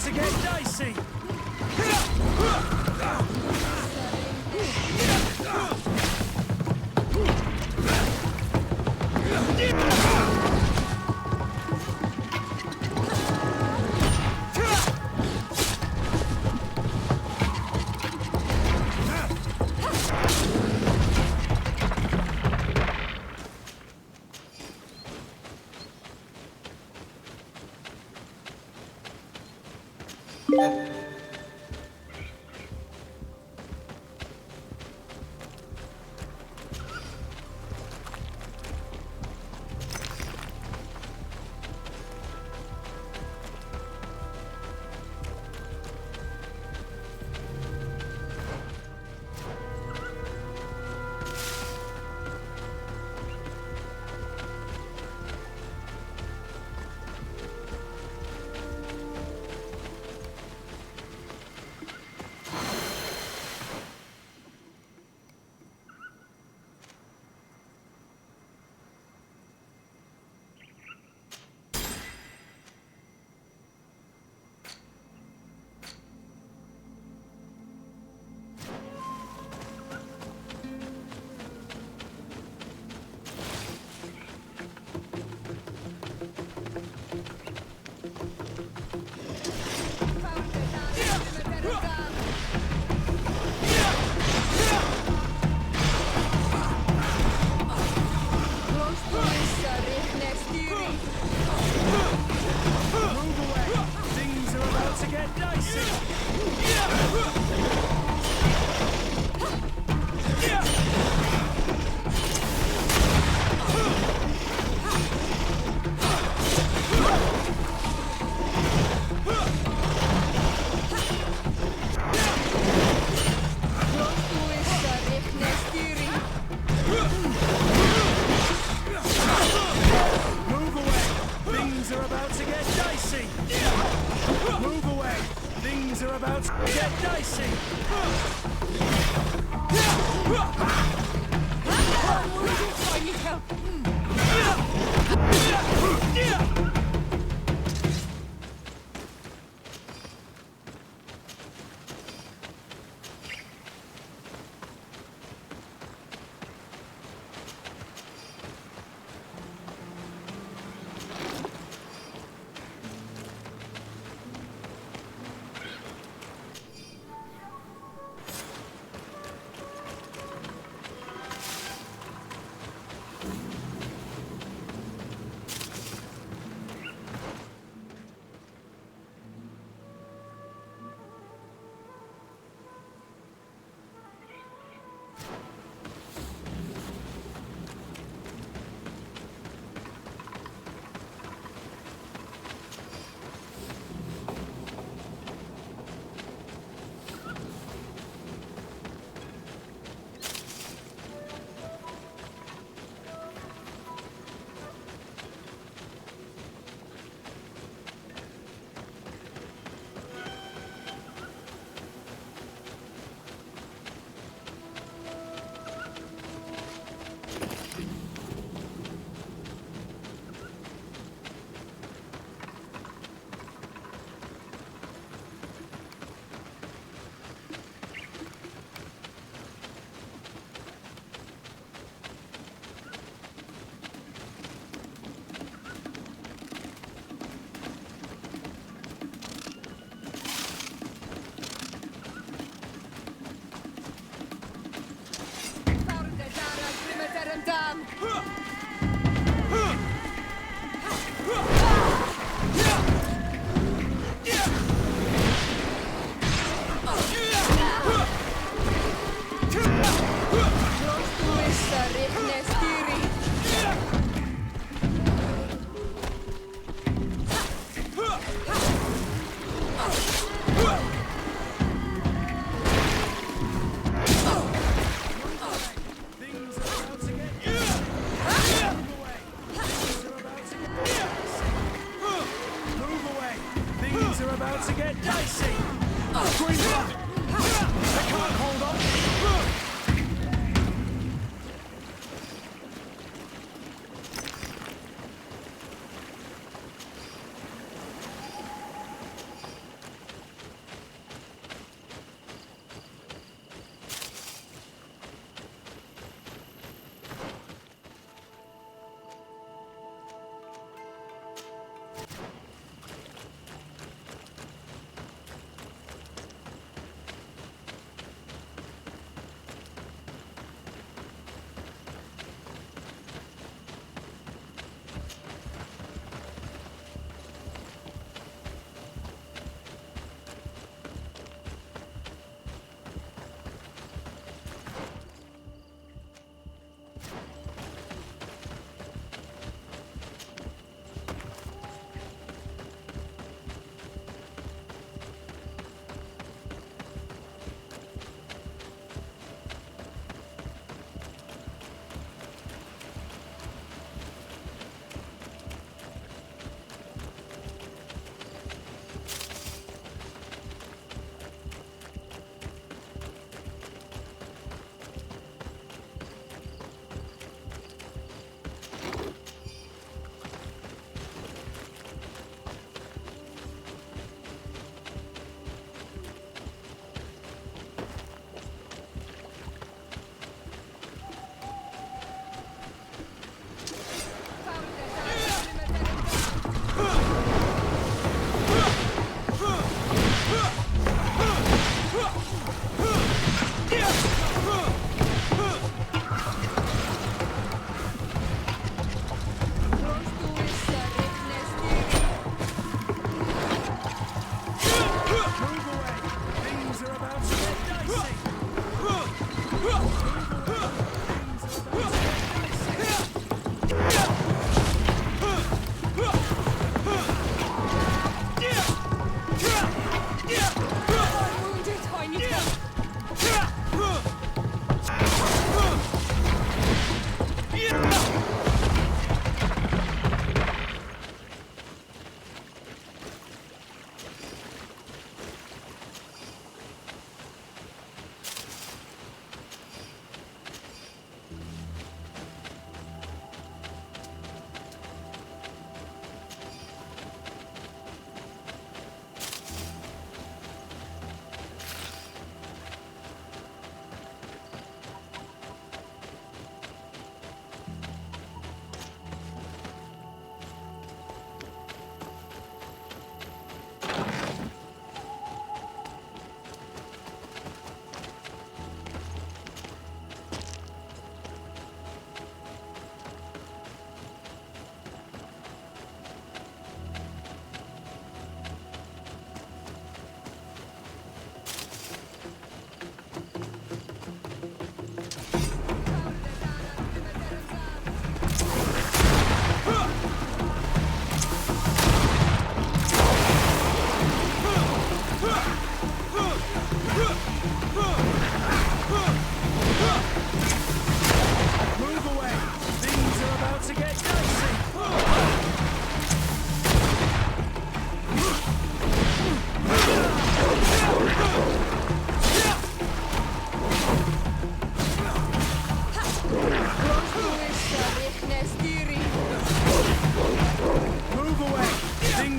to get dicey!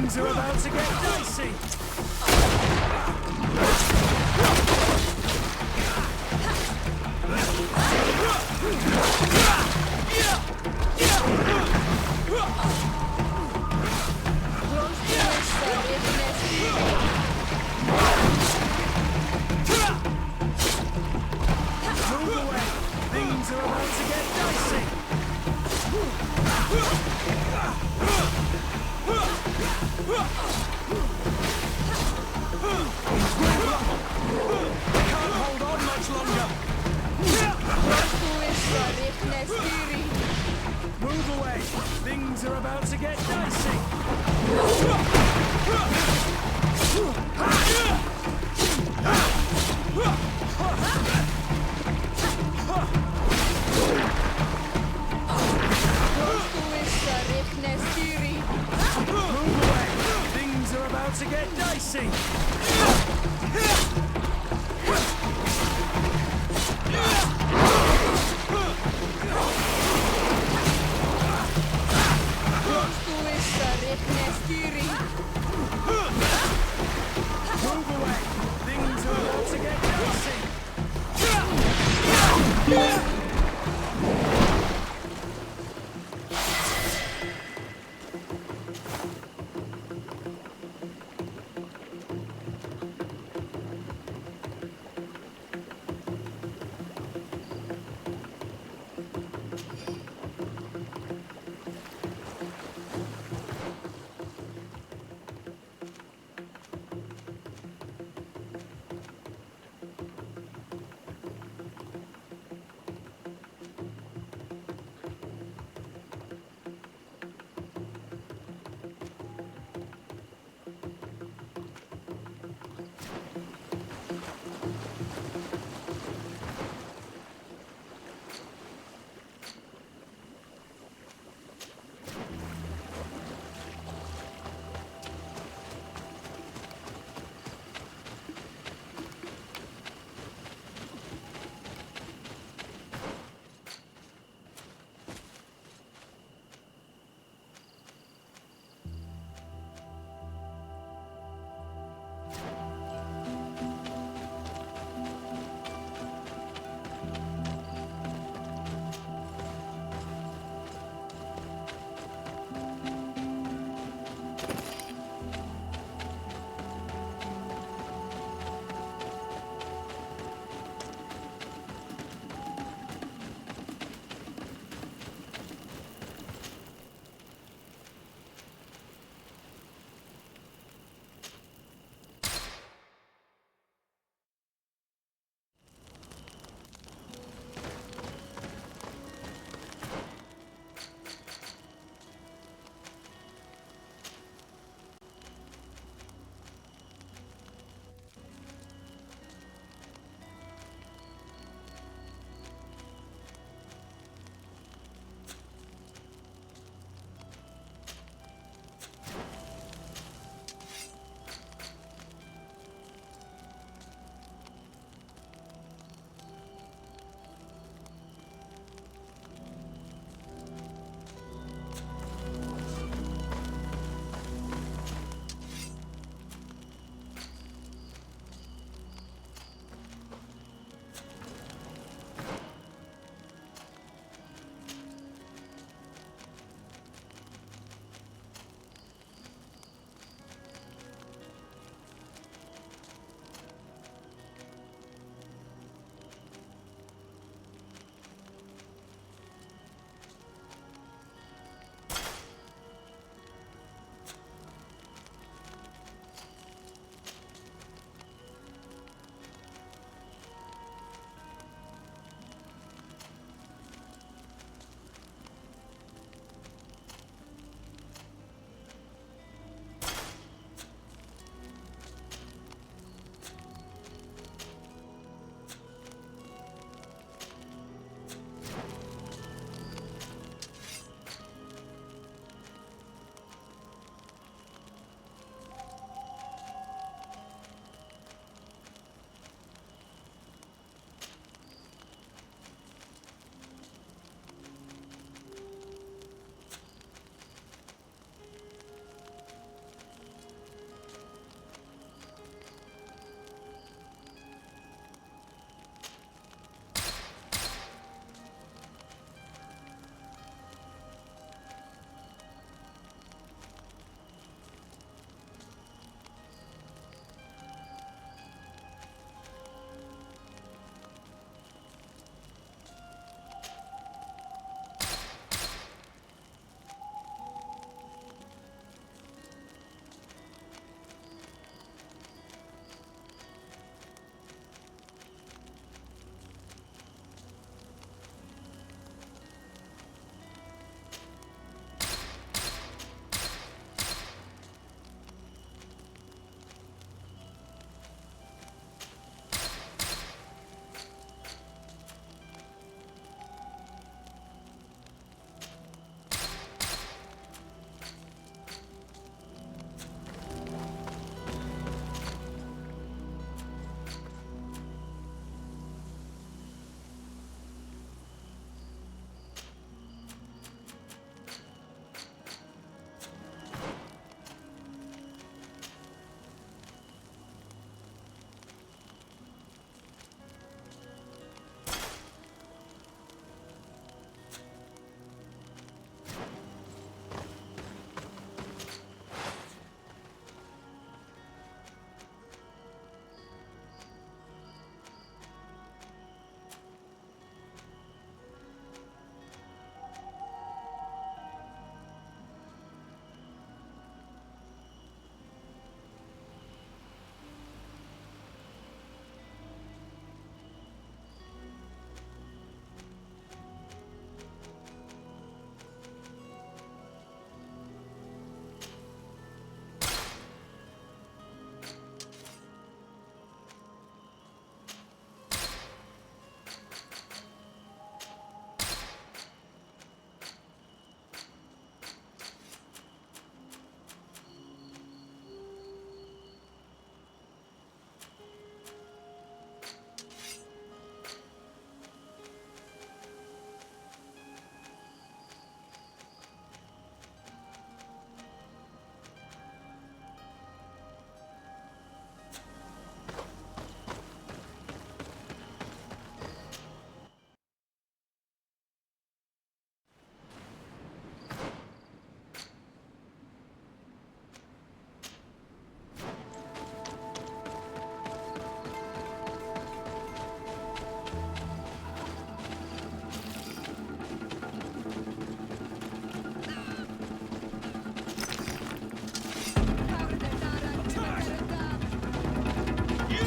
Things are about to get dicey! Move away! Things are about to get dicey! Can't hold on much longer! Move away! Things are about to get dicey! Move away! Things are about to get dicey! Move away! Things are about to get dicey!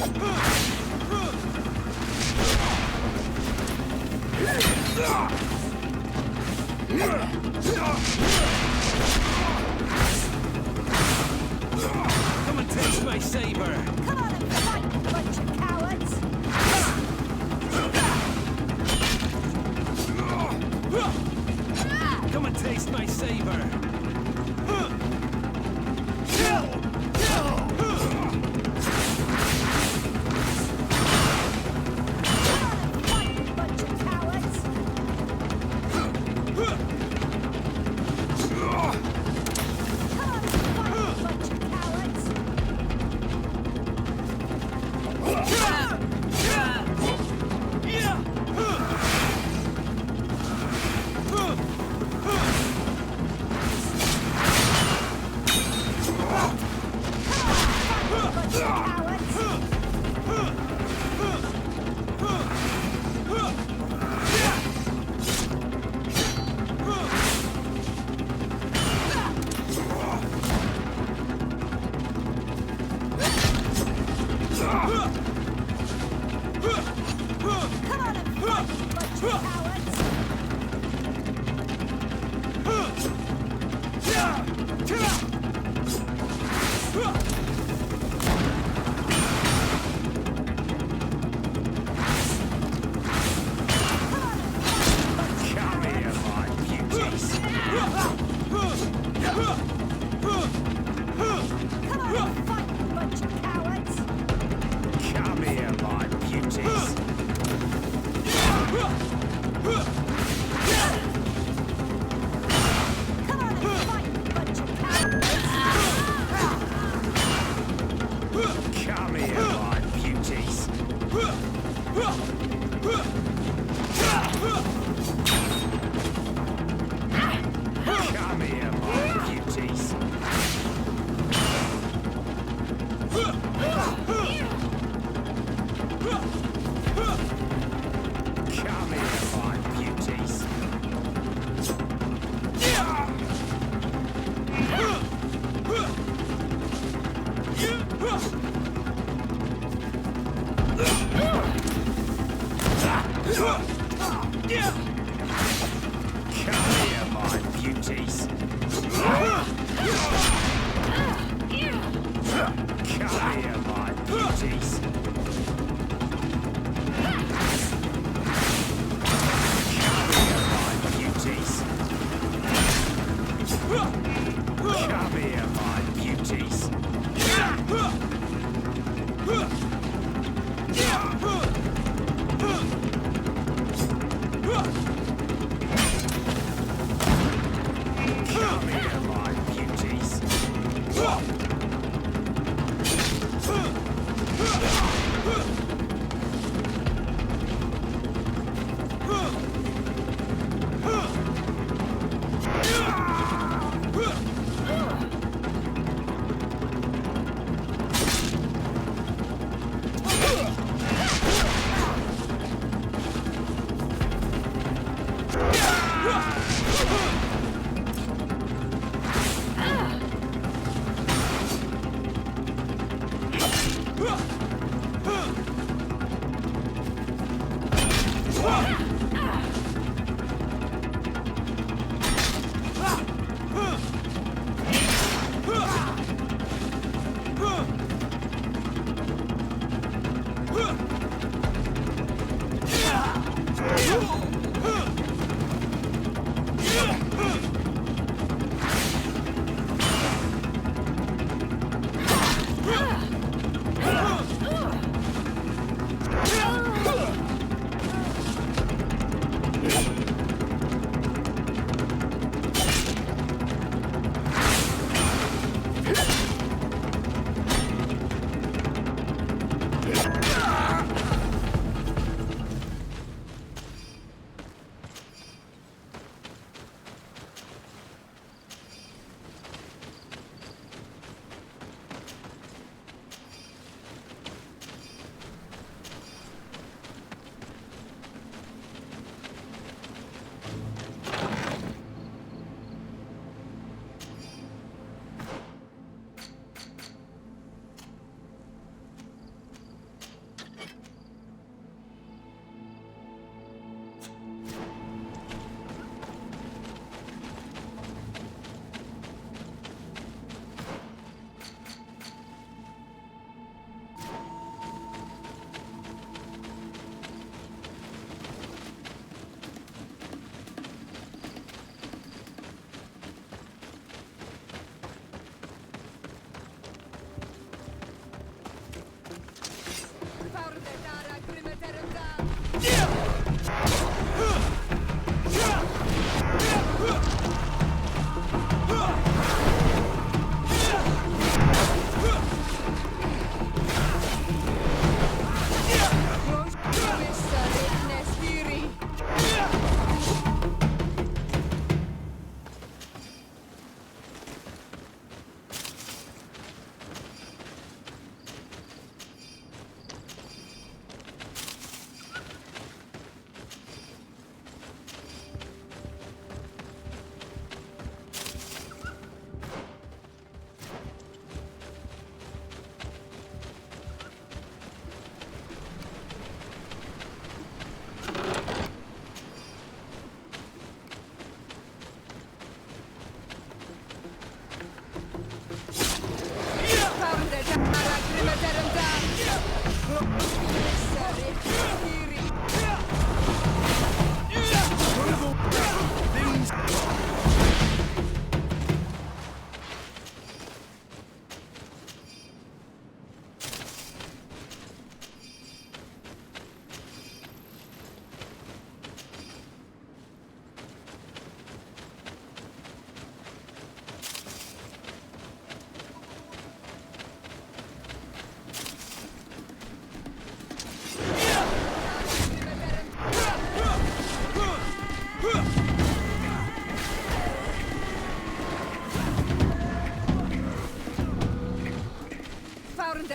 Come and taste my saber! Come on and fight, you bunch of cowards! Come and taste my saber!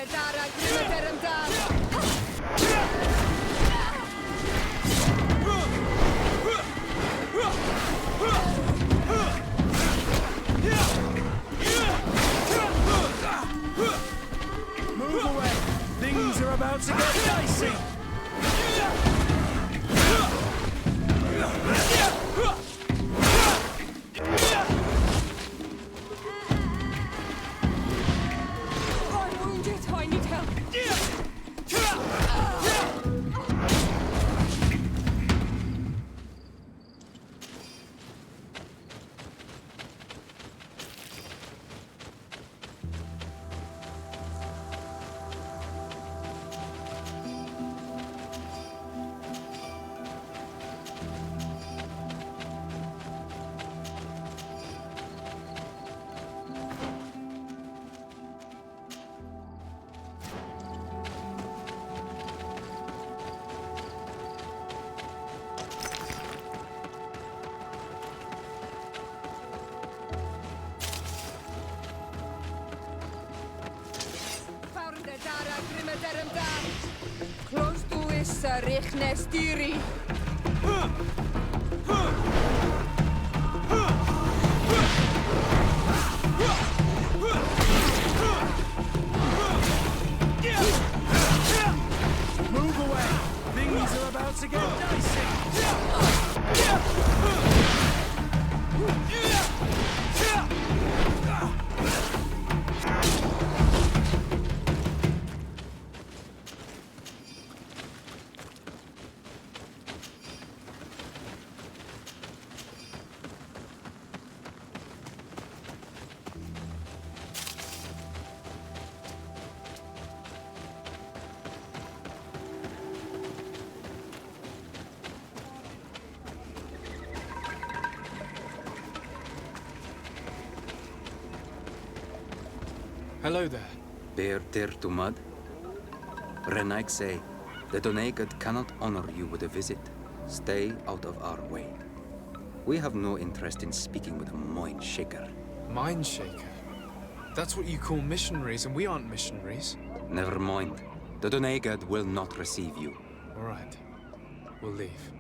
Move away! Things are about to get dicey! I'm wounded. I need help. Close to is Richnestiri. Move away! Things are about to get dicey! Hello there. Bear tear to mud? Renaik say, the Donegad cannot honor you with a visit. Stay out of our way. We have no interest in speaking with a mind shaker. Mind shaker? That's what you call missionaries, and we aren't missionaries. Never mind. The Donegad will not receive you. All right. We'll leave.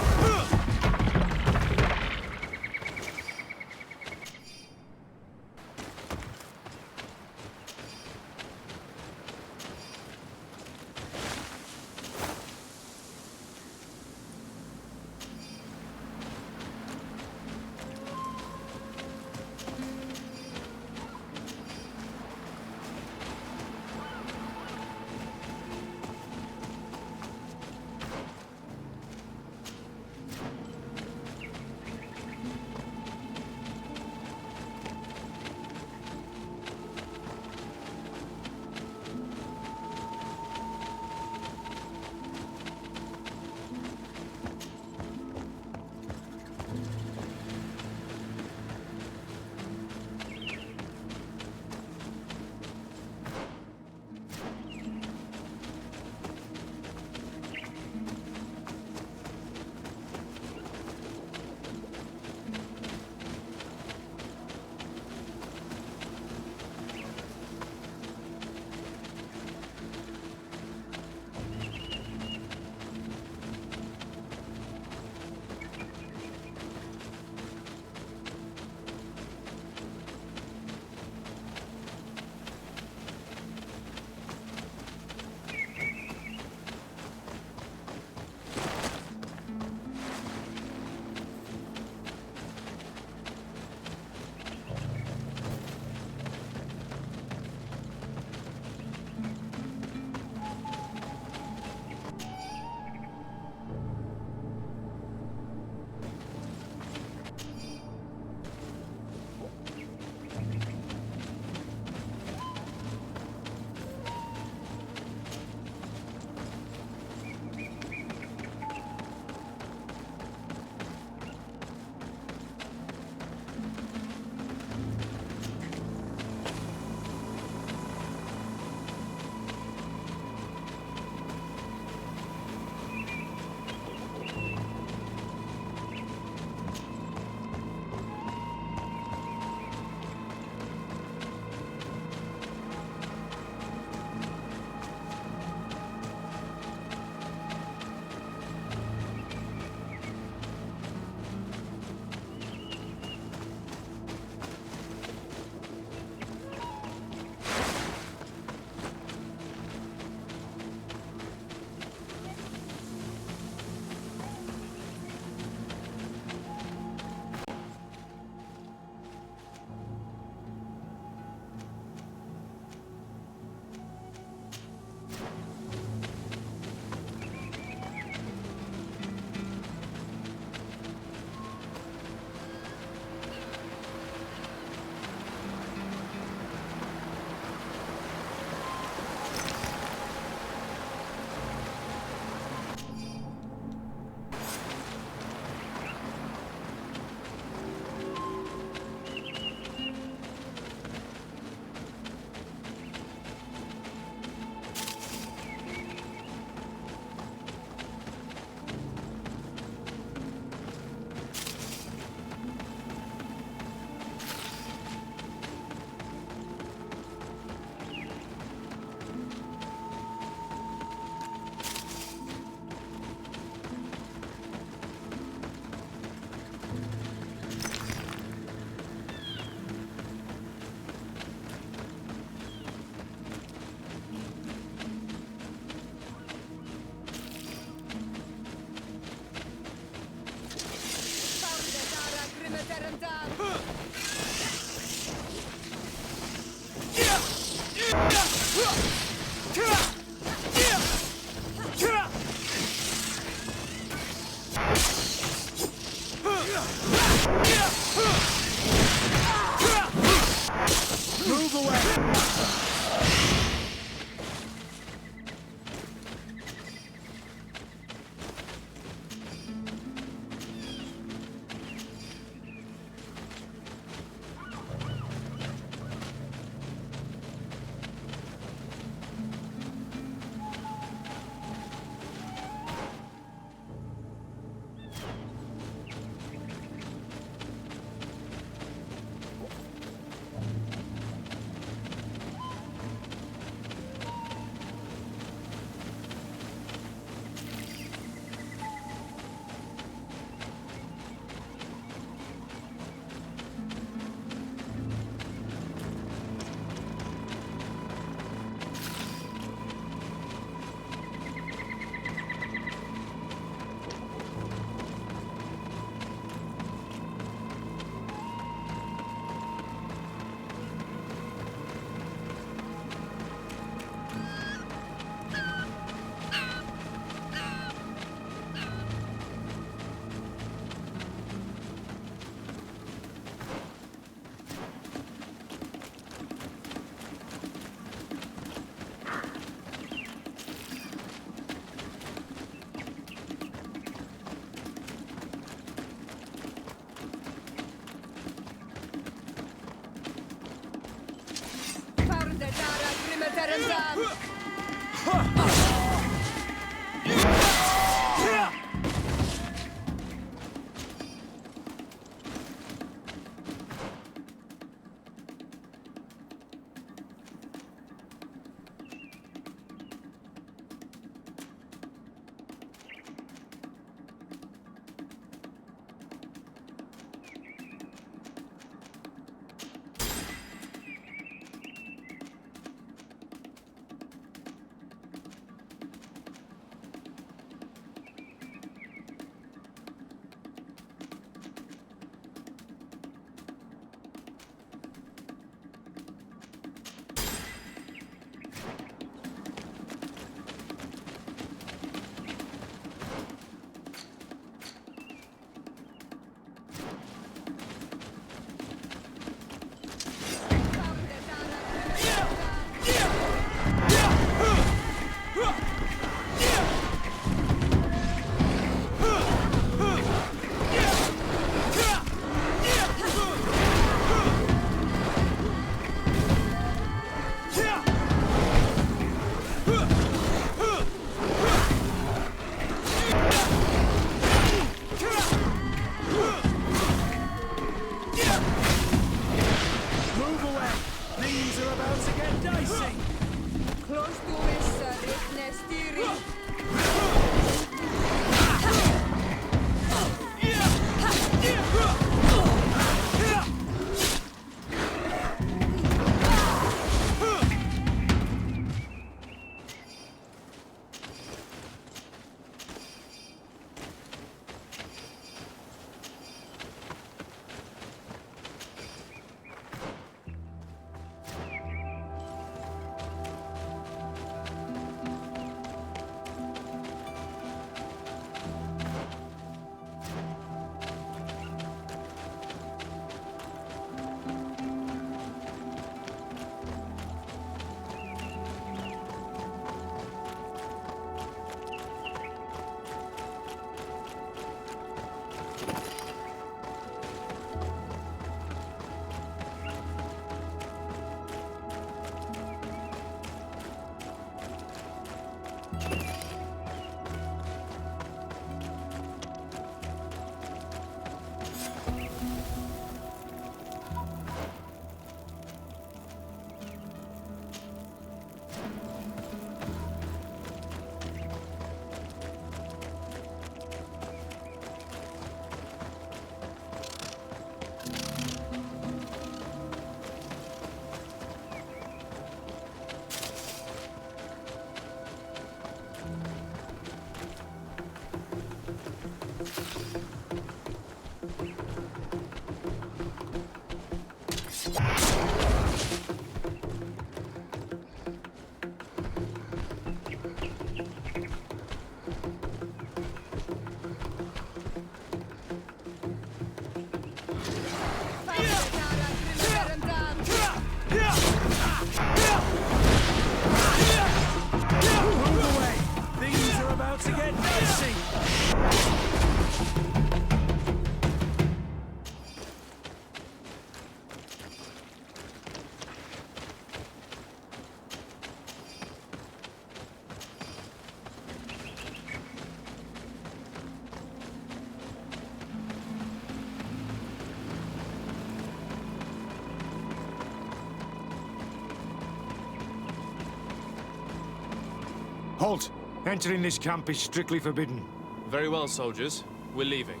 Halt! Entering this camp is strictly forbidden. Very well, soldiers. We're leaving.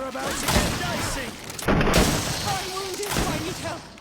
about to get dicey! I'm wounded. I need help.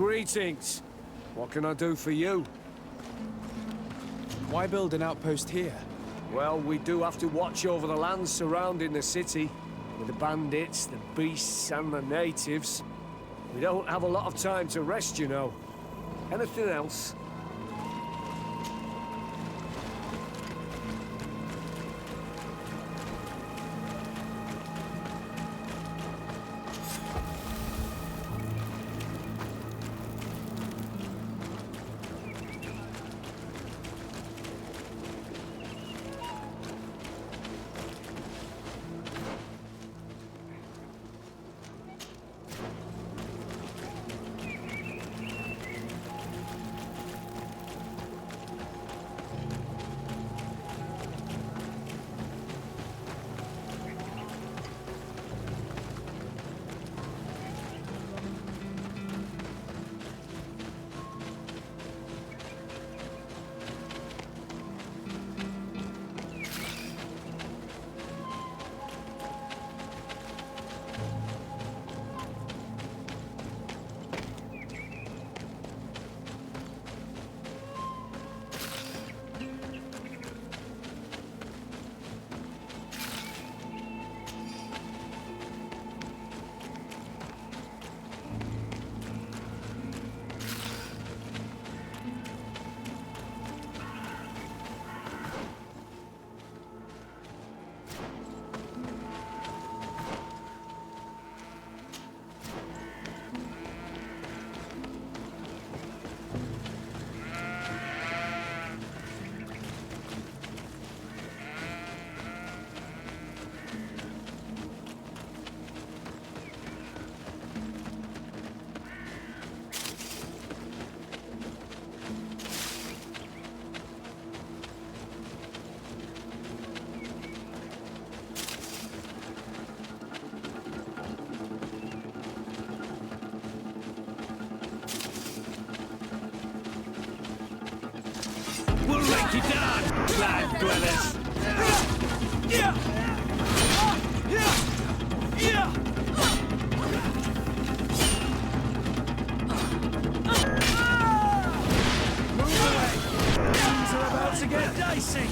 Greetings. What can I do for you? Why build an outpost here? Well, we do have to watch over the lands surrounding the city. With the bandits, the beasts, and the natives. We don't have a lot of time to rest, you know. Anything else? We'll make you down, land dwellers! Move away! Things are about to get dicey!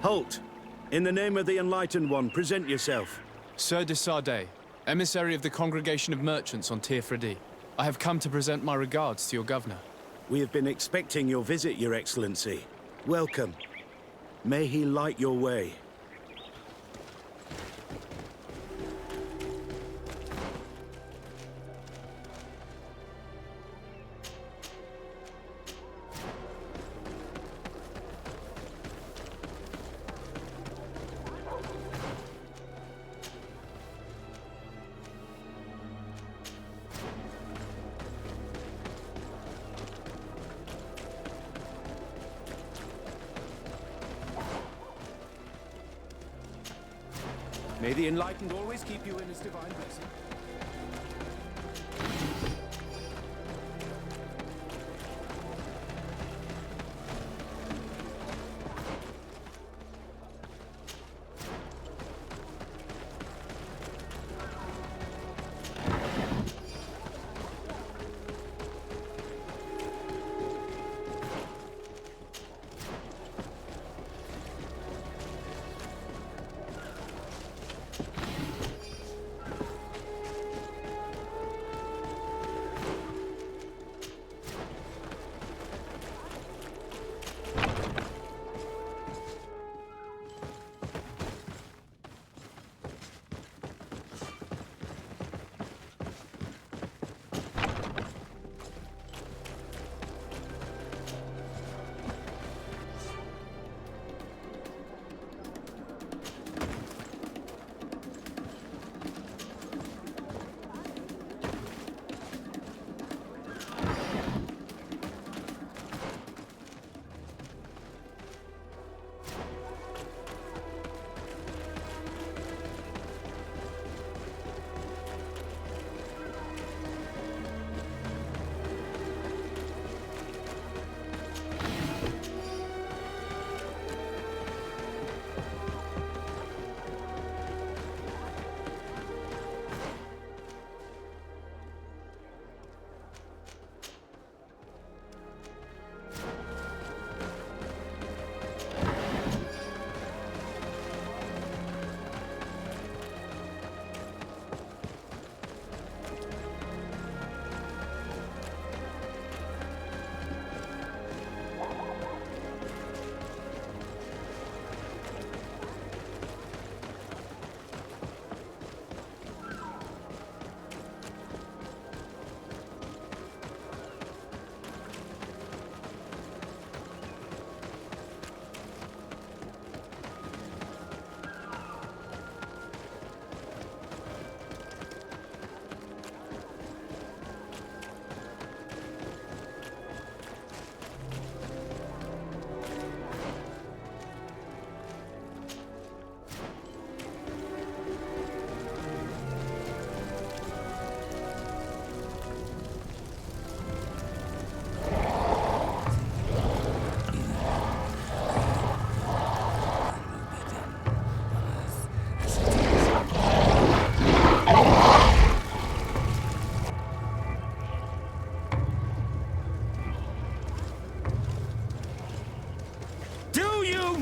Halt! In the name of the Enlightened One, present yourself. Sir de Sardet, emissary of the Congregation of Merchants on Tirfredi. I have come to present my regards to your governor. We have been expecting your visit, Your Excellency. Welcome. May he light your way. May the Enlightened always keep you in his divine blessing.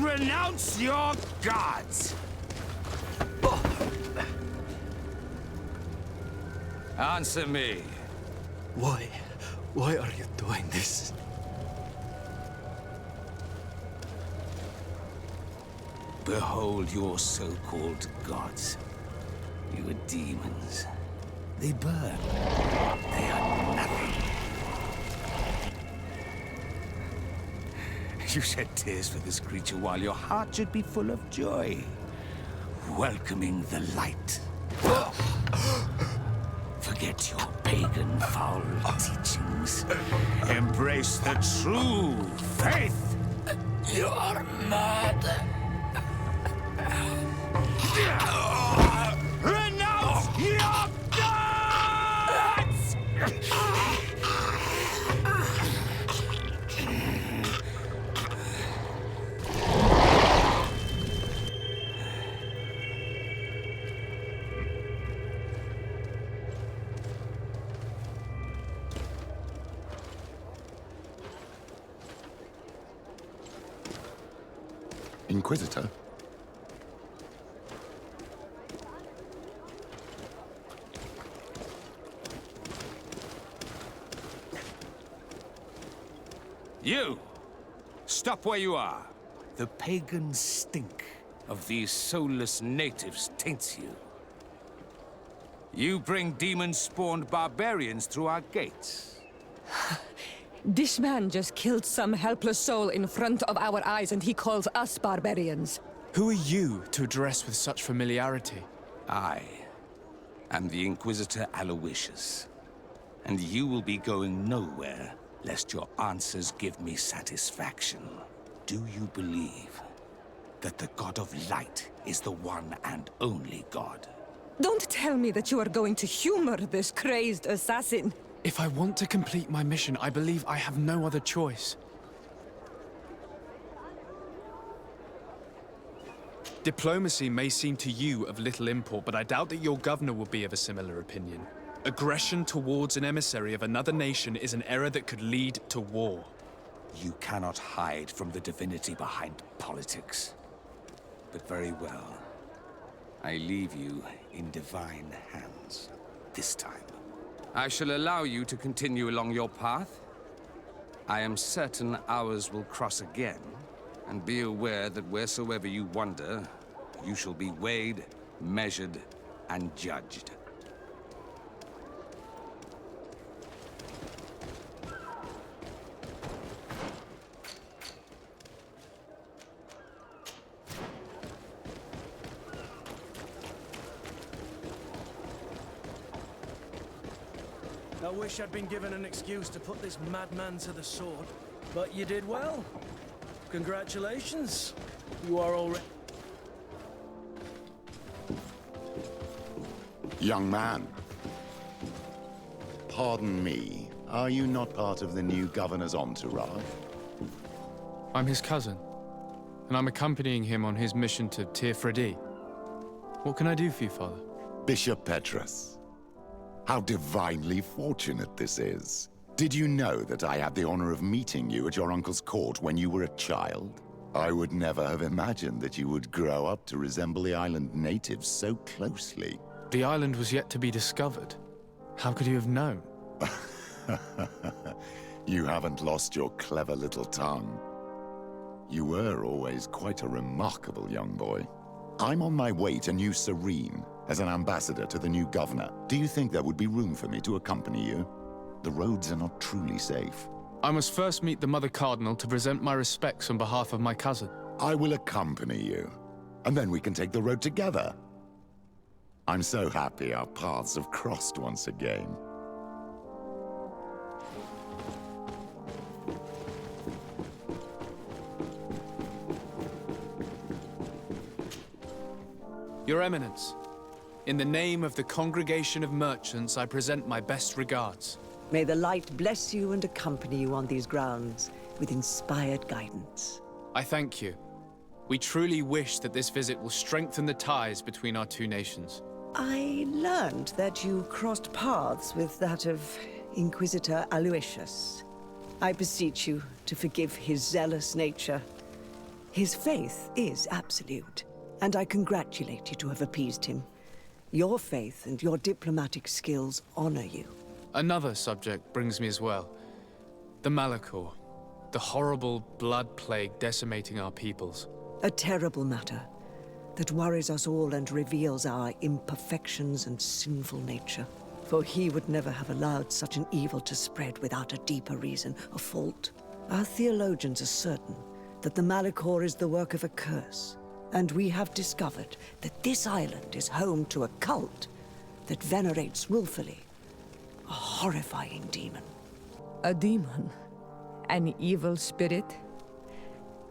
Renounce your gods! Answer me. Why are you doing this? Behold your so-called gods. You are demons. They burn. They are nothing. You shed tears for this creature while your heart should be full of joy, welcoming the light. Forget your pagan foul teachings. Embrace the true faith. You are mad. Renounce your gods! Inquisitor? You! Stop where you are. The pagan stink of these soulless natives taints you. You bring demon-spawned barbarians through our gates. This man just killed some helpless soul in front of our eyes, and he calls us barbarians. Who are you to address with such familiarity? I am the Inquisitor Aloysius, and you will be going nowhere lest your answers give me satisfaction. Do you believe that the God of Light is the one and only God? Don't tell me that you are going to humor this crazed assassin. If I want to complete my mission, I believe I have no other choice. Diplomacy may seem to you of little import, but I doubt that your governor will be of a similar opinion. Aggression towards an emissary of another nation is an error that could lead to war. You cannot hide from the divinity behind politics. But very well. I leave you in divine hands. This time. I shall allow you to continue along your path. I am certain ours will cross again. And be aware that wheresoever you wander, you shall be weighed, measured, and judged. I wish I'd been given an excuse to put this madman to the sword, but you did well. Congratulations. You are already... Young man. Pardon me, are you not part of the new governor's entourage? I'm his cousin, and I'm accompanying him on his mission to Tir Fredi. What can I do for you, Father? Bishop Petrus. How divinely fortunate this is. Did you know that I had the honor of meeting you at your uncle's court when you were a child? I would never have imagined that you would grow up to resemble the island natives so closely. The island was yet to be discovered. How could you have known? You haven't lost your clever little tongue. You were always quite a remarkable young boy. I'm on my way to New Serene as an ambassador to the new governor. Do you think there would be room for me to accompany you? The roads are not truly safe. I must first meet the Mother Cardinal to present my respects on behalf of my cousin. I will accompany you, and then we can take the road together. I'm so happy our paths have crossed once again. Your Eminence, in the name of the Congregation of Merchants, I present my best regards. May the light bless you and accompany you on these grounds with inspired guidance. I thank you. We truly wish that this visit will strengthen the ties between our two nations. I learned that you crossed paths with that of Inquisitor Aloysius. I beseech you to forgive his zealous nature. His faith is absolute, and I congratulate you to have appeased him. Your faith and your diplomatic skills honor you. Another subject brings me as well. The Malachor. The horrible blood plague decimating our peoples. A terrible matter that worries us all and reveals our imperfections and sinful nature. For he would never have allowed such an evil to spread without a deeper reason, a fault. Our theologians are certain that the Malachor is the work of a curse, and we have discovered that this island is home to a cult that venerates willfully a horrifying demon. A demon? An evil spirit?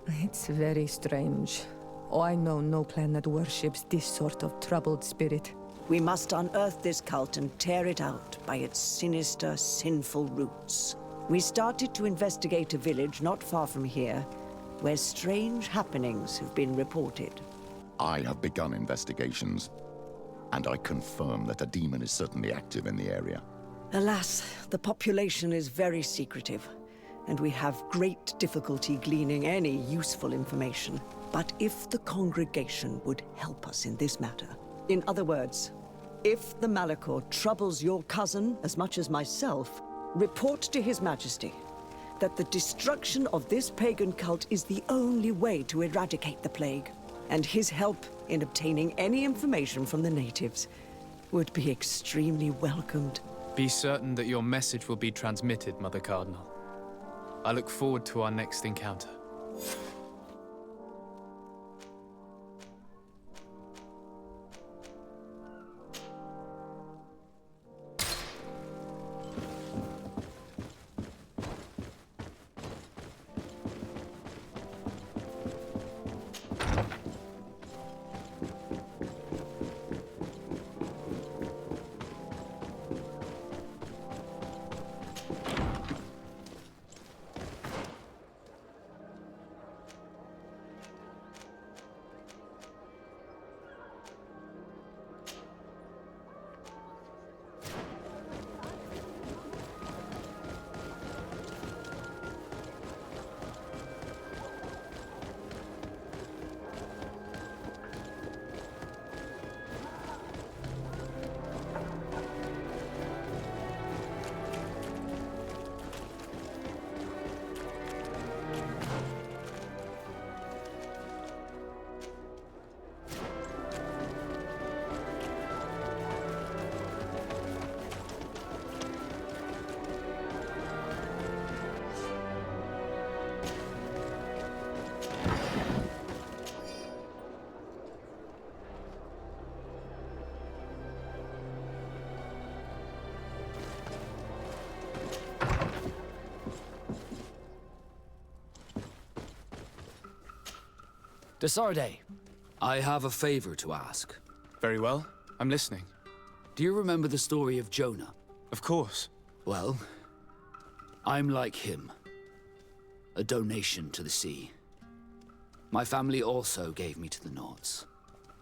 It's very strange. Oh, I know no planet worships this sort of troubled spirit. We must unearth this cult and tear it out by its sinister, sinful roots. We started to investigate a village not far from here, where strange happenings have been reported. I have begun investigations, and I confirm that a demon is certainly active in the area. Alas, the population is very secretive, and we have great difficulty gleaning any useful information. But if the congregation would help us in this matter, in other words, if the Malachor troubles your cousin as much as myself, report to His Majesty that the destruction of this pagan cult is the only way to eradicate the plague, and his help in obtaining any information from the natives would be extremely welcomed. Be certain that your message will be transmitted, Mother Cardinal. I look forward to our next encounter. Desarde, I have a favor to ask. Very well. I'm listening. Do you remember the story of Jonah? Of course. Well, I'm like him. A donation to the sea. My family also gave me to the Nauts.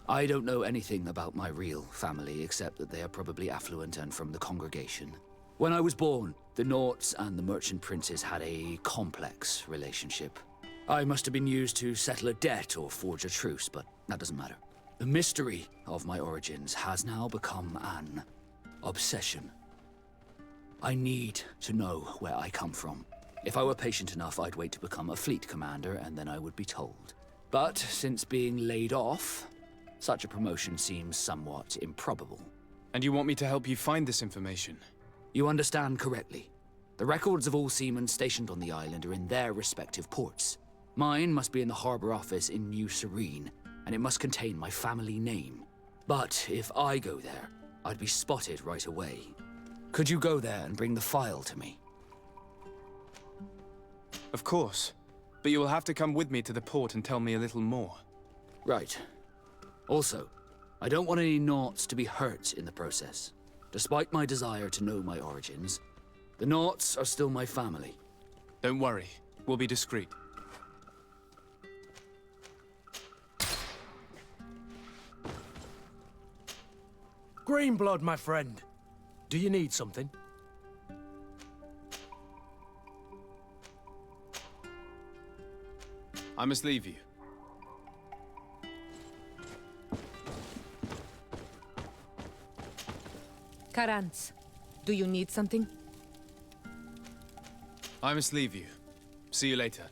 I don't know anything about my real family, except that they are probably affluent and from the congregation. When I was born, the Nauts and the merchant princes had a complex relationship. I must have been used to settle a debt or forge a truce, but that doesn't matter. The mystery of my origins has now become an obsession. I need to know where I come from. If I were patient enough, I'd wait to become a fleet commander, and then I would be told. But since being laid off, such a promotion seems somewhat improbable. And you want me to help you find this information? You understand correctly. The records of all seamen stationed on the island are in their respective ports. Mine must be in the harbor office in New Serene, and it must contain my family name. But if I go there, I'd be spotted right away. Could you go there and bring the file to me? Of course. But you will have to come with me to the port and tell me a little more. Right. Also, I don't want any Nauts to be hurt in the process. Despite my desire to know my origins, the Nauts are still my family. Don't worry. We'll be discreet. Greenblood, my friend. Do you need something? I must leave you. Karantz, do you need something? I must leave you. See you later.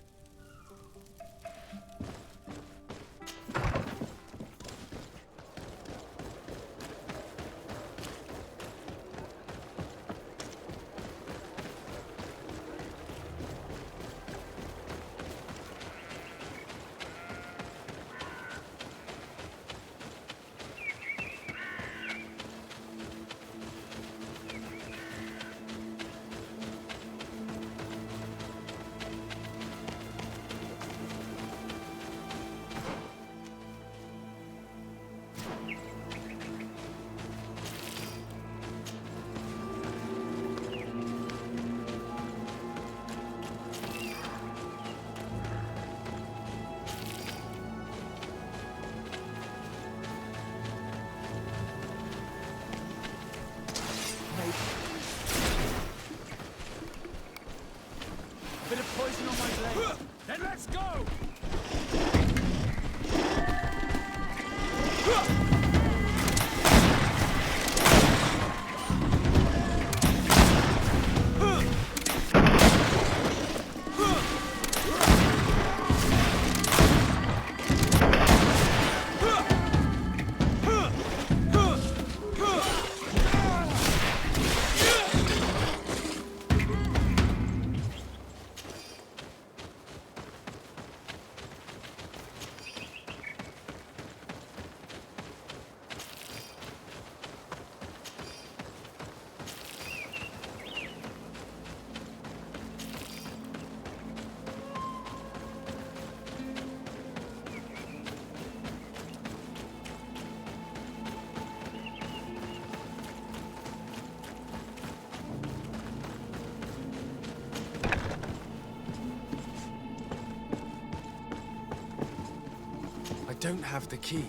I don't have the key.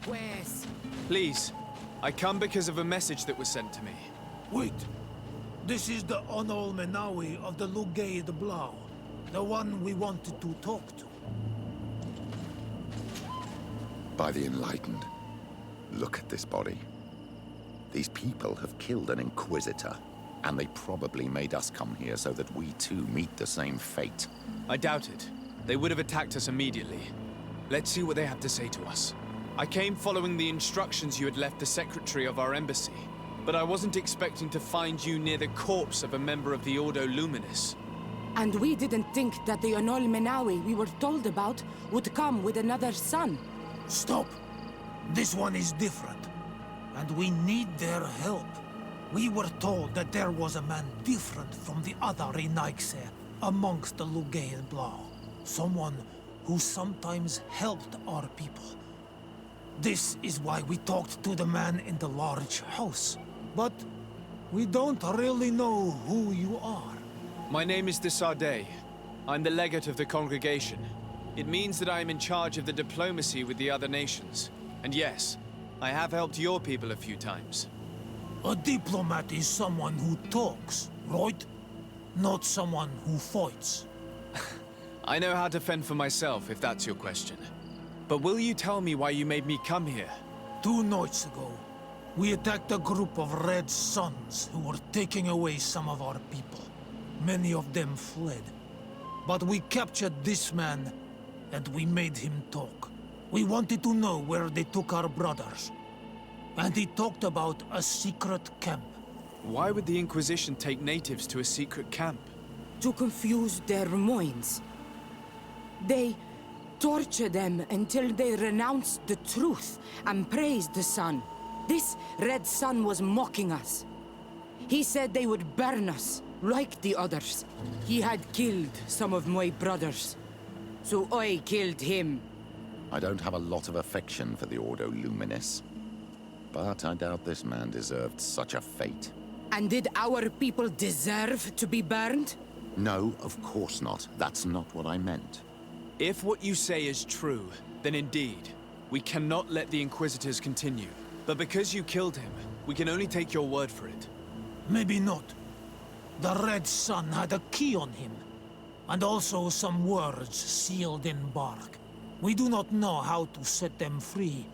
Wes. Please, I come because of a message that was sent to me. Wait. This is the Onol Menawi of the Lugay de Blau. The one we wanted to talk to. By the Enlightened, look at this body. These people have killed an Inquisitor, and they probably made us come here so that we too meet the same fate. I doubt it. They would have attacked us immediately. Let's see what they have to say to us. I came following the instructions you had left the secretary of our embassy, but I wasn't expecting to find you near the corpse of a member of the Ordo Luminis. And we didn't think that the Onol Menawi we were told about would come with another son. Stop! This one is different, and we need their help. We were told that there was a man different from the other Renaigse amongst the Lugay and Blau. Someone who sometimes helped our people. This is why we talked to the man in the large house. But we don't really know who you are. My name is de Sardet. I'm the legate of the congregation. It means that I am in charge of the diplomacy with the other nations. And yes, I have helped your people a few times. A diplomat is someone who talks, right? Not someone who fights. I know how to fend for myself, if that's your question. But will you tell me why you made me come here? 2 nights ago, we attacked a group of Red Suns who were taking away some of our people. Many of them fled. But we captured this man, and we made him talk. We wanted to know where they took our brothers. And he talked about a secret camp. Why would the Inquisition take natives to a secret camp? To confuse their minds. They torture them until they renounce the truth and praise the sun. This Red Sun was mocking us. He said they would burn us, like the others. He had killed some of my brothers, so I killed him. I don't have a lot of affection for the Ordo Luminis, but I doubt this man deserved such a fate. And did our people deserve to be burned? No, of course not. That's not what I meant. If what you say is true, then indeed, we cannot let the Inquisitors continue. But because you killed him, we can only take your word for it. Maybe not. The Red Sun had a key on him, and also some words sealed in bark. We do not know how to set them free,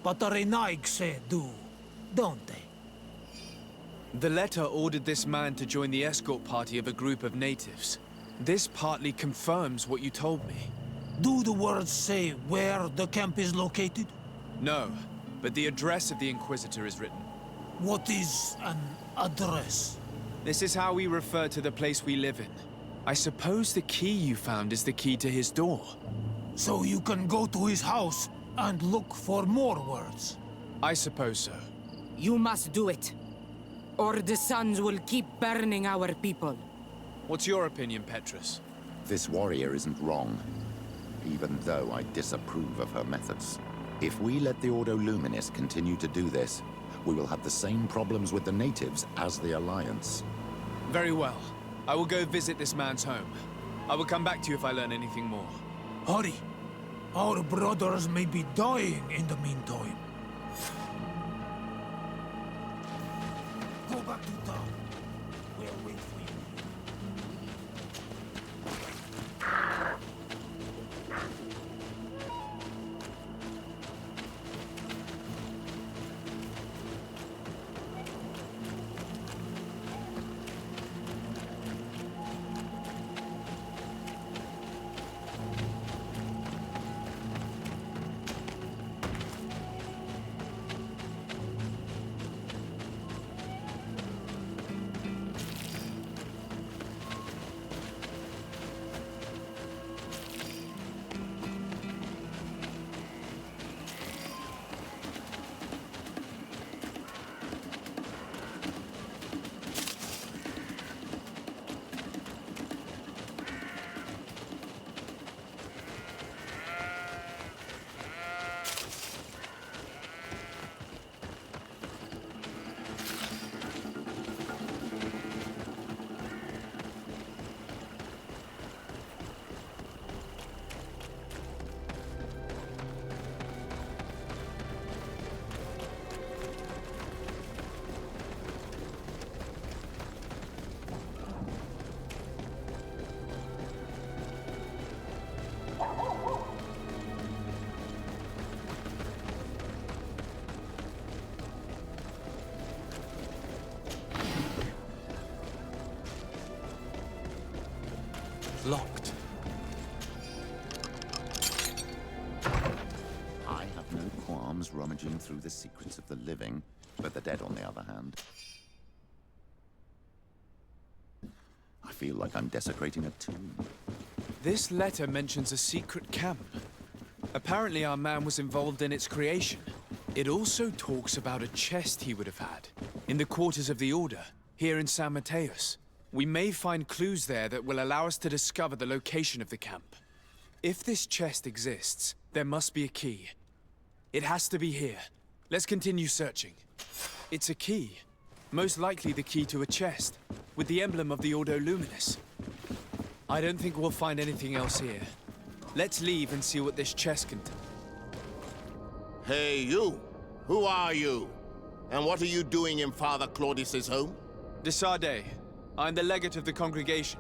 but the Renaigse do, don't they? The letter ordered this man to join the escort party of a group of natives. This partly confirms what you told me. Do the words say where the camp is located? No, but the address of the Inquisitor is written. What is an address? This is how we refer to the place we live in. I suppose the key you found is the key to his door. So you can go to his house and look for more words? I suppose so. You must do it, or the suns will keep burning our people. What's your opinion, Petrus? This warrior isn't wrong, even though I disapprove of her methods. If we let the Ordo Luminis continue to do this, we will have the same problems with the natives as the Alliance. Very well. I will go visit this man's home. I will come back to you if I learn anything more. Hurry! Our brothers may be dying in the meantime. Go back to town. We'll wait for you. Locked. I have no qualms rummaging through the secrets of the living, but the dead, on the other hand. I feel like I'm desecrating a tomb. This letter mentions a secret camp. Apparently our man was involved in its creation. It also talks about a chest he would have had, in the quarters of the Order, here in San Mateus. We may find clues there that will allow us to discover the location of the camp. If this chest exists, there must be a key. It has to be here. Let's continue searching. It's a key. Most likely the key to a chest, with the emblem of the Ordo Luminis. I don't think we'll find anything else here. Let's leave and see what this chest contains. Hey, you! Who are you? And what are you doing in Father Claudius's home? De Sardet. I'm the legate of the congregation.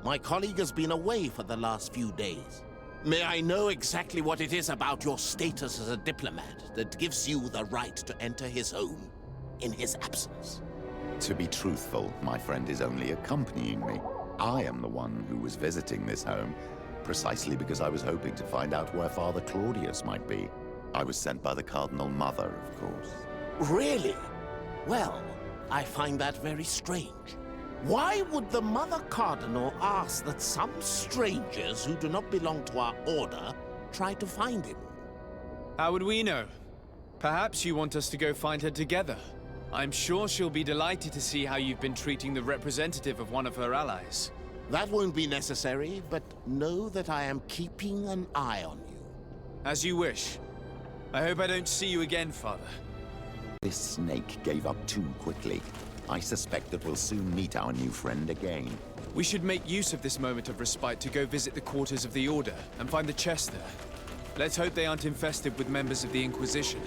My colleague has been away for the last few days. May I know exactly what it is about your status as a diplomat that gives you the right to enter his home in his absence? To be truthful, my friend is only accompanying me. I am the one who was visiting this home, precisely because I was hoping to find out where Father Claudius might be. I was sent by the Cardinal Mother, of course. Really? Well, I find that very strange. Why would the Mother Cardinal ask that some strangers who do not belong to our order try to find him? How would we know? Perhaps you want us to go find her together. I'm sure she'll be delighted to see how you've been treating the representative of one of her allies. That won't be necessary, but know that I am keeping an eye on you. As you wish. I hope I don't see you again, Father. This snake gave up too quickly. I suspect that we'll soon meet our new friend again. We should make use of this moment of respite to go visit the quarters of the Order and find the chest there. Let's hope they aren't infested with members of the Inquisition.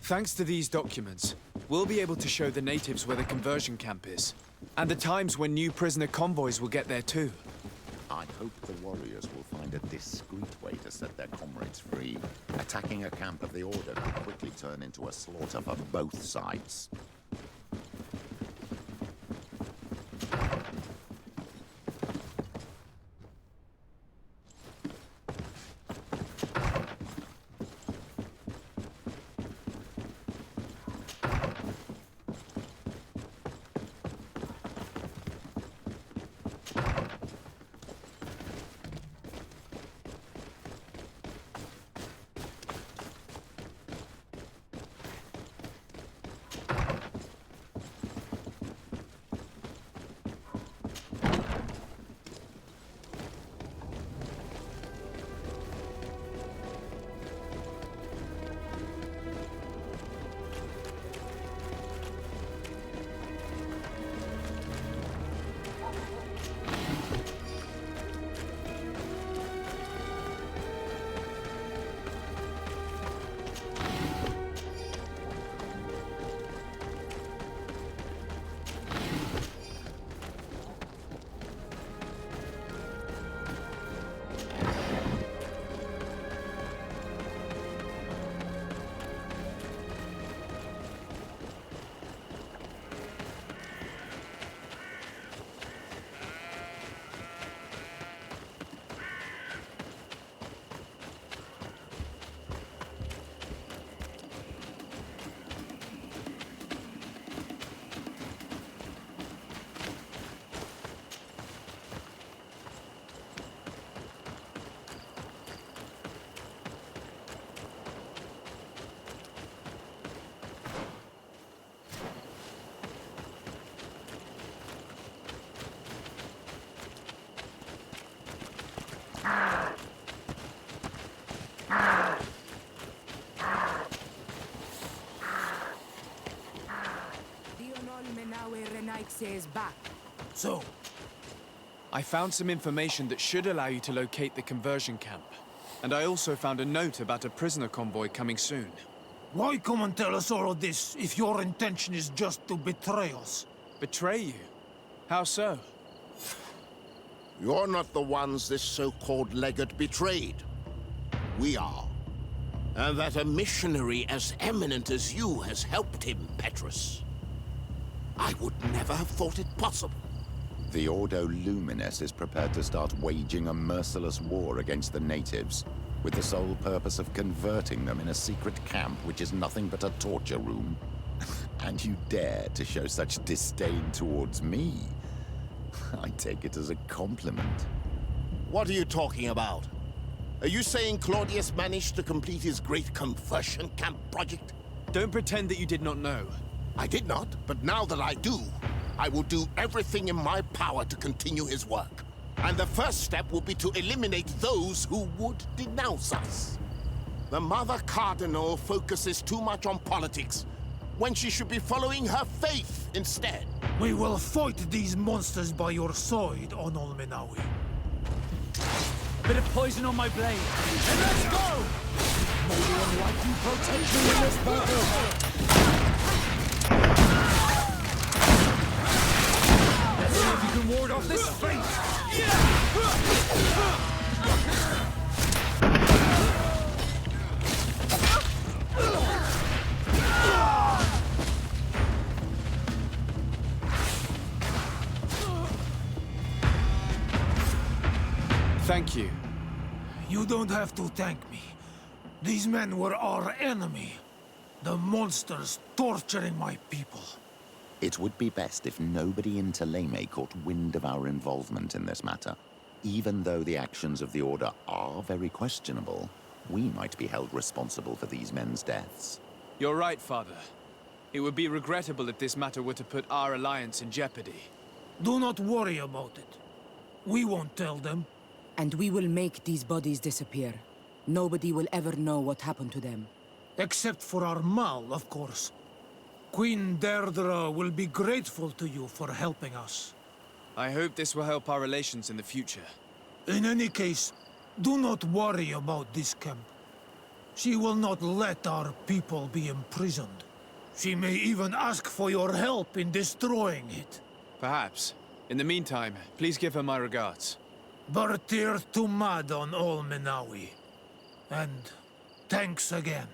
Thanks to these documents, we'll be able to show the natives where the conversion camp is, and the times when new prisoner convoys will get there too. I hope the warriors will find a discreet way to set their comrades free. Attacking a camp of the Order could quickly turn into a slaughter for both sides. Renaixe is back. So? I found some information that should allow you to locate the conversion camp. And I also found a note about a prisoner convoy coming soon. Why come and tell us all of this if your intention is just to betray us? Betray you? How so? You're not the ones this so-called legate betrayed. We are. And that a missionary as eminent as you has helped him, Petrus. I would never have thought it possible. The Ordo Luminis is prepared to start waging a merciless war against the natives, with the sole purpose of converting them in a secret camp which is nothing but a torture room. And you dare to show such disdain towards me? I take it as a compliment. What are you talking about? Are you saying Claudius managed to complete his great conversion camp project? Don't pretend that you did not know. I did not, but now that I do, I will do everything in my power to continue his work. And the first step will be to eliminate those who would denounce us. The Mother Cardinal focuses too much on politics, when she should be following her faith instead. We will fight these monsters by your side, on Olmenawi. A bit of poison on my blade. And let's go! May the unlikely protect me in this battle! Let's see if you can ward off this fate! Thank you. You don't have to thank me. These men were our enemy. The monsters torturing my people. It would be best if nobody in Teleme caught wind of our involvement in this matter. Even though the actions of the Order are very questionable, we might be held responsible for these men's deaths. You're right, Father. It would be regrettable if this matter were to put our alliance in jeopardy. Do not worry about it. We won't tell them. And we will make these bodies disappear. Nobody will ever know what happened to them. Except for our Mal, of course. Queen Deirdre will be grateful to you for helping us. I hope this will help our relations in the future. In any case, do not worry about this camp. She will not let our people be imprisoned. She may even ask for your help in destroying it. Perhaps. In the meantime, please give her my regards. Bertir Tumad on Olmenawi. And thanks again.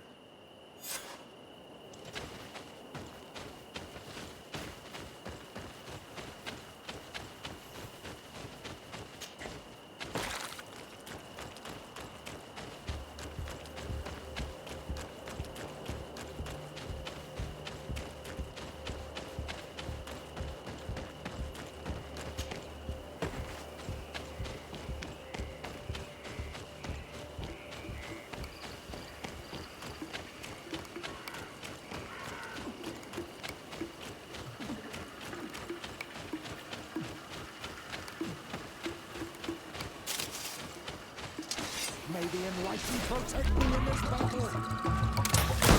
May the enlightened protect me in this battle!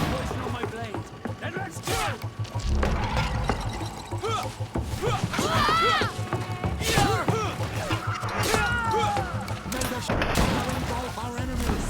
Poison on my blade! Then let's go! May the shadow engulf our enemies!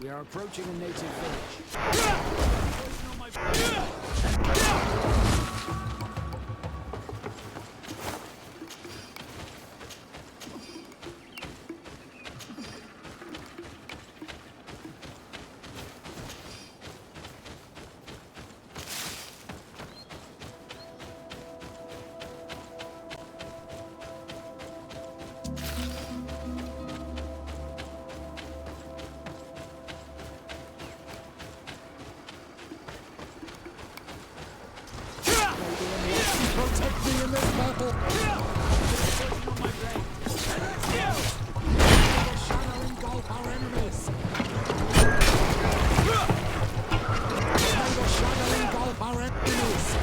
We are approaching a native village. Protect me in this battle! Shadow engulf our enemies! May the shadow engulf our enemies!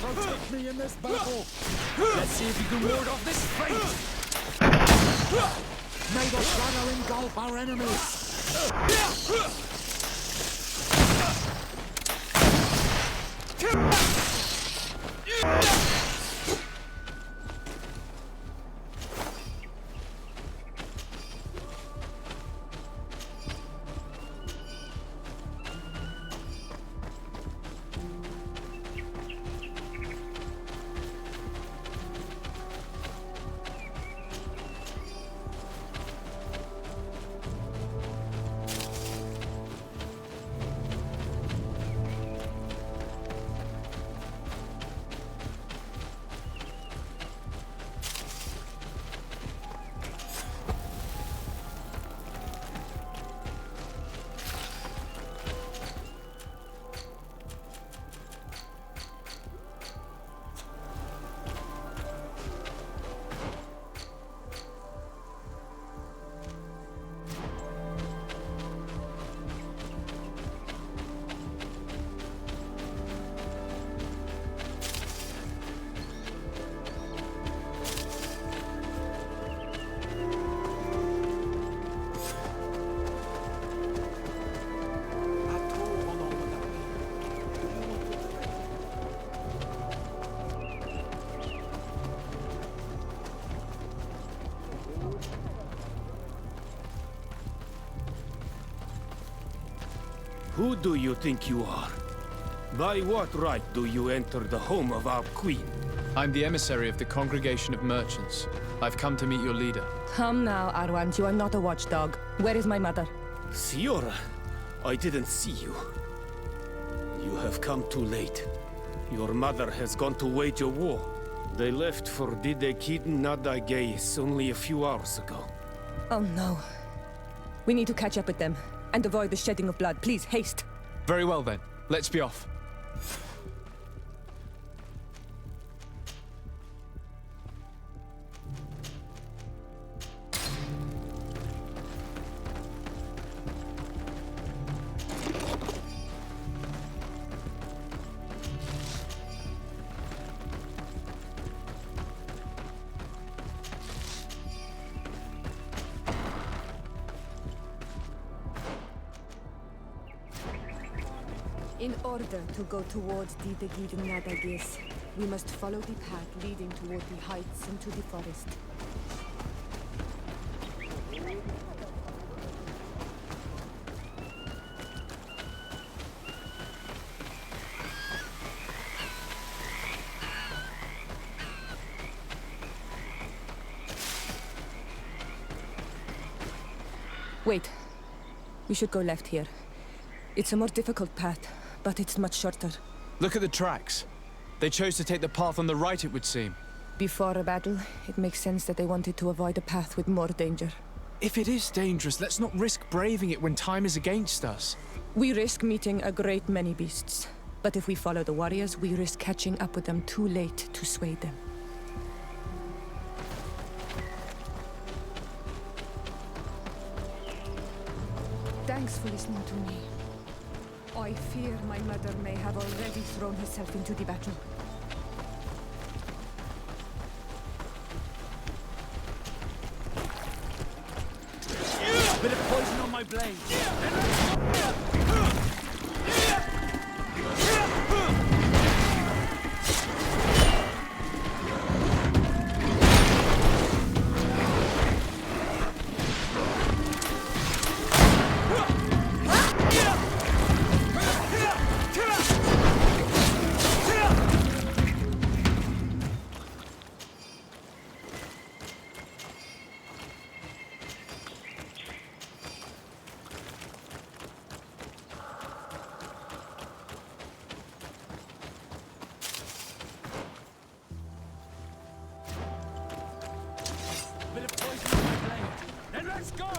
Protect me in this battle! Let's see if you can ward off this fate! May the shadow engulf our enemies! Who do you think you are? By what right do you enter the home of our queen? I'm the emissary of the Congregation of Merchants. I've come to meet your leader. Come now, Arwand, you are not a watchdog. Where is my mother? Siora, I didn't see you. You have come too late. Your mother has gone to wage a war. They left for Didekidin Nadagais only a few hours ago. Oh no. We need to catch up with them and avoid the shedding of blood. Please, haste. Very well then. Let's be off. In order to go towards Didegid Nadagis, we must follow the path leading toward the heights into the forest. Wait. We should go left here. It's a more difficult path, but it's much shorter. Look at the tracks. They chose to take the path on the right, it would seem. Before a battle, it makes sense that they wanted to avoid a path with more danger. If it is dangerous, let's not risk braving it when time is against us. We risk meeting a great many beasts. But if we follow the warriors, we risk catching up with them too late to sway them. Thanks for listening to me. I fear my mother may have already thrown herself into the battle. Bit of poison on my blade. Let's go!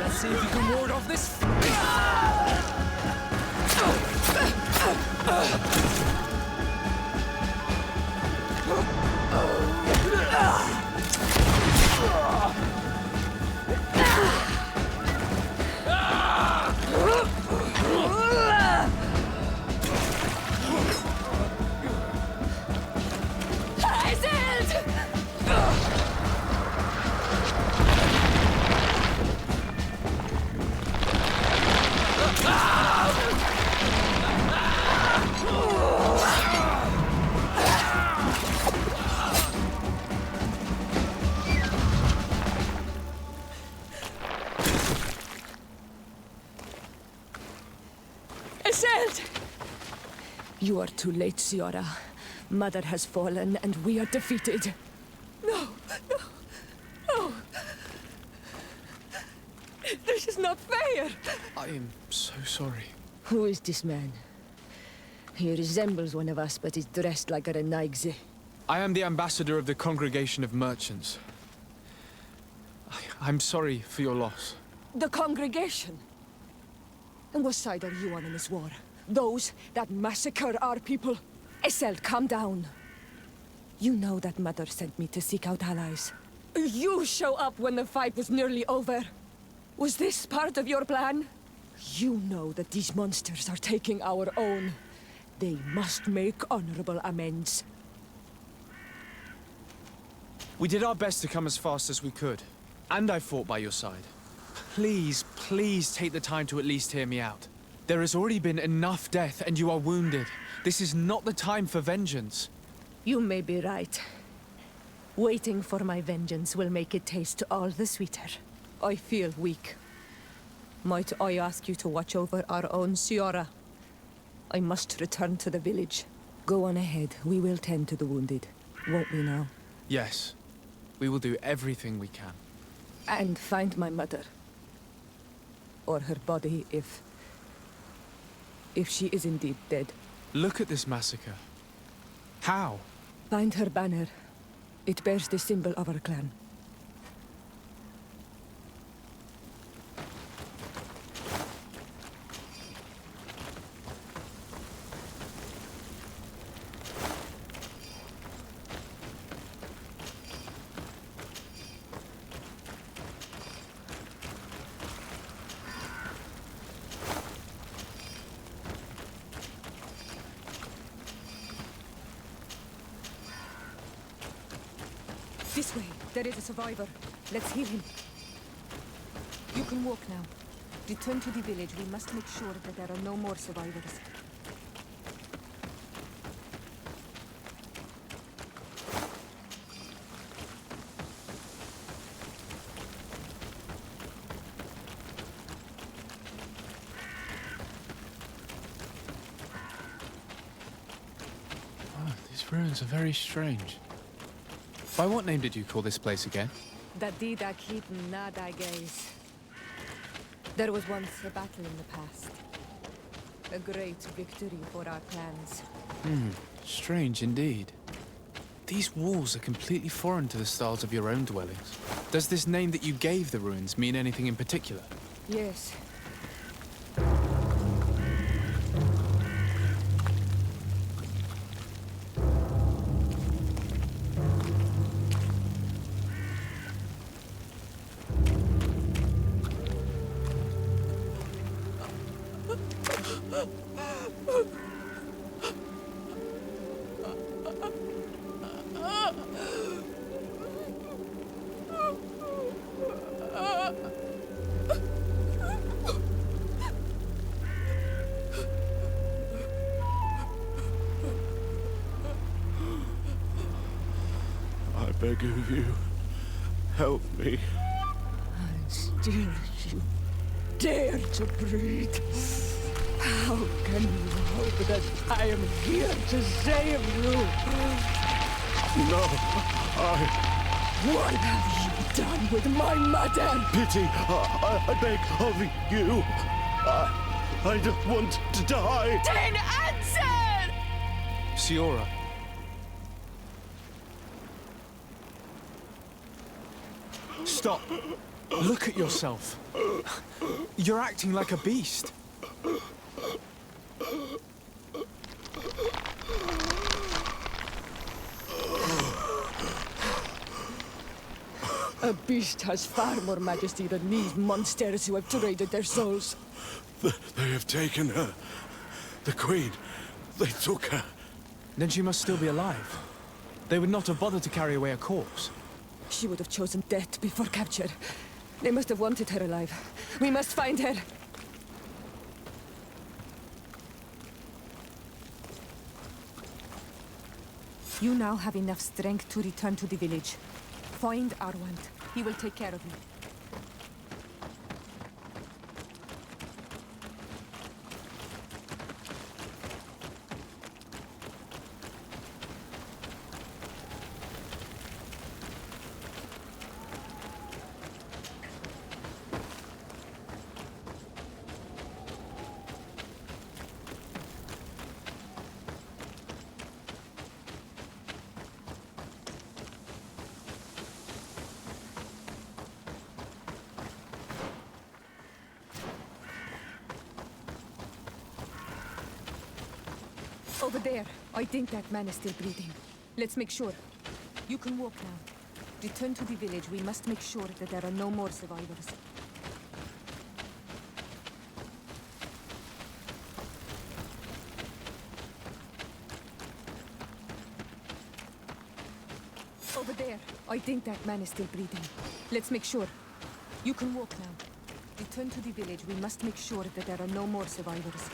Let's see if you can ward off this. You are too late, Siora. Mother has fallen, and we are defeated. No, no, no. This is not fair. I am so sorry. Who is this man? He resembles one of us, but is dressed like a Renaigze. I am the ambassador of the Congregation of Merchants. I'm sorry for your loss. The congregation? And what side are you on in this war? Those that massacre our people? Esel, calm down. You know that Mother sent me to seek out allies. You show up when the fight was nearly over. Was this part of your plan? You know that these monsters are taking our own. They must make honorable amends. We did our best to come as fast as we could. And I fought by your side. Please, please take the time to at least hear me out. There has already been enough death, and you are wounded. This is not the time for vengeance. You may be right. Waiting for my vengeance will make it taste all the sweeter. I feel weak. Might I ask you to watch over our own Siora? I must return to the village. Go on ahead. We will tend to the wounded. Won't we now? Yes. We will do everything we can. And find my mother. Or her body, if she is indeed dead. Look at this massacre. How? Find her banner. It bears the symbol of our clan. This way. There is a survivor. Let's heal him. You can walk now. Return to the village. We must make sure that there are no more survivors. These ruins are very strange. By what name did you call this place again? Dadida Keaton Nada Gaze. There was once a battle in the past. A great victory for our clans. Strange indeed. These walls are completely foreign to the styles of your own dwellings. Does this name that you gave the ruins mean anything in particular? Yes. I beg of you, help me. And still you dare to breathe. How can you hope that I am here to save you? No, What have you done with my mother? Pity, I beg of you. I don't want to die. Then answer! Siora. Stop. Look at yourself. You're acting like a beast. A beast has far more majesty than these monsters who have traded their souls. They have taken her. The Queen. They took her. Then she must still be alive. They would not have bothered to carry away a corpse. She would have chosen death before capture. They must have wanted her alive. We must find her. You now have enough strength to return to the village. Find Arwand. He will take care of you. Over there. I think that man is still breathing. Let's make sure. You can walk now. Return to the village. We must make sure that there are no more survivors. Over there. I think that man is still breathing. Let's make sure. You can walk now. Return to the village. We must make sure that there are no more survivors.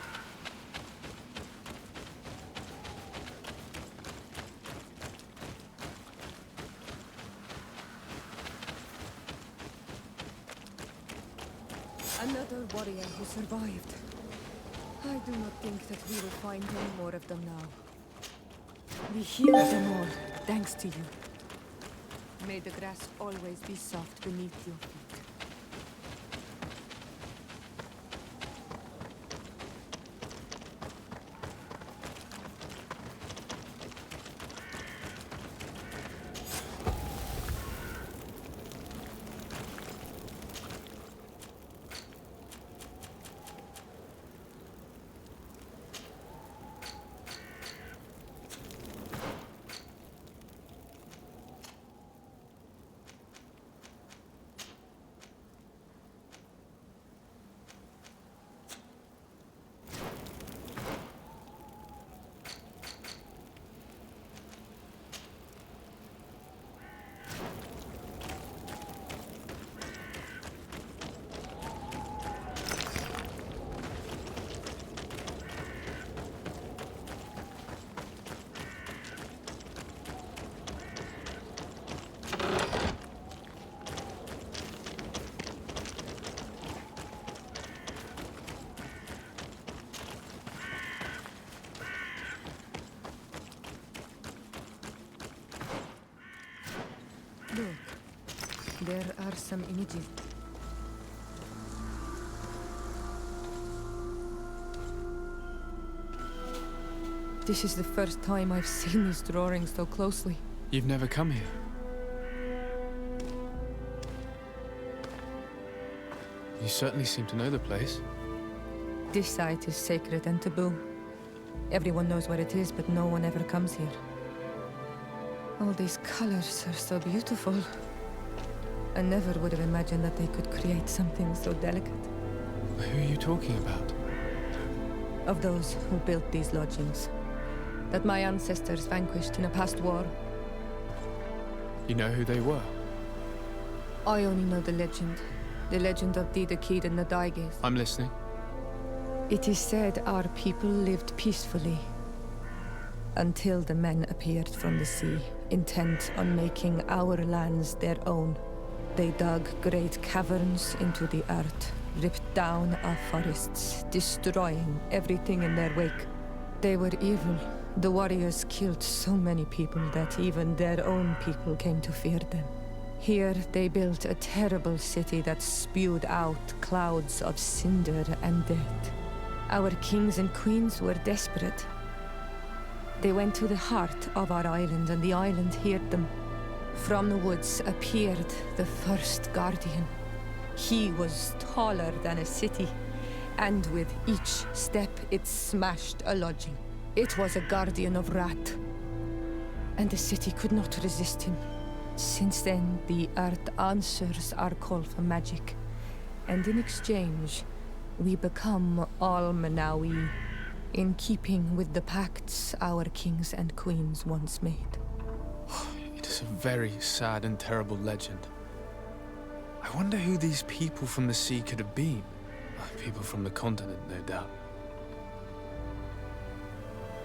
Another warrior who survived. I do not think that we will find any more of them now. We healed them all, thanks to you. May the grass always be soft beneath your feet. There are some images. This is the first time I've seen these drawings so closely. You've never come here? You certainly seem to know the place. This site is sacred and taboo. Everyone knows where it is, but no one ever comes here. All these colors are so beautiful. I never would have imagined that they could create something so delicate. Who are you talking about? Of those who built these lodgings. That my ancestors vanquished in a past war. You know who they were? I only know the legend. The legend of Didakid and the Daiges. I'm listening. It is said our people lived peacefully. Until the men appeared from the sea, intent on making our lands their own. They dug great caverns into the earth, ripped down our forests, destroying everything in their wake. They were evil. The warriors killed so many people that even their own people came to fear them. Here they built a terrible city that spewed out clouds of cinder and death. Our kings and queens were desperate. They went to the heart of our island, and the island heard them. From the woods appeared the first guardian. He was taller than a city, and with each step it smashed a lodging. It was a guardian of Rat, and the city could not resist him. Since then, the earth answers our call for magic, and in exchange, we become all Manawi, in keeping with the pacts our kings and queens once made. It is a very sad and terrible legend. I wonder who these people from the sea could have been. People from the continent, no doubt.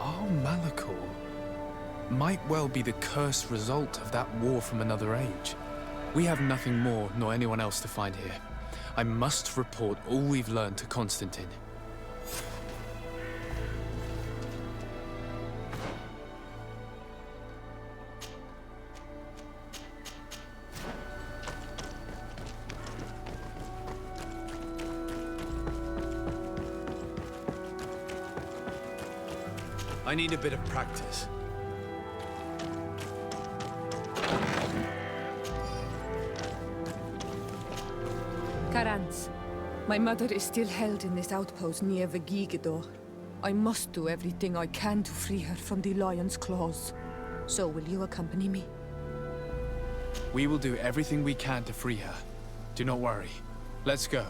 Our Malachor might well be the cursed result of that war from another age. We have nothing more nor anyone else to find here. I must report all we've learned to Constantine. I need a bit of practice. Karans, my mother is still held in this outpost near Vegigedor. I must do everything I can to free her from the lion's claws. So will you accompany me? We will do everything we can to free her. Do not worry. Let's go.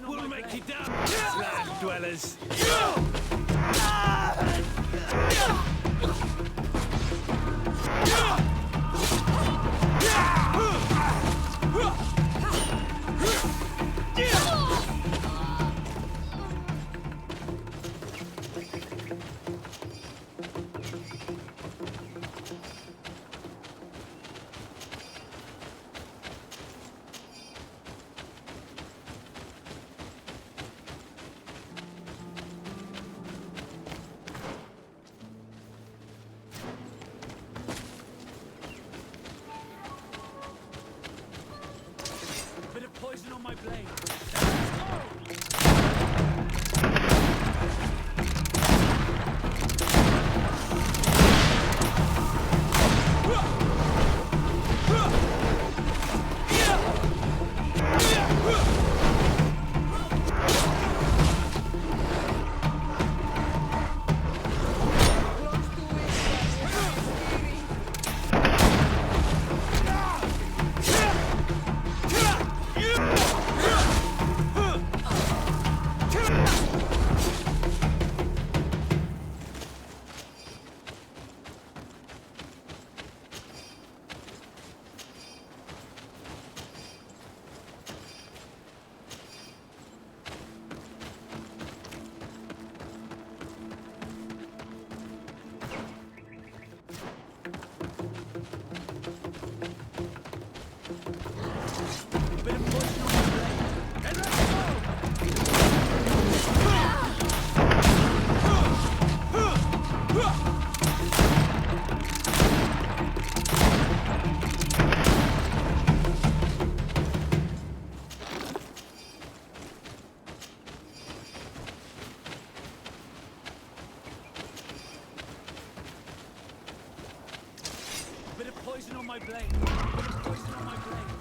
We'll make you down, land dwellers. on my blade. Poison on my blade.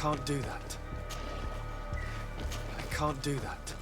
can't do that. I can't do that.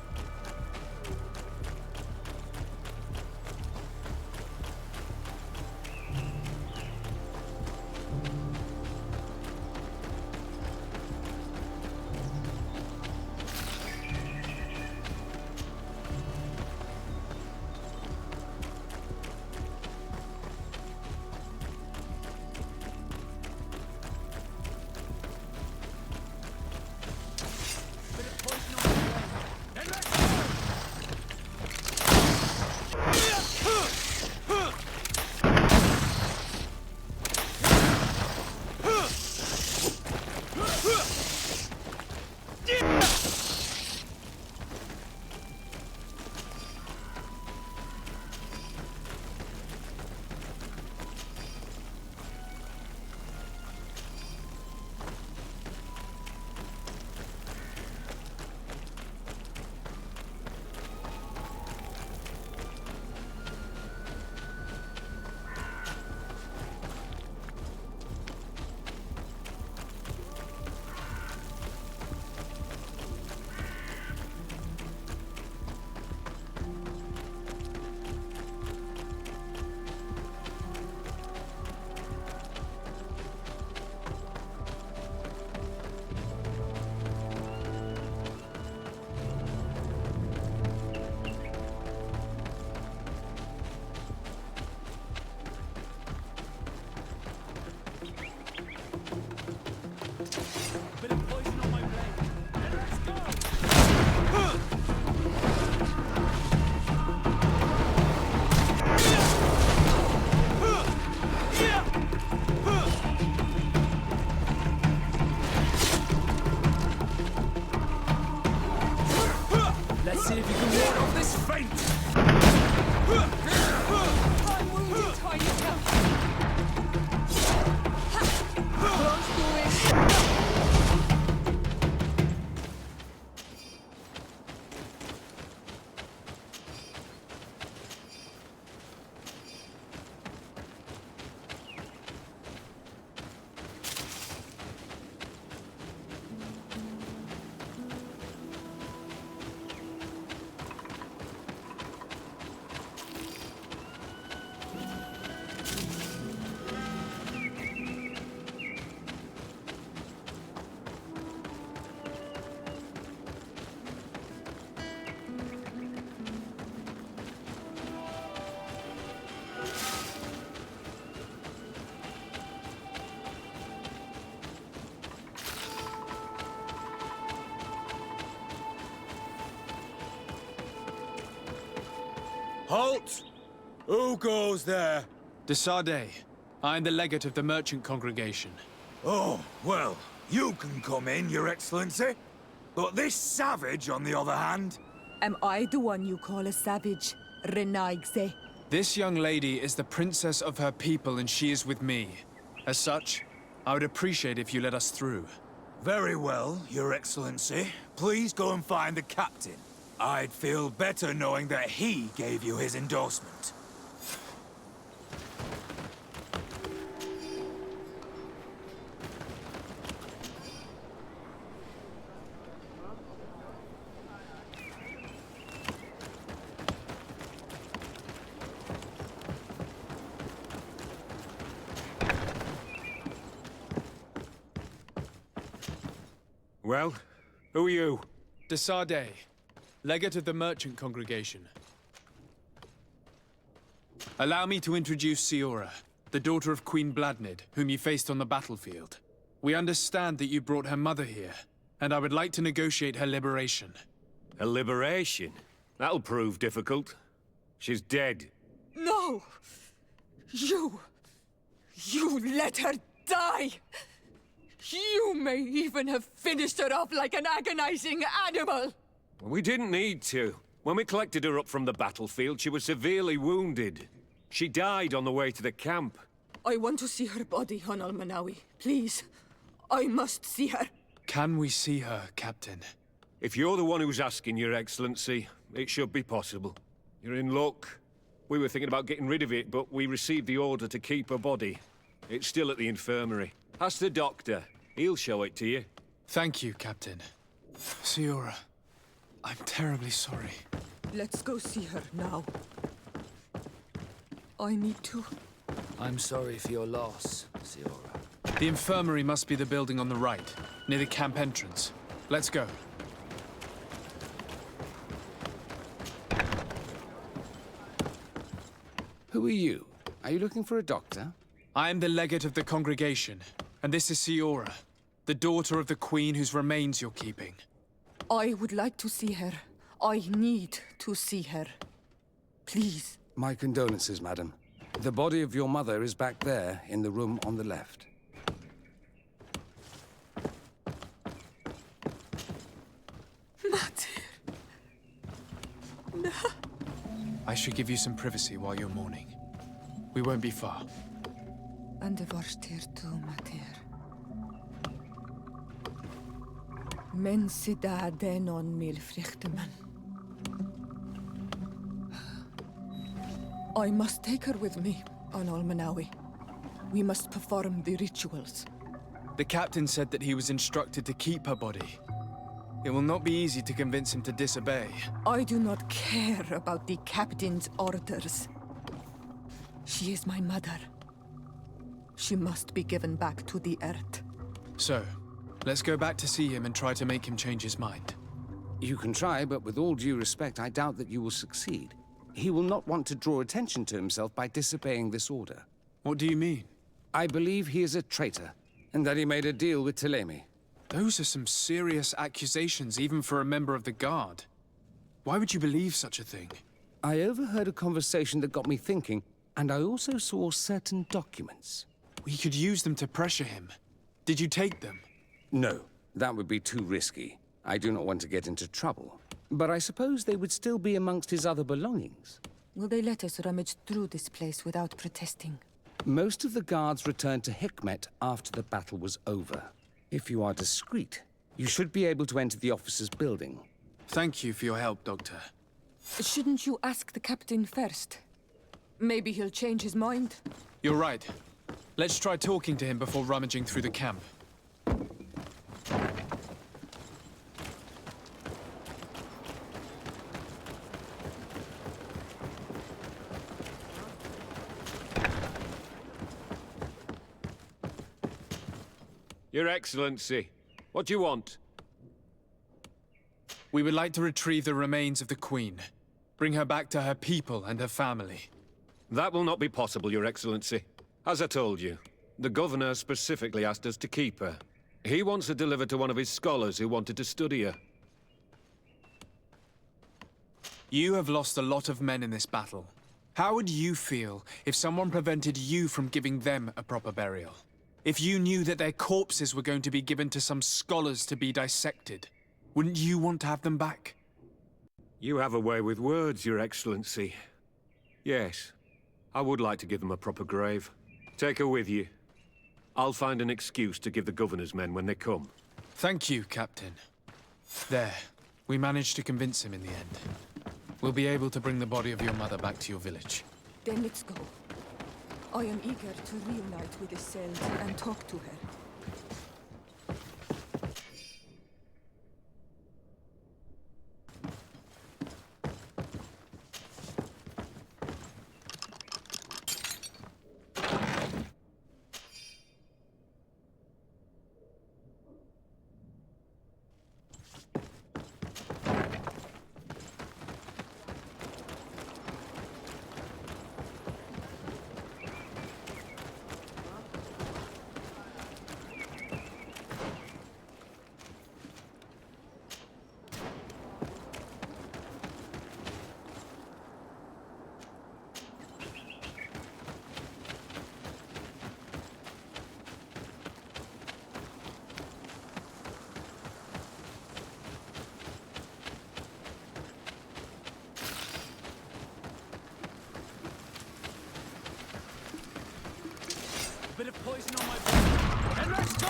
Let's see if you can ward off this feint! I'm wounded, Tiny Count. Close to it. Halt! Who goes there? De Sardet. I'm the legate of the merchant congregation. Oh, well, you can come in, Your Excellency. But this savage, on the other hand... Am I the one you call a savage, Renaigse? This young lady is the princess of her people and she is with me. As such, I would appreciate if you let us through. Very well, Your Excellency. Please go and find the captain. I'd feel better knowing that he gave you his endorsement. Well, who are you? De Sardet, legate of the merchant congregation. Allow me to introduce Siora, the daughter of Queen Bladnid, whom you faced on the battlefield. We understand that you brought her mother here, and I would like to negotiate her liberation. A liberation? That'll prove difficult. She's dead. No! You let her die! You may even have finished her off like an agonizing animal! We didn't need to. When we collected her up from the battlefield, she was severely wounded. She died on the way to the camp. I want to see her body, Honal Manawi. Please. I must see her. Can we see her, Captain? If you're the one who's asking, Your Excellency, it should be possible. You're in luck. We were thinking about getting rid of it, but we received the order to keep her body. It's still at the infirmary. Ask the doctor. He'll show it to you. Thank you, Captain. Siora, I'm terribly sorry. Let's go see her now. I need to. I'm sorry for your loss, Siora. The infirmary must be the building on the right, near the camp entrance. Let's go. Who are you? Are you looking for a doctor? I am the legate of the congregation, and this is Siora, the daughter of the queen whose remains you're keeping. I would like to see her. I need to see her. Please. My condolences, madam. The body of your mother is back there, in the room on the left. Mater. No. I should give you some privacy while you're mourning. We won't be far. And de vorster tu, Mater. Men sida denon mil frichteman. I must take her with me on Almanawi. We must perform the rituals. The captain said that he was instructed to keep her body. It will not be easy to convince him to disobey. I do not care about the captain's orders. She is my mother. She must be given back to the earth. So, let's go back to see him and try to make him change his mind. You can try, but with all due respect, I doubt that you will succeed. He will not want to draw attention to himself by disobeying this order. What do you mean? I believe he is a traitor, and that he made a deal with Telemi. Those are some serious accusations, even for a member of the Guard. Why would you believe such a thing? I overheard a conversation that got me thinking, and I also saw certain documents. We could use them to pressure him. Did you take them? No, that would be too risky. I do not want to get into trouble. But I suppose they would still be amongst his other belongings. Will they let us rummage through this place without protesting? Most of the guards returned to Hikmet after the battle was over. If you are discreet, you should be able to enter the officer's building. Thank you for your help, Doctor. Shouldn't you ask the captain first? Maybe he'll change his mind. You're right. Let's try talking to him before rummaging through the camp. Your Excellency, what do you want? We would like to retrieve the remains of the Queen. Bring her back to her people and her family. That will not be possible, Your Excellency. As I told you, the Governor specifically asked us to keep her. He wants her delivered to one of his scholars who wanted to study her. You have lost a lot of men in this battle. How would you feel if someone prevented you from giving them a proper burial? If you knew that their corpses were going to be given to some scholars to be dissected, wouldn't you want to have them back? You have a way with words, Your Excellency. Yes, I would like to give them a proper grave. Take her with you. I'll find an excuse to give the Governor's men when they come. Thank you, Captain. There. We managed to convince him in the end. We'll be able to bring the body of your mother back to your village. Then let's go. I am eager to reunite with Iselt and talk to her. Bit of poison on my body. And let's go!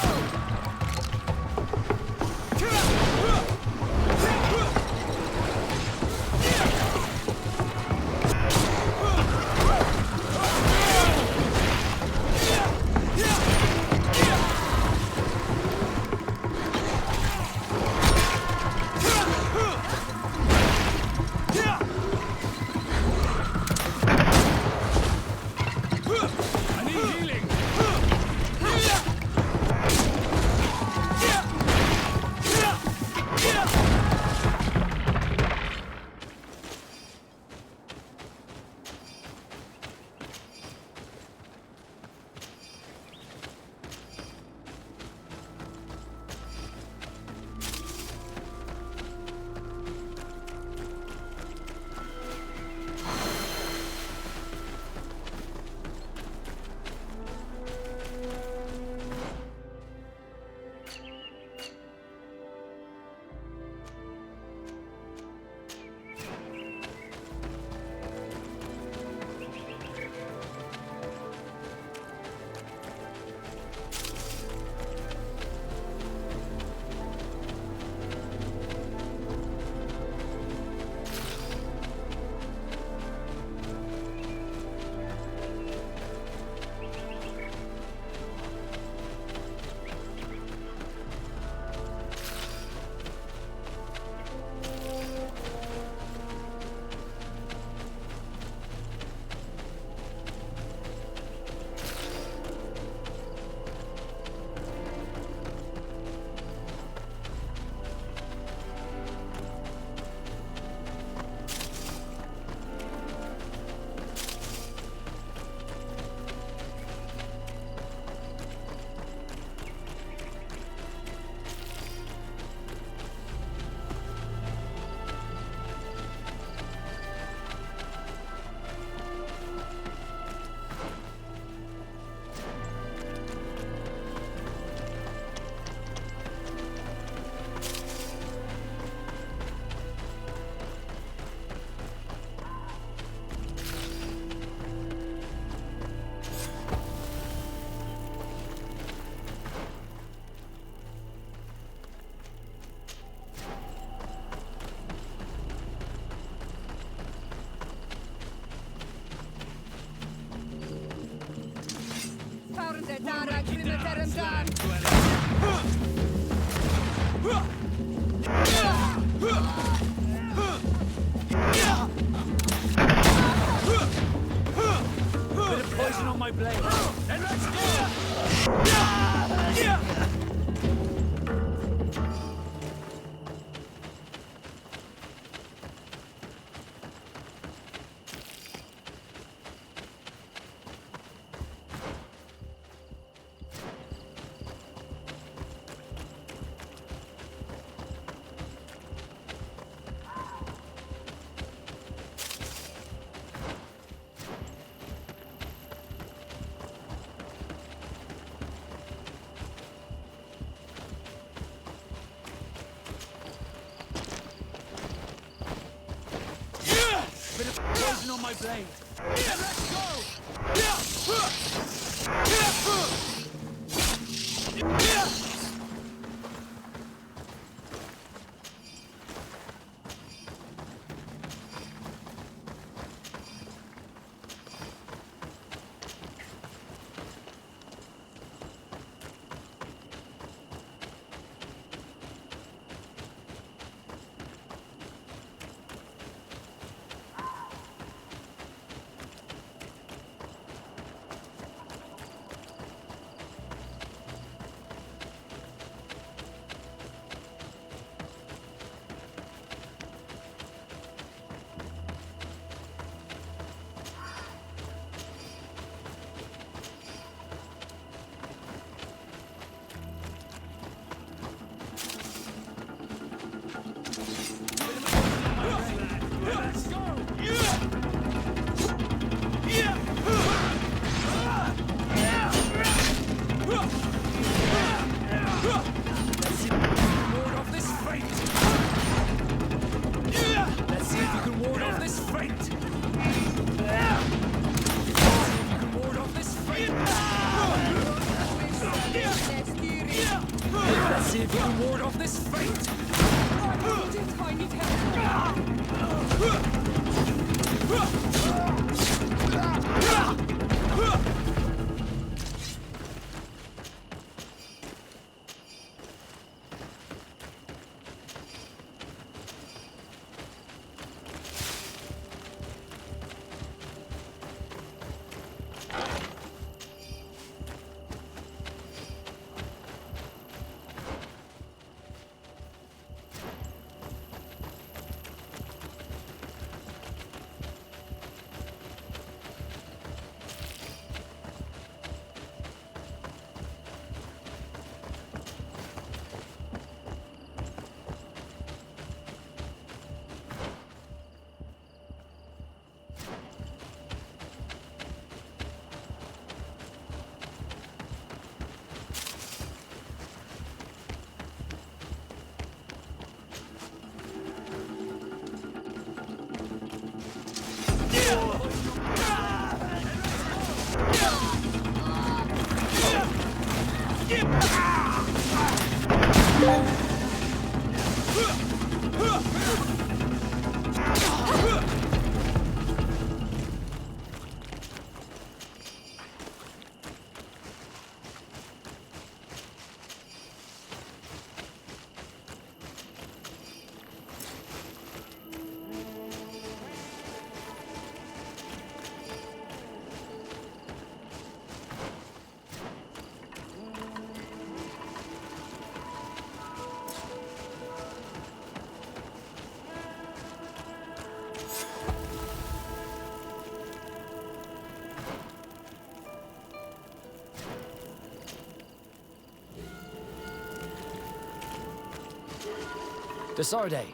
Bit of poison on my blade. Then let's go! Bit of poison on my blade. Then let's go! Let's see if you can ward off this fate! I need help! Desarde,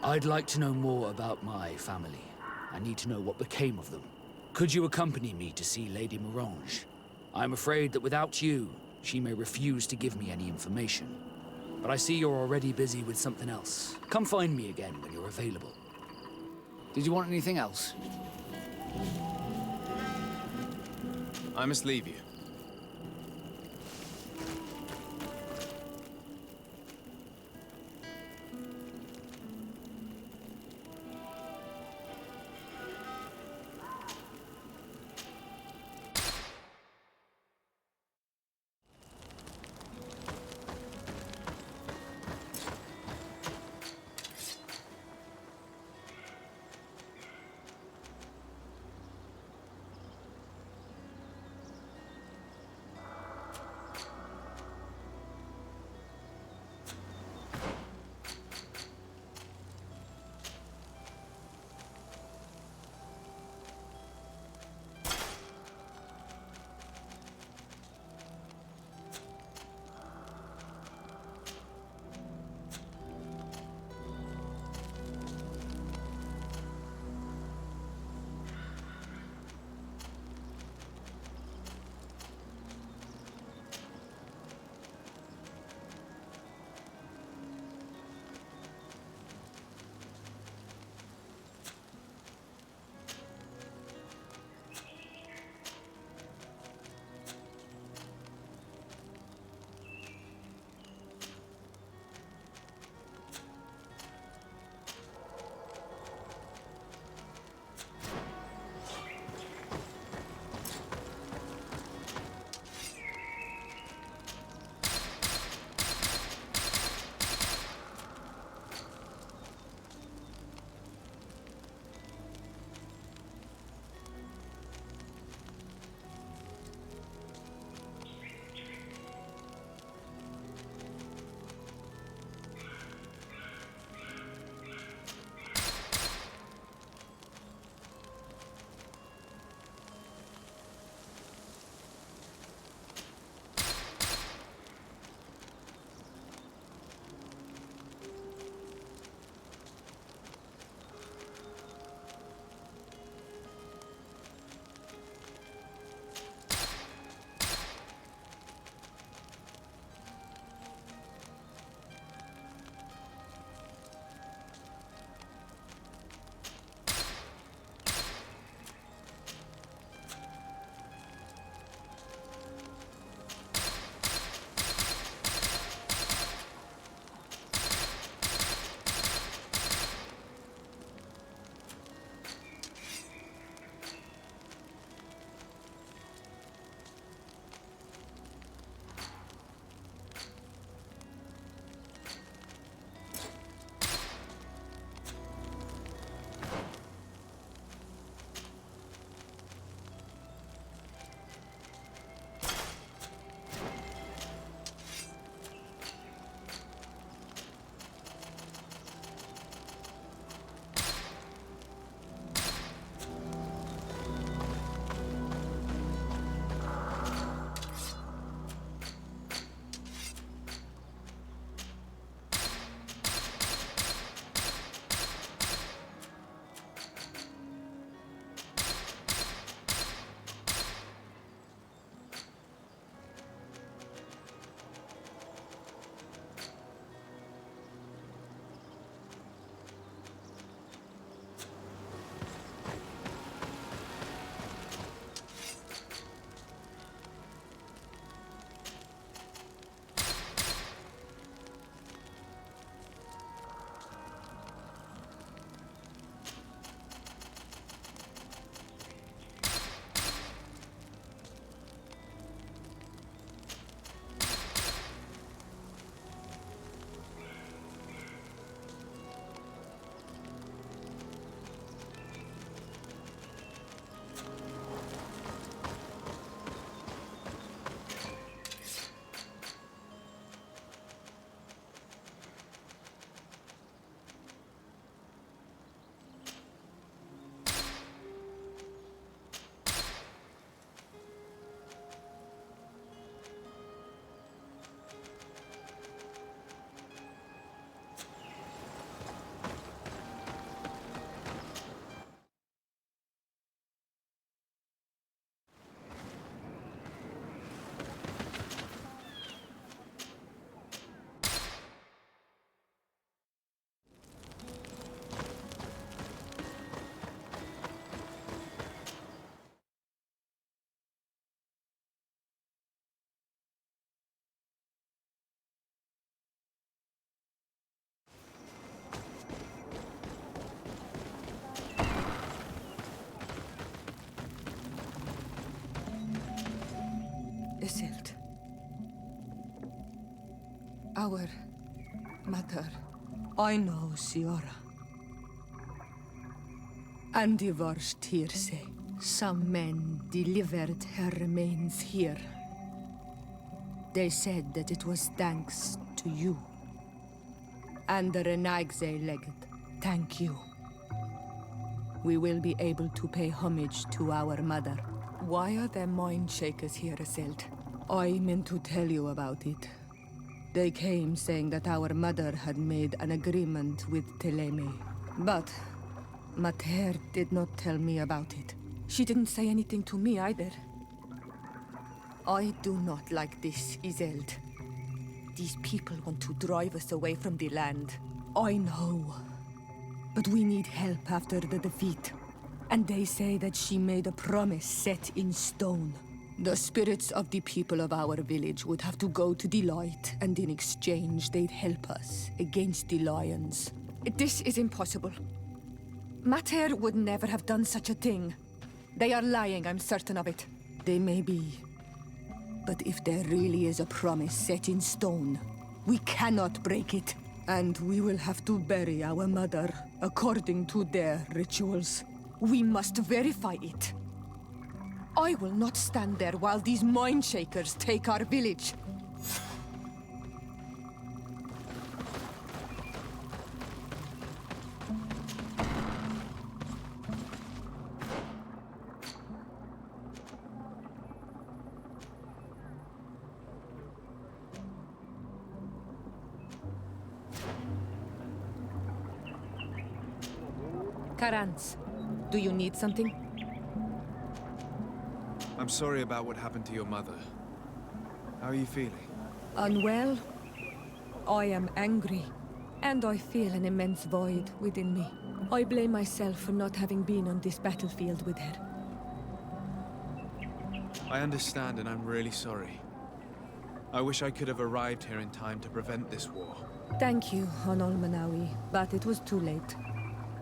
I'd like to know more about my family. I need to know what became of them. Could you accompany me to see Lady Morange? I'm afraid that without you, she may refuse to give me any information. But I see you're already busy with something else. Come find me again when you're available. Did you want anything else? I must leave you. Our mother. I know, Siora. And the worst here say, some men delivered her remains here. They said that it was thanks to you. And the Renaigse legate, thank you. We will be able to pay homage to our mother. Why are there mind shakers here, Iselt? I meant to tell you about it. They came saying that our mother had made an agreement with Teleme. But Mater did not tell me about it. She didn't say anything to me either. I do not like this, Iselt. These people want to drive us away from the land. I know. But we need help after the defeat. And they say that she made a promise set in stone. The spirits of the people of our village would have to go to the light, and in exchange they'd help us against the lions. This is impossible. Mater would never have done such a thing. They are lying, I'm certain of it. They may be. But if there really is a promise set in stone, we cannot break it. And we will have to bury our mother according to their rituals. We must verify it. I will not stand there while these mind shakers take our village. Karans, do you need something? I'm sorry about what happened to your mother. How are you feeling? Unwell? I am angry, and I feel an immense void within me. I blame myself for not having been on this battlefield with her. I understand, and I'm really sorry. I wish I could have arrived here in time to prevent this war. Thank you, Honol Manawi, but it was too late.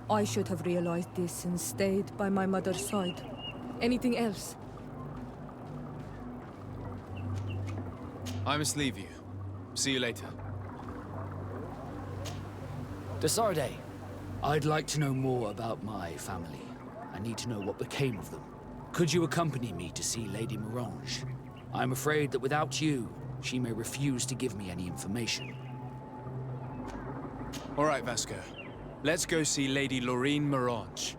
I should have realized this and stayed by my mother's side. Anything else? I must leave you. See you later. Desarde, I'd like to know more about my family. I need to know what became of them. Could you accompany me to see Lady Morange? I'm afraid that without you, she may refuse to give me any information. All right, Vasco. Let's go see Lady Loreen Morange.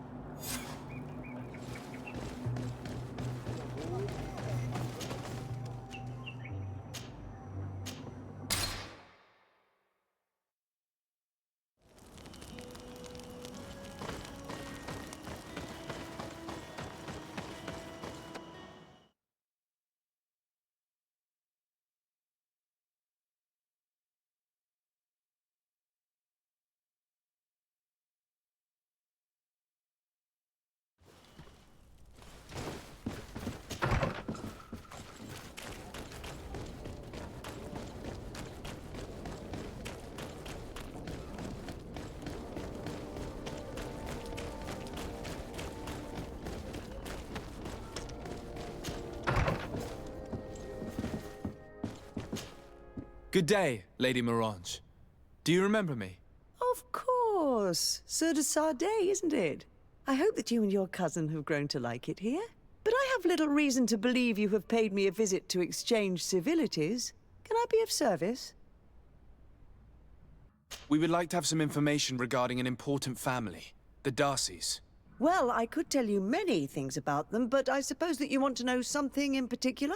Good day, Lady Morange. Do you remember me? Of course. Sir de Sardet, isn't it? I hope that you and your cousin have grown to like it here. But I have little reason to believe you have paid me a visit to exchange civilities. Can I be of service? We would like to have some information regarding an important family, the Darcys. Well, I could tell you many things about them, but I suppose that you want to know something in particular?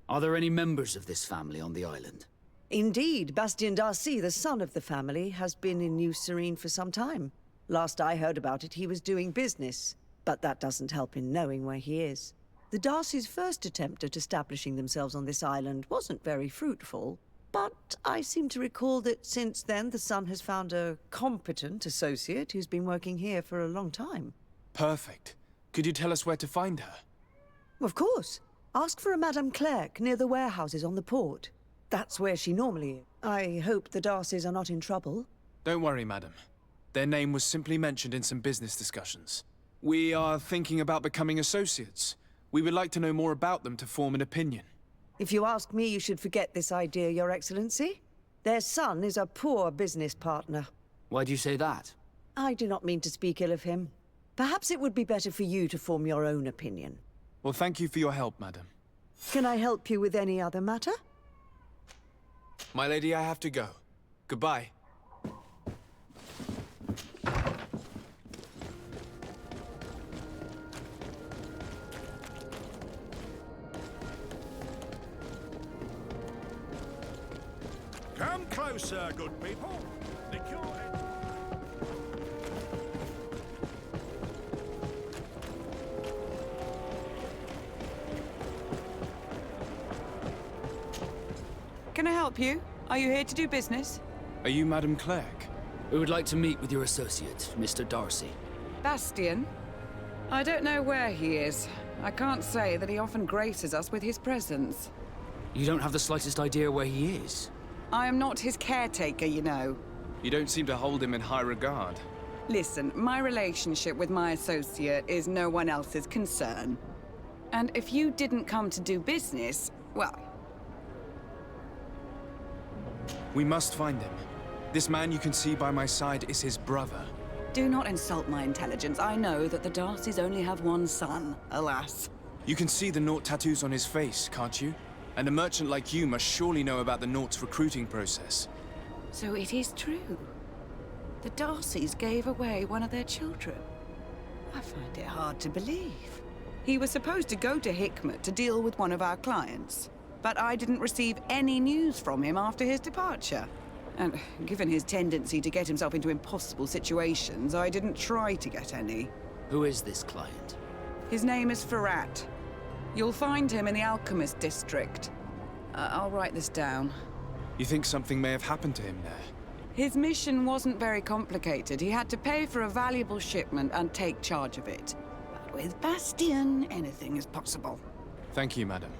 Are there any members of this family on the island? Indeed, Bastien Darcy, the son of the family, has been in New Serene for some time. Last I heard about it, he was doing business. But that doesn't help in knowing where he is. The Darcys' first attempt at establishing themselves on this island wasn't very fruitful. But I seem to recall that since then, the son has found a competent associate who's been working here for a long time. Perfect. Could you tell us where to find her? Of course. Ask for a Madame Clerc near the warehouses on the port. That's where she normally is. I hope the Darcys are not in trouble. Don't worry, madam. Their name was simply mentioned in some business discussions. We are thinking about becoming associates. We would like to know more about them to form an opinion. If you ask me, you should forget this idea, Your Excellency. Their son is a poor business partner. Why do you say that? I do not mean to speak ill of him. Perhaps it would be better for you to form your own opinion. Well, thank you for your help, madam. Can I help you with any other matter? My lady, I have to go. Goodbye. Come closer, good people. The cure... Can I help you? Are you here to do business? Are you Madam Clerk? We would like to meet with your associate, Mr. Darcy. Bastian? I don't know where he is. I can't say that he often graces us with his presence. You don't have the slightest idea where he is? I am not his caretaker, you know. You don't seem to hold him in high regard. Listen, my relationship with my associate is no one else's concern. And if you didn't come to do business, well... We must find him. This man you can see by my side is his brother. Do not insult my intelligence. I know that the Darcys only have one son, alas. You can see the Naught tattoos on his face, can't you? And a merchant like you must surely know about the Naught's recruiting process. So it is true. The Darcys gave away one of their children. I find it hard to believe. He was supposed to go to Hikmet to deal with one of our clients, but I didn't receive any news from him after his departure. And given his tendency to get himself into impossible situations, I didn't try to get any. Who is this client? His name is Ferrat. You'll find him in the Alchemist District. I'll write this down. You think something may have happened to him there? His mission wasn't very complicated. He had to pay for a valuable shipment and take charge of it. But with Bastian, anything is possible. Thank you, madam.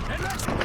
And let's go!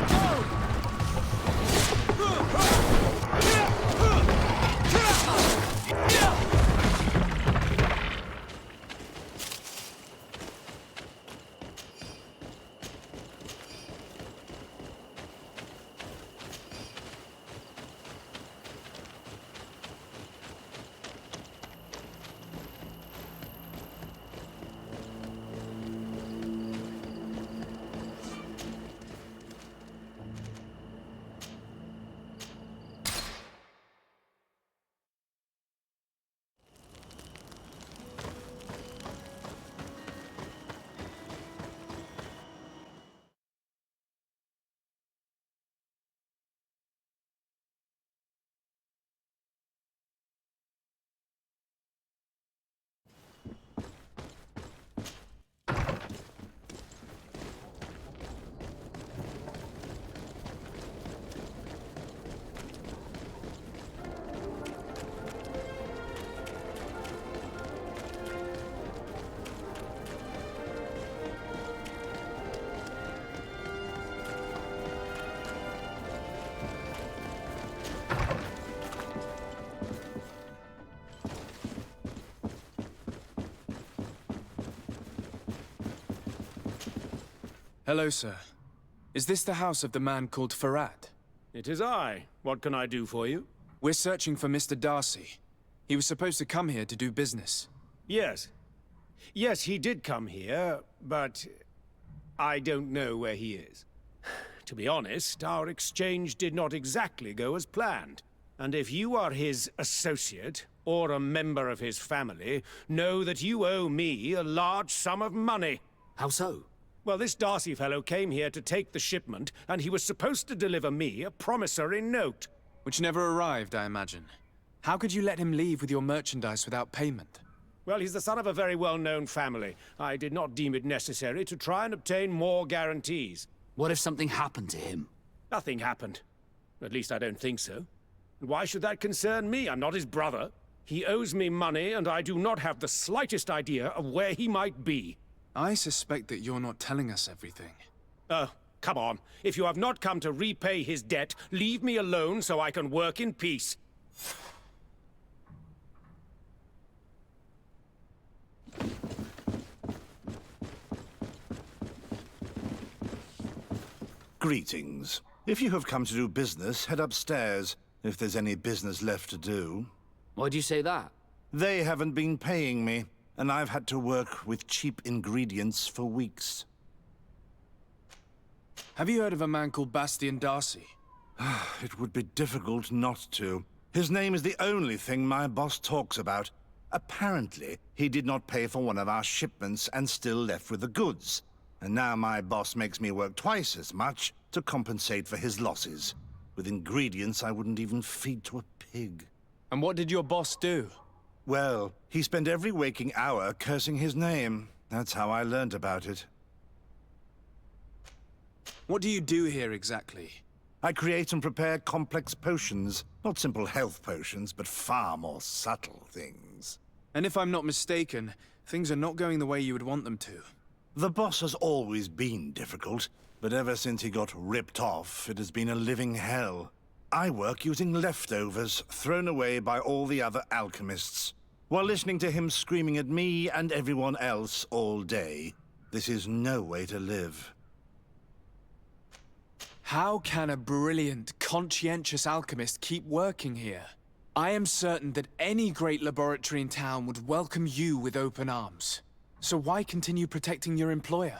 Hello, sir. Is this the house of the man called Ferrat? It is I. What can I do for you? We're searching for Mr. Darcy. He was supposed to come here to do business. Yes. Yes, he did come here, but I don't know where he is. To be honest, our exchange did not exactly go as planned. And if you are his associate, or a member of his family, know that you owe me a large sum of money. How so? Well, this Darcy fellow came here to take the shipment, and he was supposed to deliver me a promissory note. Which never arrived, I imagine. How could you let him leave with your merchandise without payment? Well, he's the son of a very well-known family. I did not deem it necessary to try and obtain more guarantees. What if something happened to him? Nothing happened. At least I don't think so. And why should that concern me? I'm not his brother. He owes me money, and I do not have the slightest idea of where he might be. I suspect that you're not telling us everything. Come on. If you have not come to repay his debt, leave me alone so I can work in peace. Greetings. If you have come to do business, head upstairs, if there's any business left to do. Why'd you say that? They haven't been paying me, and I've had to work with cheap ingredients for weeks. Have you heard of a man called Bastian Darcy? It would be difficult not to. His name is the only thing my boss talks about. Apparently, he did not pay for one of our shipments and still left with the goods. And now my boss makes me work twice as much to compensate for his losses. With ingredients I wouldn't even feed to a pig. And what did your boss do? Well, he spent every waking hour cursing his name. That's how I learned about it. What do you do here exactly? I create and prepare complex potions. Not simple health potions, but far more subtle things. And if I'm not mistaken, things are not going the way you would want them to. The boss has always been difficult, but ever since he got ripped off, it has been a living hell. I work using leftovers thrown away by all the other alchemists, while listening to him screaming at me and everyone else all day. This is no way to live. How can a brilliant, conscientious alchemist keep working here? I am certain that any great laboratory in town would welcome you with open arms. So why continue protecting your employer?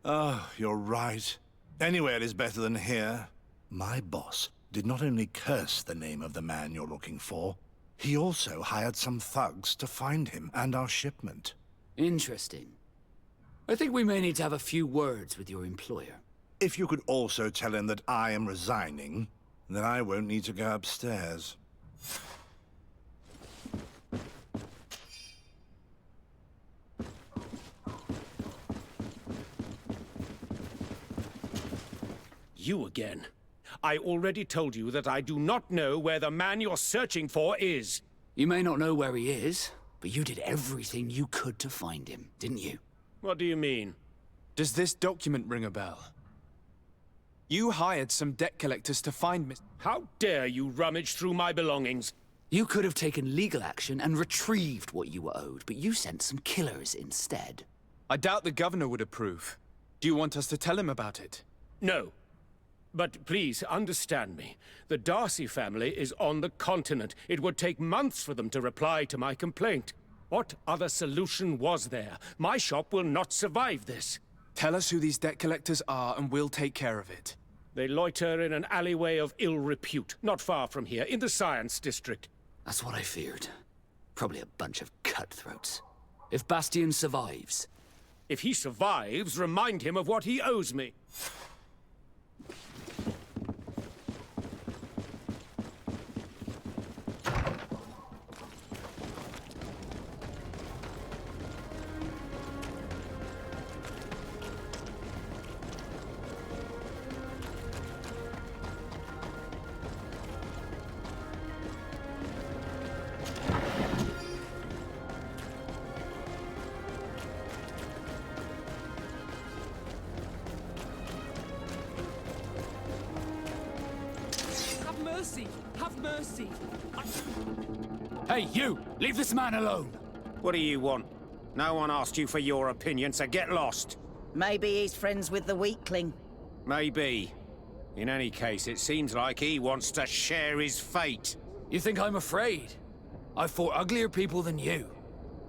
Oh, you're right. Anywhere is better than here. My boss did not only curse the name of the man you're looking for, he also hired some thugs to find him and our shipment. Interesting. I think we may need to have a few words with your employer. If you could also tell him that I am resigning, then I won't need to go upstairs. You again. I already told you that I do not know where the man you're searching for is. You may not know where he is, but you did everything you could to find him, didn't you? What do you mean? Does this document ring a bell? You hired some debt collectors to find Miss... How dare you rummage through my belongings? You could have taken legal action and retrieved what you were owed, but you sent some killers instead. I doubt the governor would approve. Do you want us to tell him about it? No. But please, understand me. The Darcy family is on the continent. It would take months for them to reply to my complaint. What other solution was there? My shop will not survive this. Tell us who these debt collectors are and we'll take care of it. They loiter in an alleyway of ill repute, not far from here, in the Science District. That's what I feared. Probably a bunch of cutthroats. If Bastian survives... If he survives, remind him of what he owes me. Have mercy! Hey, you! Leave this man alone! What do you want? No one asked you for your opinion, so get lost. Maybe he's friends with the weakling. Maybe. In any case, it seems like he wants to share his fate. You think I'm afraid? I've fought uglier people than you.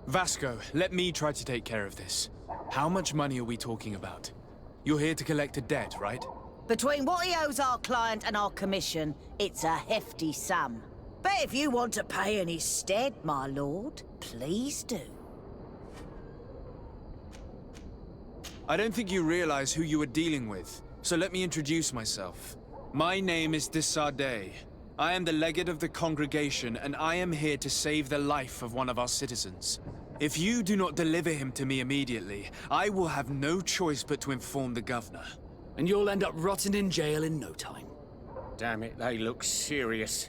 Vasco, let me try to take care of this. How much money are we talking about? You're here to collect a debt, right? Between what he owes our client and our commission, it's a hefty sum. But if you want to pay in his stead, my lord, please do. I don't think you realize who you are dealing with, so let me introduce myself. My name is Desardet. I am the legate of the congregation, and I am here to save the life of one of our citizens. If you do not deliver him to me immediately, I will have no choice but to inform the governor. And you'll end up rotting in jail in no time. Damn it, they look serious.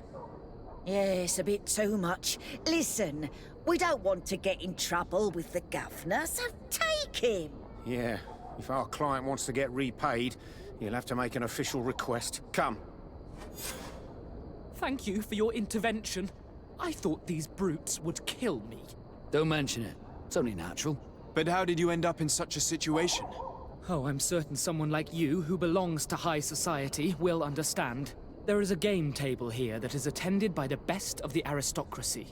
Yes, a bit too much. Listen, we don't want to get in trouble with the governor, so take him. Yeah, if our client wants to get repaid, he'll have to make an official request. Come. Thank you for your intervention. I thought these brutes would kill me. Don't mention it. It's only natural. But how did you end up in such a situation? Oh, I'm certain someone like you, who belongs to high society, will understand. There is a game table here that is attended by the best of the aristocracy.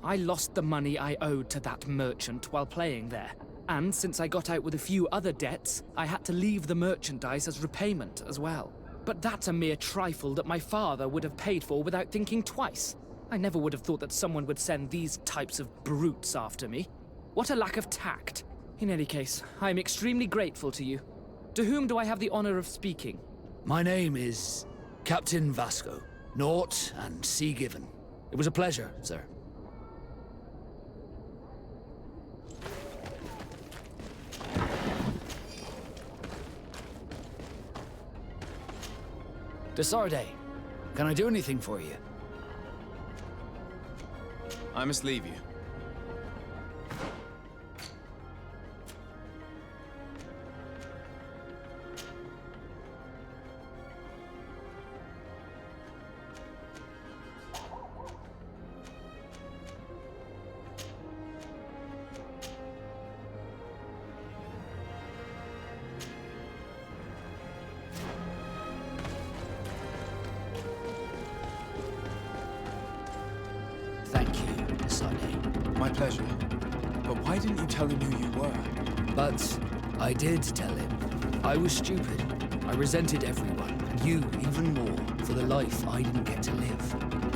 I lost the money I owed to that merchant while playing there. And since I got out with a few other debts, I had to leave the merchandise as repayment as well. But that's a mere trifle that my father would have paid for without thinking twice. I never would have thought that someone would send these types of brutes after me. What a lack of tact. In any case, I am extremely grateful to you. To whom do I have the honor of speaking? My name is Captain Vasco. Naught and Sea Given. It was a pleasure, sir. Desardet, can I do anything for you? I must leave you. Thank you, Desardet. My pleasure. But why didn't you tell him who you were? But I did tell him. I was stupid. I resented everyone, and you even more, for the life I didn't get to live.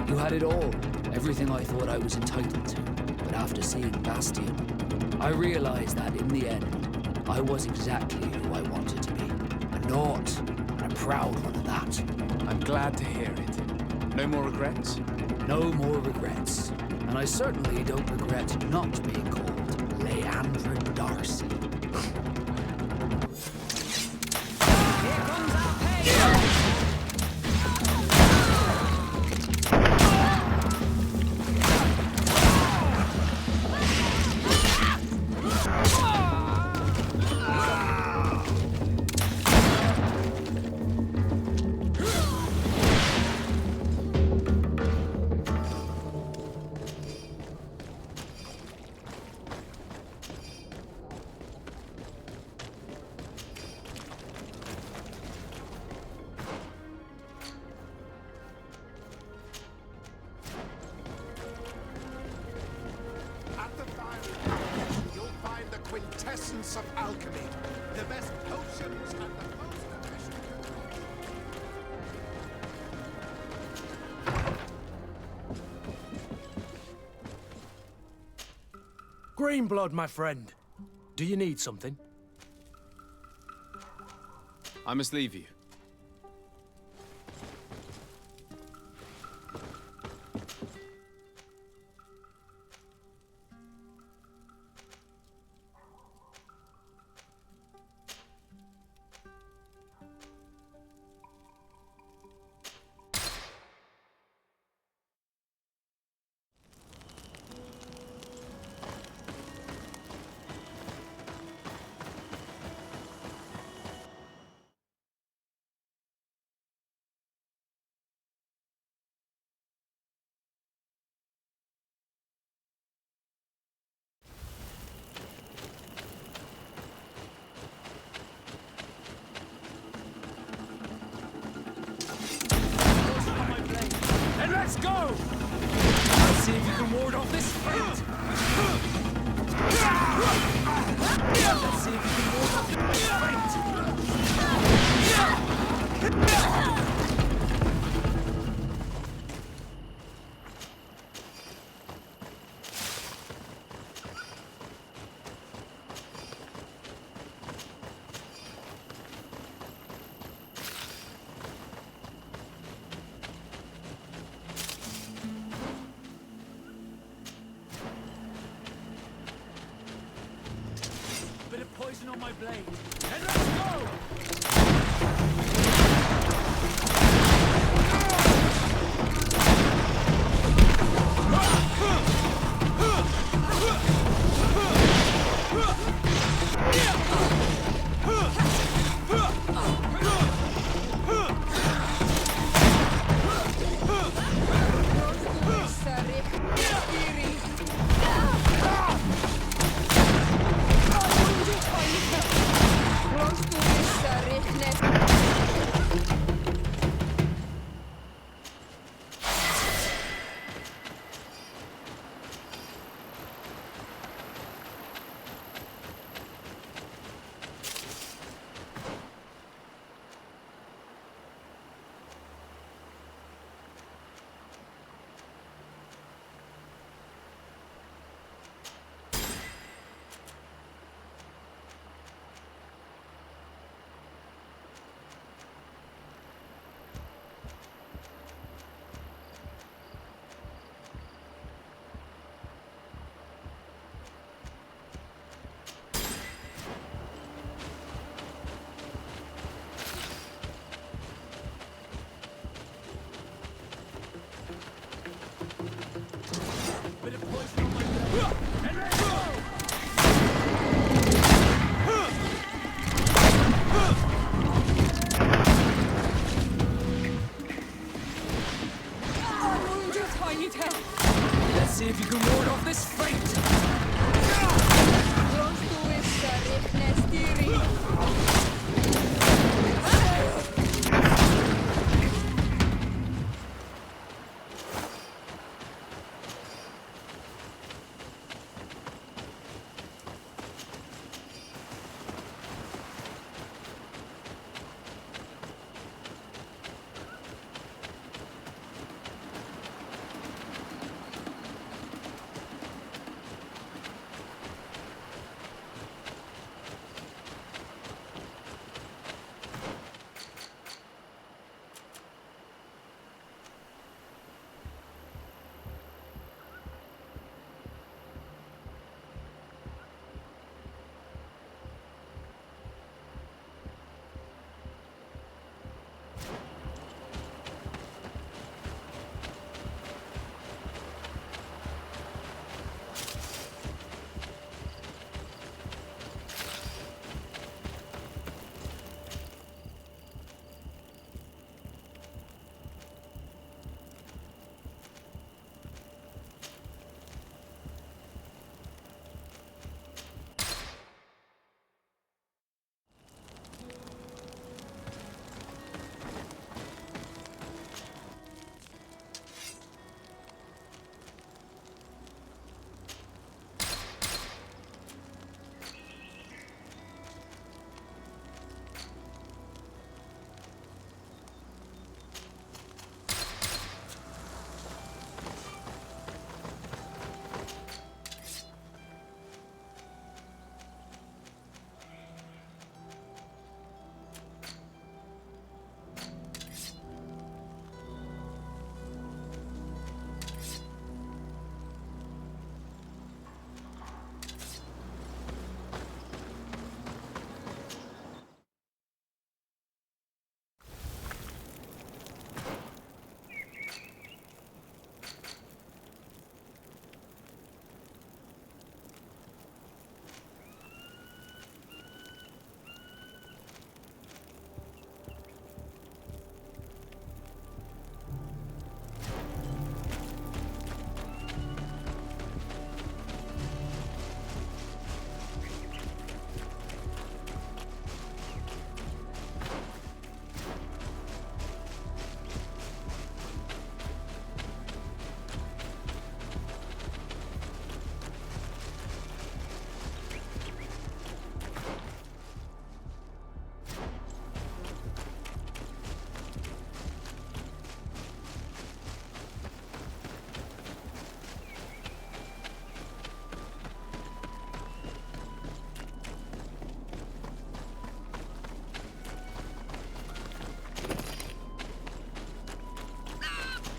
You had it all, everything I thought I was entitled to. But after seeing Bastion, I realized that in the end, I was exactly who I wanted to be. A naught, and a proud one at that. I'm glad to hear it. No more regrets? No more regrets. And I certainly don't regret not being called Leandra Darcy. Quintessence of alchemy. The best potions and the most efficient. Greenblood, my friend. Do you need something? I must leave you. And let's go! Let's see if you can ward off this fate! Let's see if you can ward off this fate! poison on my blade. And let's go! Let's see if you can ward off this fate!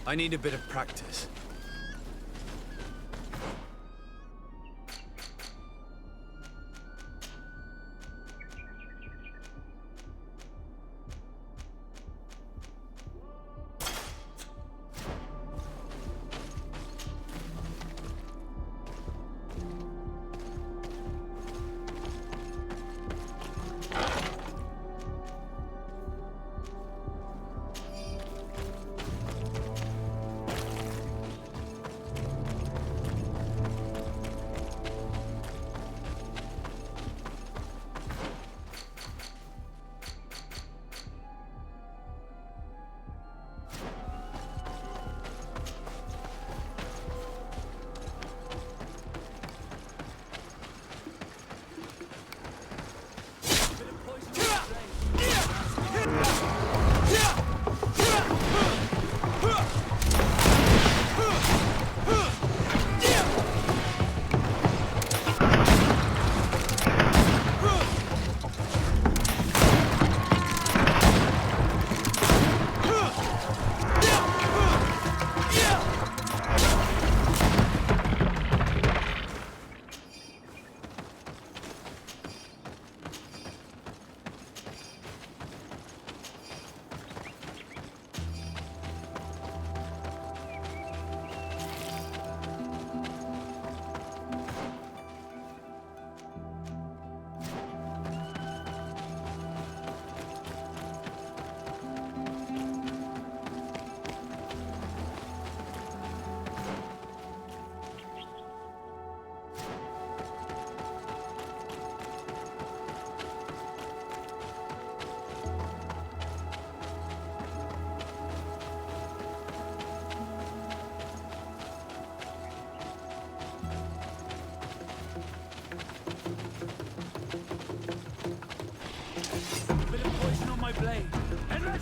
I need a bit of practice.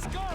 let's go!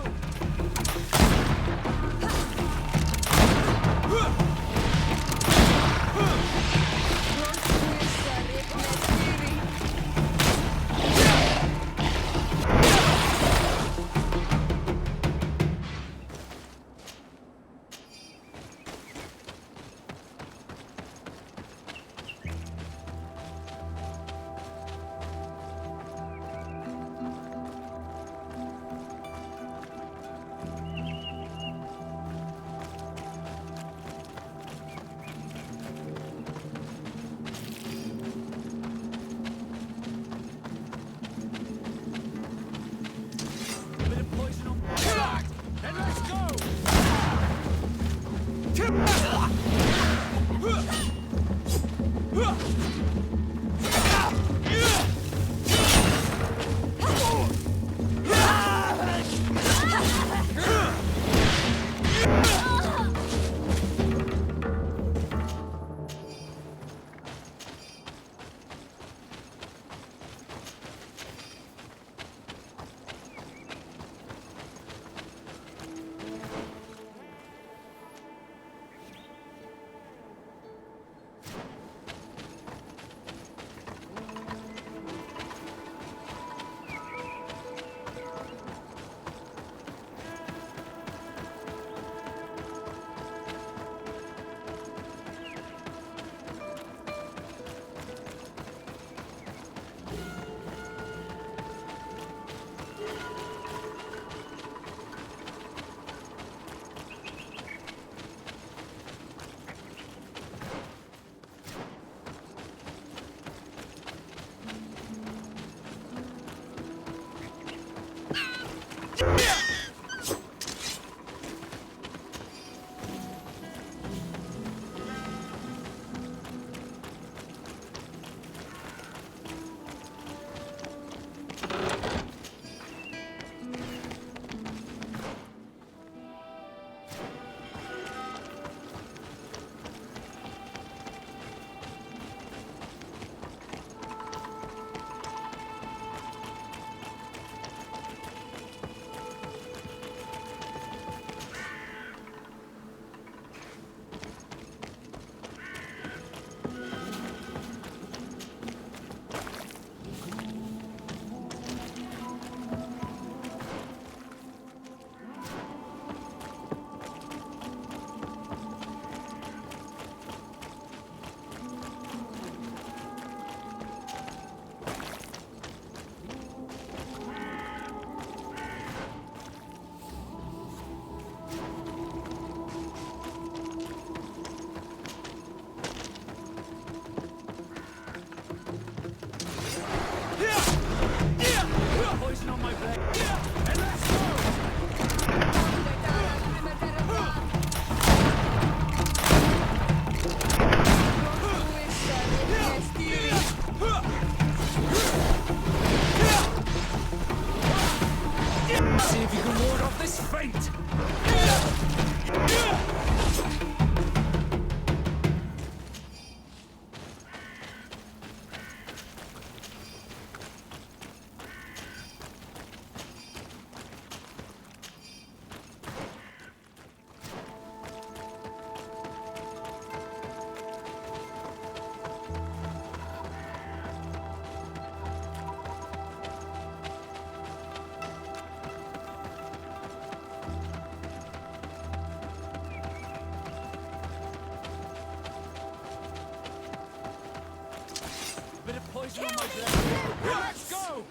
Poison on my blade. Let's go!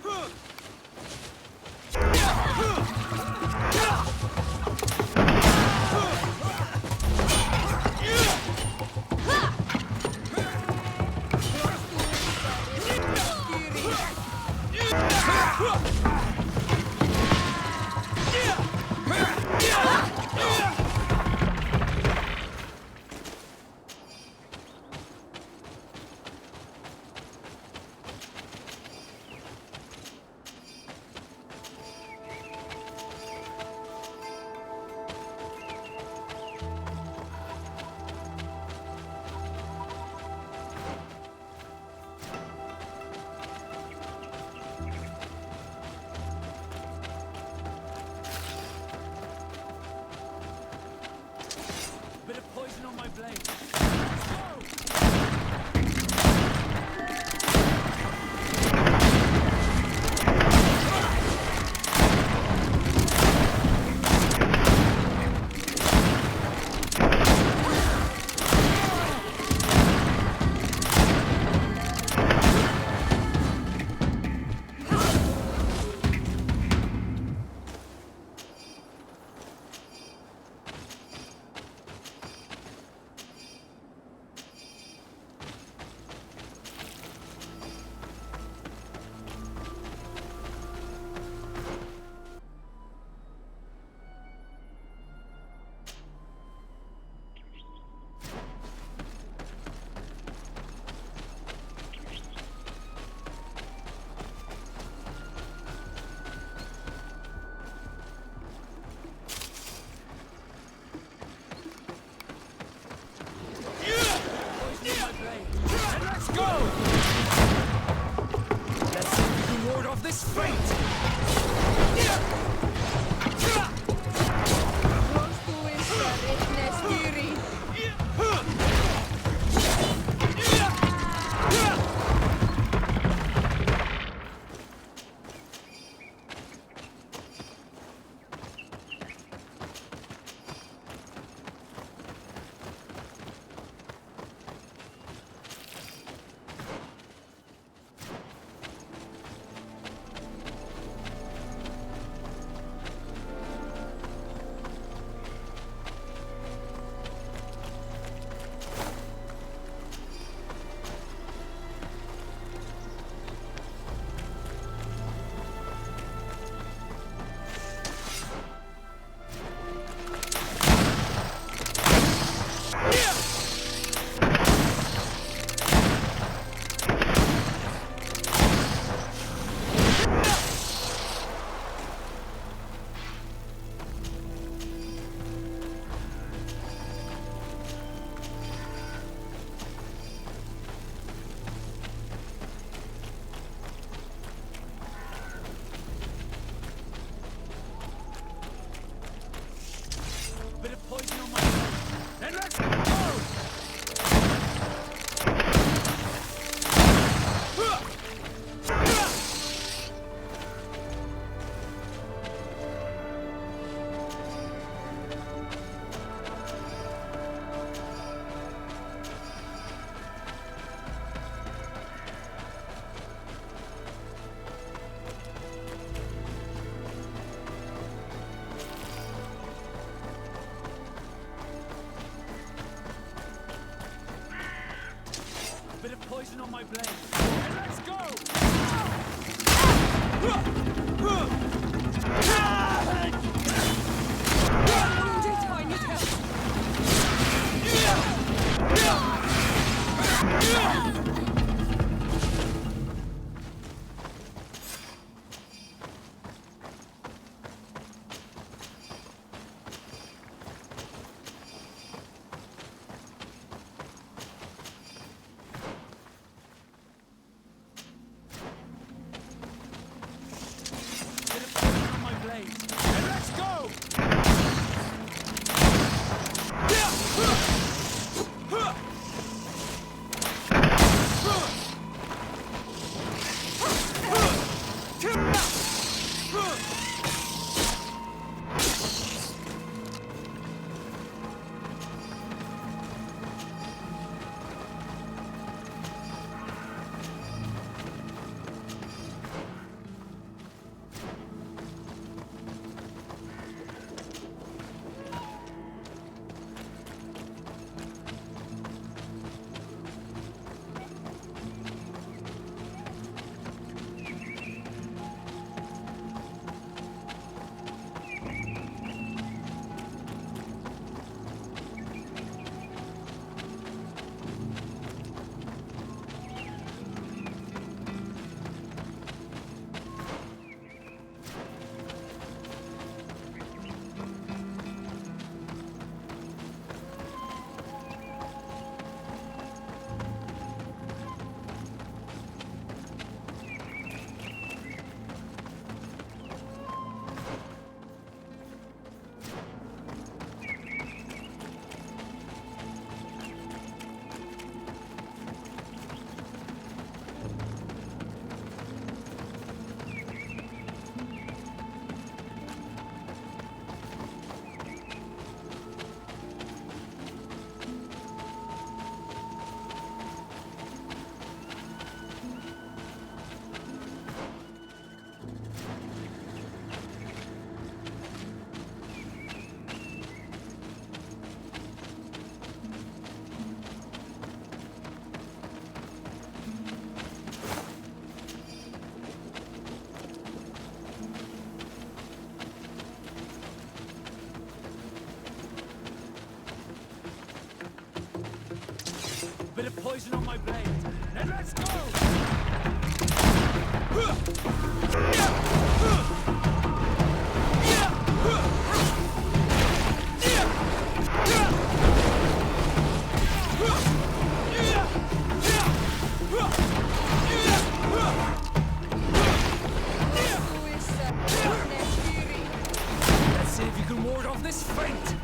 poison on my blade. And let's go! Wounded, I need help. Bit of poison on my blade. Then let's go! Let's see if you can ward off this feint!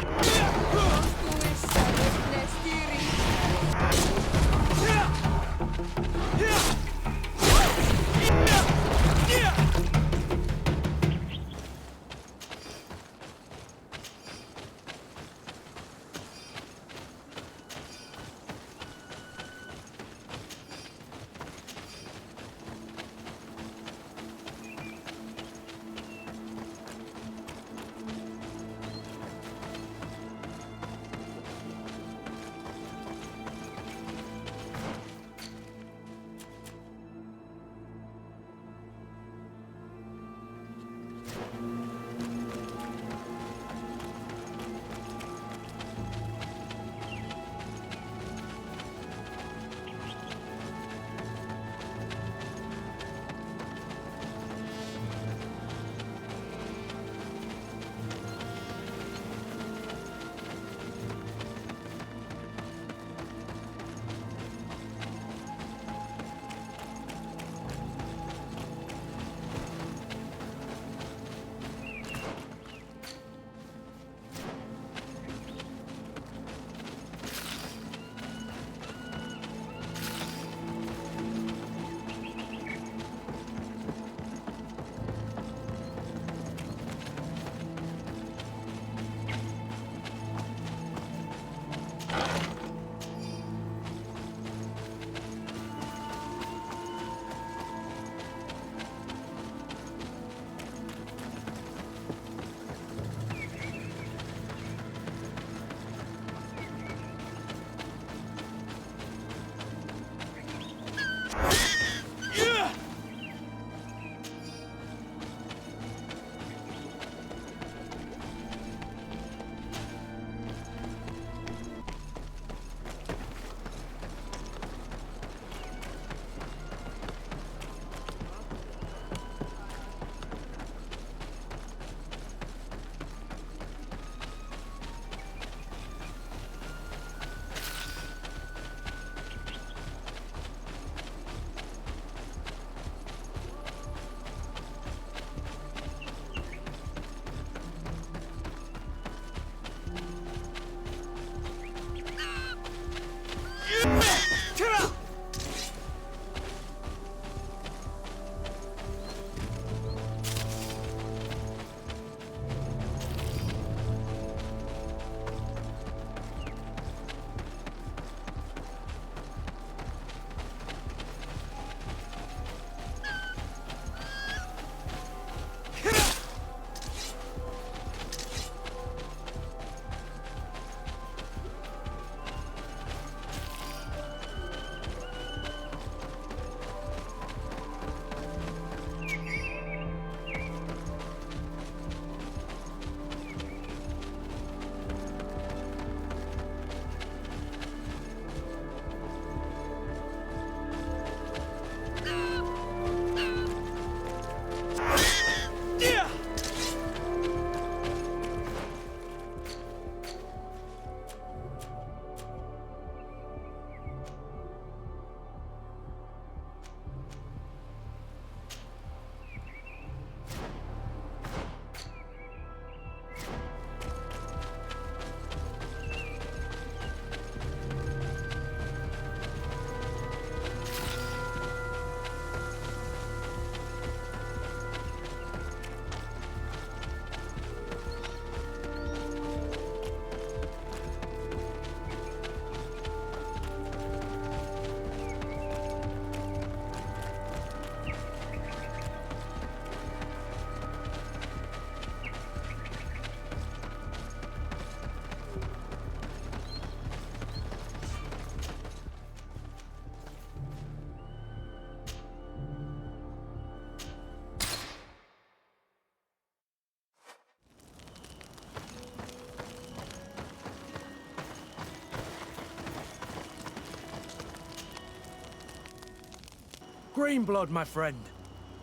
Greenblood, my friend.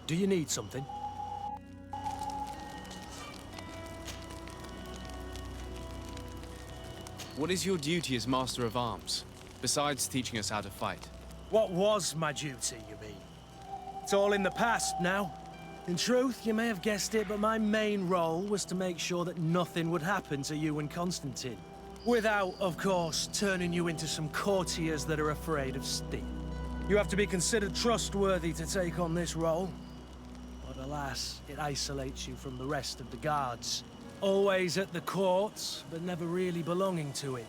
Do you need something? What is your duty as Master of Arms, besides teaching us how to fight? What was my duty, you mean? It's all in the past now. In truth, you may have guessed it, but my main role was to make sure that nothing would happen to you and Constantine. Without, of course, turning you into some courtiers that are afraid of steam. You have to be considered trustworthy to take on this role. But alas, it isolates you from the rest of the guards. Always at the courts, but never really belonging to it.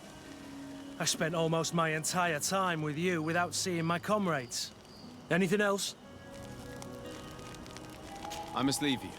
I spent almost my entire time with you without seeing my comrades. Anything else? I must leave you.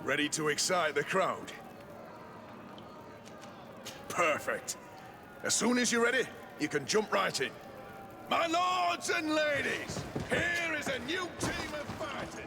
Ready to excite the crowd? Perfect. As soon as you're ready, you can jump right in. My lords and ladies, here is a new team of fighters.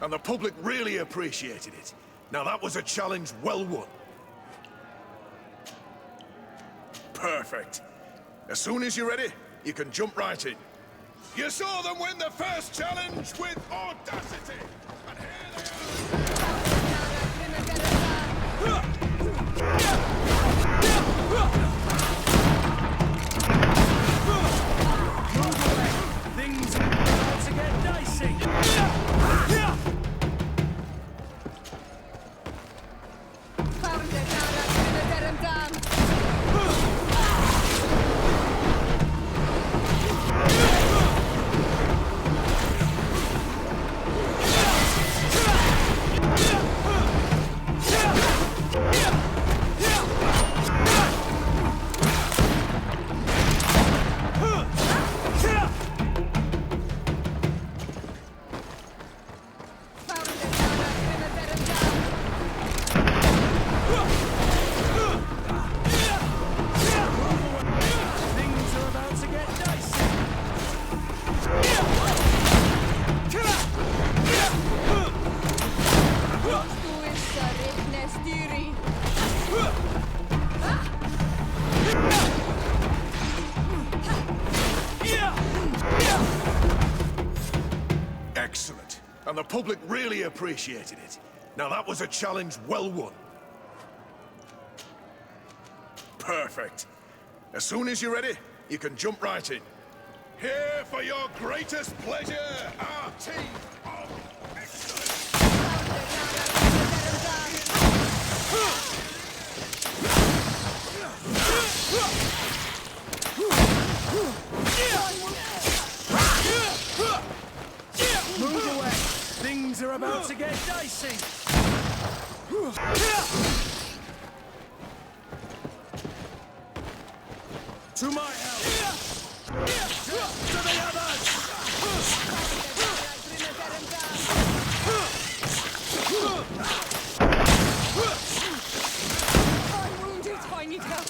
and the public really appreciated it. Now that was a challenge well won. Perfect. As soon as you're ready, you can jump right in. You saw them win the first challenge with audacity, and here they Things are about to get dicey. Excellent. And the public really appreciated it. Now that was a challenge well won. Perfect. As soon as you're ready, you can jump right in. Here for your greatest pleasure, our team of excellence. Move away. Things are about to get dicey. To my help. To the others. I'm wounded. I need help.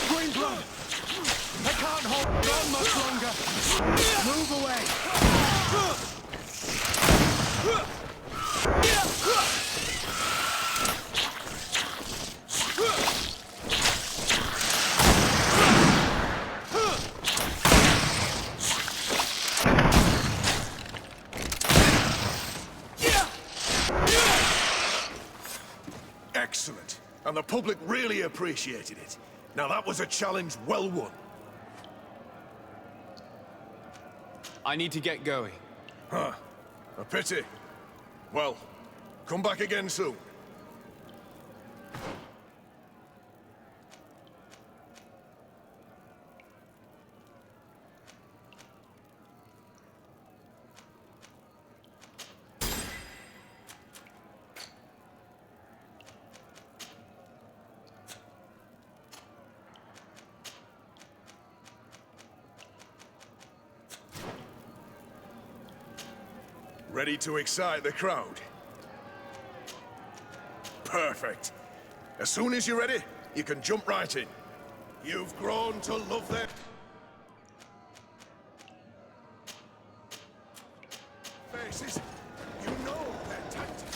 Green blood. I can't hold on much longer. Move away. Excellent. And the public really appreciated it. Now that was a challenge well won. I need to get going. Huh. A pity. Well, come back again soon. Ready to excite the crowd? Perfect. As soon as you're ready, you can jump right in. You've grown to love them. Faces, you know their tactics.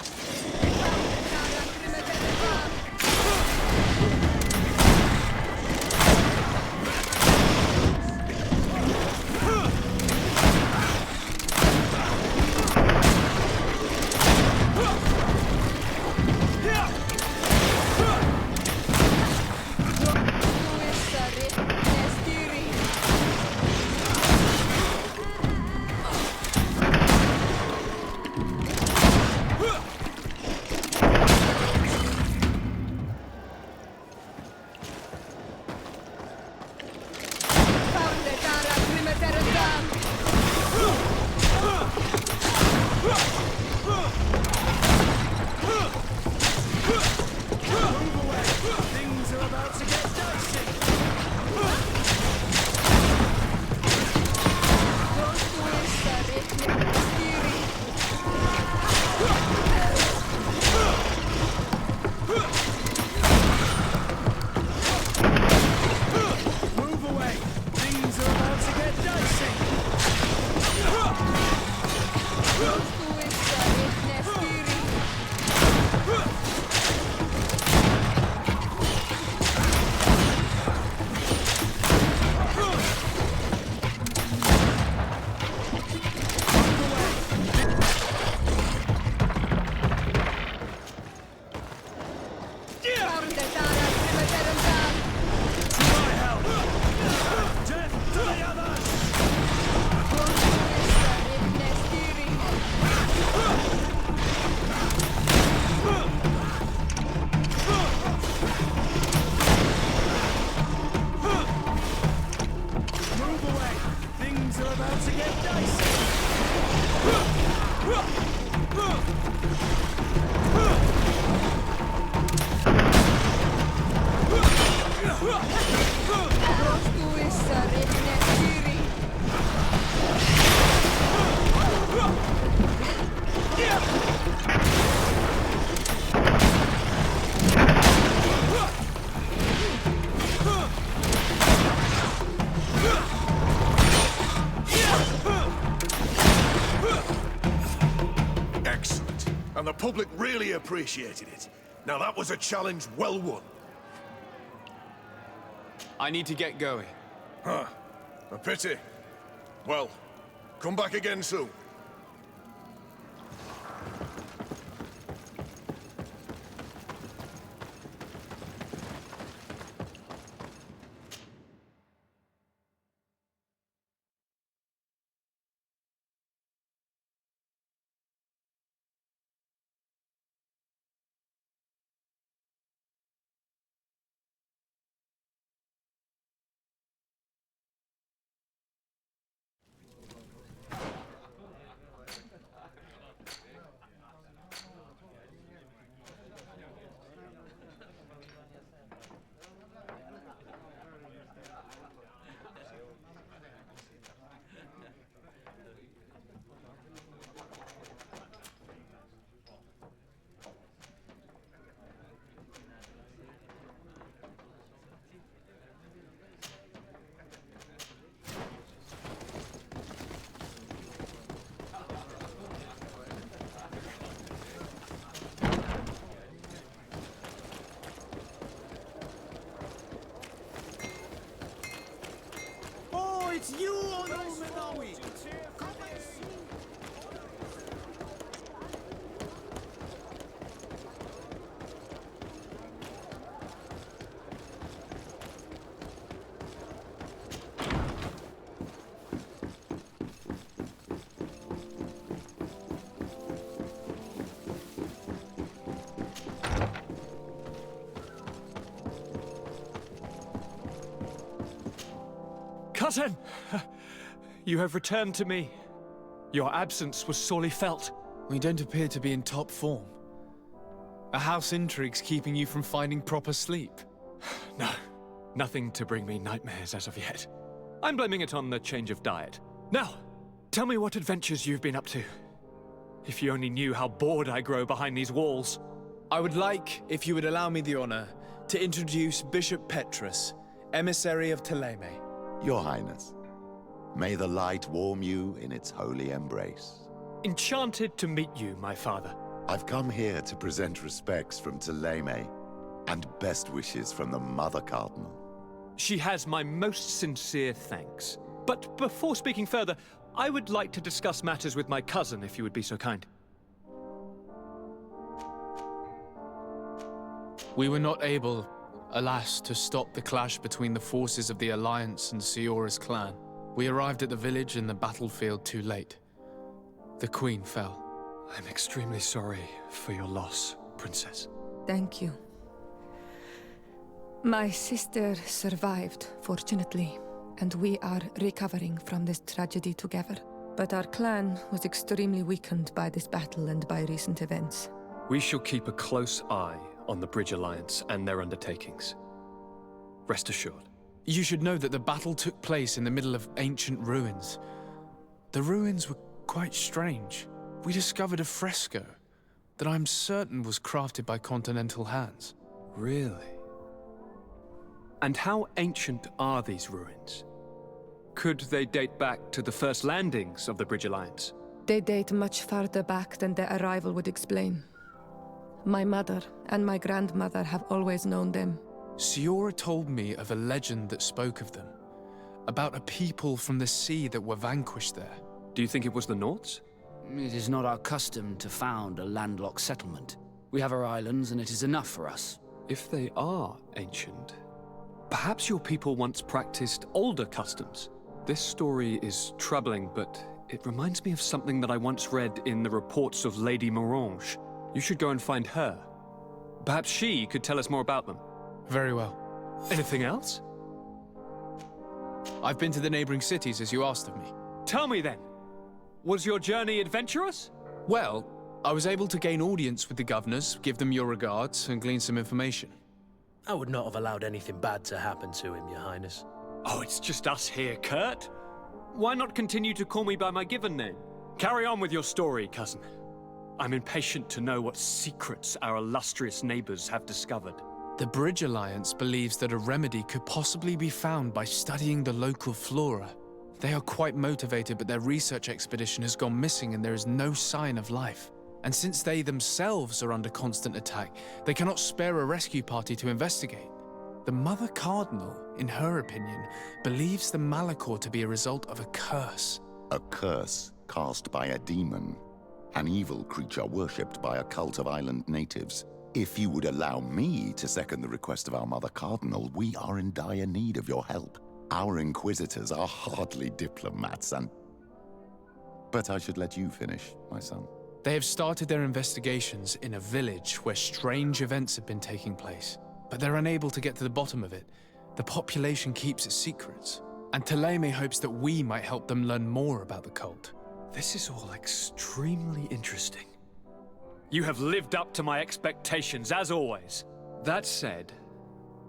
Things are about to get dicey. Excellent. And the public really appreciated it. Now that was a challenge well won. I need to get going. Huh. A pity. Well, come back again soon. It's you on Ulmanawi! Come and see! Cousin! You have returned to me. Your absence was sorely felt. We don't appear to be in top form. Are house intrigues keeping you from finding proper sleep? No, nothing to bring me nightmares as of yet. I'm blaming it on the change of diet. Now, tell me what adventures you've been up to. If you only knew how bored I grow behind these walls. I would like, if you would allow me the honor, to introduce Bishop Petrus, emissary of Ptolemy. Your Highness, may the light warm you in its holy embrace. Enchanted to meet you, my father. I've come here to present respects from Ptolemy, and best wishes from the Mother Cardinal. She has my most sincere thanks. But before speaking further, I would like to discuss matters with my cousin, if you would be so kind. We were not able, alas, to stop the clash between the forces of the Alliance and Siora's clan. We arrived at the village and the battlefield too late. The Queen fell. I'm extremely sorry for your loss, Princess. Thank you. My sister survived, fortunately, and we are recovering from this tragedy together. But our clan was extremely weakened by this battle and by recent events. We shall keep a close eye on the Bridge Alliance and their undertakings. Rest assured. You should know that the battle took place in the middle of ancient ruins. The ruins were quite strange. We discovered a fresco that I'm certain was crafted by continental hands. Really? And how ancient are these ruins? Could they date back to the first landings of the Bridge Alliance? They date much farther back than their arrival would explain. My mother and my grandmother have always known them. Siora told me of a legend that spoke of them, about a people from the sea that were vanquished there. Do you think it was the Nords? It is not our custom to found a landlocked settlement. We have our islands, and it is enough for us. If they are ancient, perhaps your people once practiced older customs. This story is troubling, but it reminds me of something that I once read in the reports of Lady Morange. You should go and find her. Perhaps she could tell us more about them. Very well. Anything else? I've been to the neighboring cities as you asked of me. Tell me then, was your journey adventurous? Well, I was able to gain audience with the governors, give them your regards, and glean some information. I would not have allowed anything bad to happen to him, Your Highness. Oh, it's just us here, Kurt. Why not continue to call me by my given name? Carry on with your story, cousin. I'm impatient to know what secrets our illustrious neighbors have discovered. The Bridge Alliance believes that a remedy could possibly be found by studying the local flora. They are quite motivated, but their research expedition has gone missing and there is no sign of life. And since they themselves are under constant attack, they cannot spare a rescue party to investigate. The Mother Cardinal, in her opinion, believes the Malachor to be a result of a curse. A curse cast by a demon. An evil creature worshipped by a cult of island natives. If you would allow me to second the request of our Mother Cardinal, we are in dire need of your help. Our inquisitors are hardly diplomats and... But I should let you finish, my son. They have started their investigations in a village where strange events have been taking place, but they're unable to get to the bottom of it. The population keeps its secrets, and Thélème hopes that we might help them learn more about the cult. This is all extremely interesting. You have lived up to my expectations, as always. That said,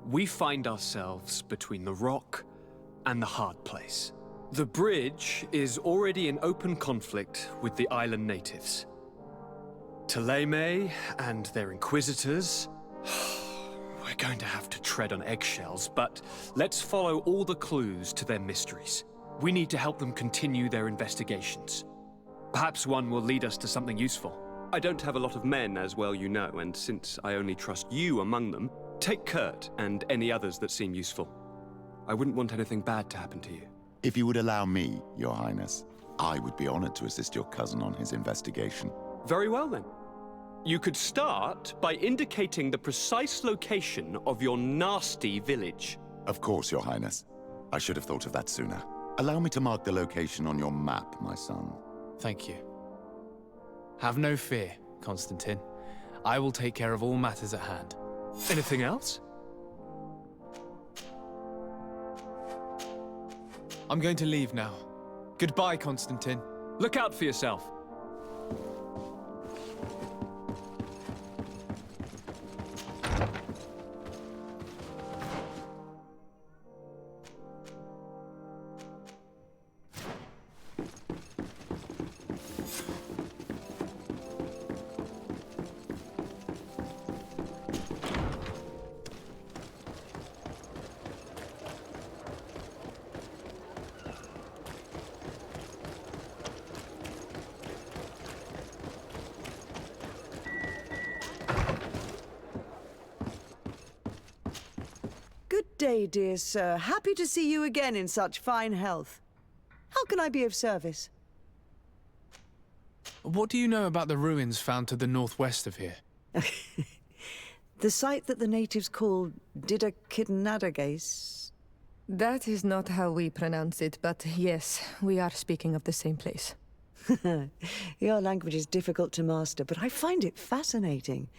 we find ourselves between the rock and the hard place. The bridge is already in open conflict with the island natives. Thélème and their inquisitors... We're going to have to tread on eggshells, but let's follow all the clues to their mysteries. We need to help them continue their investigations. Perhaps one will lead us to something useful. I don't have a lot of men, as well you know, and since I only trust you among them, take Kurt and any others that seem useful. I wouldn't want anything bad to happen to you. If you would allow me, Your Highness, I would be honored to assist your cousin on his investigation. Very well, then. You could start by indicating the precise location of your nasty village. Of course, Your Highness. I should have thought of that sooner. Allow me to mark the location on your map, my son. Thank you. Have no fear, Constantine. I will take care of all matters at hand. Anything else? I'm going to leave now. Goodbye, Constantine. Look out for yourself. Good day, dear sir. Happy to see you again in such fine health. How can I be of service? What do you know about the ruins found to the northwest of here? The site that the natives call Didakidnadagace? That is not how we pronounce it, but yes, we are speaking of the same place. Your language is difficult to master, but I find it fascinating.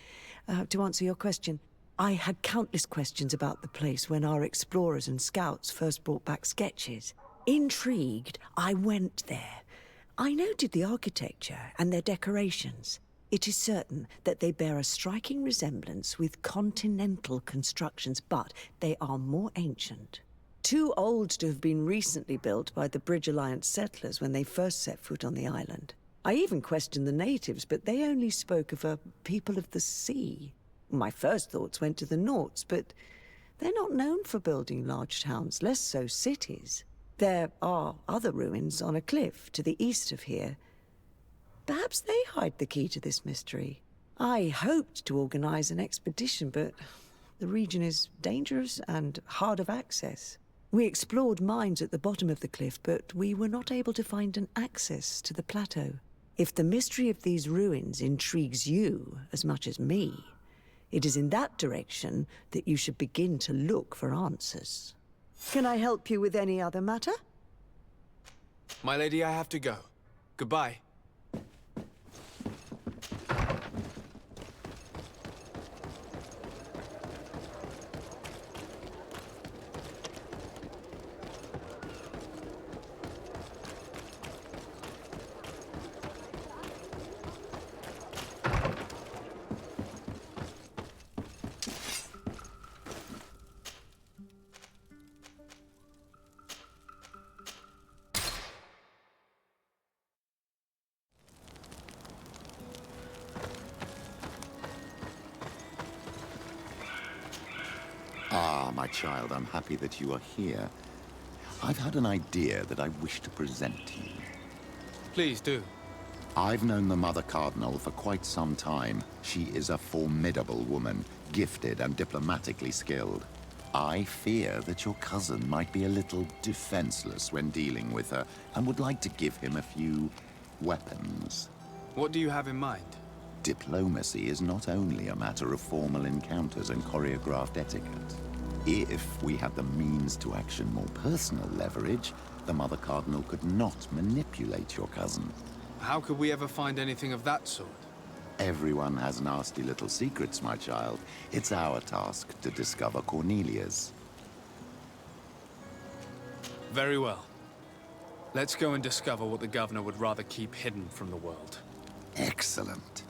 To answer your question, I had countless questions about the place when our explorers and scouts first brought back sketches. Intrigued, I went there. I noted the architecture and their decorations. It is certain that they bear a striking resemblance with continental constructions, but they are more ancient. Too old to have been recently built by the Bridge Alliance settlers when they first set foot on the island. I even questioned the natives, but they only spoke of a people of the sea. My first thoughts went to the Nauts, but they're not known for building large towns, less so cities. There are other ruins on a cliff to the east of here. Perhaps they hide the key to this mystery. I hoped to organize an expedition, but the region is dangerous and hard of access. We explored mines at the bottom of the cliff, but we were not able to find an access to the plateau. If the mystery of these ruins intrigues you as much as me, it is in that direction that you should begin to look for answers. Can I help you with any other matter? My lady, I have to go. Goodbye. My child, I'm happy that you are here. I've had an idea that I wish to present to you. Please do. I've known the Mother Cardinal for quite some time. She is a formidable woman, gifted and diplomatically skilled. I fear that your cousin might be a little defenseless when dealing with her, and would like to give him a few weapons. What do you have in mind? Diplomacy is not only a matter of formal encounters and choreographed etiquette. If we had the means to action more personal leverage, the Mother Cardinal could not manipulate your cousin. How could we ever find anything of that sort? Everyone has nasty little secrets, my child. It's our task to discover Cornelia's. Very well. Let's go and discover what the governor would rather keep hidden from the world. Excellent.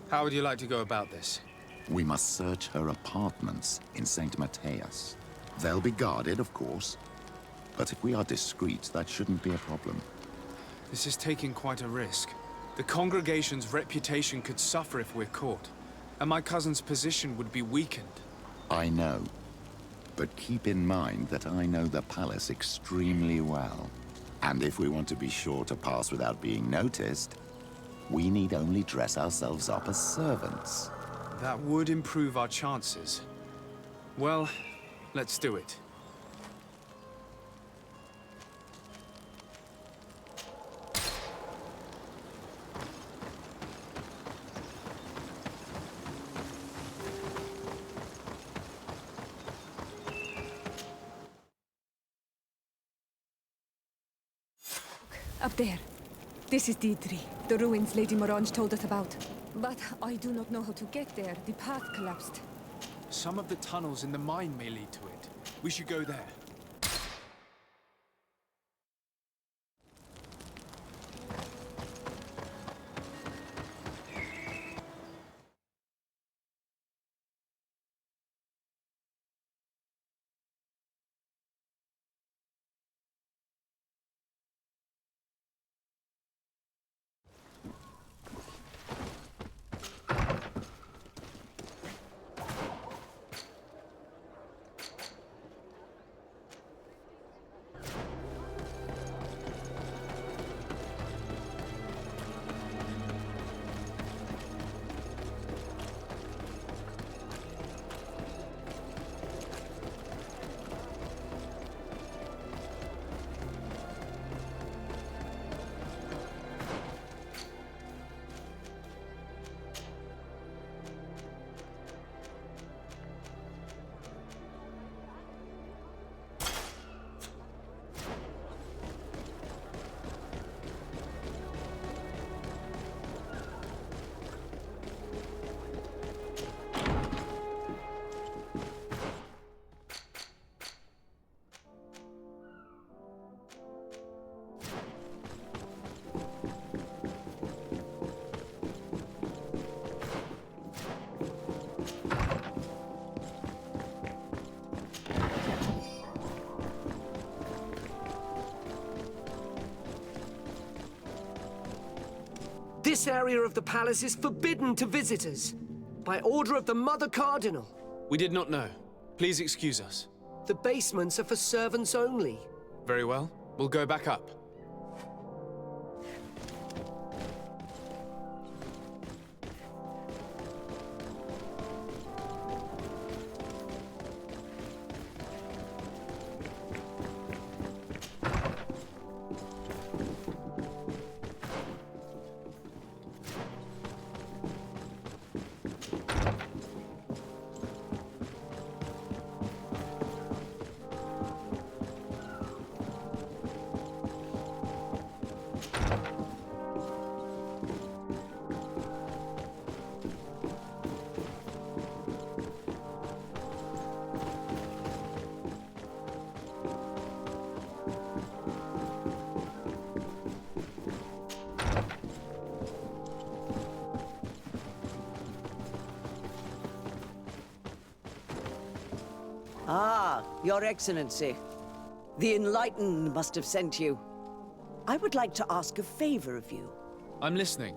How would you like to go about this? We must search her apartments in St. Matthias. They'll be guarded, of course. But if we are discreet, that shouldn't be a problem. This is taking quite a risk. The congregation's reputation could suffer if we're caught, and my cousin's position would be weakened. I know. But keep in mind that I know the palace extremely well. And if we want to be sure to pass without being noticed, we need only dress ourselves up as servants. That would improve our chances. Well, let's do it. Up there. This is Deidre, the ruins Lady Morange told us about. But I do not know how to get there. The path collapsed. Some of the tunnels in the mine may lead to it. We should go there. This area of the palace is forbidden to visitors, by order of the Mother Cardinal. We did not know. Please excuse us. The basements are for servants only. Very well. We'll go back up. Ah, Your Excellency. The Enlightened must have sent you. I would like to ask a favor of you. I'm listening.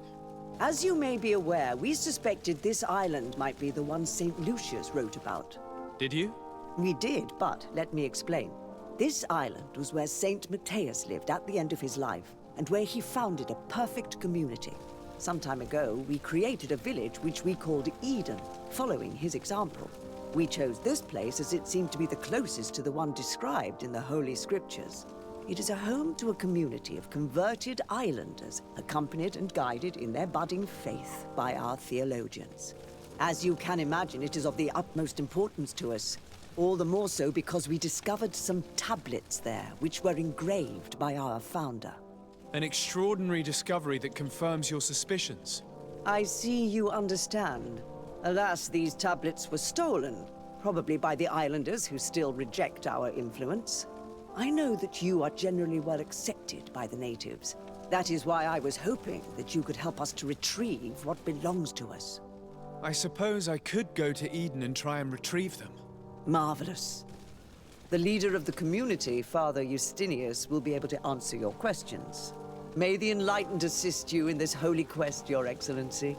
As you may be aware, we suspected this island might be the one St. Lucius wrote about. Did you? We did, but let me explain. This island was where Saint Matthias lived at the end of his life, and where he founded a perfect community. Some time ago, we created a village which we called Eden, following his example. We chose this place as it seemed to be the closest to the one described in the Holy Scriptures. It is a home to a community of converted islanders, accompanied and guided in their budding faith by our theologians. As you can imagine, it is of the utmost importance to us. All the more so because we discovered some tablets there, which were engraved by our founder. An extraordinary discovery that confirms your suspicions. I see you understand. Alas, these tablets were stolen, probably by the islanders who still reject our influence. I know that you are generally well accepted by the natives. That is why I was hoping that you could help us to retrieve what belongs to us. I suppose I could go to Eden and try and retrieve them. Marvelous. The leader of the community, Father Justinius, will be able to answer your questions. May the Enlightened assist you in this holy quest, Your Excellency.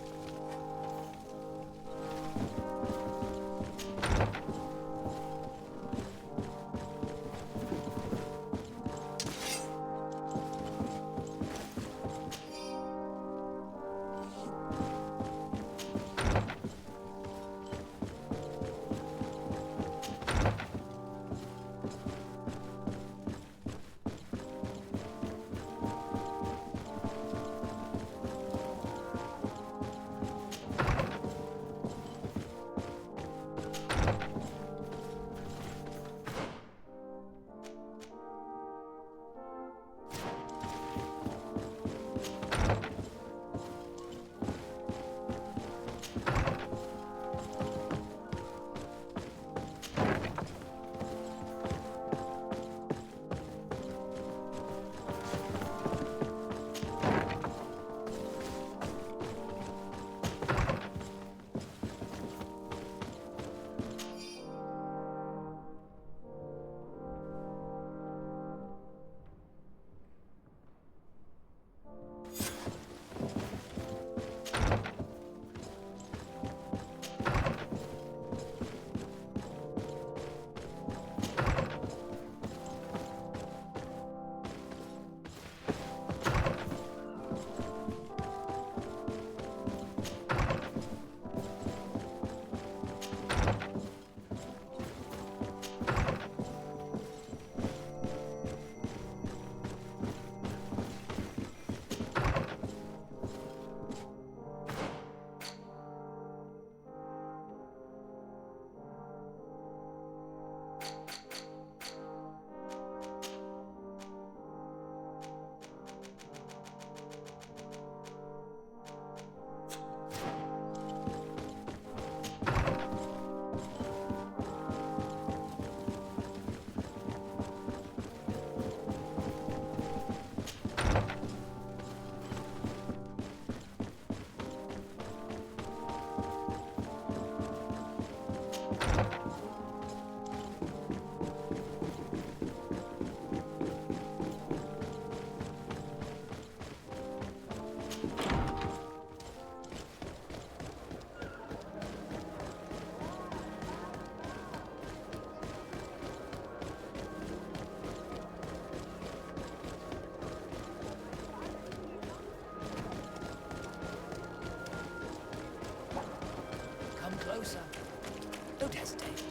Don't hesitate.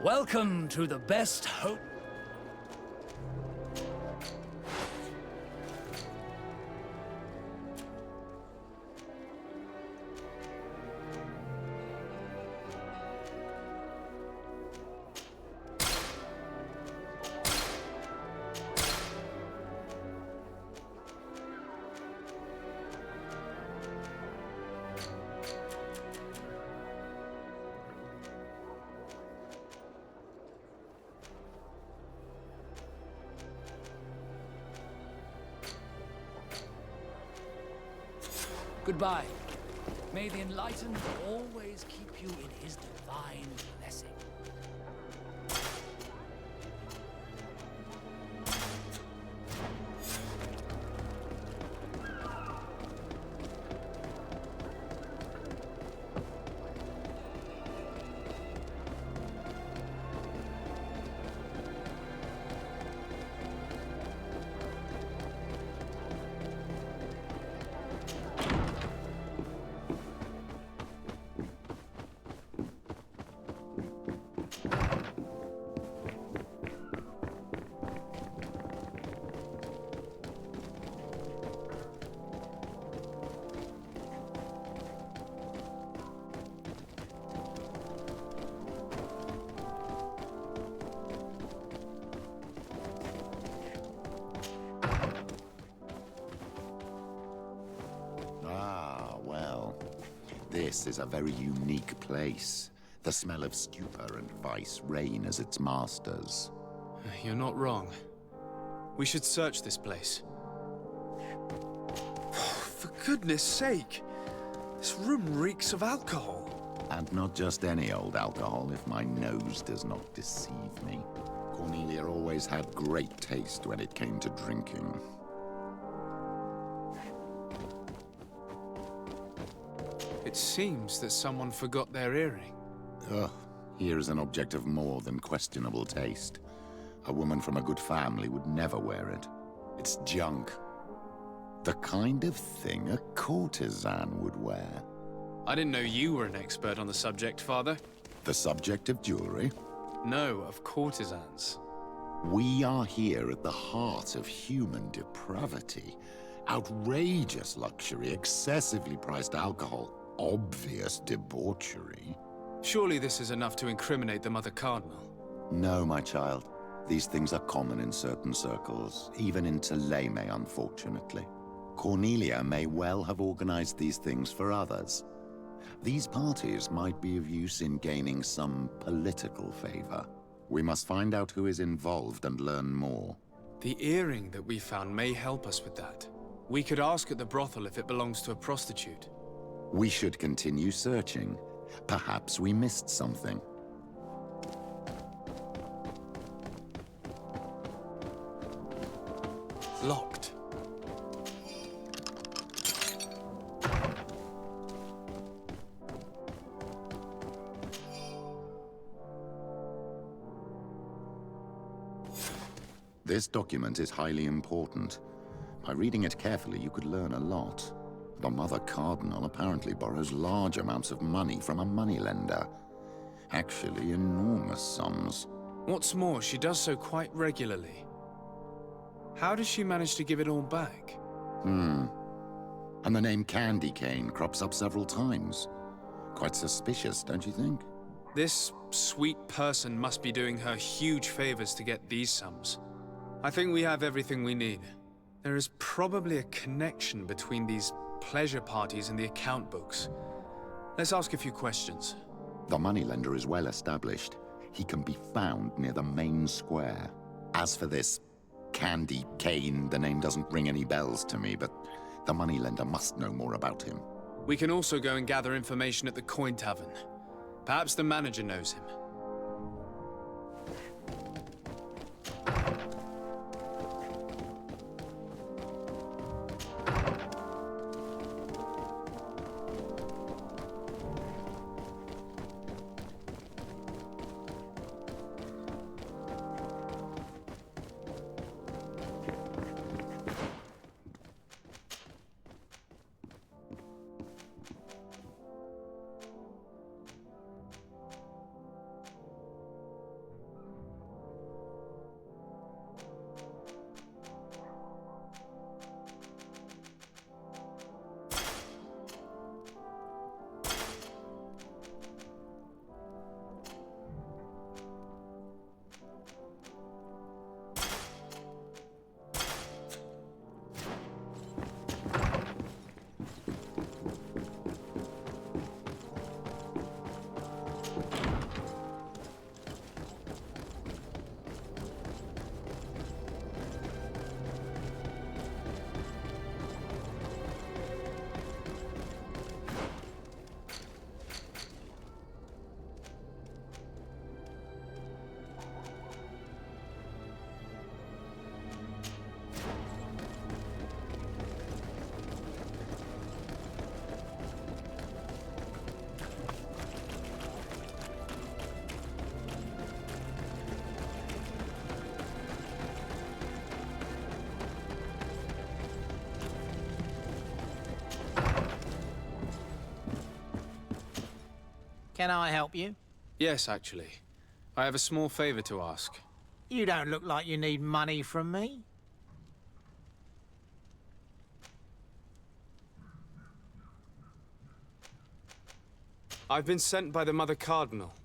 Welcome to the best hope. Goodbye. May the Enlightened always keep you in his divine blessing. This is a very unique place. The smell of stupor and vice reign as its masters. You're not wrong. We should search this place. For goodness sake! This room reeks of alcohol. And not just any old alcohol, if my nose does not deceive me. Cornelia always had great taste when it came to drinking. It seems that someone forgot their earring. Ugh, here is an object of more than questionable taste. A woman from a good family would never wear it. It's junk. The kind of thing a courtesan would wear. I didn't know you were an expert on the subject, Father. The subject of jewelry? No, of courtesans. We are here at the heart of human depravity. Outrageous luxury, excessively priced alcohol, obvious debauchery. Surely this is enough to incriminate the Mother Cardinal. No, my child. These things are common in certain circles, even in Thélème, unfortunately. Cornelia may well have organized these things for others. These parties might be of use in gaining some political favor. We must find out who is involved and learn more. The earring that we found may help us with that. We could ask at the brothel if it belongs to a prostitute. We should continue searching. Perhaps we missed something. Locked. This document is highly important. By reading it carefully, you could learn a lot. The Mother Cardinal apparently borrows large amounts of money from a moneylender. Actually, enormous sums. What's more, she does so quite regularly. How does she manage to give it all back? And the name Candy Cane crops up several times. Quite suspicious, don't you think? This sweet person must be doing her huge favors to get these sums. I think we have everything we need. There is probably a connection between these pleasure parties and the account books. Let's ask a few questions. The moneylender is well established. He can be found near the main square. As for this Candy Cane, the name doesn't ring any bells to me, but the moneylender must know more about him. We can also go and gather information at the Coin Tavern. Perhaps the manager knows him. Can I help you? Yes, actually. I have a small favor to ask. You don't look like you need money from me. I've been sent by the Mother Cardinal.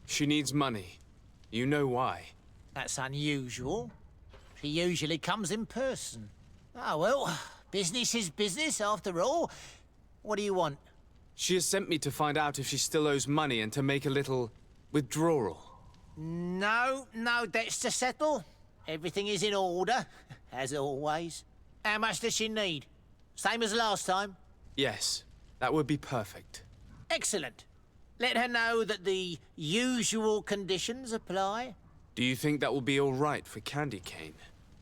She needs money. You know why. That's unusual. She usually comes in person. Ah, well, business is business after all. What do you want? She has sent me to find out if she still owes money and to make a little withdrawal. No debts to settle. Everything is in order, as always. How much does she need? Same as last time? Yes, that would be perfect. Excellent. Let her know that the usual conditions apply. Do you think that will be all right for Candy Cane?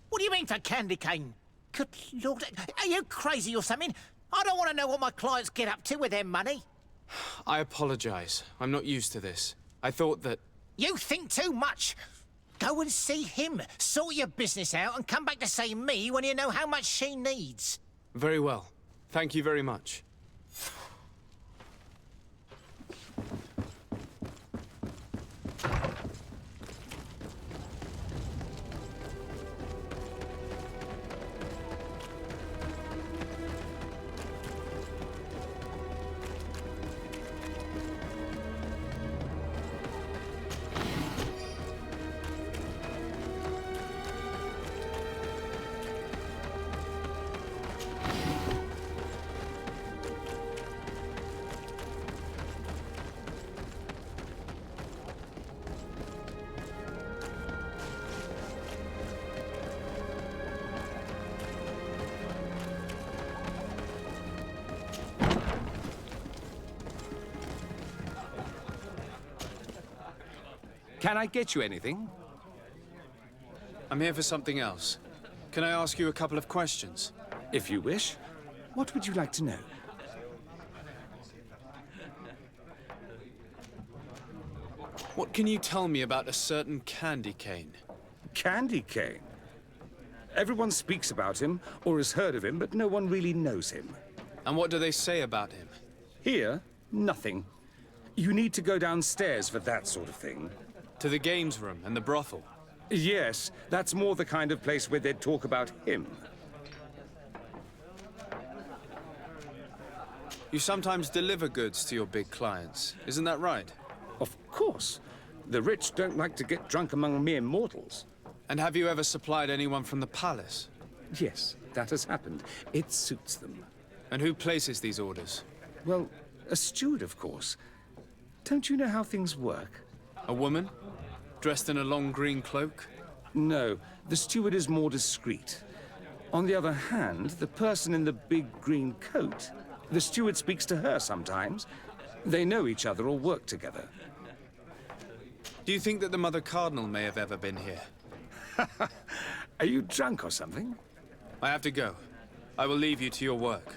What do you mean for Candy Cane? Good Lord, are you crazy or something? I don't want to know what my clients get up to with their money. I apologize. I'm not used to this. I thought that... You think too much. Go and see him, sort your business out, and come back to see me when you know how much she needs. Very well. Thank you very much. Can I get you anything? I'm here for something else. Can I ask you a couple of questions? If you wish. What would you like to know? What can you tell me about a certain Candy Cane? Candy Cane? Everyone speaks about him, or has heard of him, but no one really knows him. And what do they say about him? Here, nothing. You need to go downstairs for that sort of thing. To the games room and the brothel? Yes, that's more the kind of place where they'd talk about him. You sometimes deliver goods to your big clients, isn't that right? Of course. The rich don't like to get drunk among mere mortals. And have you ever supplied anyone from the palace? Yes, that has happened. It suits them. And who places these orders? Well, a steward, of course. Don't you know how things work? A woman? Dressed in a long green cloak? No, the steward is more discreet. On the other hand, the person in the big green coat, the steward speaks to her sometimes. They know each other or work together. Do you think that the Mother Cardinal may have ever been here? Are you drunk or something? I have to go. I will leave you to your work.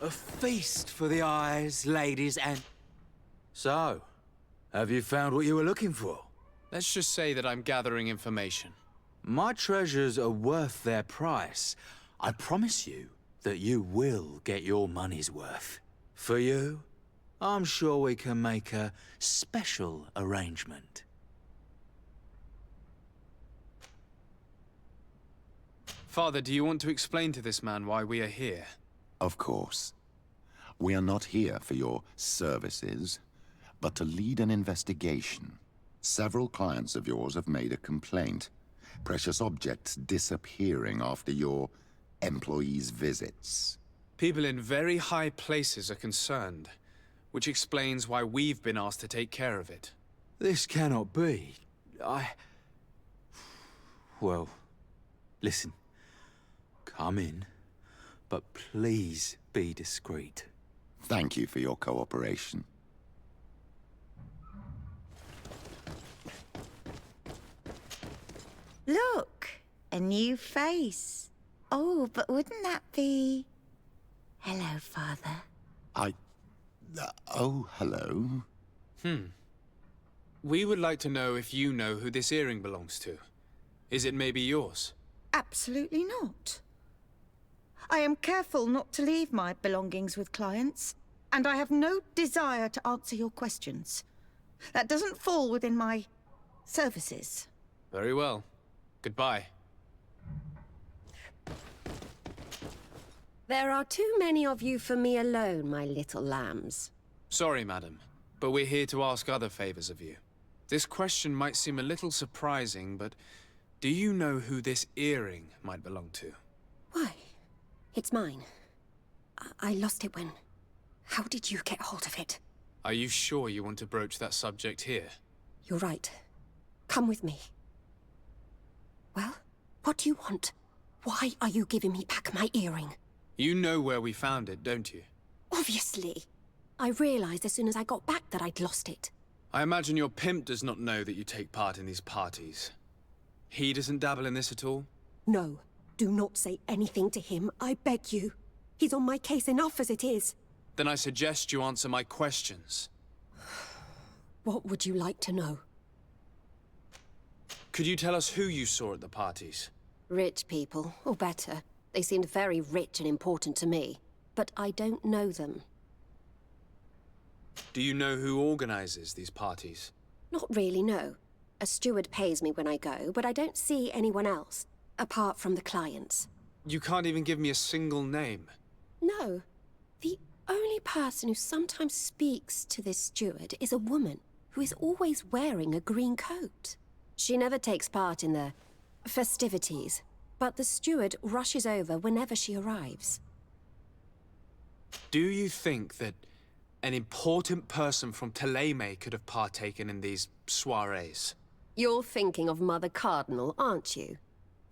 A feast for the eyes, ladies, and... So, have you found what you were looking for? Let's just say that I'm gathering information. My treasures are worth their price. I promise you that you will get your money's worth. For you, I'm sure we can make a special arrangement. Father, do you want to explain to this man why we are here? Of course. We are not here for your services, but to lead an investigation. Several clients of yours have made a complaint. Precious objects disappearing after your employees' visits. People in very high places are concerned, which explains why we've been asked to take care of it. This cannot be. Well, listen. Come in, but please be discreet. Thank you for your cooperation. Look, a new face. Oh, but wouldn't that be... Hello, Father. Oh, hello. We would like to know if you know who this earring belongs to. Is it maybe yours? Absolutely not. I am careful not to leave my belongings with clients, and I have no desire to answer your questions. That doesn't fall within my services. Very well. Goodbye. There are too many of you for me alone, my little lambs. Sorry, madam, but we're here to ask other favors of you. This question might seem a little surprising, but do you know who this earring might belong to? Why? It's mine. I lost it when... How did you get hold of it? Are you sure you want to broach that subject here? You're right. Come with me. Well, what do you want? Why are you giving me back my earring? You know where we found it, don't you? Obviously. I realized as soon as I got back that I'd lost it. I imagine your pimp does not know that you take part in these parties. He doesn't dabble in this at all? No. Do not say anything to him, I beg you. He's on my case enough as it is. Then I suggest you answer my questions. What would you like to know? Could you tell us who you saw at the parties? Rich people, or better. They seemed very rich and important to me. But I don't know them. Do you know who organizes these parties? Not really, no. A steward pays me when I go, but I don't see anyone else, apart from the clients. You can't even give me a single name. No. The only person who sometimes speaks to this steward is a woman who is always wearing a green coat. She never takes part in the festivities, but the steward rushes over whenever she arrives. Do you think that an important person from Thélème could have partaken in these soirees? You're thinking of Mother Cardinal, aren't you?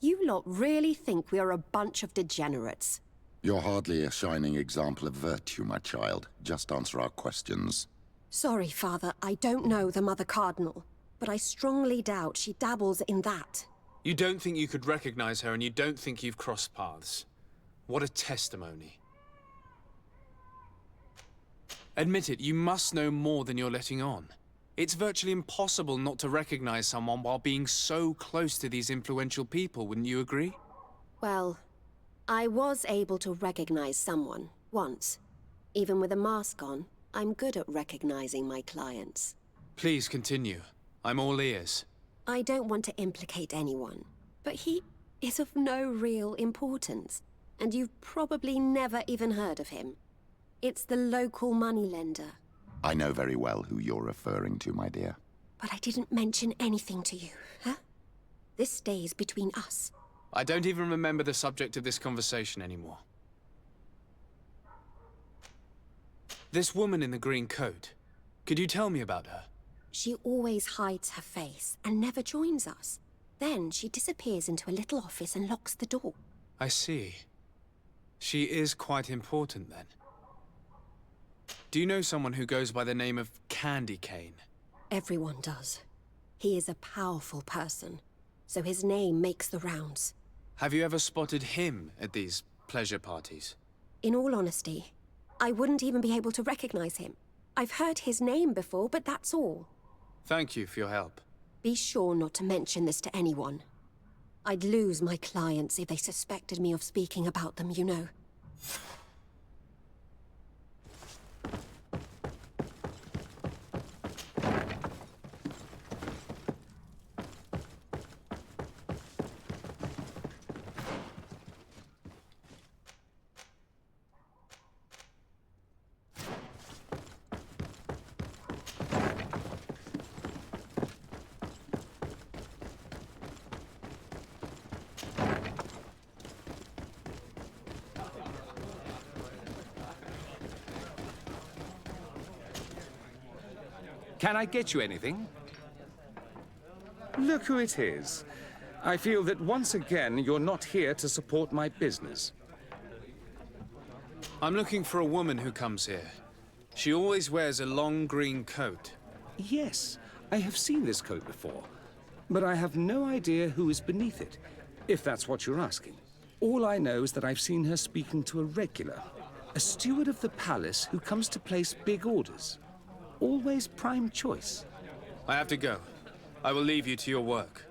You lot really think we are a bunch of degenerates. You're hardly a shining example of virtue, my child. Just answer our questions. Sorry, Father, I don't know the Mother Cardinal, but I strongly doubt she dabbles in that. You don't think you could recognize her, and you don't think you've crossed paths. What a testimony. Admit it, you must know more than you're letting on. It's virtually impossible not to recognize someone while being so close to these influential people, wouldn't you agree? Well, I was able to recognize someone, once. Even with a mask on, I'm good at recognizing my clients. Please continue. I'm all ears. I don't want to implicate anyone, but he is of no real importance, and you've probably never even heard of him. It's the local moneylender. I know very well who you're referring to, my dear. But I didn't mention anything to you, huh? This stays between us. I don't even remember the subject of this conversation anymore. This woman in the green coat, could you tell me about her? She always hides her face and never joins us. Then she disappears into a little office and locks the door. I see. She is quite important then. Do you know someone who goes by the name of Candy Cane? Everyone does. He is a powerful person, so his name makes the rounds. Have you ever spotted him at these pleasure parties? In all honesty, I wouldn't even be able to recognize him. I've heard his name before, but that's all. Thank you for your help. Be sure not to mention this to anyone. I'd lose my clients if they suspected me of speaking about them, you know. Can I get you anything? Look who it is. I feel that once again you're not here to support my business. I'm looking for a woman who comes here. She always wears a long green coat. Yes, I have seen this coat before, but I have no idea who is beneath it, if that's what you're asking. All I know is that I've seen her speaking to a regular, a steward of the palace who comes to place big orders. Always prime choice. I have to go. I will leave you to your work.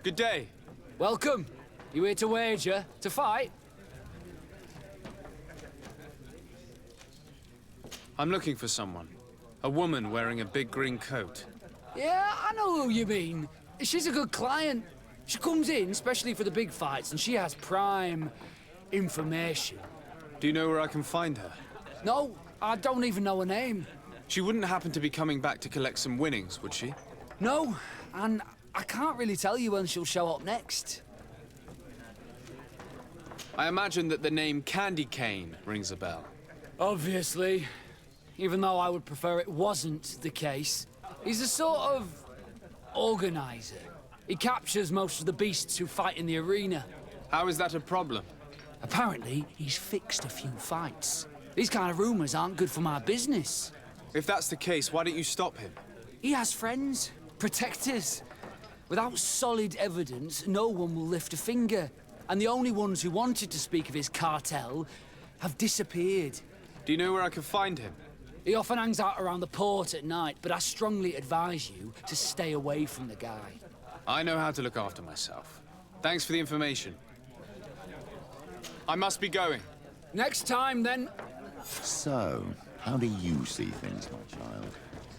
Good day. Welcome. You here to wager? To fight? I'm looking for someone. A woman wearing a big green coat. Yeah, I know who you mean. She's a good client. She comes in, especially for the big fights, and she has prime information. Do you know where I can find her? No, I don't even know her name. She wouldn't happen to be coming back to collect some winnings, would she? No, and I can't really tell you when she'll show up next. I imagine that the name Candy Cane rings a bell. Obviously. Even though I would prefer it wasn't the case. He's a sort of organizer. He captures most of the beasts who fight in the arena. How is that a problem? Apparently, he's fixed a few fights. These kind of rumors aren't good for my business. If that's the case, why don't you stop him? He has friends, protectors. Without solid evidence, no one will lift a finger. And the only ones who wanted to speak of his cartel have disappeared. Do you know where I can find him? He often hangs out around the port at night, but I strongly advise you to stay away from the guy. I know how to look after myself. Thanks for the information. I must be going. Next time, then. So, how do you see things, my child?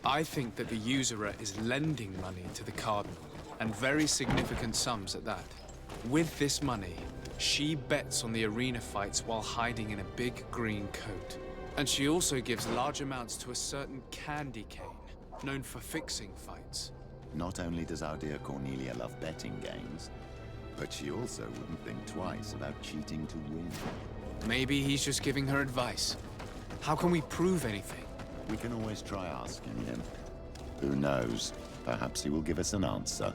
I think that the usurer is lending money to the Cardinal, and very significant sums at that. With this money, she bets on the arena fights while hiding in a big green coat. And she also gives large amounts to a certain Candy Cane, known for fixing fights. Not only does our dear Cornelia love betting games, but she also wouldn't think twice about cheating to win. Maybe he's just giving her advice. How can we prove anything? We can always try asking him. Who knows? Perhaps he will give us an answer.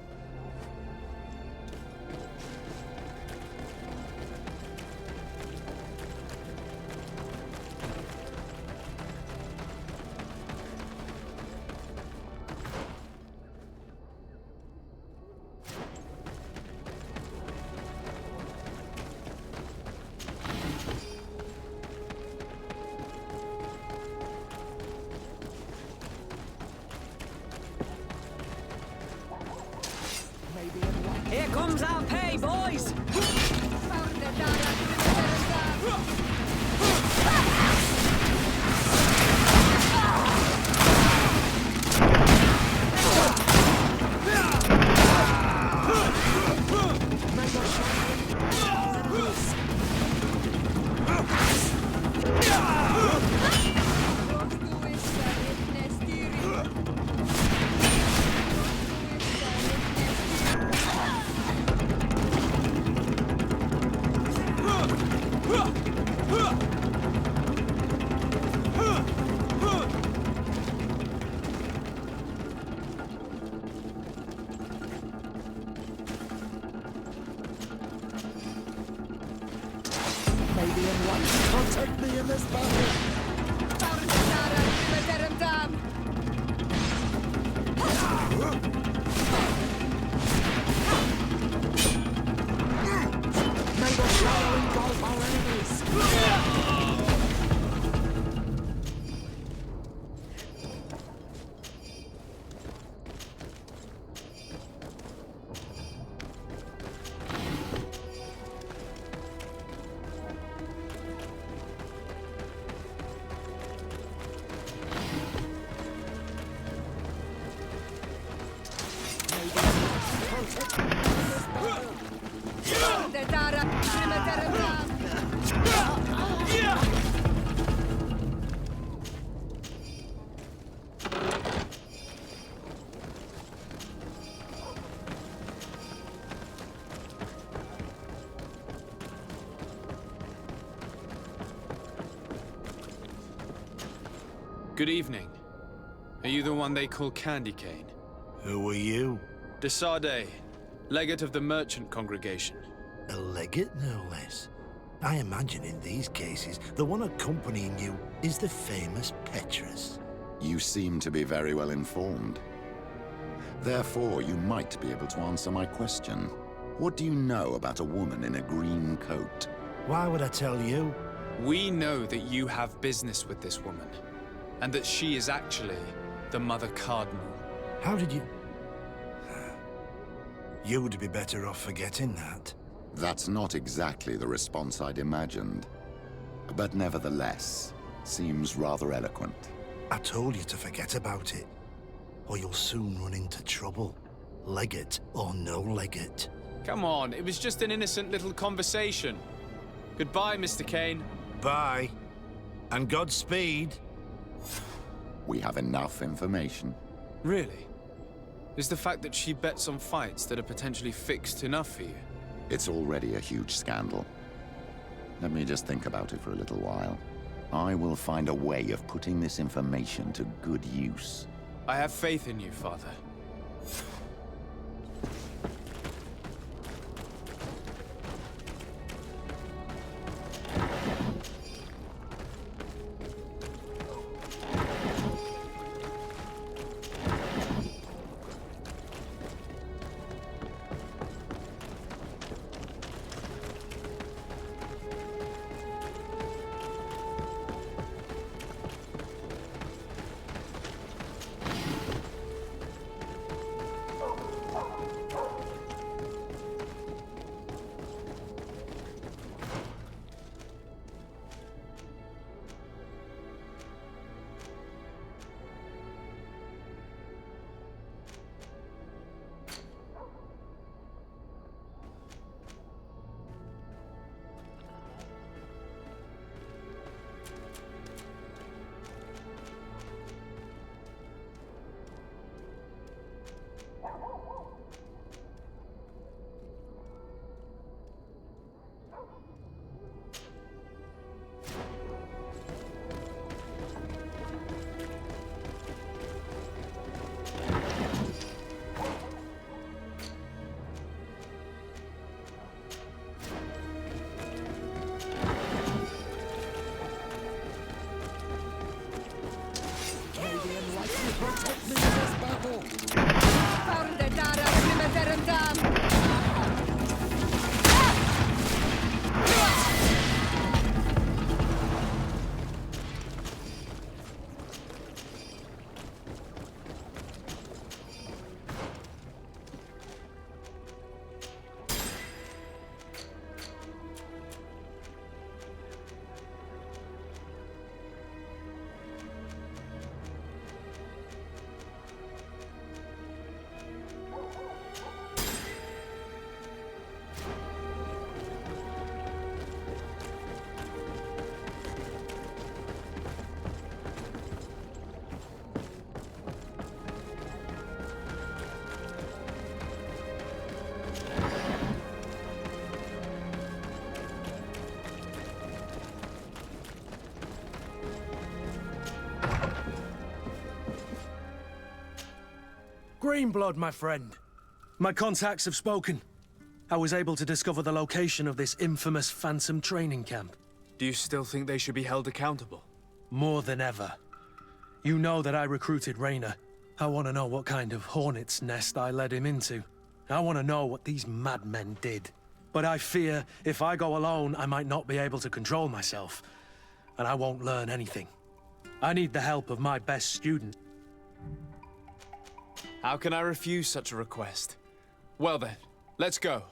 Here comes our pay, boys! Protect me in this battle! May the shadow engulf our enemies! Good evening. Are you the one they call Candy Cane? Who are you? De Sardet, legate of the merchant congregation. A legate, no less. I imagine in these cases, the one accompanying you is the famous Petrus. You seem to be very well informed. Therefore, you might be able to answer my question. What do you know about a woman in a green coat? Why would I tell you? We know that you have business with this woman, and that she is actually the Mother Cardinal. How did you... You would be better off forgetting that. That's not exactly the response I'd imagined. But nevertheless, Seems rather eloquent. I told you to forget about it, or you'll soon run into trouble. Legate or no legate. Come on, it was just an innocent little conversation. Goodbye, Mr. Kane. Bye. And Godspeed. We have enough information. Really? Is the fact that she bets on fights that are potentially fixed enough for you? It's already a huge scandal. Let me just think about it for a little while. I will find a way of putting this information to good use. I have faith in you, Father. Protect me in this battle! Found the Dara Primaverendam! Greenblood, my friend. My contacts have spoken. I was able to discover the location of this infamous Phantom training camp. Do you still think they should be held accountable? More than ever. You know that I recruited Raynor. I want to know what kind of hornet's nest I led him into. I want to know what these madmen did. But I fear if I go alone, I might not be able to control myself. And I won't learn anything. I need the help of my best student. How can I refuse such a request? Well then, let's go.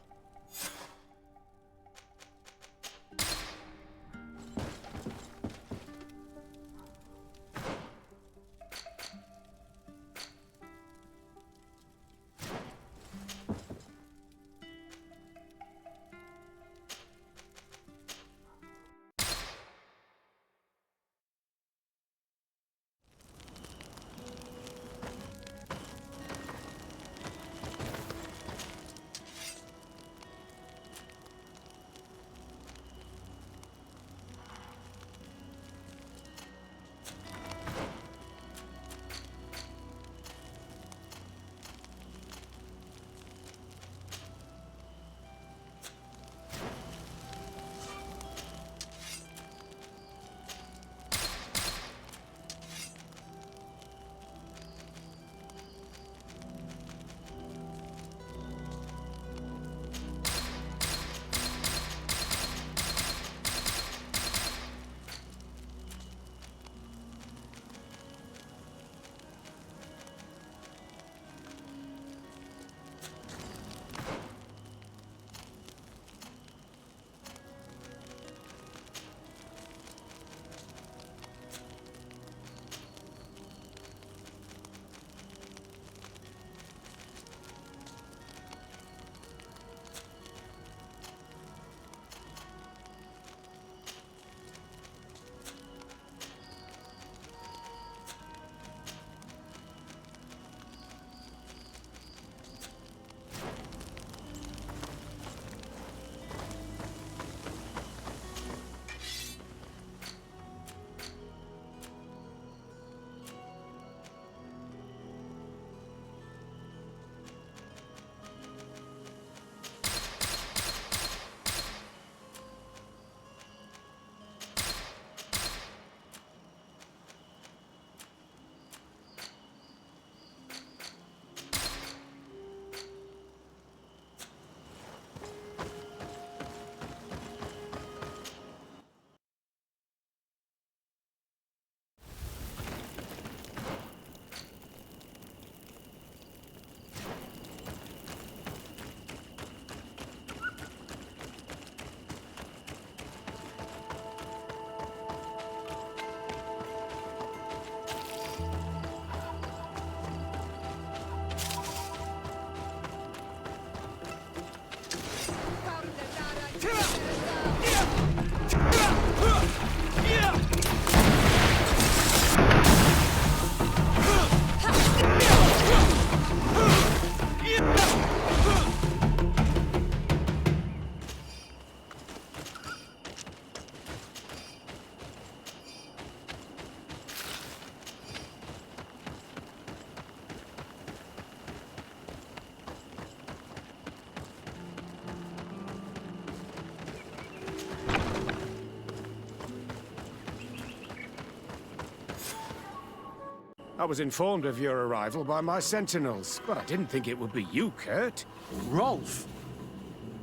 I was informed of your arrival by my sentinels, but I didn't think it would be you, Kurt. Rolf,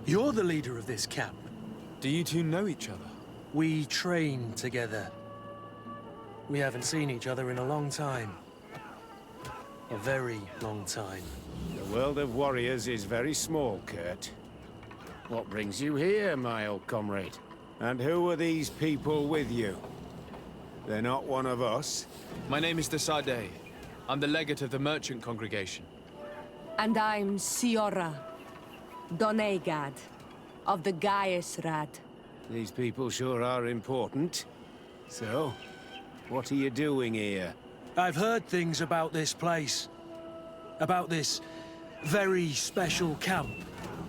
you're the leader of this camp. Do you two know each other? We train together. We haven't seen each other in a long time. A very long time. The world of warriors is very small, Kurt. What brings you here, my old comrade? And who are these people with you? They're not one of us. My name is Desadeh. I'm the legate of the merchant congregation. And I'm Siora, Donegad, of the Gaiusrad. These people sure are important. So, what are you doing here? I've heard things about this place. About this very special camp.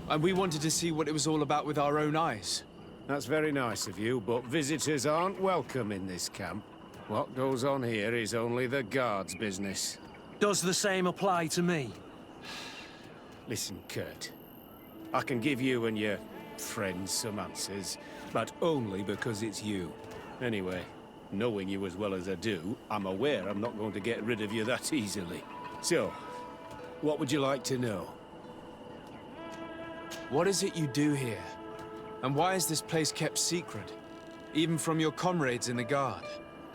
And we wanted to see what it was all about with our own eyes. That's very nice of you, but visitors aren't welcome in this camp. What goes on here is only the guards' business. Does the same apply to me? Listen, Kurt. I can give you and your friends some answers, but only because it's you. Anyway, knowing you as well as I do, I'm aware I'm not going to get rid of you that easily. So, what would you like to know? What is it you do here? And why is this place kept secret? Even from your comrades in the guard?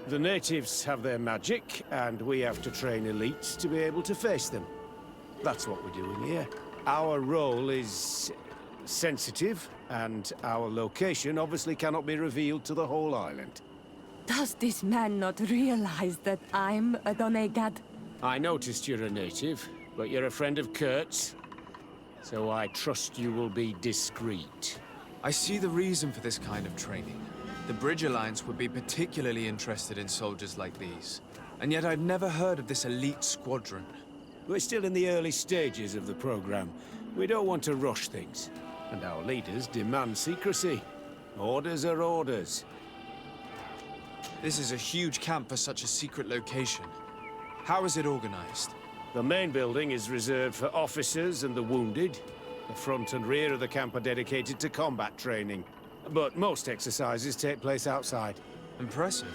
The natives have their magic, and we have to train elites to be able to face them. That's what we're doing here. Our role is sensitive, and our location obviously cannot be revealed to the whole island. Does this man not realize that I'm a Donegad? I noticed you're a native, but you're a friend of Kurt's, so I trust you will be discreet. I see the reason for this kind of training. The Bridge Alliance would be particularly interested in soldiers like these. And yet I'd never heard of this elite squadron. We're still in the early stages of the program. We don't want to rush things. And our leaders demand secrecy. Orders are orders. This is a huge camp for such a secret location. How is it organized? The main building is reserved for officers and the wounded. The front and rear of the camp are dedicated to combat training. But most exercises take place outside. Impressive.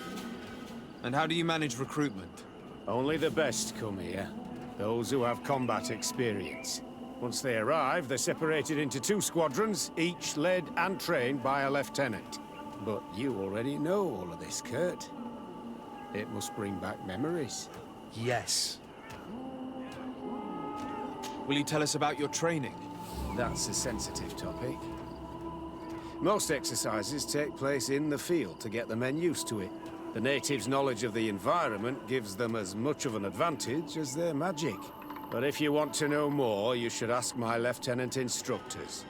And how do you manage recruitment? Only the best come here. Those who have combat experience. Once they arrive, they're separated into 2 squadrons, each led and trained by a lieutenant. But you already know all of this, Kurt. It must bring back memories. Yes. Will you tell us about your training? That's a sensitive topic. Most exercises take place in the field to get the men used to it. The natives' knowledge of the environment gives them as much of an advantage as their magic. But if you want to know more, you should ask my lieutenant instructors.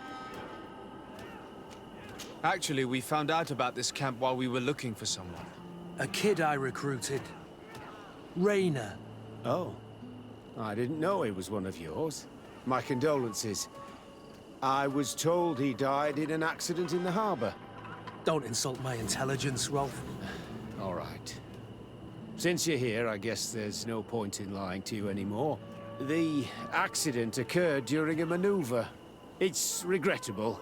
Actually, we found out about this camp while we were looking for someone. A kid I recruited. Rainer. Oh. I didn't know he was one of yours. My condolences. I was told he died in an accident in the harbor. Don't insult my intelligence, Rolf. All right. Since you're here, I guess there's no point in lying to you anymore. The accident occurred during a maneuver. It's regrettable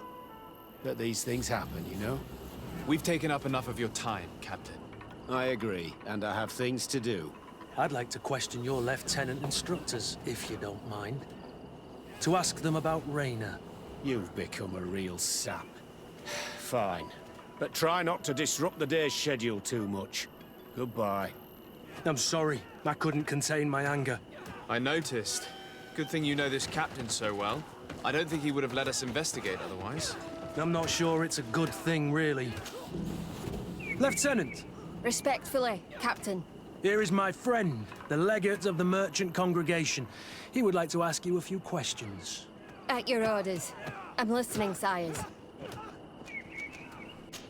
that these things happen, you know? We've taken up enough of your time, Captain. I agree, and I have things to do. I'd like to question your lieutenant instructors, if you don't mind. To ask them about Rainer. You've become a real sap. Fine. But try not to disrupt the day's schedule too much. Goodbye. I'm sorry. I couldn't contain my anger. I noticed. Good thing you know this captain so well. I don't think he would have let us investigate otherwise. I'm not sure it's a good thing, really. Lieutenant! Respectfully, Captain. Here is my friend, the legate of the merchant congregation. He would like to ask you a few questions. At your orders. I'm listening, sires.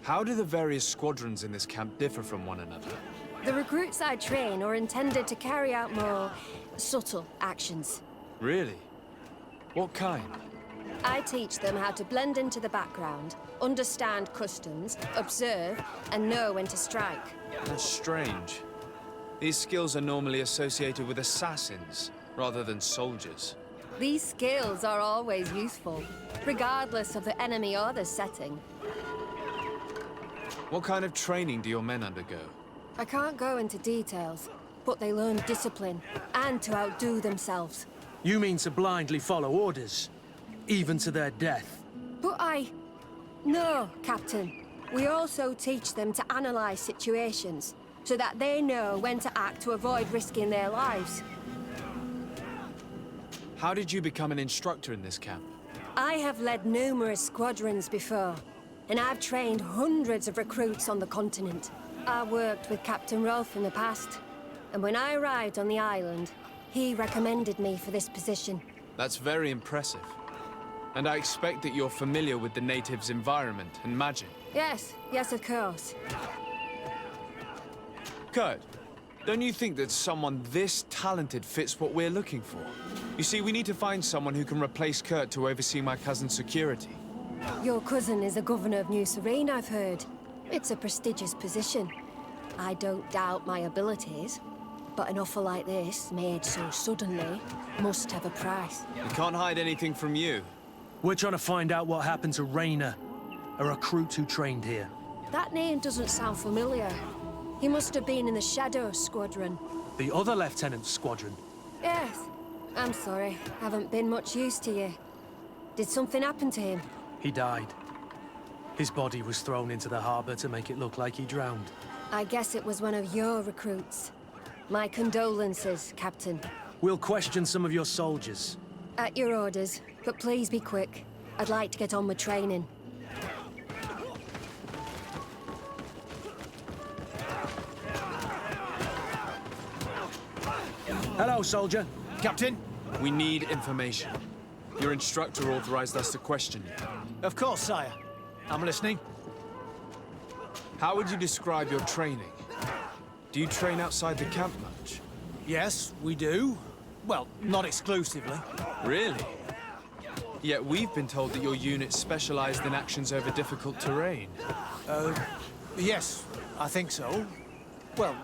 How do the various squadrons in this camp differ from one another? The recruits I train are intended to carry out more subtle actions. Really? What kind? I teach them how to blend into the background, understand customs, observe, and know when to strike. That's strange. These skills are normally associated with assassins, rather than soldiers. These skills are always useful, regardless of the enemy or the setting. What kind of training do your men undergo? I can't go into details, but they learn discipline and to outdo themselves. You mean to blindly follow orders, even to their death? But No, Captain. We also teach them to analyze situations, so that they know when to act to avoid risking their lives. How did you become an instructor in this camp? I have led numerous squadrons before, and I've trained hundreds of recruits on the continent. I worked with Captain Rolfe in the past, and when I arrived on the island, he recommended me for this position. That's very impressive. And I expect that you're familiar with the natives' environment and magic. Yes, of course. Kurt, don't you think that someone this talented fits what we're looking for? You see, we need to find someone who can replace Kurt to oversee my cousin's security. Your cousin is a governor of New Serene, I've heard. It's a prestigious position. I don't doubt my abilities, but an offer like this, made so suddenly, must have a price. We can't hide anything from you. We're trying to find out what happened to Rayner, a recruit who trained here. That name doesn't sound familiar. He must have been in the Shadow Squadron. The other lieutenant's squadron? Yes. I'm sorry. Haven't been much use to you. Did something happen to him? He died. His body was thrown into the harbor to make it look like he drowned. I guess it was one of your recruits. My condolences, Captain. We'll question some of your soldiers. At your orders, but please be quick. I'd like to get on with training. Hello, soldier. Captain? We need information. Your instructor authorized us to question you. Of course, sire. I'm listening. How would you describe your training? Do you train outside the camp much? Yes, we do. Well, not exclusively. Really? Yet we've been told that your unit specialized in actions over difficult terrain. Yes, I think so. Well,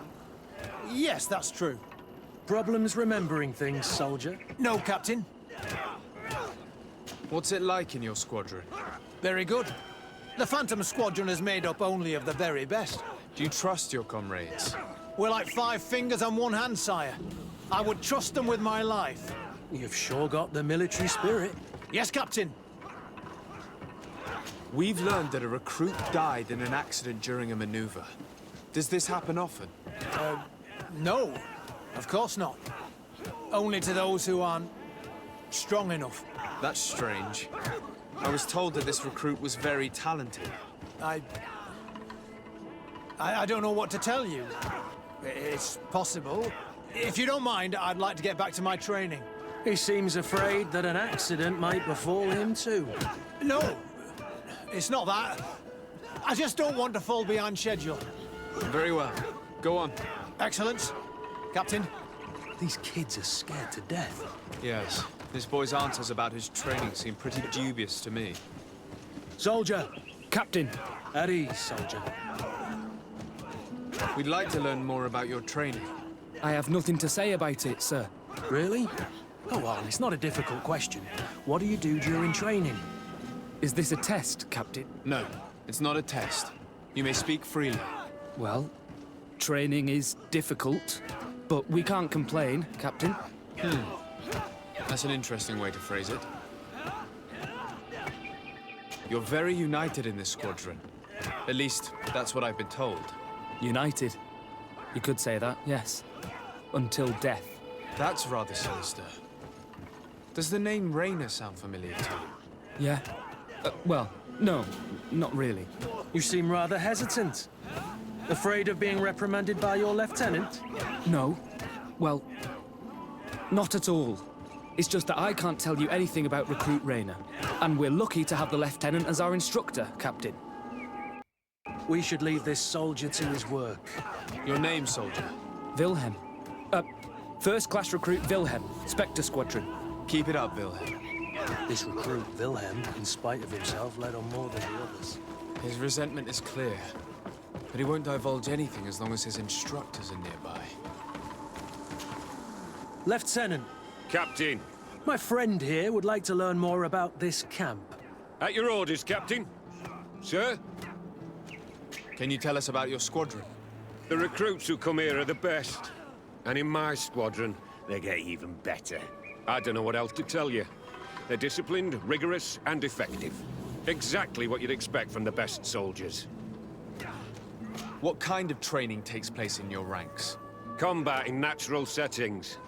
yes, that's true. Problems remembering things, soldier? No, Captain. What's it like in your squadron? Very good. The Phantom Squadron is made up only of the very best. Do you trust your comrades? We're like 5 fingers on one hand, sire. I would trust them with my life. You've sure got the military spirit. Yes, Captain. We've learned that a recruit died in an accident during a maneuver. Does this happen often? No. Of course not. Only to those who aren't strong enough. That's strange. I was told that this recruit was very talented. I don't know what to tell you. It's possible. If you don't mind, I'd like to get back to my training. He seems afraid that an accident might befall him too. No, it's not that. I just don't want to fall behind schedule. Very well. Go on. Excellence. Captain. These kids are scared to death. Yes. This boy's answers about his training seem pretty dubious to me. Soldier. Captain. At ease, soldier. We'd like to learn more about your training. I have nothing to say about it, sir. Really? Go on, it's not a difficult question. What do you do during training? Is this a test, Captain? No, it's not a test. You may speak freely. Well, training is difficult, but we can't complain, Captain. That's an interesting way to phrase it. You're very united in this squadron. At least, that's what I've been told. United? You could say that, yes. Until death. That's rather sinister. Does the name Rayner sound familiar to you? Yeah. Well, no, not really. You seem rather hesitant. Afraid of being reprimanded by your lieutenant? No. Well, not at all. It's just that I can't tell you anything about Recruit Rayner. And we're lucky to have the lieutenant as our instructor, Captain. We should leave this soldier to his work. Your name, soldier? Wilhelm. First-class recruit Wilhelm, Spectre Squadron. Keep it up, Wilhelm. This recruit, Wilhelm, in spite of himself, led on more than the others. His resentment is clear, but he won't divulge anything as long as his instructors are nearby. Lieutenant. Captain. My friend here would like to learn more about this camp. At your orders, Captain. Sir? Can you tell us about your squadron? The recruits who come here are the best. And in my squadron, they get even better. I don't know what else to tell you. They're disciplined, rigorous, and effective. Exactly what you'd expect from the best soldiers. What kind of training takes place in your ranks? Combat in natural settings.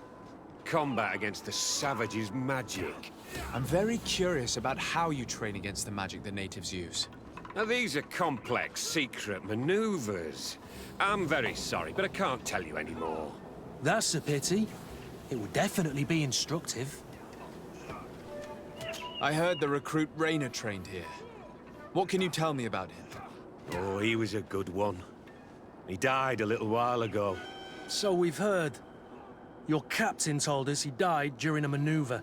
Combat against the savages' magic. I'm very curious about how you train against the magic the natives use. Now, these are complex, secret maneuvers. I'm very sorry, but I can't tell you anymore. That's a pity. It would definitely be instructive. I heard the recruit Rainer trained here. What can you tell me about him? Oh, he was a good one. He died a little while ago. So we've heard. Your captain told us he died during a maneuver.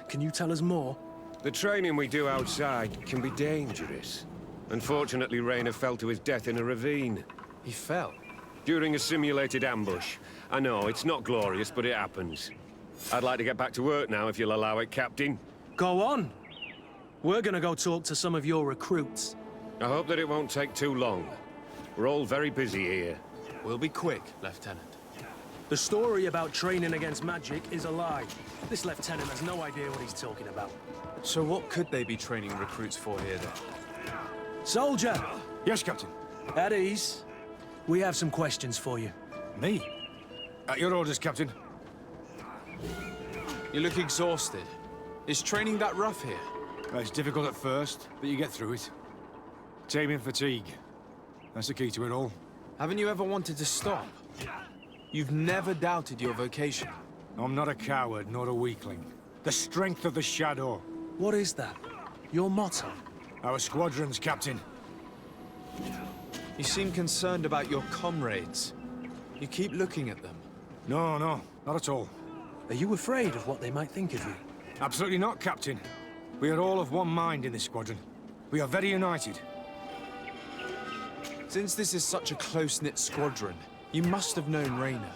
Can you tell us more? The training we do outside can be dangerous. Unfortunately, Rainer fell to his death in a ravine. He fell? During a simulated ambush. I know, it's not glorious, but it happens. I'd like to get back to work now, if you'll allow it, Captain. Go on. We're gonna go talk to some of your recruits. I hope that it won't take too long. We're all very busy here. We'll be quick, Lieutenant. The story about training against magic is a lie. This lieutenant has no idea what he's talking about. So what could they be training recruits for here, then? Soldier! Yes, Captain. At ease. We have some questions for you. Me? At your orders, Captain. You look exhausted. Is training that rough here? Well, it's difficult at first, but you get through it. Taming fatigue. That's the key to it all. Haven't you ever wanted to stop? You've never doubted your vocation. I'm not a coward, nor a weakling. The strength of the Shadow. What is that? Your motto? Our squadron's, Captain. You seem concerned about your comrades. You keep looking at them. No, not at all. Are you afraid of what they might think of you? Absolutely not, Captain. We are all of one mind in this squadron. We are very united. Since this is such a close-knit squadron, you must have known Rainer.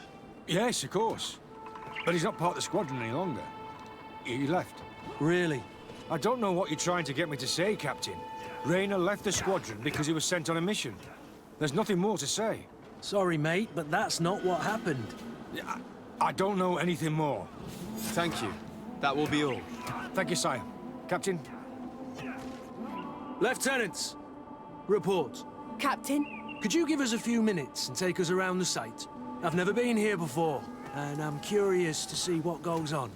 Yes, of course. But he's not part of the squadron any longer. He left. Really? I don't know what you're trying to get me to say, Captain. Rainer left the squadron because he was sent on a mission. There's nothing more to say. Sorry, mate, but that's not what happened. I don't know anything more. Thank you. That will be all. Thank you, sire. Captain? Lieutenants! Report. Captain? Could you give us a few minutes and take us around the site? I've never been here before, and I'm curious to see what goes on.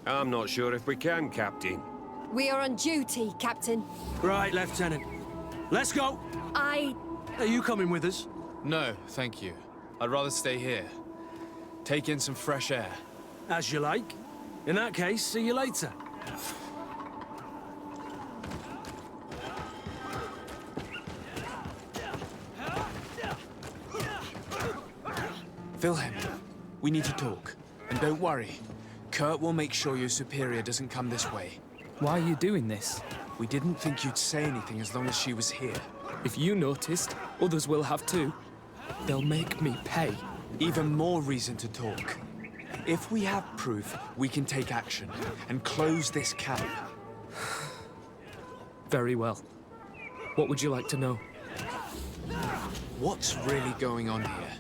I'm not sure if we can, Captain. We are on duty, Captain. Right, Lieutenant. Let's go! Are you coming with us? No, thank you. I'd rather stay here. Take in some fresh air. As you like. In that case, see you later. Wilhelm, we need to talk. And don't worry. Kurt will make sure your superior doesn't come this way. Why are you doing this? We didn't think you'd say anything as long as she was here. If you noticed, others will have too. They'll make me pay. Even more reason to talk. If we have proof, we can take action and close this camp. Very well. What would you like to know? What's really going on here?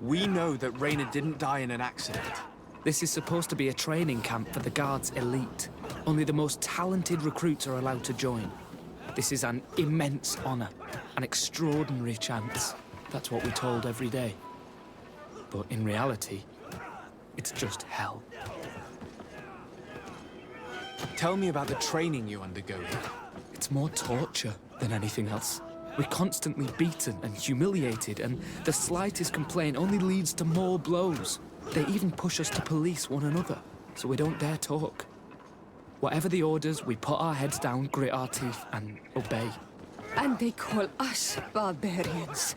We know that Rainer didn't die in an accident. This is supposed to be a training camp for the Guard's elite. Only the most talented recruits are allowed to join. This is an immense honor, an extraordinary chance. That's what we're told every day. But in reality, it's just hell. Tell me about the training you undergo here. It's more torture than anything else. We're constantly beaten and humiliated, and the slightest complaint only leads to more blows. They even push us to police one another, so we don't dare talk. Whatever the orders, we put our heads down, grit our teeth, and obey. And they call us barbarians.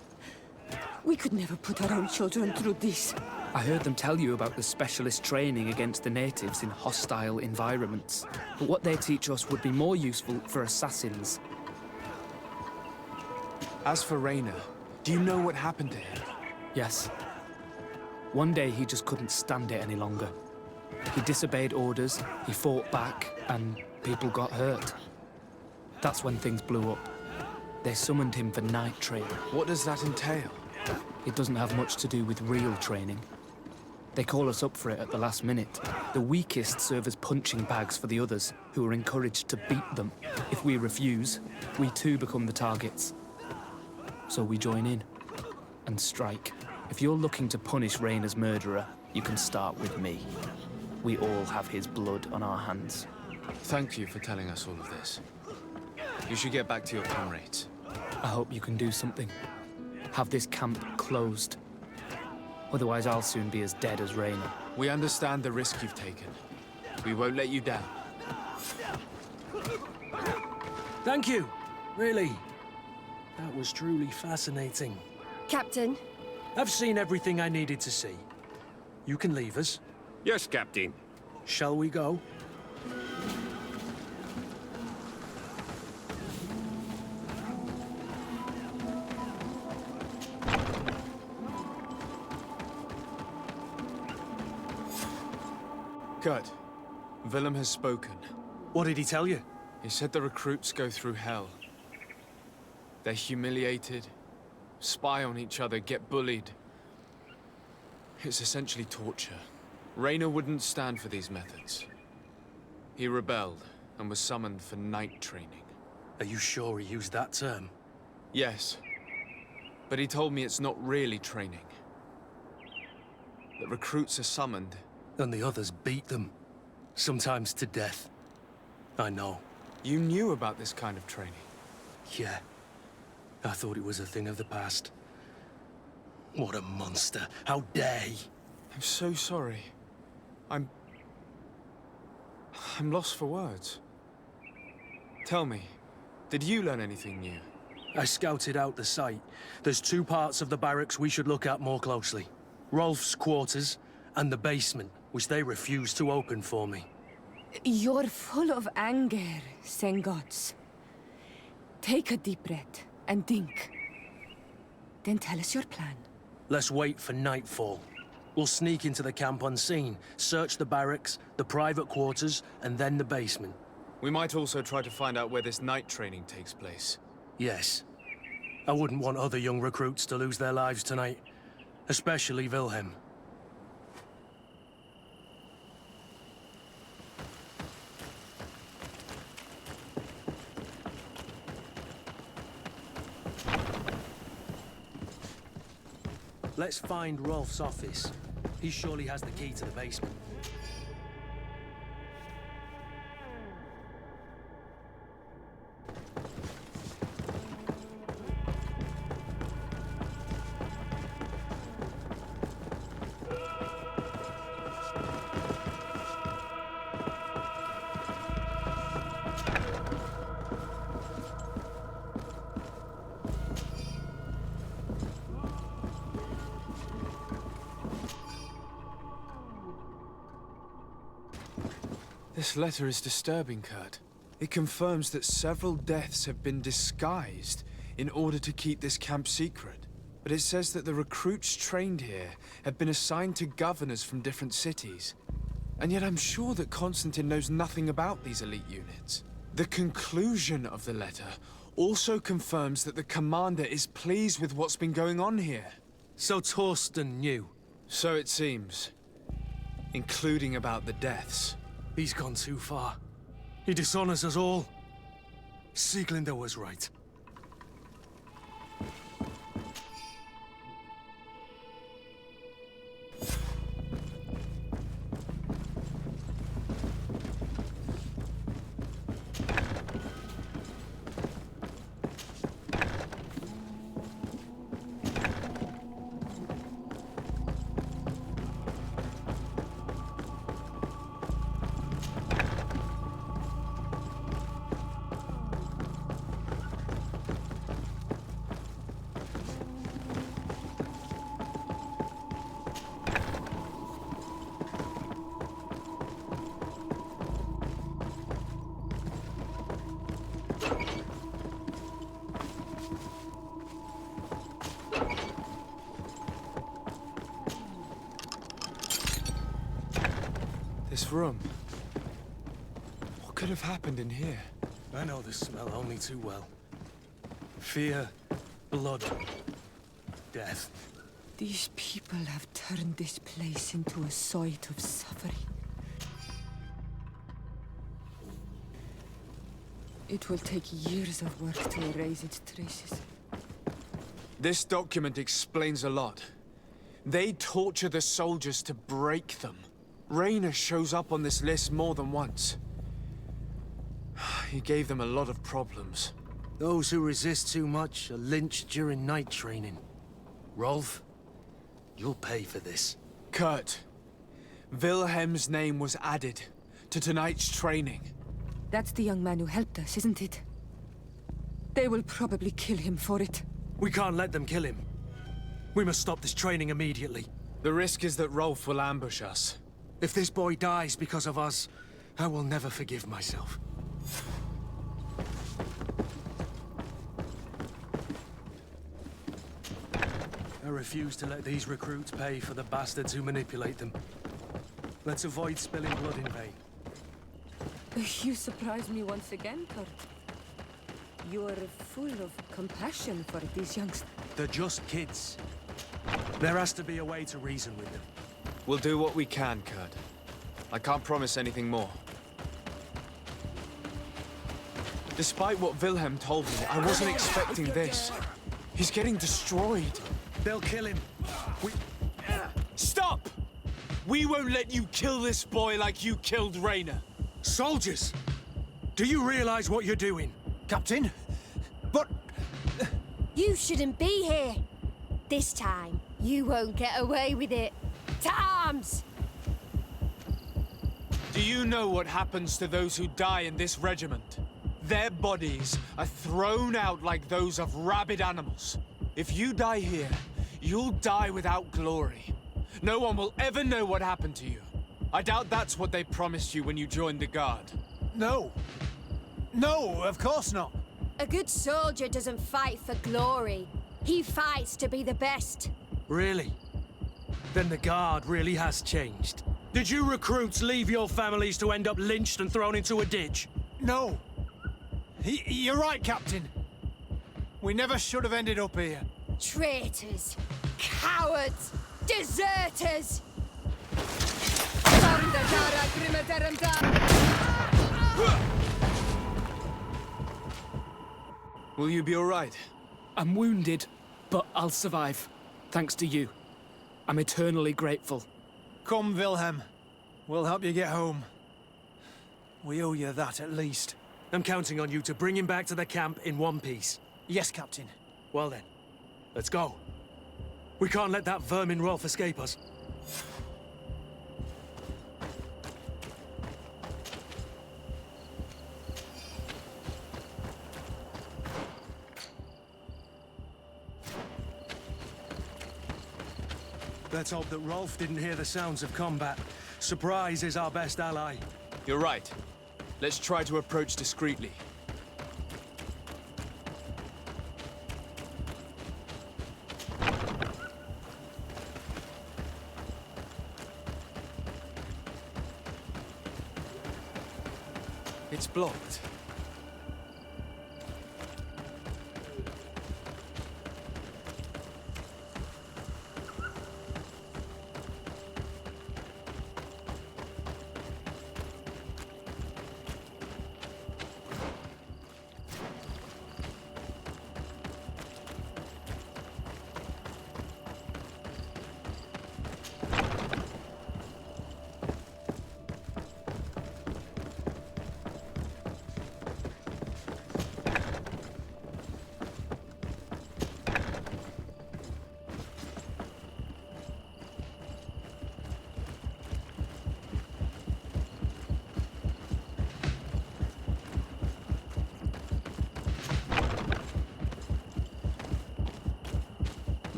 We could never put our own children through this. I heard them tell you about the specialist training against the natives in hostile environments. But what they teach us would be more useful for assassins. As for Rainer, do you know what happened to him? Yes. One day he just couldn't stand it any longer. He disobeyed orders, he fought back, and people got hurt. That's when things blew up. They summoned him for night training. What does that entail? It doesn't have much to do with real training. They call us up for it at the last minute. The weakest serve as punching bags for the others, who are encouraged to beat them. If we refuse, we too become the targets. So we join in and strike. If you're looking to punish Raynor's murderer, you can start with me. We all have his blood on our hands. Thank you for telling us all of this. You should get back to your comrades. I hope you can do something. Have this camp closed. Otherwise, I'll soon be as dead as Raynor. We understand the risk you've taken. We won't let you down. Thank you. Really. That was truly fascinating. Captain. I've seen everything I needed to see. You can leave us. Yes, Captain. Shall we go? Good. Willem has spoken. What did he tell you? He said the recruits go through hell. They're humiliated, spy on each other, get bullied. It's essentially torture. Raynor wouldn't stand for these methods. He rebelled and was summoned for night training. Are you sure he used that term? Yes. But he told me it's not really training. The recruits are summoned. And the others beat them. Sometimes to death. I know. You knew about this kind of training? Yeah. I thought it was a thing of the past. What a monster. How dare he? I'm so sorry. I'm lost for words. Tell me, did you learn anything new? I scouted out the site. There's 2 parts of the barracks we should look at more closely. Rolf's quarters and the basement, which they refused to open for me. You're full of anger, Sengots. Take a deep breath and think. Then tell us your plan. Let's wait for nightfall. We'll sneak into the camp unseen, search the barracks, the private quarters, and then the basement. We might also try to find out where this night training takes place. Yes. I wouldn't want other young recruits to lose their lives tonight. Especially Wilhelm. Let's find Rolf's office. He surely has the key to the basement. This letter is disturbing, Kurt. It confirms that several deaths have been disguised in order to keep this camp secret. But it says that the recruits trained here have been assigned to governors from different cities. And yet I'm sure that Constantine knows nothing about these elite units. The conclusion of the letter also confirms that the commander is pleased with what's been going on here. So Torsten knew? So it seems. Including about the deaths. He's gone too far. He dishonors us all. Sieglinder was right. This room. What could have happened in here? I know this smell only too well. Fear, blood, death. These people have turned this place into a site of suffering. It will take years of work to erase its traces. This document explains a lot. They torture the soldiers to break them. Rayner shows up on this list more than once. He gave them a lot of problems. Those who resist too much are lynched during night training. Rolf, you'll pay for this. Kurt, Wilhelm's name was added to tonight's training. That's the young man who helped us, isn't it? They will probably kill him for it. We can't let them kill him. We must stop this training immediately. The risk is that Rolf will ambush us. If this boy dies because of us, I will never forgive myself. I refuse to let these recruits pay for the bastards who manipulate them. Let's avoid spilling blood in vain. You surprise me once again, Kurt. You're full of compassion for these youngsters. They're just kids. There has to be a way to reason with them. We'll do what we can, Kurt. I can't promise anything more. Despite what Wilhelm told me, I wasn't expecting this. He's getting destroyed. They'll kill him. Stop! We won't let you kill this boy like you killed Rayner. Soldiers! Do you realize what you're doing? Captain? But... You shouldn't be here. This time, you won't get away with it. To arms! Do you know what happens to those who die in this regiment? Their bodies are thrown out like those of rabid animals. If you die here, you'll die without glory. No one will ever know what happened to you. I doubt that's what they promised you when you joined the Guard. No. No, of course not. A good soldier doesn't fight for glory. He fights to be the best. Really? Then the Guard really has changed. Did you recruits leave your families to end up lynched and thrown into a ditch? No. You're right, Captain. We never should have ended up here. Traitors! Cowards! Deserters! Will you be all right? I'm wounded, but I'll survive. Thanks to you. I'm eternally grateful. Come, Wilhelm. We'll help you get home. We owe you that, at least. I'm counting on you to bring him back to the camp in one piece. Yes, Captain. Well then, let's go. We can't let that vermin Rolf escape us. Let's hope that Rolf didn't hear the sounds of combat. Surprise is our best ally. You're right. Let's try to approach discreetly. It's blocked.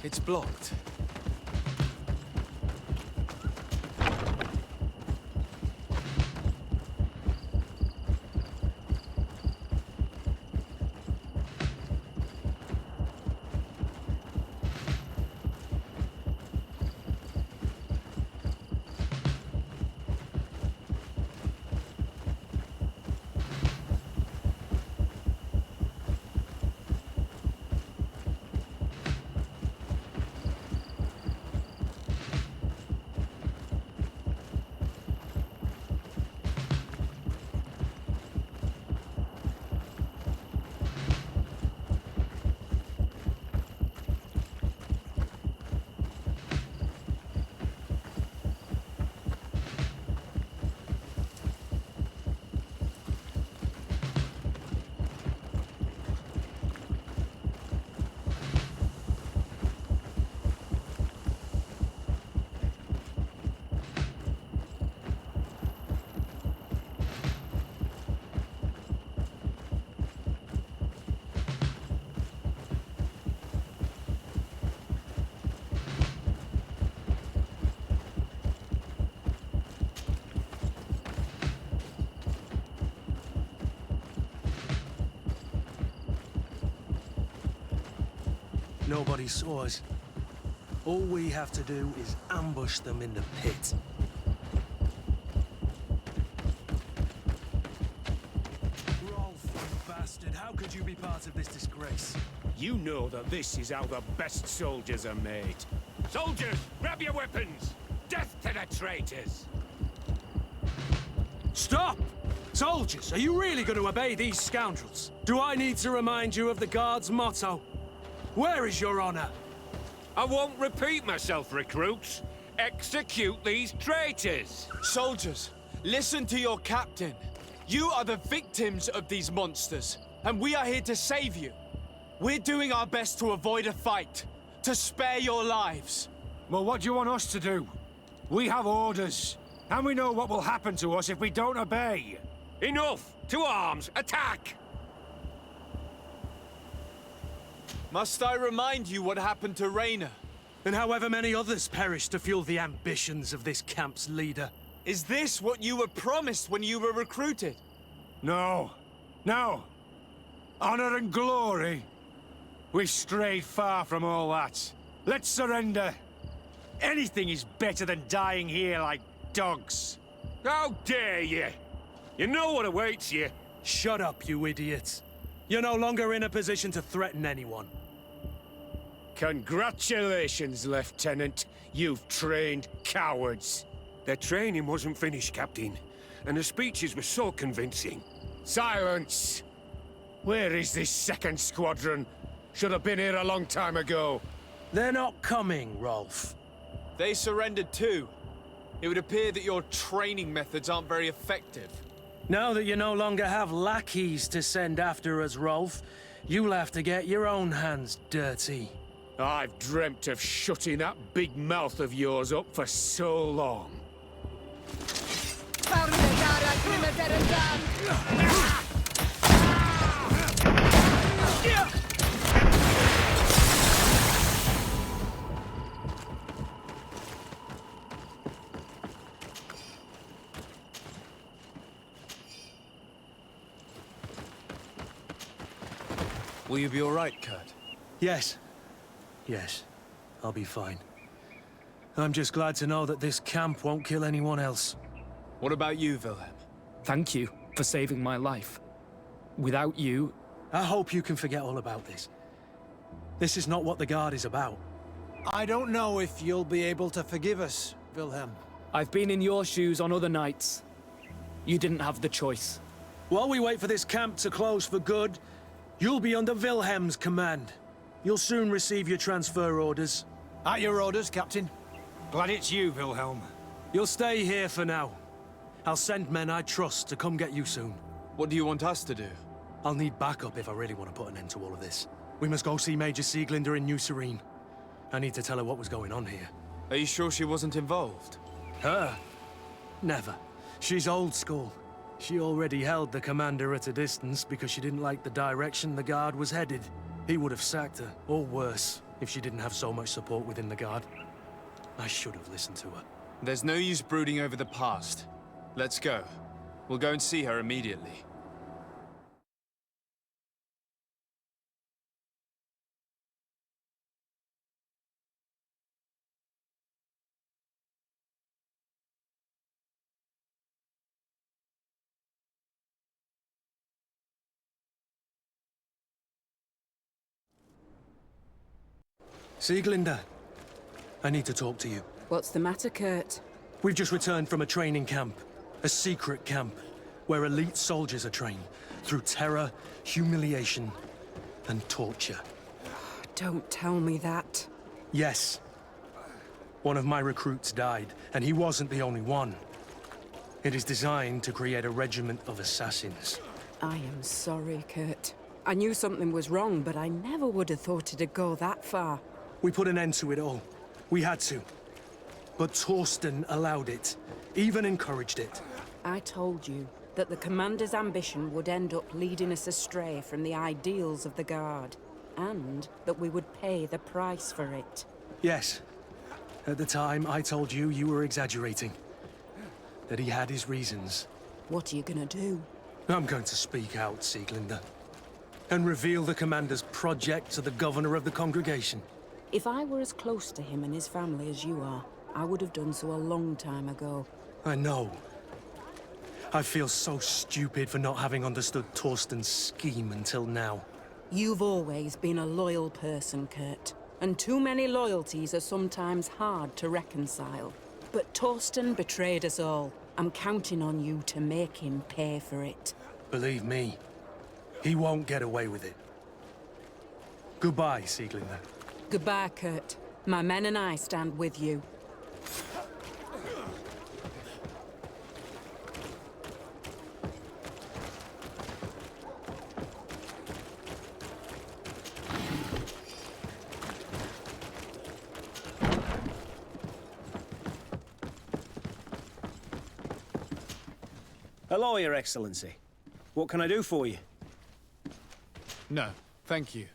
It's blocked. Nobody saw us. All we have to do is ambush them in the pit. Rolf, you bastard, how could you be part of this disgrace? You know that this is how the best soldiers are made. Soldiers, grab your weapons! Death to the traitors! Stop! Soldiers, are you really going to obey these scoundrels? Do I need to remind you of the Guard's motto? Where is your honor? I won't repeat myself, recruits. Execute these traitors! Soldiers, listen to your captain. You are the victims of these monsters, and we are here to save you. We're doing our best to avoid a fight, to spare your lives. Well, what do you want us to do? We have orders, and we know what will happen to us if we don't obey. Enough! To arms! Attack! Must I remind you what happened to Raynor? And however many others perished to fuel the ambitions of this camp's leader. Is this what you were promised when you were recruited? No. No. Honor and glory. We've strayed far from all that. Let's surrender. Anything is better than dying here like dogs. How dare you! You know what awaits you. Shut up, you idiots. You're no longer in a position to threaten anyone. Congratulations, Lieutenant. You've trained cowards. Their training wasn't finished, Captain. And the speeches were so convincing. Silence! Where is this second squadron? Should have been here a long time ago. They're not coming, Rolf. They surrendered too. It would appear that your training methods aren't very effective. Now that you no longer have lackeys to send after us, Rolf, you'll have to get your own hands dirty. I've dreamt of shutting that big mouth of yours up for so long. Will you be all right, Kurt? Yes. Yes. I'll be fine. I'm just glad to know that this camp won't kill anyone else. What about you, Wilhelm? Thank you for saving my life. Without you... I hope you can forget all about this. This is not what the Guard is about. I don't know if you'll be able to forgive us, Wilhelm. I've been in your shoes on other nights. You didn't have the choice. While we wait for this camp to close for good, you'll be under Wilhelm's command. You'll soon receive your transfer orders. At your orders, Captain. Glad it's you, Wilhelm. You'll stay here for now. I'll send men I trust to come get you soon. What do you want us to do? I'll need backup if I really want to put an end to all of this. We must go see Major Sieglinder in New Serene. I need to tell her what was going on here. Are you sure she wasn't involved? Her? Never. She's old school. She already held the commander at a distance because she didn't like the direction the Guard was headed. He would have sacked her, or worse, if she didn't have so much support within the Guard. I should have listened to her. There's no use brooding over the past. Let's go. We'll go and see her immediately. Sieglinder, I need to talk to you. What's the matter, Kurt? We've just returned from a training camp. A secret camp, where elite soldiers are trained through terror, humiliation, and torture. Don't tell me that. Yes. One of my recruits died, and he wasn't the only one. It is designed to create a regiment of assassins. I am sorry, Kurt. I knew something was wrong, but I never would have thought it'd go that far. We put an end to it all. We had to. But Torsten allowed it, even encouraged it. I told you that the Commander's ambition would end up leading us astray from the ideals of the Guard, and that we would pay the price for it. Yes. At the time, I told you you were exaggerating. That he had his reasons. What are you gonna do? I'm going to speak out, Sieglinder. And reveal the commander's project to the governor of the congregation. If I were as close to him and his family as you are, I would have done so a long time ago. I know. I feel so stupid for not having understood Torsten's scheme until now. You've always been a loyal person, Kurt. And too many loyalties are sometimes hard to reconcile. But Torsten betrayed us all. I'm counting on you to make him pay for it. Believe me, he won't get away with it. Goodbye, Sieglinger. Goodbye, Kurt. My men and I stand with you. Hello, Your Excellency. What can I do for you? No, thank you.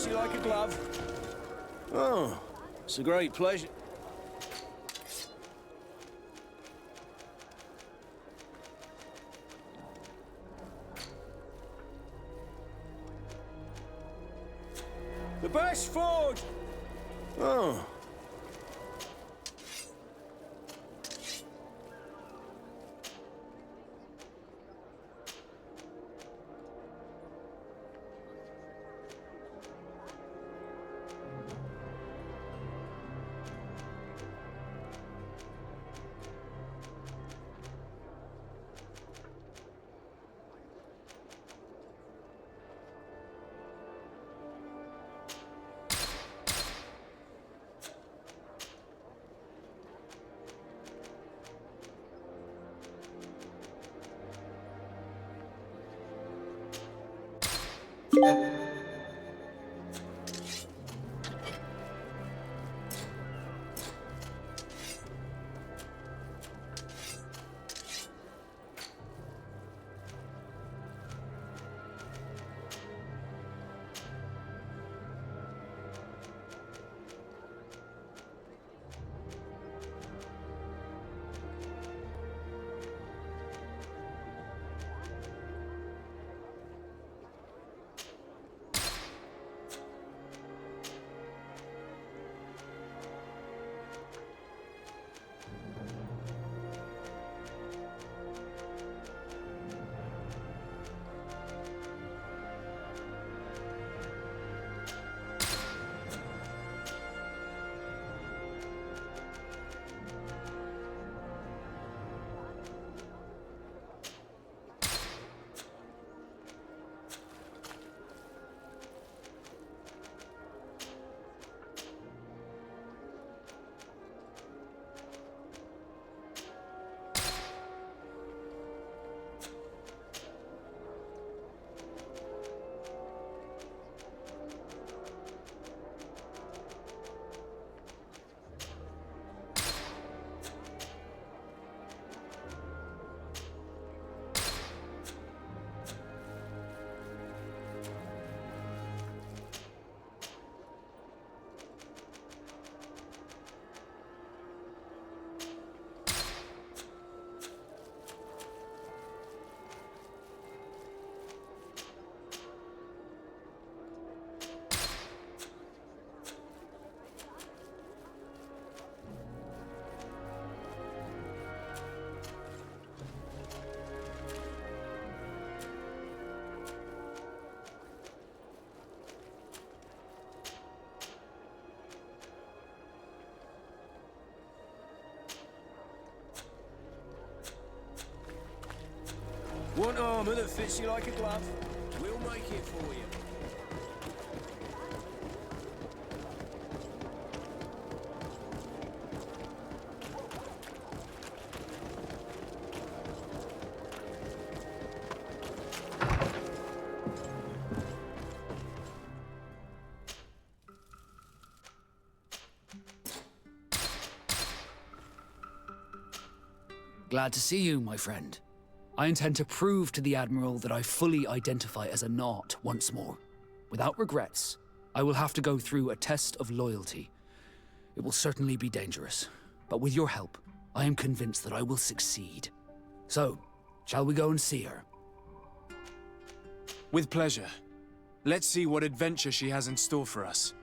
You like a glove? Oh, it's a great pleasure. The best forge! Oh. Want armor that fits you like a glove? We'll make it for you. Glad to see you, my friend. I intend to prove to the Admiral that I fully identify as a Naut once more. Without regrets, I will have to go through a test of loyalty. It will certainly be dangerous, but with your help, I am convinced that I will succeed. So, shall we go and see her? With pleasure. Let's see what adventure she has in store for us.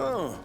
Oh.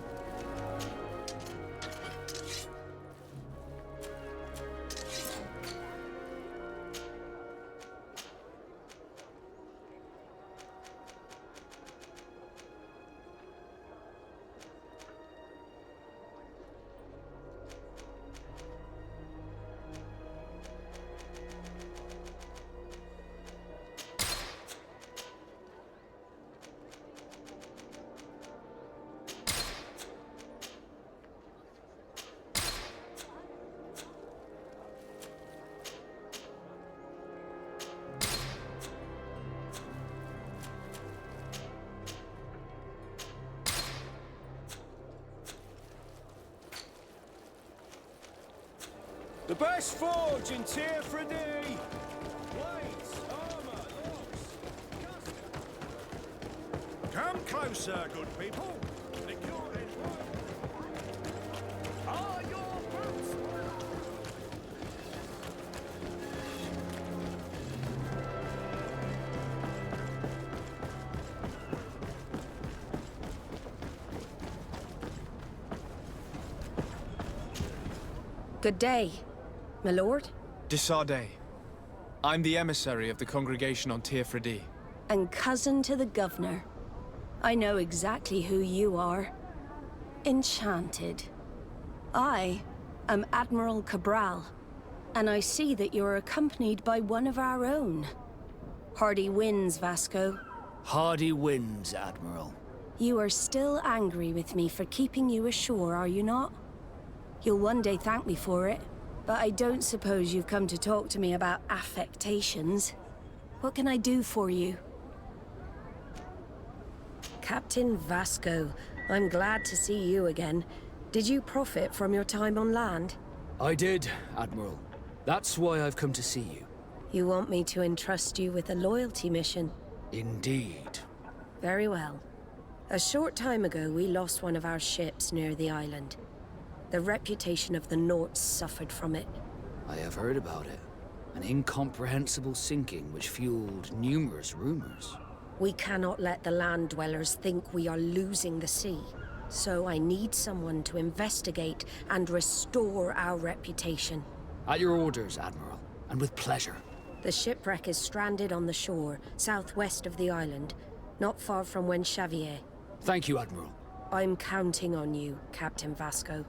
The best forge in Tier 3D! Blades, armor, locks, come closer, good people. Are your boots? Good day, my lord. Desardet. I'm the emissary of the congregation on Tier 3D. And cousin to the governor. I know exactly who you are. Enchanted. I am Admiral Cabral, and I see that you're accompanied by one of our own. Hardy wins, Vasco. Hardy wins, Admiral. You are still angry with me for keeping you ashore, are you not? You'll one day thank me for it, but I don't suppose you've come to talk to me about affectations. What can I do for you? Captain Vasco, I'm glad to see you again. Did you profit from your time on land? I did, Admiral. That's why I've come to see you. You want me to entrust you with a loyalty mission? Indeed. Very well. A short time ago, we lost one of our ships near the island. The reputation of the Norts suffered from it. I have heard about it. An incomprehensible sinking which fueled numerous rumors. We cannot let the land dwellers think we are losing the sea. So I need someone to investigate and restore our reputation. At your orders, Admiral, and with pleasure. The shipwreck is stranded on the shore, southwest of the island, not far from Xavier. Thank you, Admiral. I'm counting on you, Captain Vasco.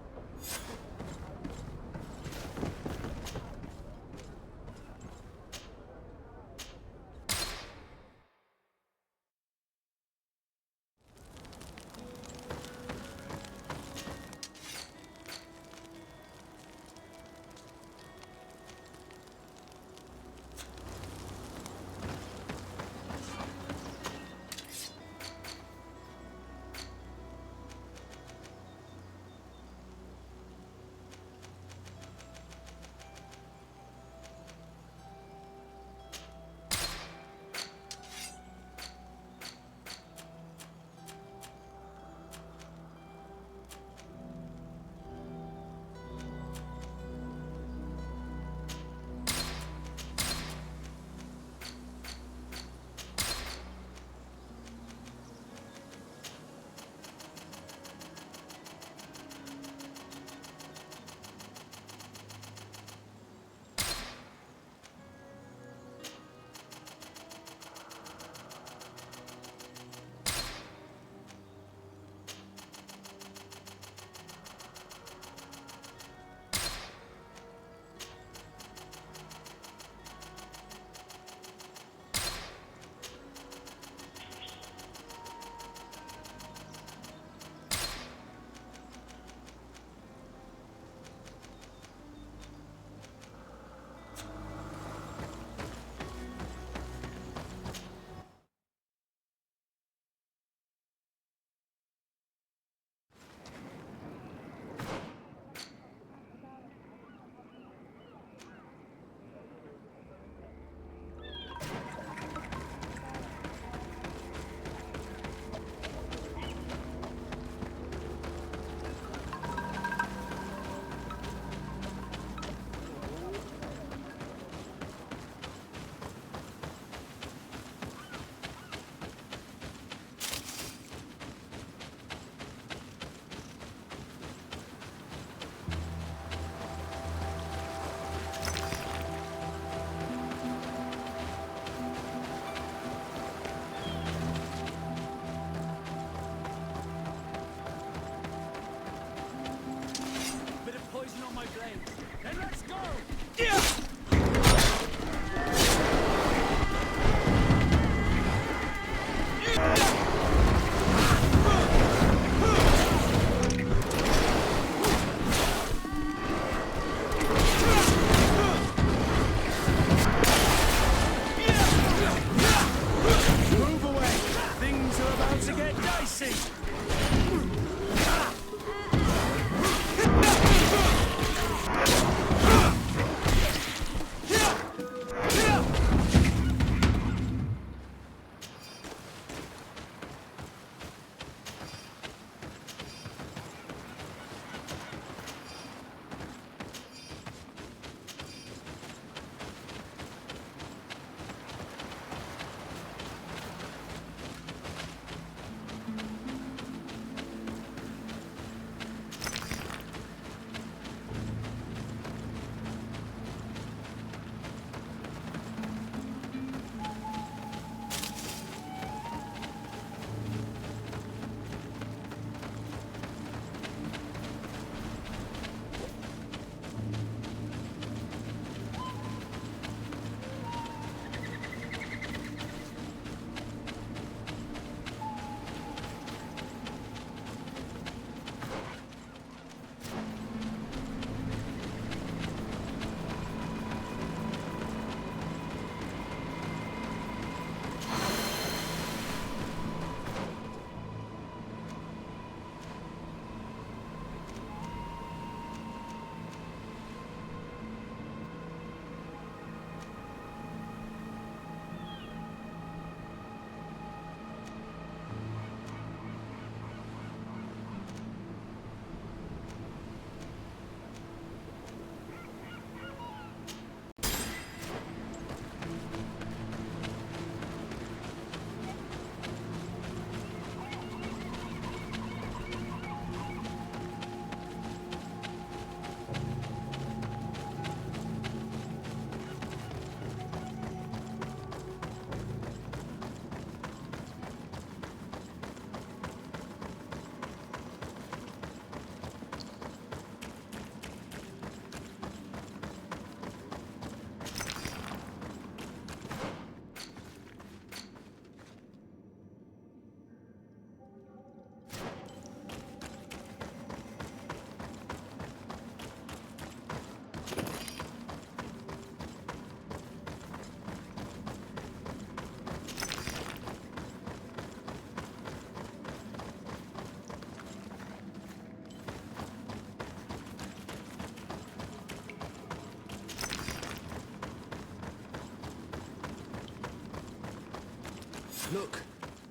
Look,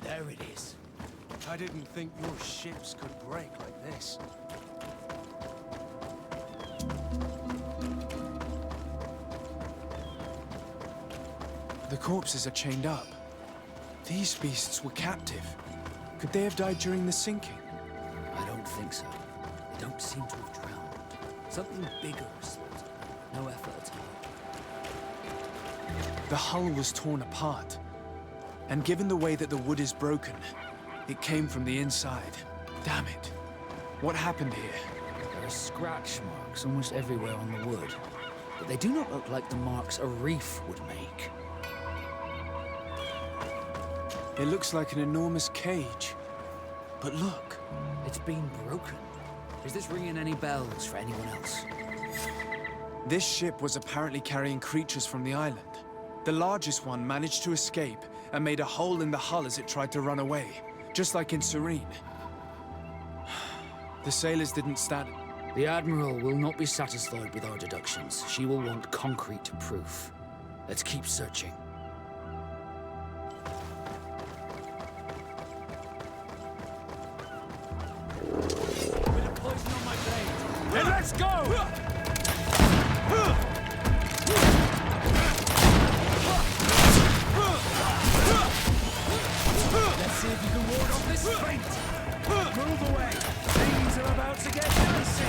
there it is. I didn't think your ships could break like this. The corpses are chained up. These beasts were captive. Could they have died during the sinking? I don't think so. They don't seem to have drowned. Something bigger assaulted them. No effort at all. The hull was torn apart. And given the way that the wood is broken, it came from the inside. Damn it. What happened here? There are scratch marks almost everywhere on the wood. But they do not look like the marks a reef would make. It looks like an enormous cage. But look. It's been broken. Is this ringing any bells for anyone else? This ship was apparently carrying creatures from the island. The largest one managed to escape and made a hole in the hull as it tried to run away, just like in Serene. The sailors didn't stand it. The Admiral will not be satisfied with our deductions. She will want concrete proof. Let's keep searching. Bit of poison on my blade. And let's go! Let's see if you can ward off this fate. Move away. Things are about to get dicey.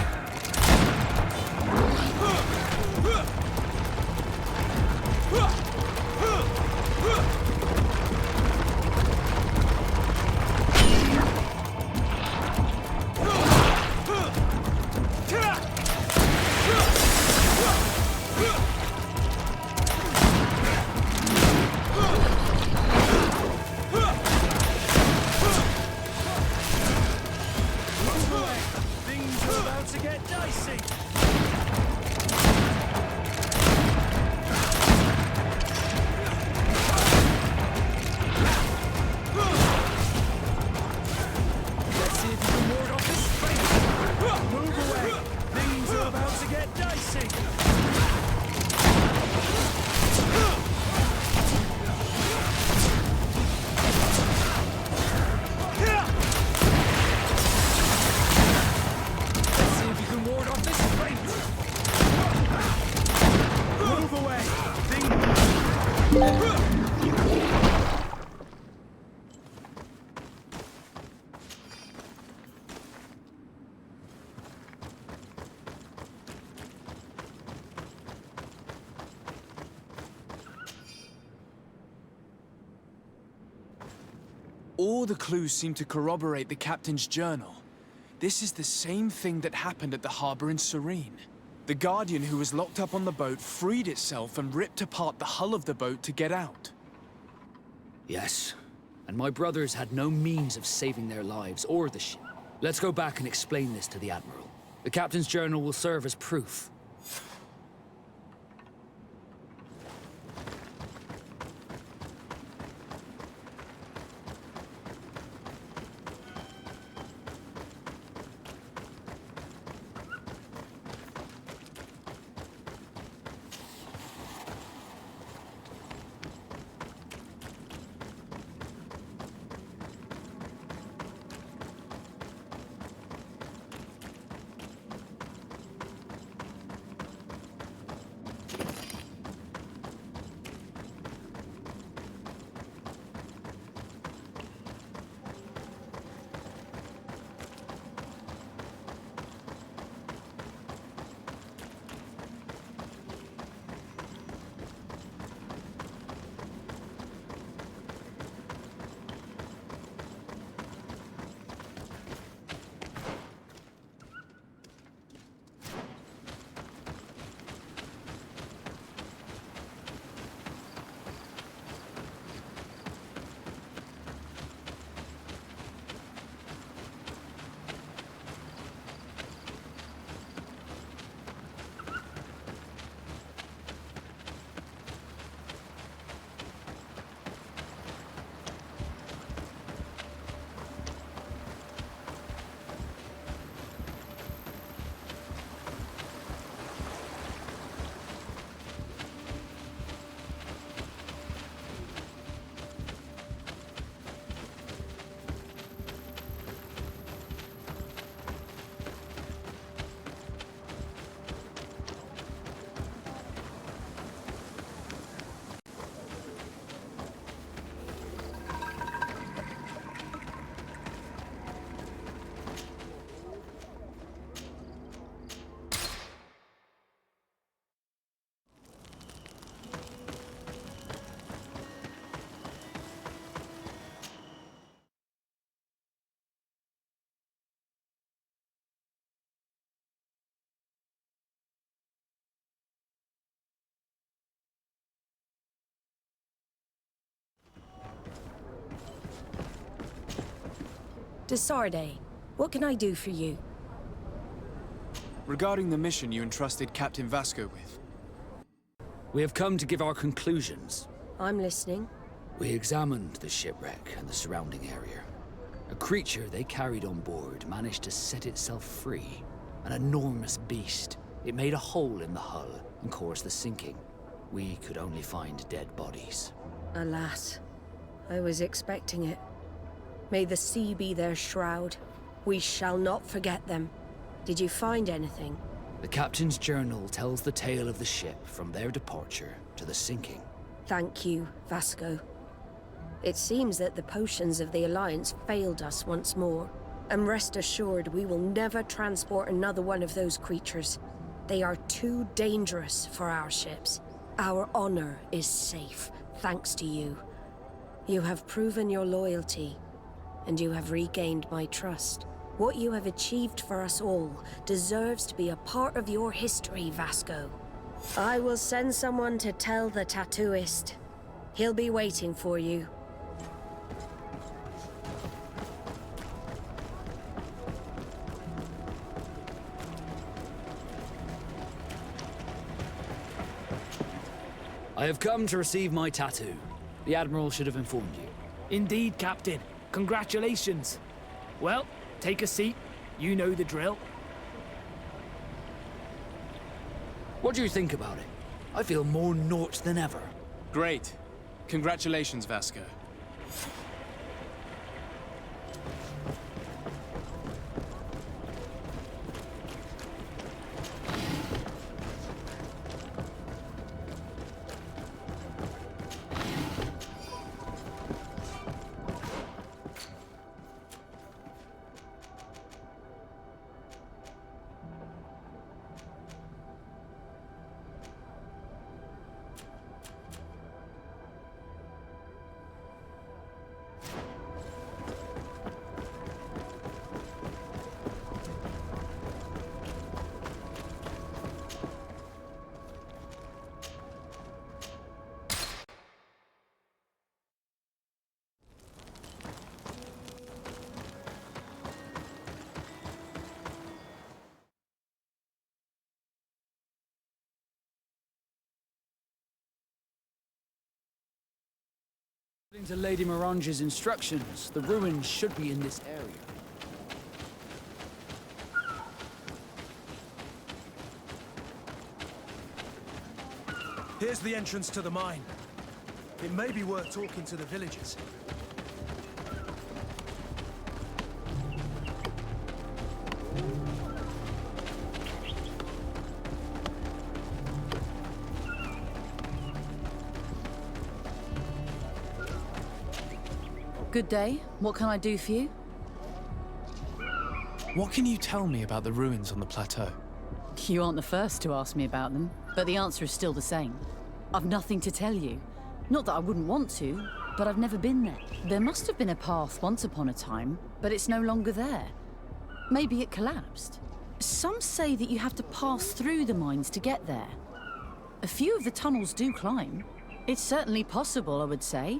All the clues seem to corroborate the captain's journal. This is the same thing that happened at the harbor in Serene. The Guardian who was locked up on the boat freed itself and ripped apart the hull of the boat to get out. Yes, and my brothers had no means of saving their lives or the ship. Let's go back and explain this to the Admiral. The captain's journal will serve as proof. Desarde, what can I do for you? Regarding the mission you entrusted Captain Vasco with. We have come to give our conclusions. I'm listening. We examined the shipwreck and the surrounding area. A creature they carried on board managed to set itself free. An enormous beast. It made a hole in the hull and caused the sinking. We could only find dead bodies. Alas, I was expecting it. May the sea be their shroud. We shall not forget them. Did you find anything? The captain's journal tells the tale of the ship from their departure to the sinking. Thank you, Vasco. It seems that the potions of the Alliance failed us once more. And rest assured, we will never transport another one of those creatures. They are too dangerous for our ships. Our honor is safe, thanks to you. You have proven your loyalty, and you have regained my trust. What you have achieved for us all deserves to be a part of your history, Vasco. I will send someone to tell the tattooist. He'll be waiting for you. I have come to receive my tattoo. The Admiral should have informed you. Indeed, Captain. Congratulations. Well, take a seat. You know the drill. What do you think about it? I feel more Nort than ever. Great. Congratulations, Vasco. According to Lady Mirange's instructions, the ruins should be in this area. Here's the entrance to the mine. It may be worth talking to the villagers. Good day. What can I do for you? What can you tell me about the ruins on the plateau? You aren't the first to ask me about them, but the answer is still the same. I've nothing to tell you. Not that I wouldn't want to, but I've never been there. There must have been a path once upon a time, but it's no longer there. Maybe it collapsed. Some say that you have to pass through the mines to get there. A few of the tunnels do climb. It's certainly possible, I would say.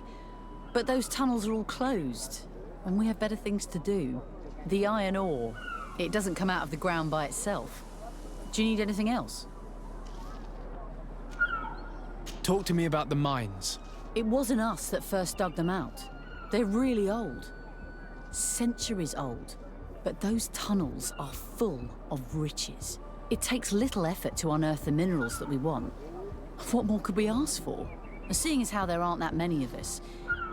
But those tunnels are all closed, and we have better things to do. The iron ore, it doesn't come out of the ground by itself. Do you need anything else? Talk to me about the mines. It wasn't us that first dug them out. They're really old. Centuries old. But those tunnels are full of riches. It takes little effort to unearth the minerals that we want. What more could we ask for? Seeing as how there aren't that many of us,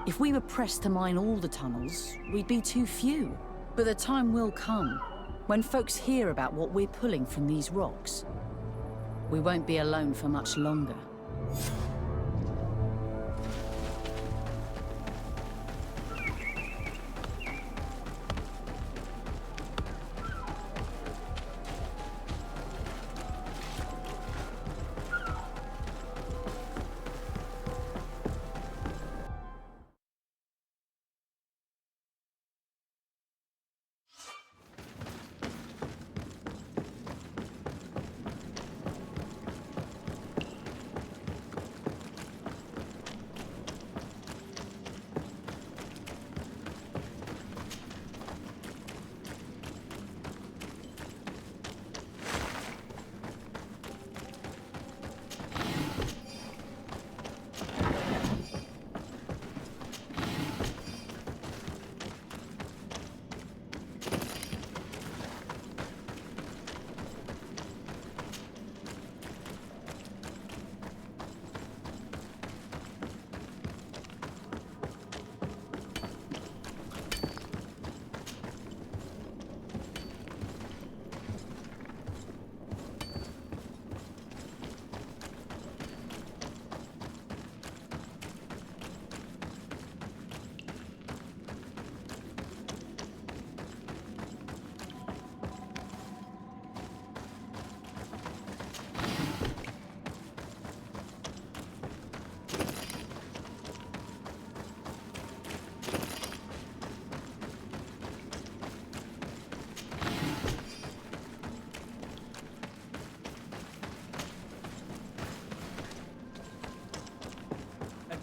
if we were pressed to mine all the tunnels, we'd be too few. But the time will come, when folks hear about what we're pulling from these rocks. We won't be alone for much longer.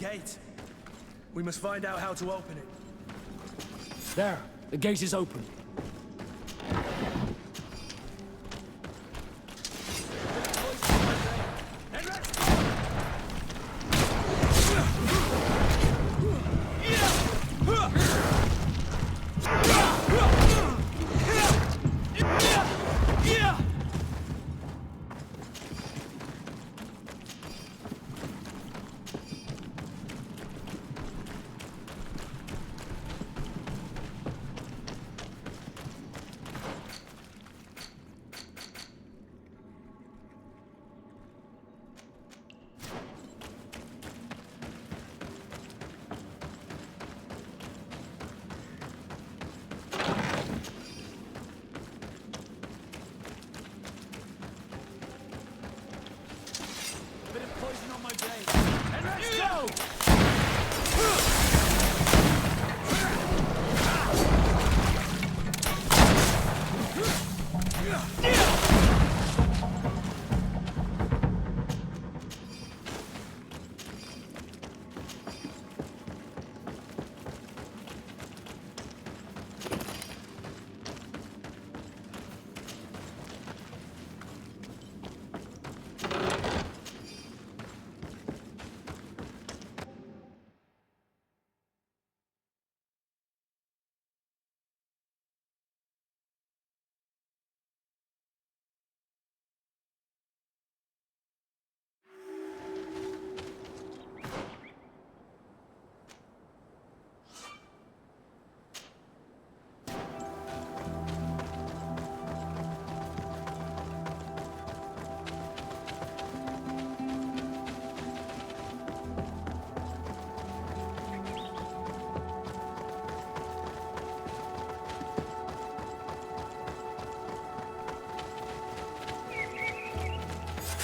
gate. We must find out how to open it. There, the gate is open.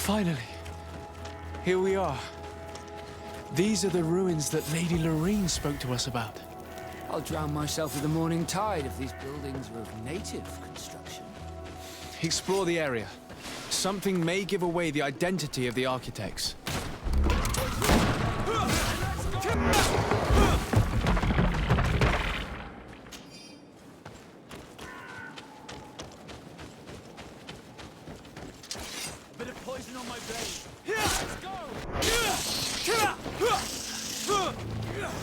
Finally, here we are. These are the ruins that Lady Lorene spoke to us about. I'll drown myself with the morning tide if these buildings were of native construction. Explore the area. Something may give away the identity of the architects.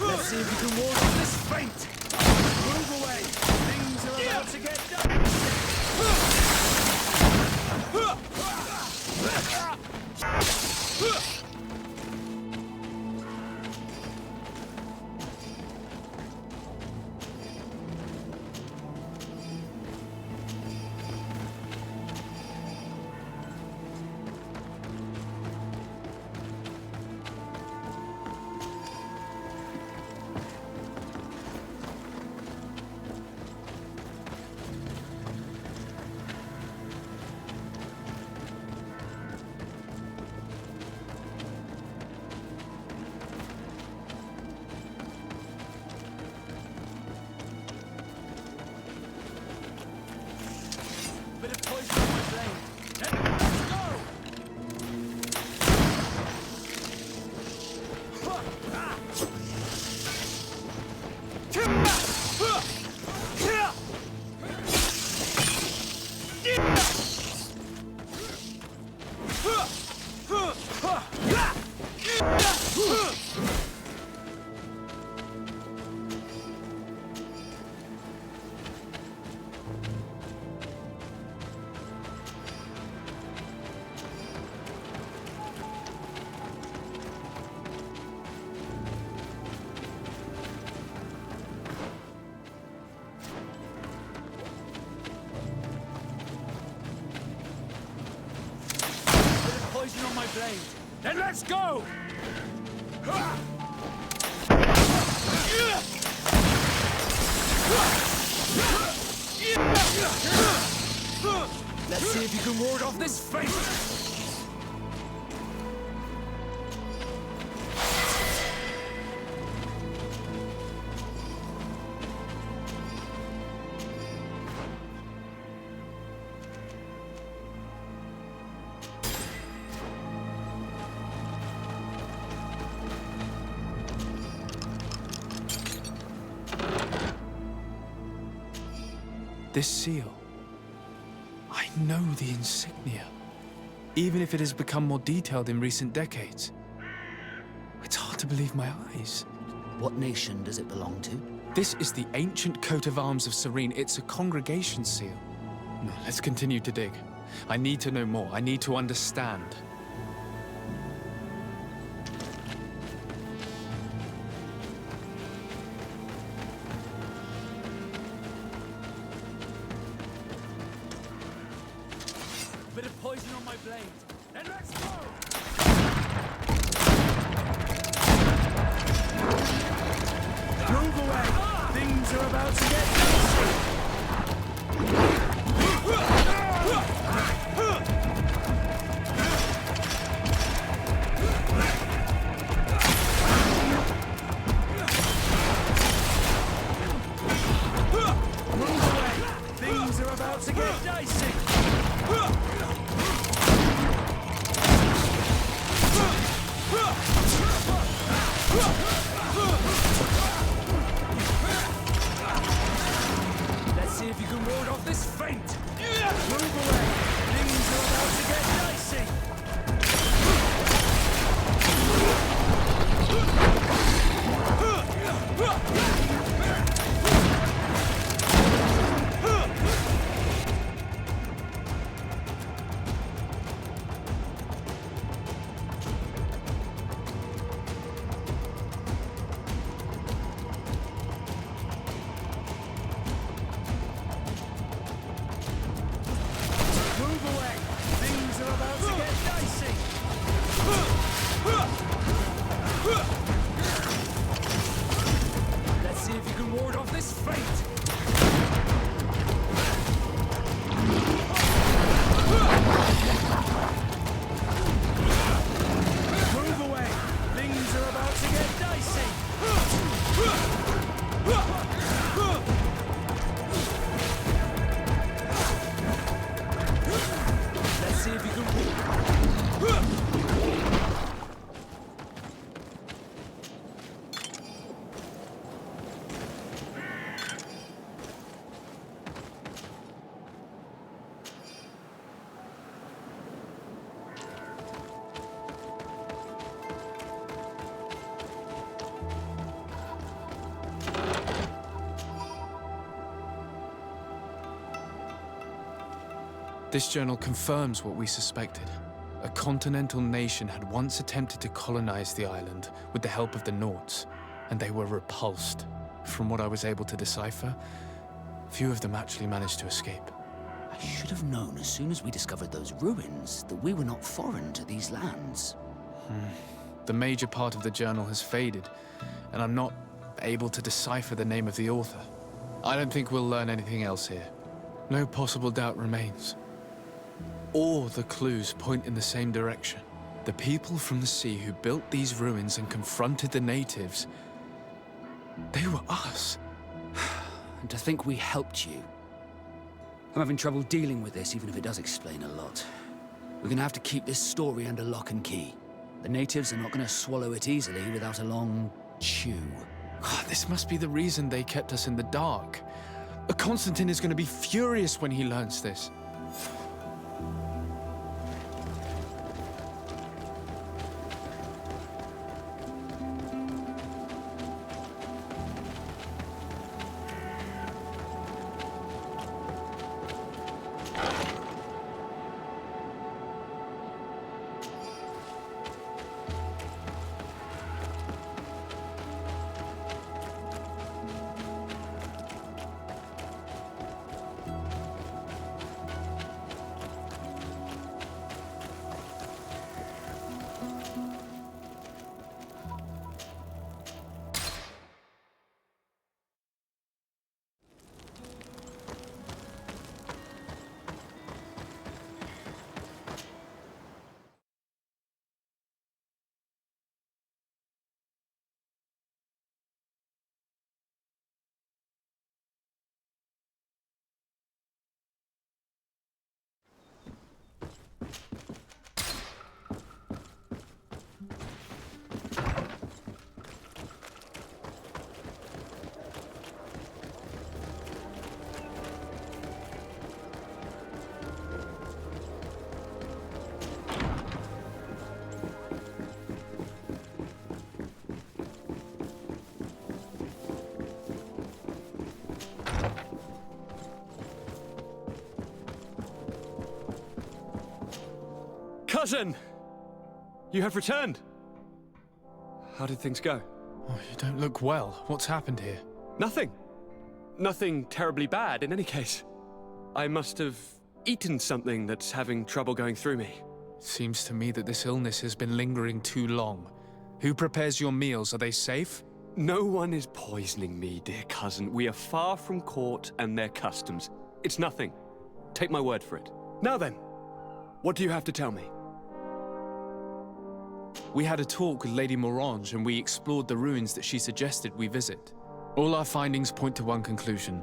Let's see if you can ward off this feint. Move away. Things are about to get poison on my blade. Then let's go! Let's see if you can ward off this fate! This seal. I know the insignia. Even if it has become more detailed in recent decades. It's hard to believe my eyes. What nation does it belong to? This is the ancient coat of arms of Serene. It's a congregation seal. No, let's continue to dig. I need to know more. I need to understand. Bit of poison on my blade. Then let's go! Move away! Things are about to get dicey! Move away! Things are about to get dicey! Let's see if you can ward off this feint! Move away! Things are about to get dicey! Move away! Things are about to get dicey! Let's see if you can ward off this feint! Move away! Things are about to get dicey! Let's see if you can... This journal confirms what we suspected. A continental nation had once attempted to colonize the island with the help of the Nords, and they were repulsed. From what I was able to decipher, few of them actually managed to escape. I should have known as soon as we discovered those ruins that we were not foreign to these lands. The major part of the journal has faded, and I'm not able to decipher the name of the author. I don't think we'll learn anything else here. No possible doubt remains. All the clues point in the same direction. The people from the sea who built these ruins and confronted the natives, they were us. And to think we helped you. I'm having trouble dealing with this, even if it does explain a lot. We're gonna have to keep this story under lock and key. The natives are not gonna swallow it easily without a long chew. This must be the reason they kept us in the dark. Constantine is going to be furious when he learns this. Cousin! You have returned. How did things go? Oh, you don't look well. What's happened here? Nothing. Nothing terribly bad, in any case. I must have eaten something that's having trouble going through me. Seems to me that this illness has been lingering too long. Who prepares your meals? Are they safe? No one is poisoning me, dear cousin. We are far from court and their customs. It's nothing. Take my word for it. Now then, what do you have to tell me? We had a talk with Lady Morange and we explored the ruins that she suggested we visit. All our findings point to one conclusion.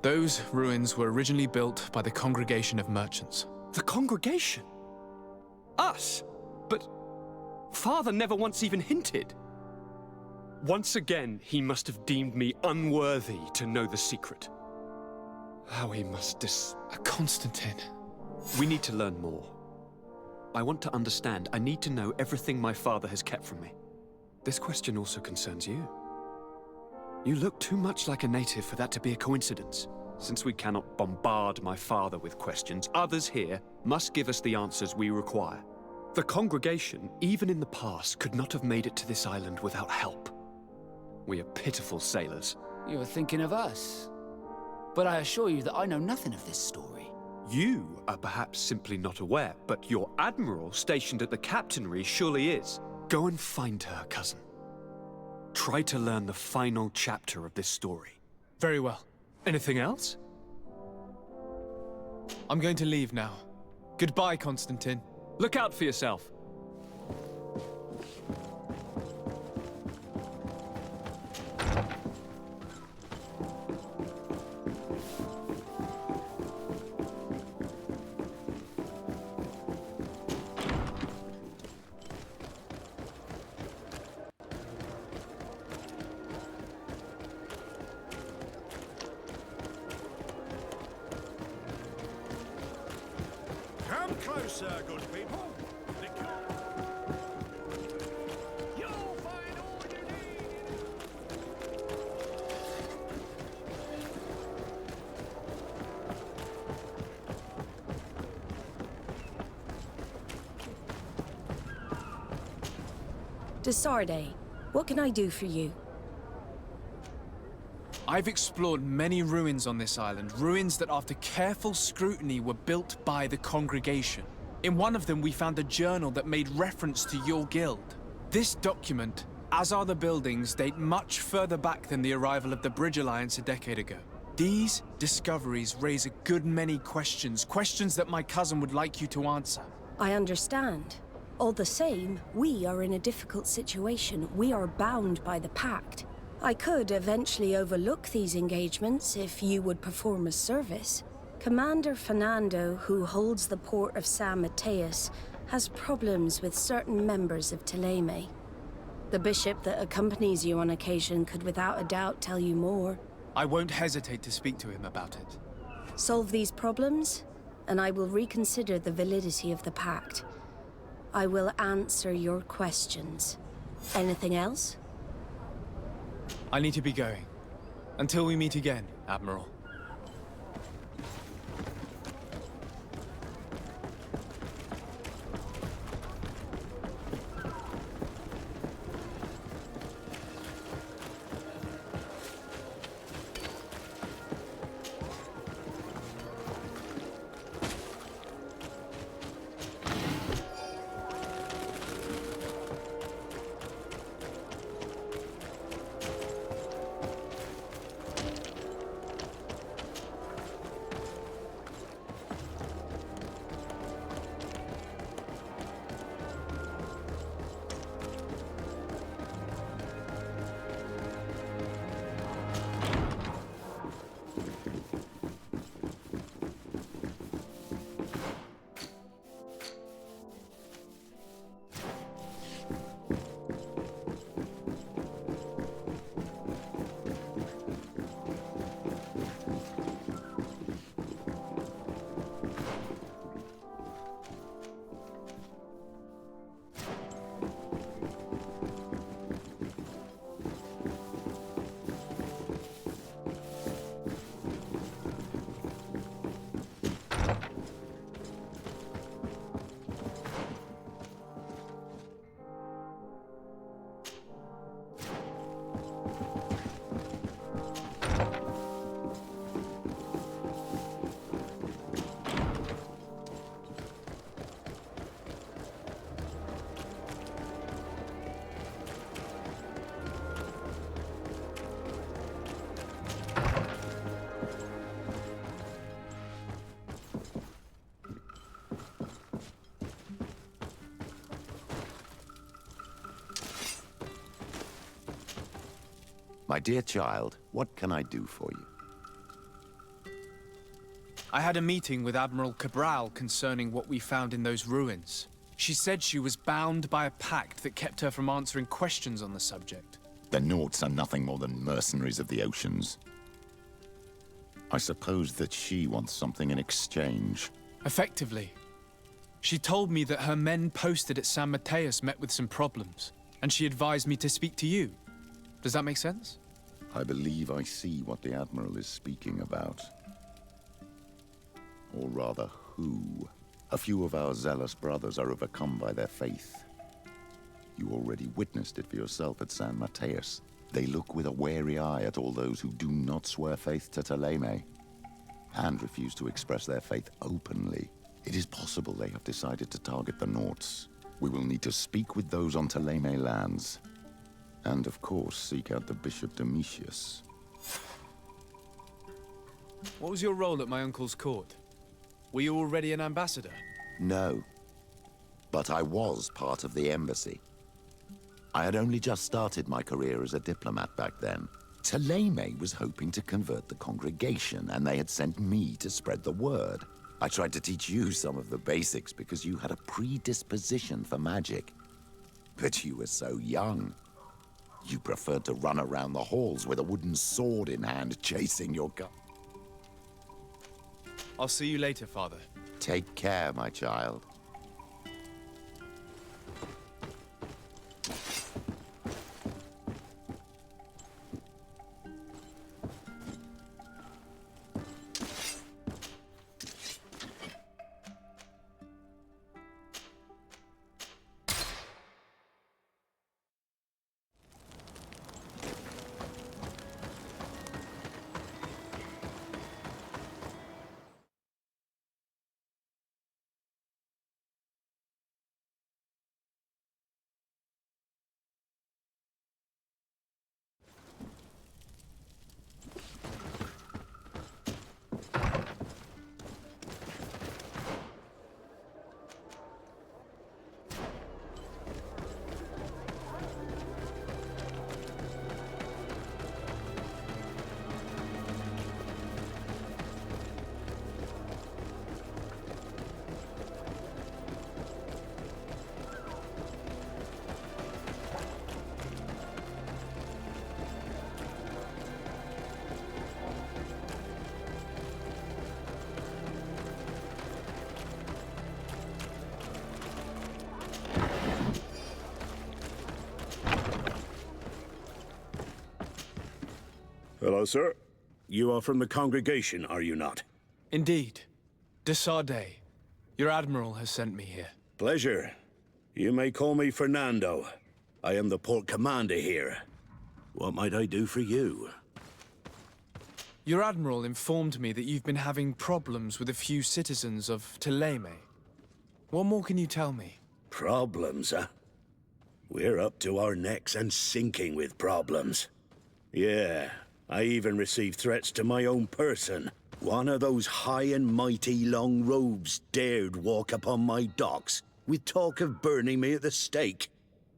Those ruins were originally built by the Congregation of Merchants. The Congregation? Us? But Father never once even hinted. Once again, he must have deemed me unworthy to know the secret. How he must Constantine. We need to learn more. I want to understand. I need to know everything my father has kept from me. This question also concerns you. You look too much like a native for that to be a coincidence. Since we cannot bombard my father with questions, others here must give us the answers we require. The congregation, even in the past, could not have made it to this island without help. We are pitiful sailors. You were thinking of us. But I assure you that I know nothing of this story. You are perhaps simply not aware, but your admiral stationed at the captainry surely is. Go and find her, cousin. Try to learn the final chapter of this story. Very well. Anything else? I'm going to leave now. Goodbye, Constantine. Look out for yourself. Come closer, good people. You'll find all you need. Desarde, what can I do for you? I've explored many ruins on this island, ruins that after careful scrutiny were built by the congregation. In one of them we found a journal that made reference to your guild. This document, as are the buildings, date much further back than the arrival of the Bridge Alliance a decade ago. These discoveries raise a good many questions, questions that my cousin would like you to answer. I understand. All the same, we are in a difficult situation. We are bound by the Pact. I could eventually overlook these engagements if you would perform a service. Commander Fernando, who holds the port of San Mateus, has problems with certain members of Teleme. The bishop that accompanies you on occasion could without a doubt tell you more. I won't hesitate to speak to him about it. Solve these problems, and I will reconsider the validity of the Pact. I will answer your questions. Anything else? I need to be going. Until we meet again, Admiral. My dear child, what can I do for you? I had a meeting with Admiral Cabral concerning what we found in those ruins. She said she was bound by a pact that kept her from answering questions on the subject. The Nauts are nothing more than mercenaries of the oceans. I suppose that she wants something in exchange. Effectively. She told me that her men posted at San Mateus met with some problems, and she advised me to speak to you. Does that make sense? I believe I see what the Admiral is speaking about. Or rather, who. A few of our zealous brothers are overcome by their faith. You already witnessed it for yourself at San Mateus. They look with a wary eye at all those who do not swear faith to Thélème, and refuse to express their faith openly. It is possible they have decided to target the Nauts. We will need to speak with those on Thélème lands. And of course, seek out the Bishop Domitius. What was your role at my uncle's court? Were you already an ambassador? No. But I was part of the embassy. I had only just started my career as a diplomat back then. Thélème was hoping to convert the congregation, and they had sent me to spread the word. I tried to teach you some of the basics because you had a predisposition for magic. But you were so young. You preferred to run around the halls with a wooden sword in hand, chasing your gun. I'll see you later, Father. Take care, my child. Hello, sir. You are from the congregation, are you not? Indeed. De Sardet. Your admiral has sent me here. Pleasure. You may call me Fernando. I am the port commander here. What might I do for you? Your admiral informed me that you've been having problems with a few citizens of Thélème. What more can you tell me? Problems, huh? We're up to our necks and sinking with problems. Yeah, I even received threats to my own person. One of those high and mighty long robes dared walk upon my docks with talk of burning me at the stake.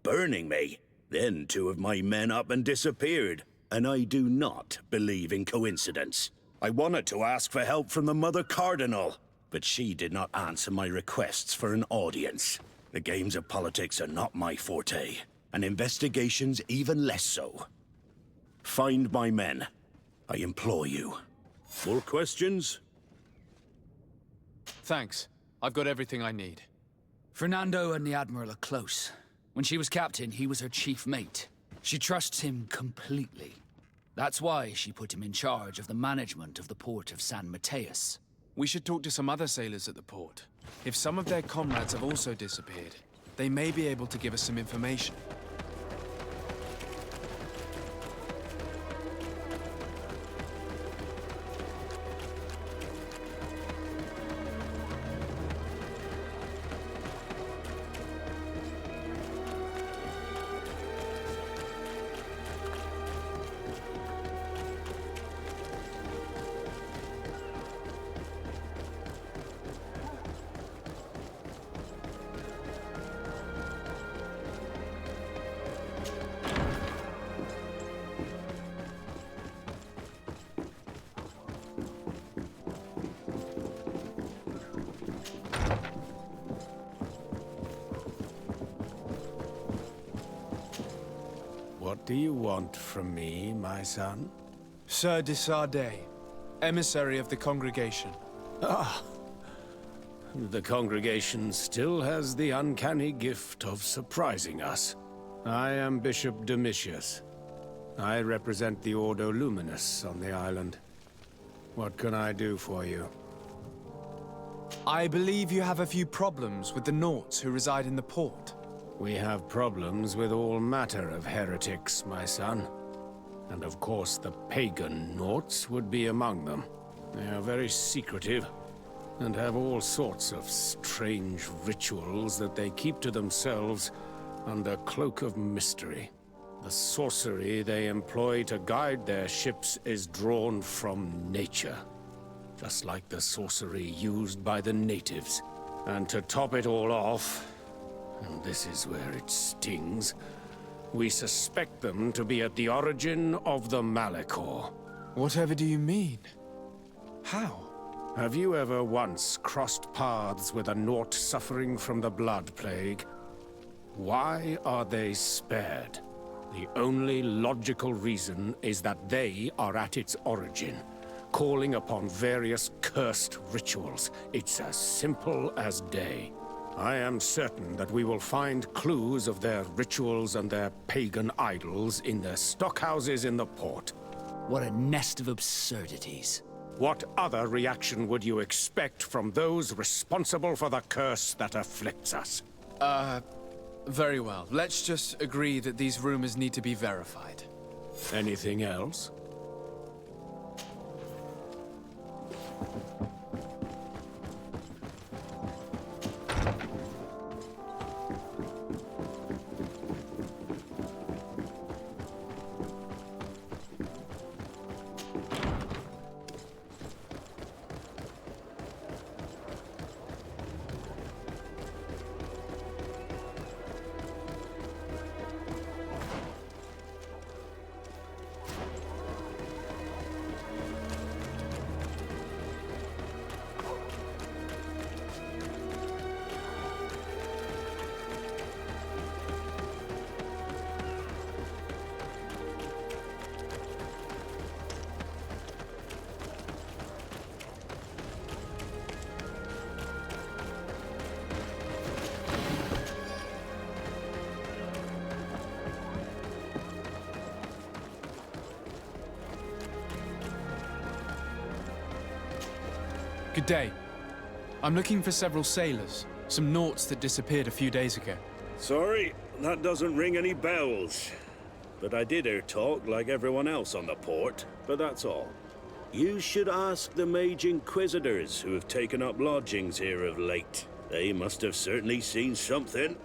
Burning me? Then two of my men up and disappeared, and I do not believe in coincidence. I wanted to ask for help from the Mother Cardinal, but she did not answer my requests for an audience. The games of politics are not my forte, and investigations even less so. Find my men. I implore you. More questions? Thanks. I've got everything I need. Fernando and the Admiral are close. When she was captain, he was her chief mate. She trusts him completely. That's why she put him in charge of the management of the port of San Mateus. We should talk to some other sailors at the port. If some of their comrades have also disappeared, they may be able to give us some information. What do you want from me, my son? Sir de Sardet, emissary of the congregation. Ah. The congregation still has the uncanny gift of surprising us. I am Bishop Domitius. I represent the Ordo Luminous on the island. What can I do for you? I believe you have a few problems with the Nauts who reside in the port. We have problems with all matter of heretics, my son. And of course the pagan Nauts would be among them. They are very secretive, and have all sorts of strange rituals that they keep to themselves under cloak of mystery. The sorcery they employ to guide their ships is drawn from nature, just like the sorcery used by the natives. And to top it all off, and this is where it stings, we suspect them to be at the origin of the Malachor. Whatever do you mean? How? Have you ever once crossed paths with a Naut suffering from the Blood Plague? Why are they spared? The only logical reason is that they are at its origin, calling upon various cursed rituals. It's as simple as day. I am certain that we will find clues of their rituals and their pagan idols in their stockhouses in the port. What a nest of absurdities. What other reaction would you expect from those responsible for the curse that afflicts us? Very well. Let's just agree that these rumors need to be verified. Anything else? Good day. I'm looking for several sailors. Some Nauts that disappeared a few days ago. Sorry, that doesn't ring any bells. But I did hear talk like everyone else on the port, but that's all. You should ask the Mage Inquisitors who have taken up lodgings here of late. They must have certainly seen something.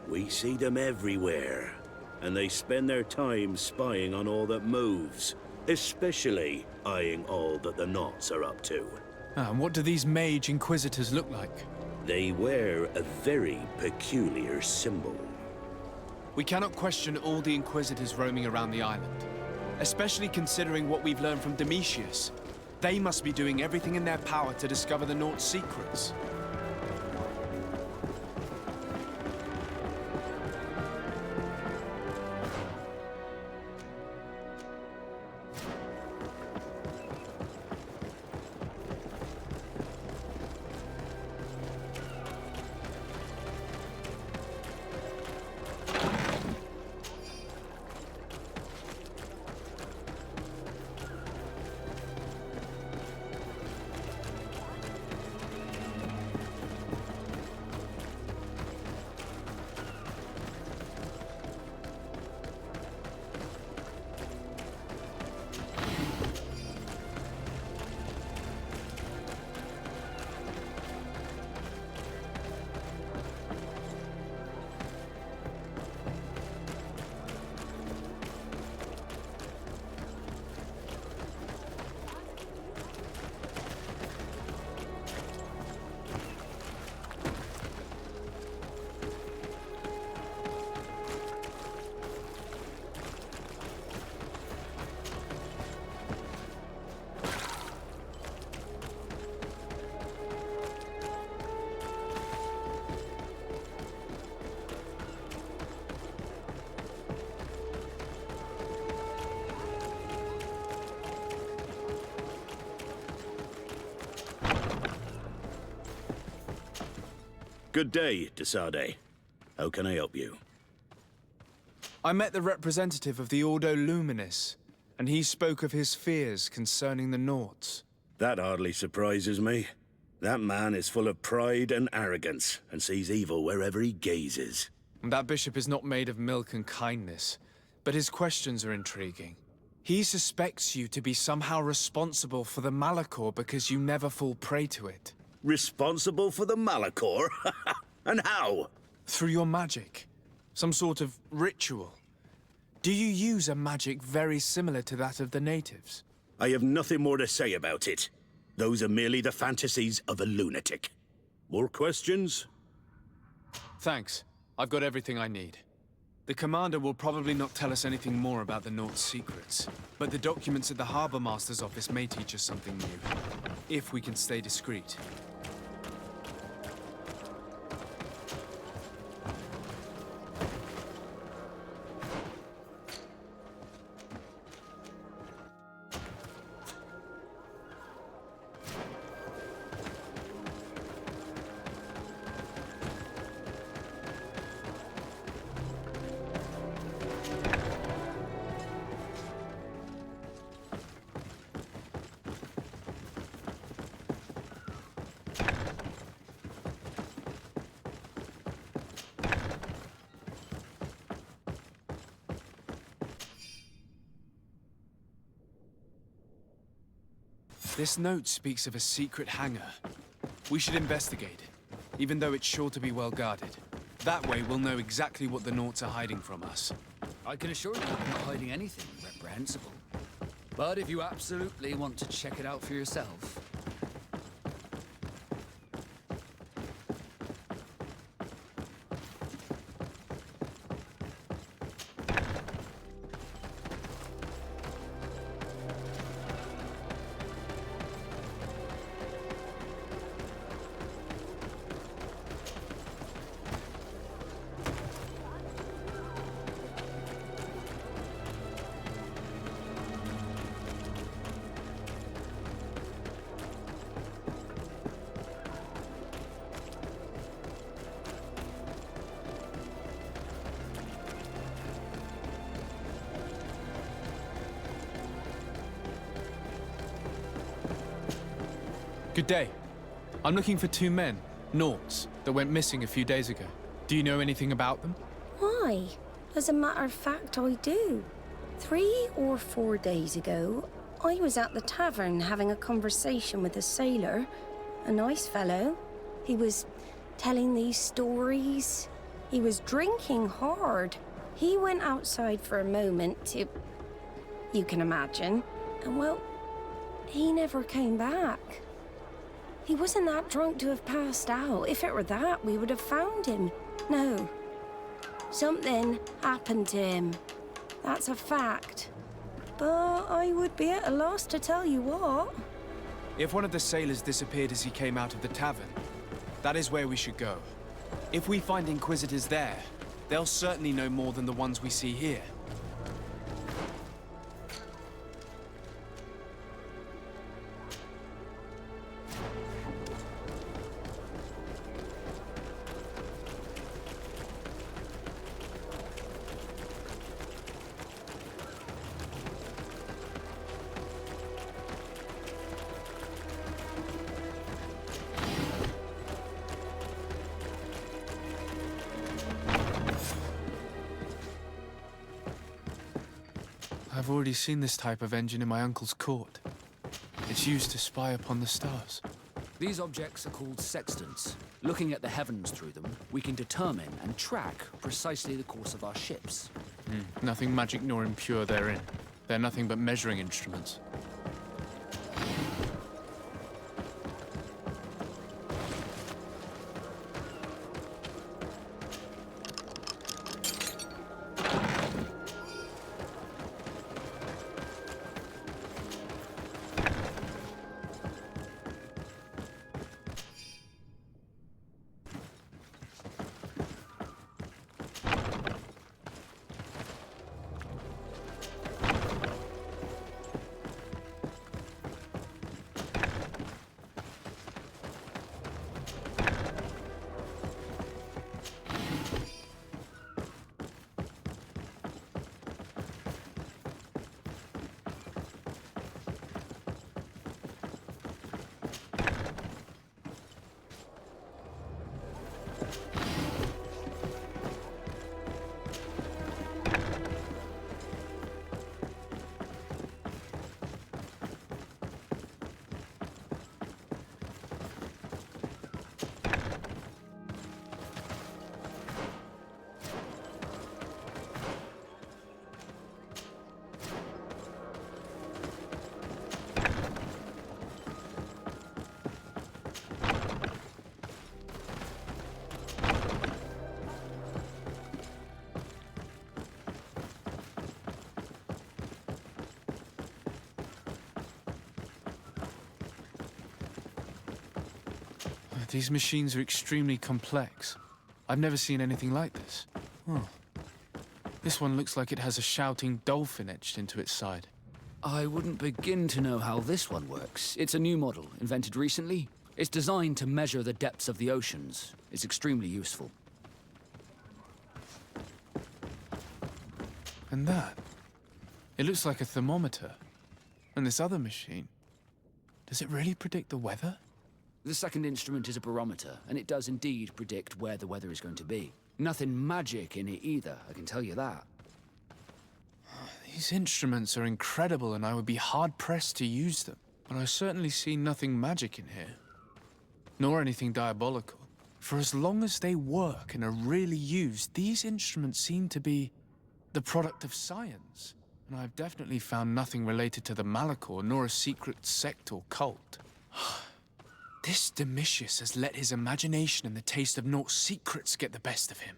We see them everywhere, and they spend their time spying on all that moves, especially eyeing all that the Nauts are up to. And what do these Mage Inquisitors look like? They wear a very peculiar symbol. We cannot question all the Inquisitors roaming around the island, especially considering what we've learned from Domitius. They must be doing everything in their power to discover the Naut's secrets. Good day, Desade. How can I help you? I met the representative of the Ordo Luminis, and he spoke of his fears concerning the Nauts. That hardly surprises me. That man is full of pride and arrogance, and sees evil wherever he gazes. That bishop is not made of milk and kindness, but his questions are intriguing. He suspects you to be somehow responsible for the Malachor because you never fall prey to it. Responsible for the Malachor? And how? Through your magic. Some sort of ritual. Do you use a magic very similar to that of the natives? I have nothing more to say about it. Those are merely the fantasies of a lunatic. More questions? Thanks. I've got everything I need. The commander will probably not tell us anything more about the Naught's secrets, but the documents at the Harbor Master's office may teach us something new, if we can stay discreet. This note speaks of a secret hangar. We should investigate, even though it's sure to be well guarded. That way we'll know exactly what the Naughts are hiding from us. I can assure you I'm not hiding anything reprehensible. But if you absolutely want to check it out for yourself... Good day. I'm looking for 2 men, Naughts, that went missing a few days ago. Do you know anything about them? Why? As a matter of fact, I do. 3 or 4 days ago, I was at the tavern having a conversation with a sailor. A nice fellow. He was telling these stories. He was drinking hard. He went outside for a moment to... you can imagine. And well, he never came back. He wasn't that drunk to have passed out. If it were that, we would have found him. No. Something happened to him. That's a fact. But I would be at a loss to tell you what. If one of the sailors disappeared as he came out of the tavern, that is where we should go. If we find Inquisitors there, they'll certainly know more than the ones we see here. I've already seen this type of engine in my uncle's court. It's used to spy upon the stars. These objects are called sextants. Looking at the heavens through them, we can determine and track precisely the course of our ships. Nothing magic nor impure therein. They're nothing but measuring instruments. These machines are extremely complex. I've never seen anything like this. Oh. This one looks like it has a shouting dolphin etched into its side. I wouldn't begin to know how this one works. It's a new model, invented recently. It's designed to measure the depths of the oceans. It's extremely useful. And that? It looks like a thermometer. And this other machine, does it really predict the weather? The second instrument is a barometer, and it does indeed predict where the weather is going to be. Nothing magic in it either, I can tell you that. These instruments are incredible, and I would be hard-pressed to use them. But I certainly see nothing magic in here. Nor anything diabolical. For as long as they work and are really used, these instruments seem to be the product of science. And I've definitely found nothing related to the Malachor, nor a secret sect or cult. This Domitius has let his imagination and the taste of Naught's secrets get the best of him.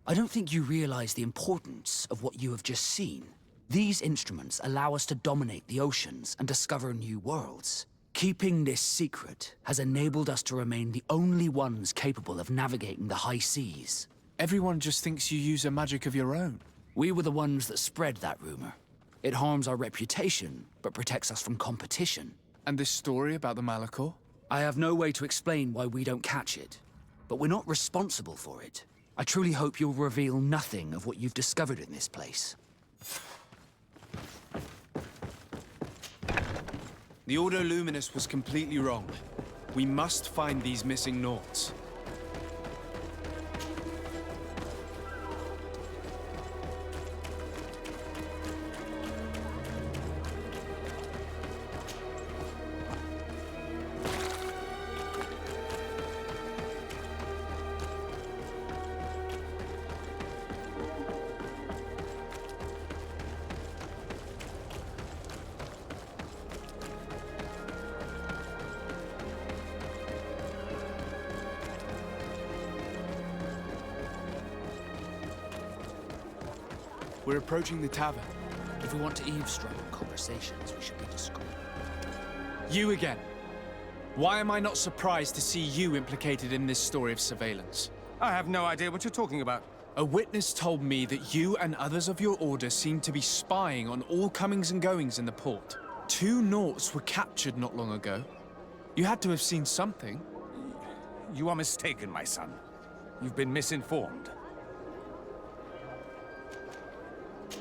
I don't think you realize the importance of what you have just seen. These instruments allow us to dominate the oceans and discover new worlds. Keeping this secret has enabled us to remain the only ones capable of navigating the high seas. Everyone just thinks you use a magic of your own. We were the ones that spread that rumor. It harms our reputation, but protects us from competition. And this story about the Malachor? I have no way to explain why we don't catch it, but we're not responsible for it. I truly hope you'll reveal nothing of what you've discovered in this place. The Ordo Luminous was completely wrong. We must find these missing Naughts. We're approaching the tavern. If we want to eavesdrop on conversations, we should be discreet. You again. Why am I not surprised to see you implicated in this story of surveillance? I have no idea what you're talking about. A witness told me that you and others of your order seem to be spying on all comings and goings in the port. 2 Naughts were captured not long ago. You had to have seen something. You are mistaken, my son. You've been misinformed.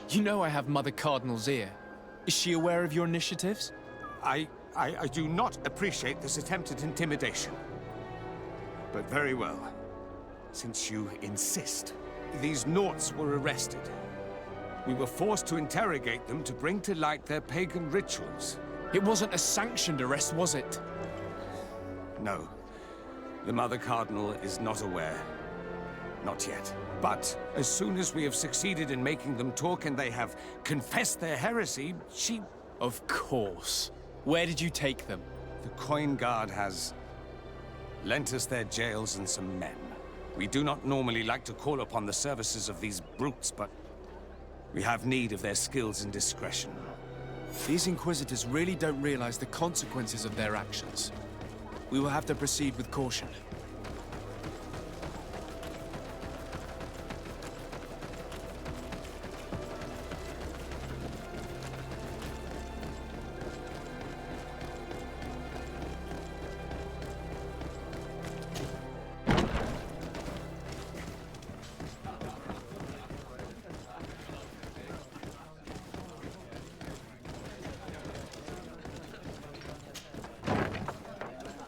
You know I have Mother Cardinal's ear. Is she aware of your initiatives? I do not appreciate this attempt at intimidation. But very well. Since you insist. These Naughts were arrested. We were forced to interrogate them to bring to light their pagan rituals. It wasn't a sanctioned arrest, was it? No. The Mother Cardinal is not aware. Not yet. But as soon as we have succeeded in making them talk and they have confessed their heresy, she... Of course. Where did you take them? The Coin Guard has lent us their jails and some men. We do not normally like to call upon the services of these brutes, but we have need of their skills and discretion. These Inquisitors really don't realize the consequences of their actions. We will have to proceed with caution.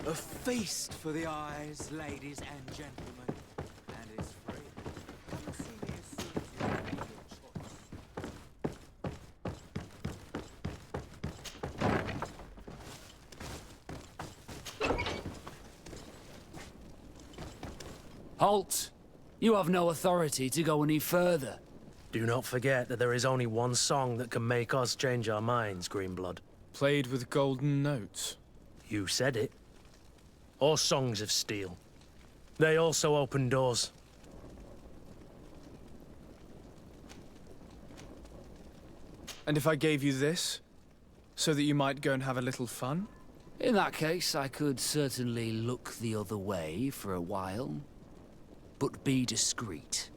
A feast for the eyes, ladies and gentlemen. And it's free. Come and see me as soon as you have made your choice. Halt! You have no authority to go any further. Do not forget that there is only one song that can make us change our minds, Greenblood. Played with golden notes. You said it. Or songs of steel. They also open doors. And if I gave you this, so that you might go and have a little fun? In that case, I could certainly look the other way for a while. But be discreet.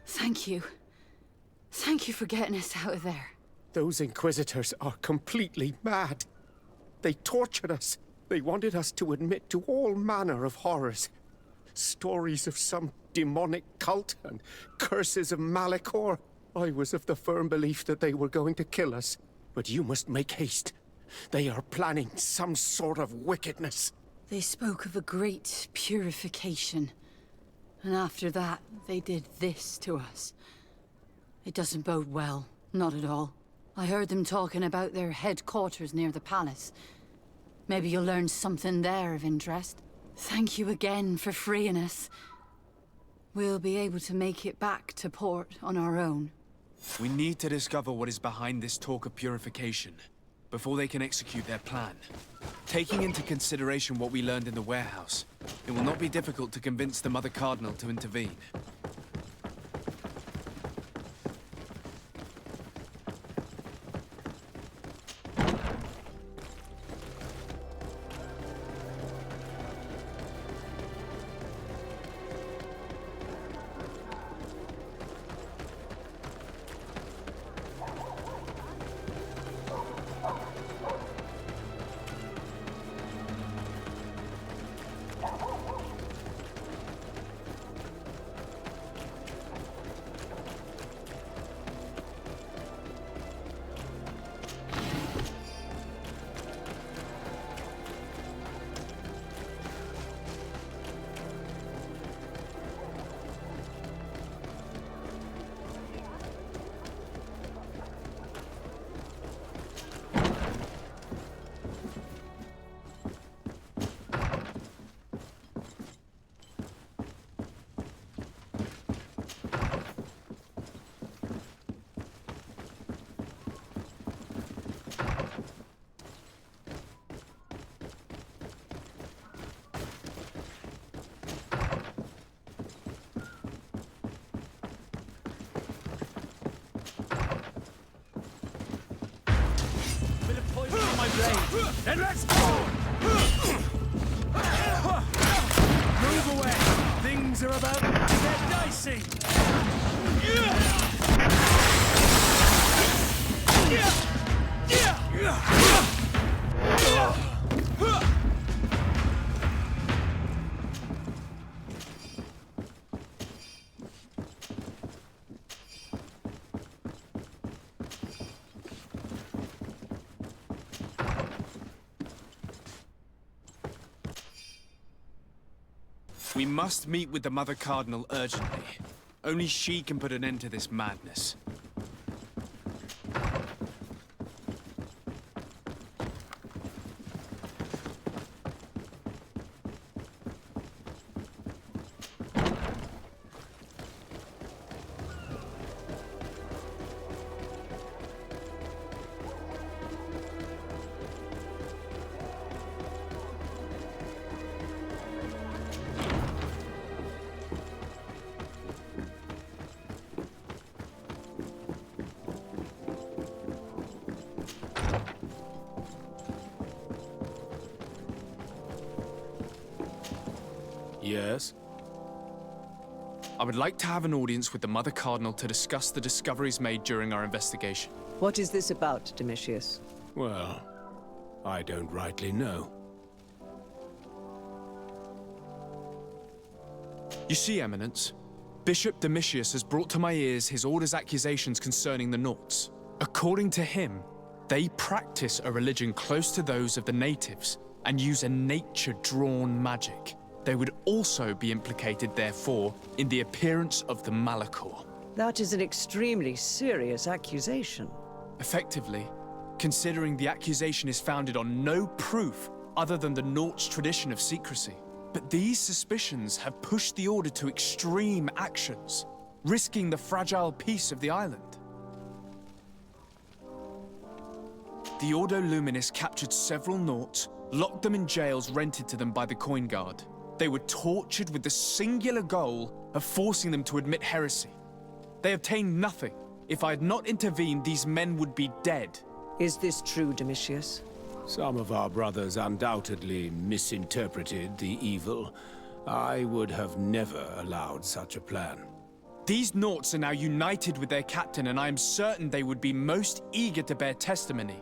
Thank you. Thank you for getting us out of there. Those Inquisitors are completely mad. They tortured us. They wanted us to admit to all manner of horrors. Stories of some demonic cult and curses of Malachor. I was of the firm belief that they were going to kill us. But you must make haste. They are planning some sort of wickedness. They spoke of a great purification. And after that, they did this to us. It doesn't bode well. Not at all. I heard them talking about their headquarters near the palace. Maybe you'll learn something there of interest. Thank you again for freeing us. We'll be able to make it back to port on our own. We need to discover what is behind this talk of purification, before they can execute their plan. Taking into consideration what we learned in the warehouse, it will not be difficult to convince the Mother Cardinal to intervene. Then let's go! Move away! Things are about to get dicey! We must meet with the Mother Cardinal urgently. Only she can put an end to this madness. Yes? I would like to have an audience with the Mother Cardinal to discuss the discoveries made during our investigation. What is this about, Domitius? Well, I don't rightly know. You see, Eminence, Bishop Domitius has brought to my ears his order's accusations concerning the Nauts. According to him, they practice a religion close to those of the natives and use a nature-drawn magic. They would also be implicated, therefore, in the appearance of the Malachor. That is an extremely serious accusation. Effectively, considering the accusation is founded on no proof other than the Nauts' tradition of secrecy. But these suspicions have pushed the Order to extreme actions, risking the fragile peace of the island. The Ordo Luminis captured several Nauts, locked them in jails rented to them by the Coin Guard. They were tortured with the singular goal of forcing them to admit heresy. They obtained nothing, If I had not intervened, these men would be dead. Is this true, Domitius? Some of our brothers undoubtedly misinterpreted the evil. I would have never allowed such a plan. These Naughts are now united with their captain, and I am certain they would be most eager to bear testimony.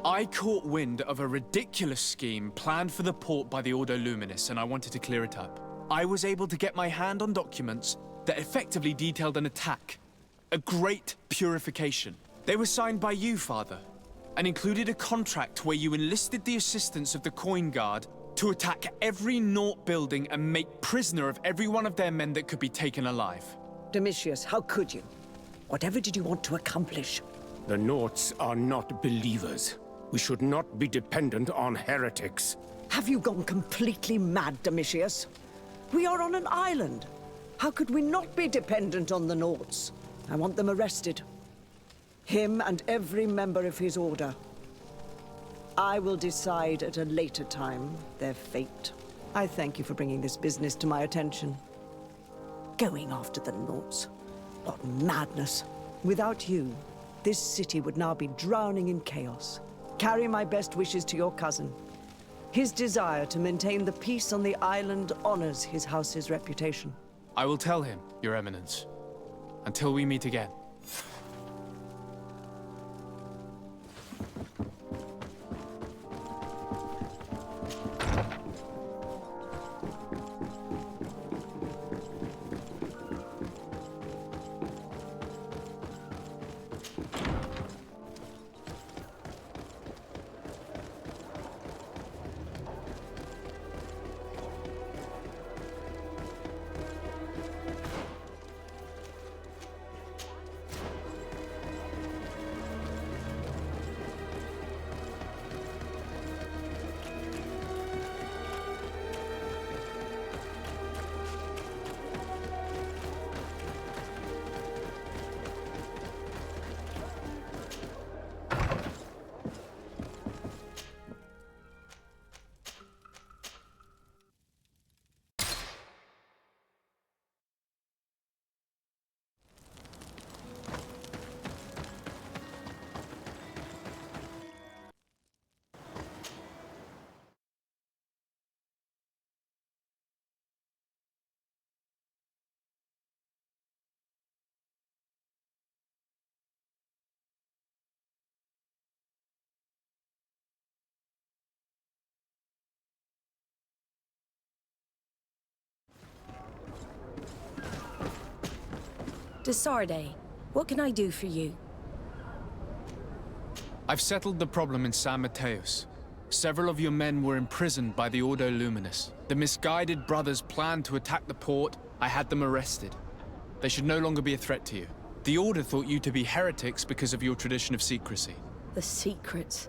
I caught wind of a ridiculous scheme planned for the port by the Ordo Luminis, and I wanted to clear it up. I was able to get my hand on documents that effectively detailed an attack. A great purification. They were signed by you, Father, and included a contract where you enlisted the assistance of the Coin Guard to attack every Naught building and make prisoner of every one of their men that could be taken alive. Domitius, how could you? Whatever did you want to accomplish? The Naughts are not believers. We should not be dependent on heretics. Have you gone completely mad, Domitius? We are on an island. How could we not be dependent on the Naughts? I want them arrested. Him and every member of his order. I will decide at a later time their fate. I thank you for bringing this business to my attention. Going after the Naughts. What madness. Without you, this city would now be drowning in chaos. Carry my best wishes to your cousin. His desire to maintain the peace on the island honors his house's reputation. I will tell him, Your Eminence. Until we meet again. Desarde, what can I do for you? I've settled the problem in San Mateos. Several of your men were imprisoned by the Ordo Luminis. The misguided brothers planned to attack the port. I had them arrested. They should no longer be a threat to you. The Order thought you to be heretics because of your tradition of secrecy. The secrets.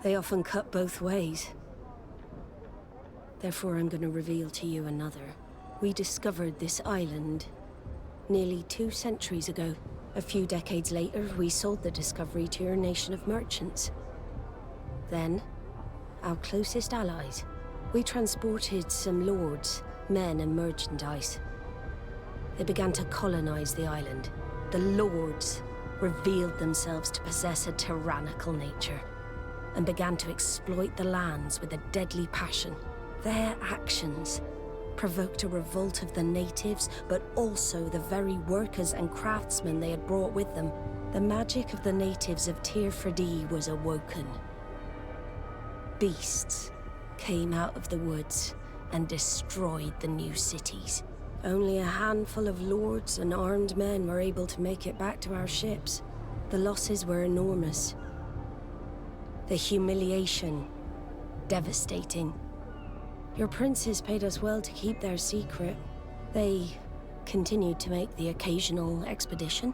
They often cut both ways. Therefore, I'm going to reveal to you another. We discovered this island nearly 2 centuries ago. A few decades later, we sold the discovery to your nation of merchants. Then, our closest allies. We transported some lords, men and merchandise. They began to colonize the island. The lords revealed themselves to possess a tyrannical nature and began to exploit the lands with a deadly passion. Their actions provoked a revolt of the natives, but also the very workers and craftsmen they had brought with them. The magic of the natives of Tir Freddy was awoken. Beasts came out of the woods and destroyed the new cities. Only a handful of lords and armed men were able to make it back to our ships. The losses were enormous. The humiliation, devastating. Your princes paid us well to keep their secret. They continued to make the occasional expedition.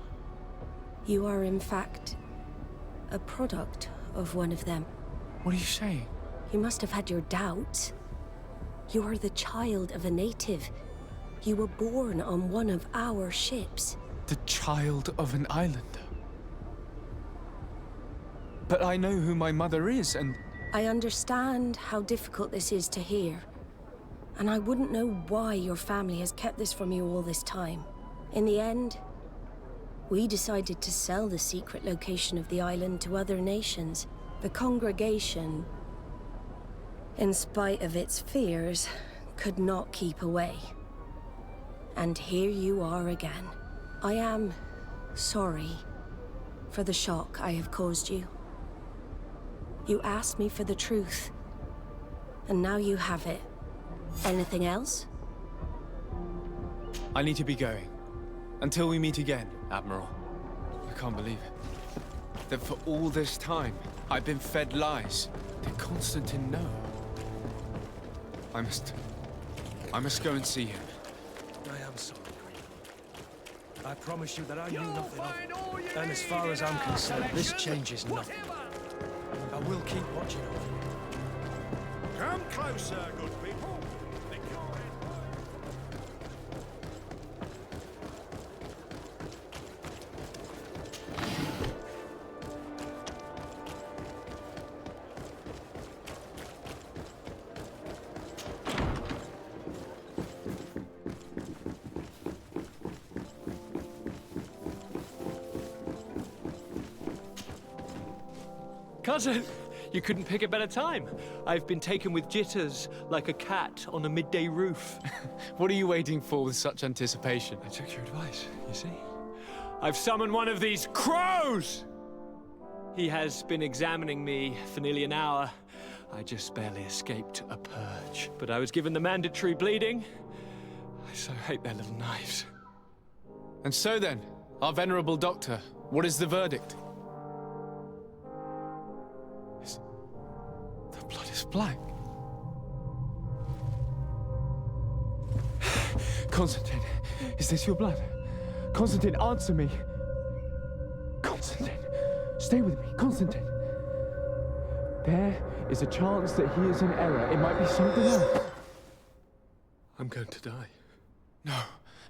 You are, in fact, a product of one of them. What are you saying? You must have had your doubts. You are the child of a native. You were born on one of our ships. The child of an islander? But I know who my mother is, and... I understand how difficult this is to hear. And I wouldn't know why your family has kept this from you all this time. In the end, we decided to sell the secret location of the island to other nations. The congregation, in spite of its fears, could not keep away. And here you are again. I am sorry for the shock I have caused you. You asked me for the truth, and now you have it. Anything else? I need to be going. Until we meet again, Admiral. I can't believe it. That for all this time, I've been fed lies. Did Constantine know? I must go and see him. I am sorry, Greedfall. I promise you that I knew nothing of it. And as far as I'm concerned, this changes nothing. I will keep watching over you. Come closer, good people. Cousin, you couldn't pick a better time. I've been taken with jitters, like a cat on a midday roof. What are you waiting for with such anticipation? I took your advice, you see. I've summoned one of these crows! He has been examining me for nearly an hour. I just barely escaped a purge. But I was given the mandatory bleeding. I so hate their little knives. And so then, our venerable doctor, what is the verdict? The blood is black. Constantine, is this your blood? Constantine, answer me. Constantine, stay with me. Constantine. There is a chance that he is in error. It might be something else. I'm going to die.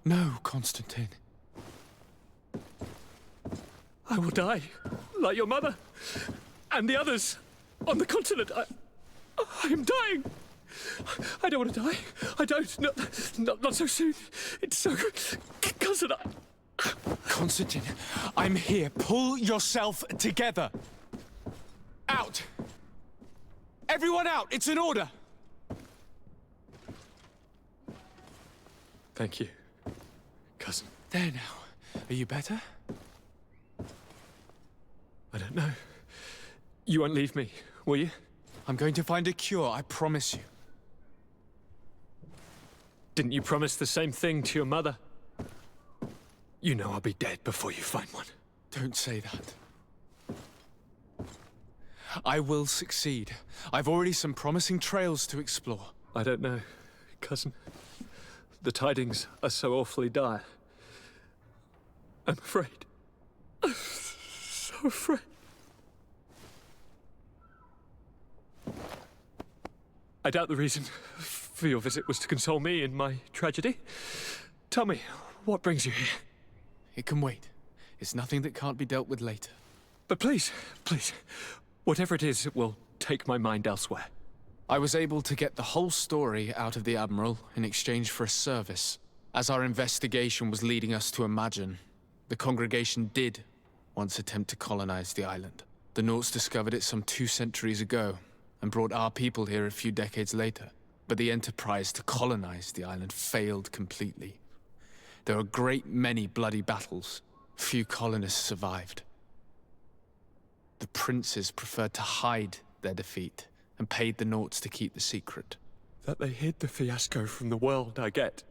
No, Constantine. I will die, like your mother, and the others on the continent. I am dying. I don't want to die. I don't. Not so soon. It's so... Cousin, Constantine, I'm here. Pull yourself together. Out. Everyone out. It's an order. Thank you, cousin. There now. Are you better? I don't know. You won't leave me, will you? I'm going to find a cure, I promise you. Didn't you promise the same thing to your mother? You know I'll be dead before you find one. Don't say that. I will succeed. I've already some promising trails to explore. I don't know, cousin. The tidings are so awfully dire. I'm afraid. I'm so afraid. I doubt the reason for your visit was to console me in my tragedy. Tell me, what brings you here? It can wait. It's nothing that can't be dealt with later. But please, whatever it is, it will take my mind elsewhere. I was able to get the whole story out of the Admiral in exchange for a service. As our investigation was leading us to imagine, the congregation did once attempt to colonize the island. The Nauts discovered it some 2 centuries ago, and brought our people here a few decades later. But the enterprise to colonize the island failed completely. There were a great many bloody battles. Few colonists survived. The princes preferred to hide their defeat, and paid the Nauts to keep the secret. That they hid the fiasco from the world, I get.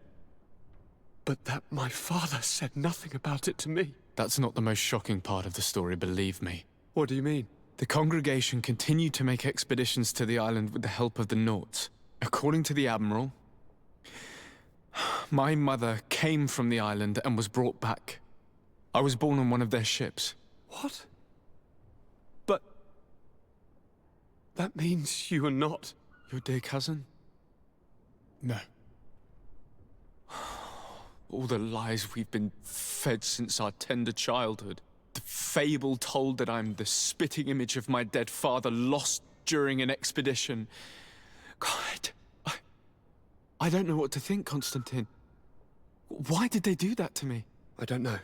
But that my father said nothing about it to me. That's not the most shocking part of the story, believe me. What do you mean? The congregation continued to make expeditions to the island with the help of the Nauts. According to the Admiral, my mother came from the island and was brought back. I was born on one of their ships. What? But... that means you are not... your dear cousin? No. All the lies we've been fed since our tender childhood. The fable told that I'm the spitting image of my dead father lost during an expedition. God, I don't know what to think, Constantine. Why did they do that to me? I don't know.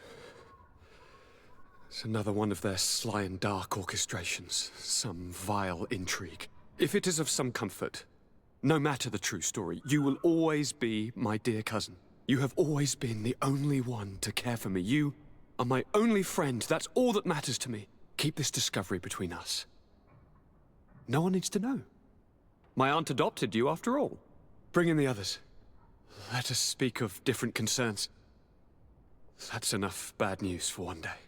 It's another one of their sly and dark orchestrations. Some vile intrigue. If it is of some comfort, no matter the true story, you will always be my dear cousin. You have always been the only one to care for me. You are my only friend. That's all that matters to me. Keep this discovery between us. No one needs to know. My aunt adopted you after all. Bring in the others. Let us speak of different concerns. That's enough bad news for one day.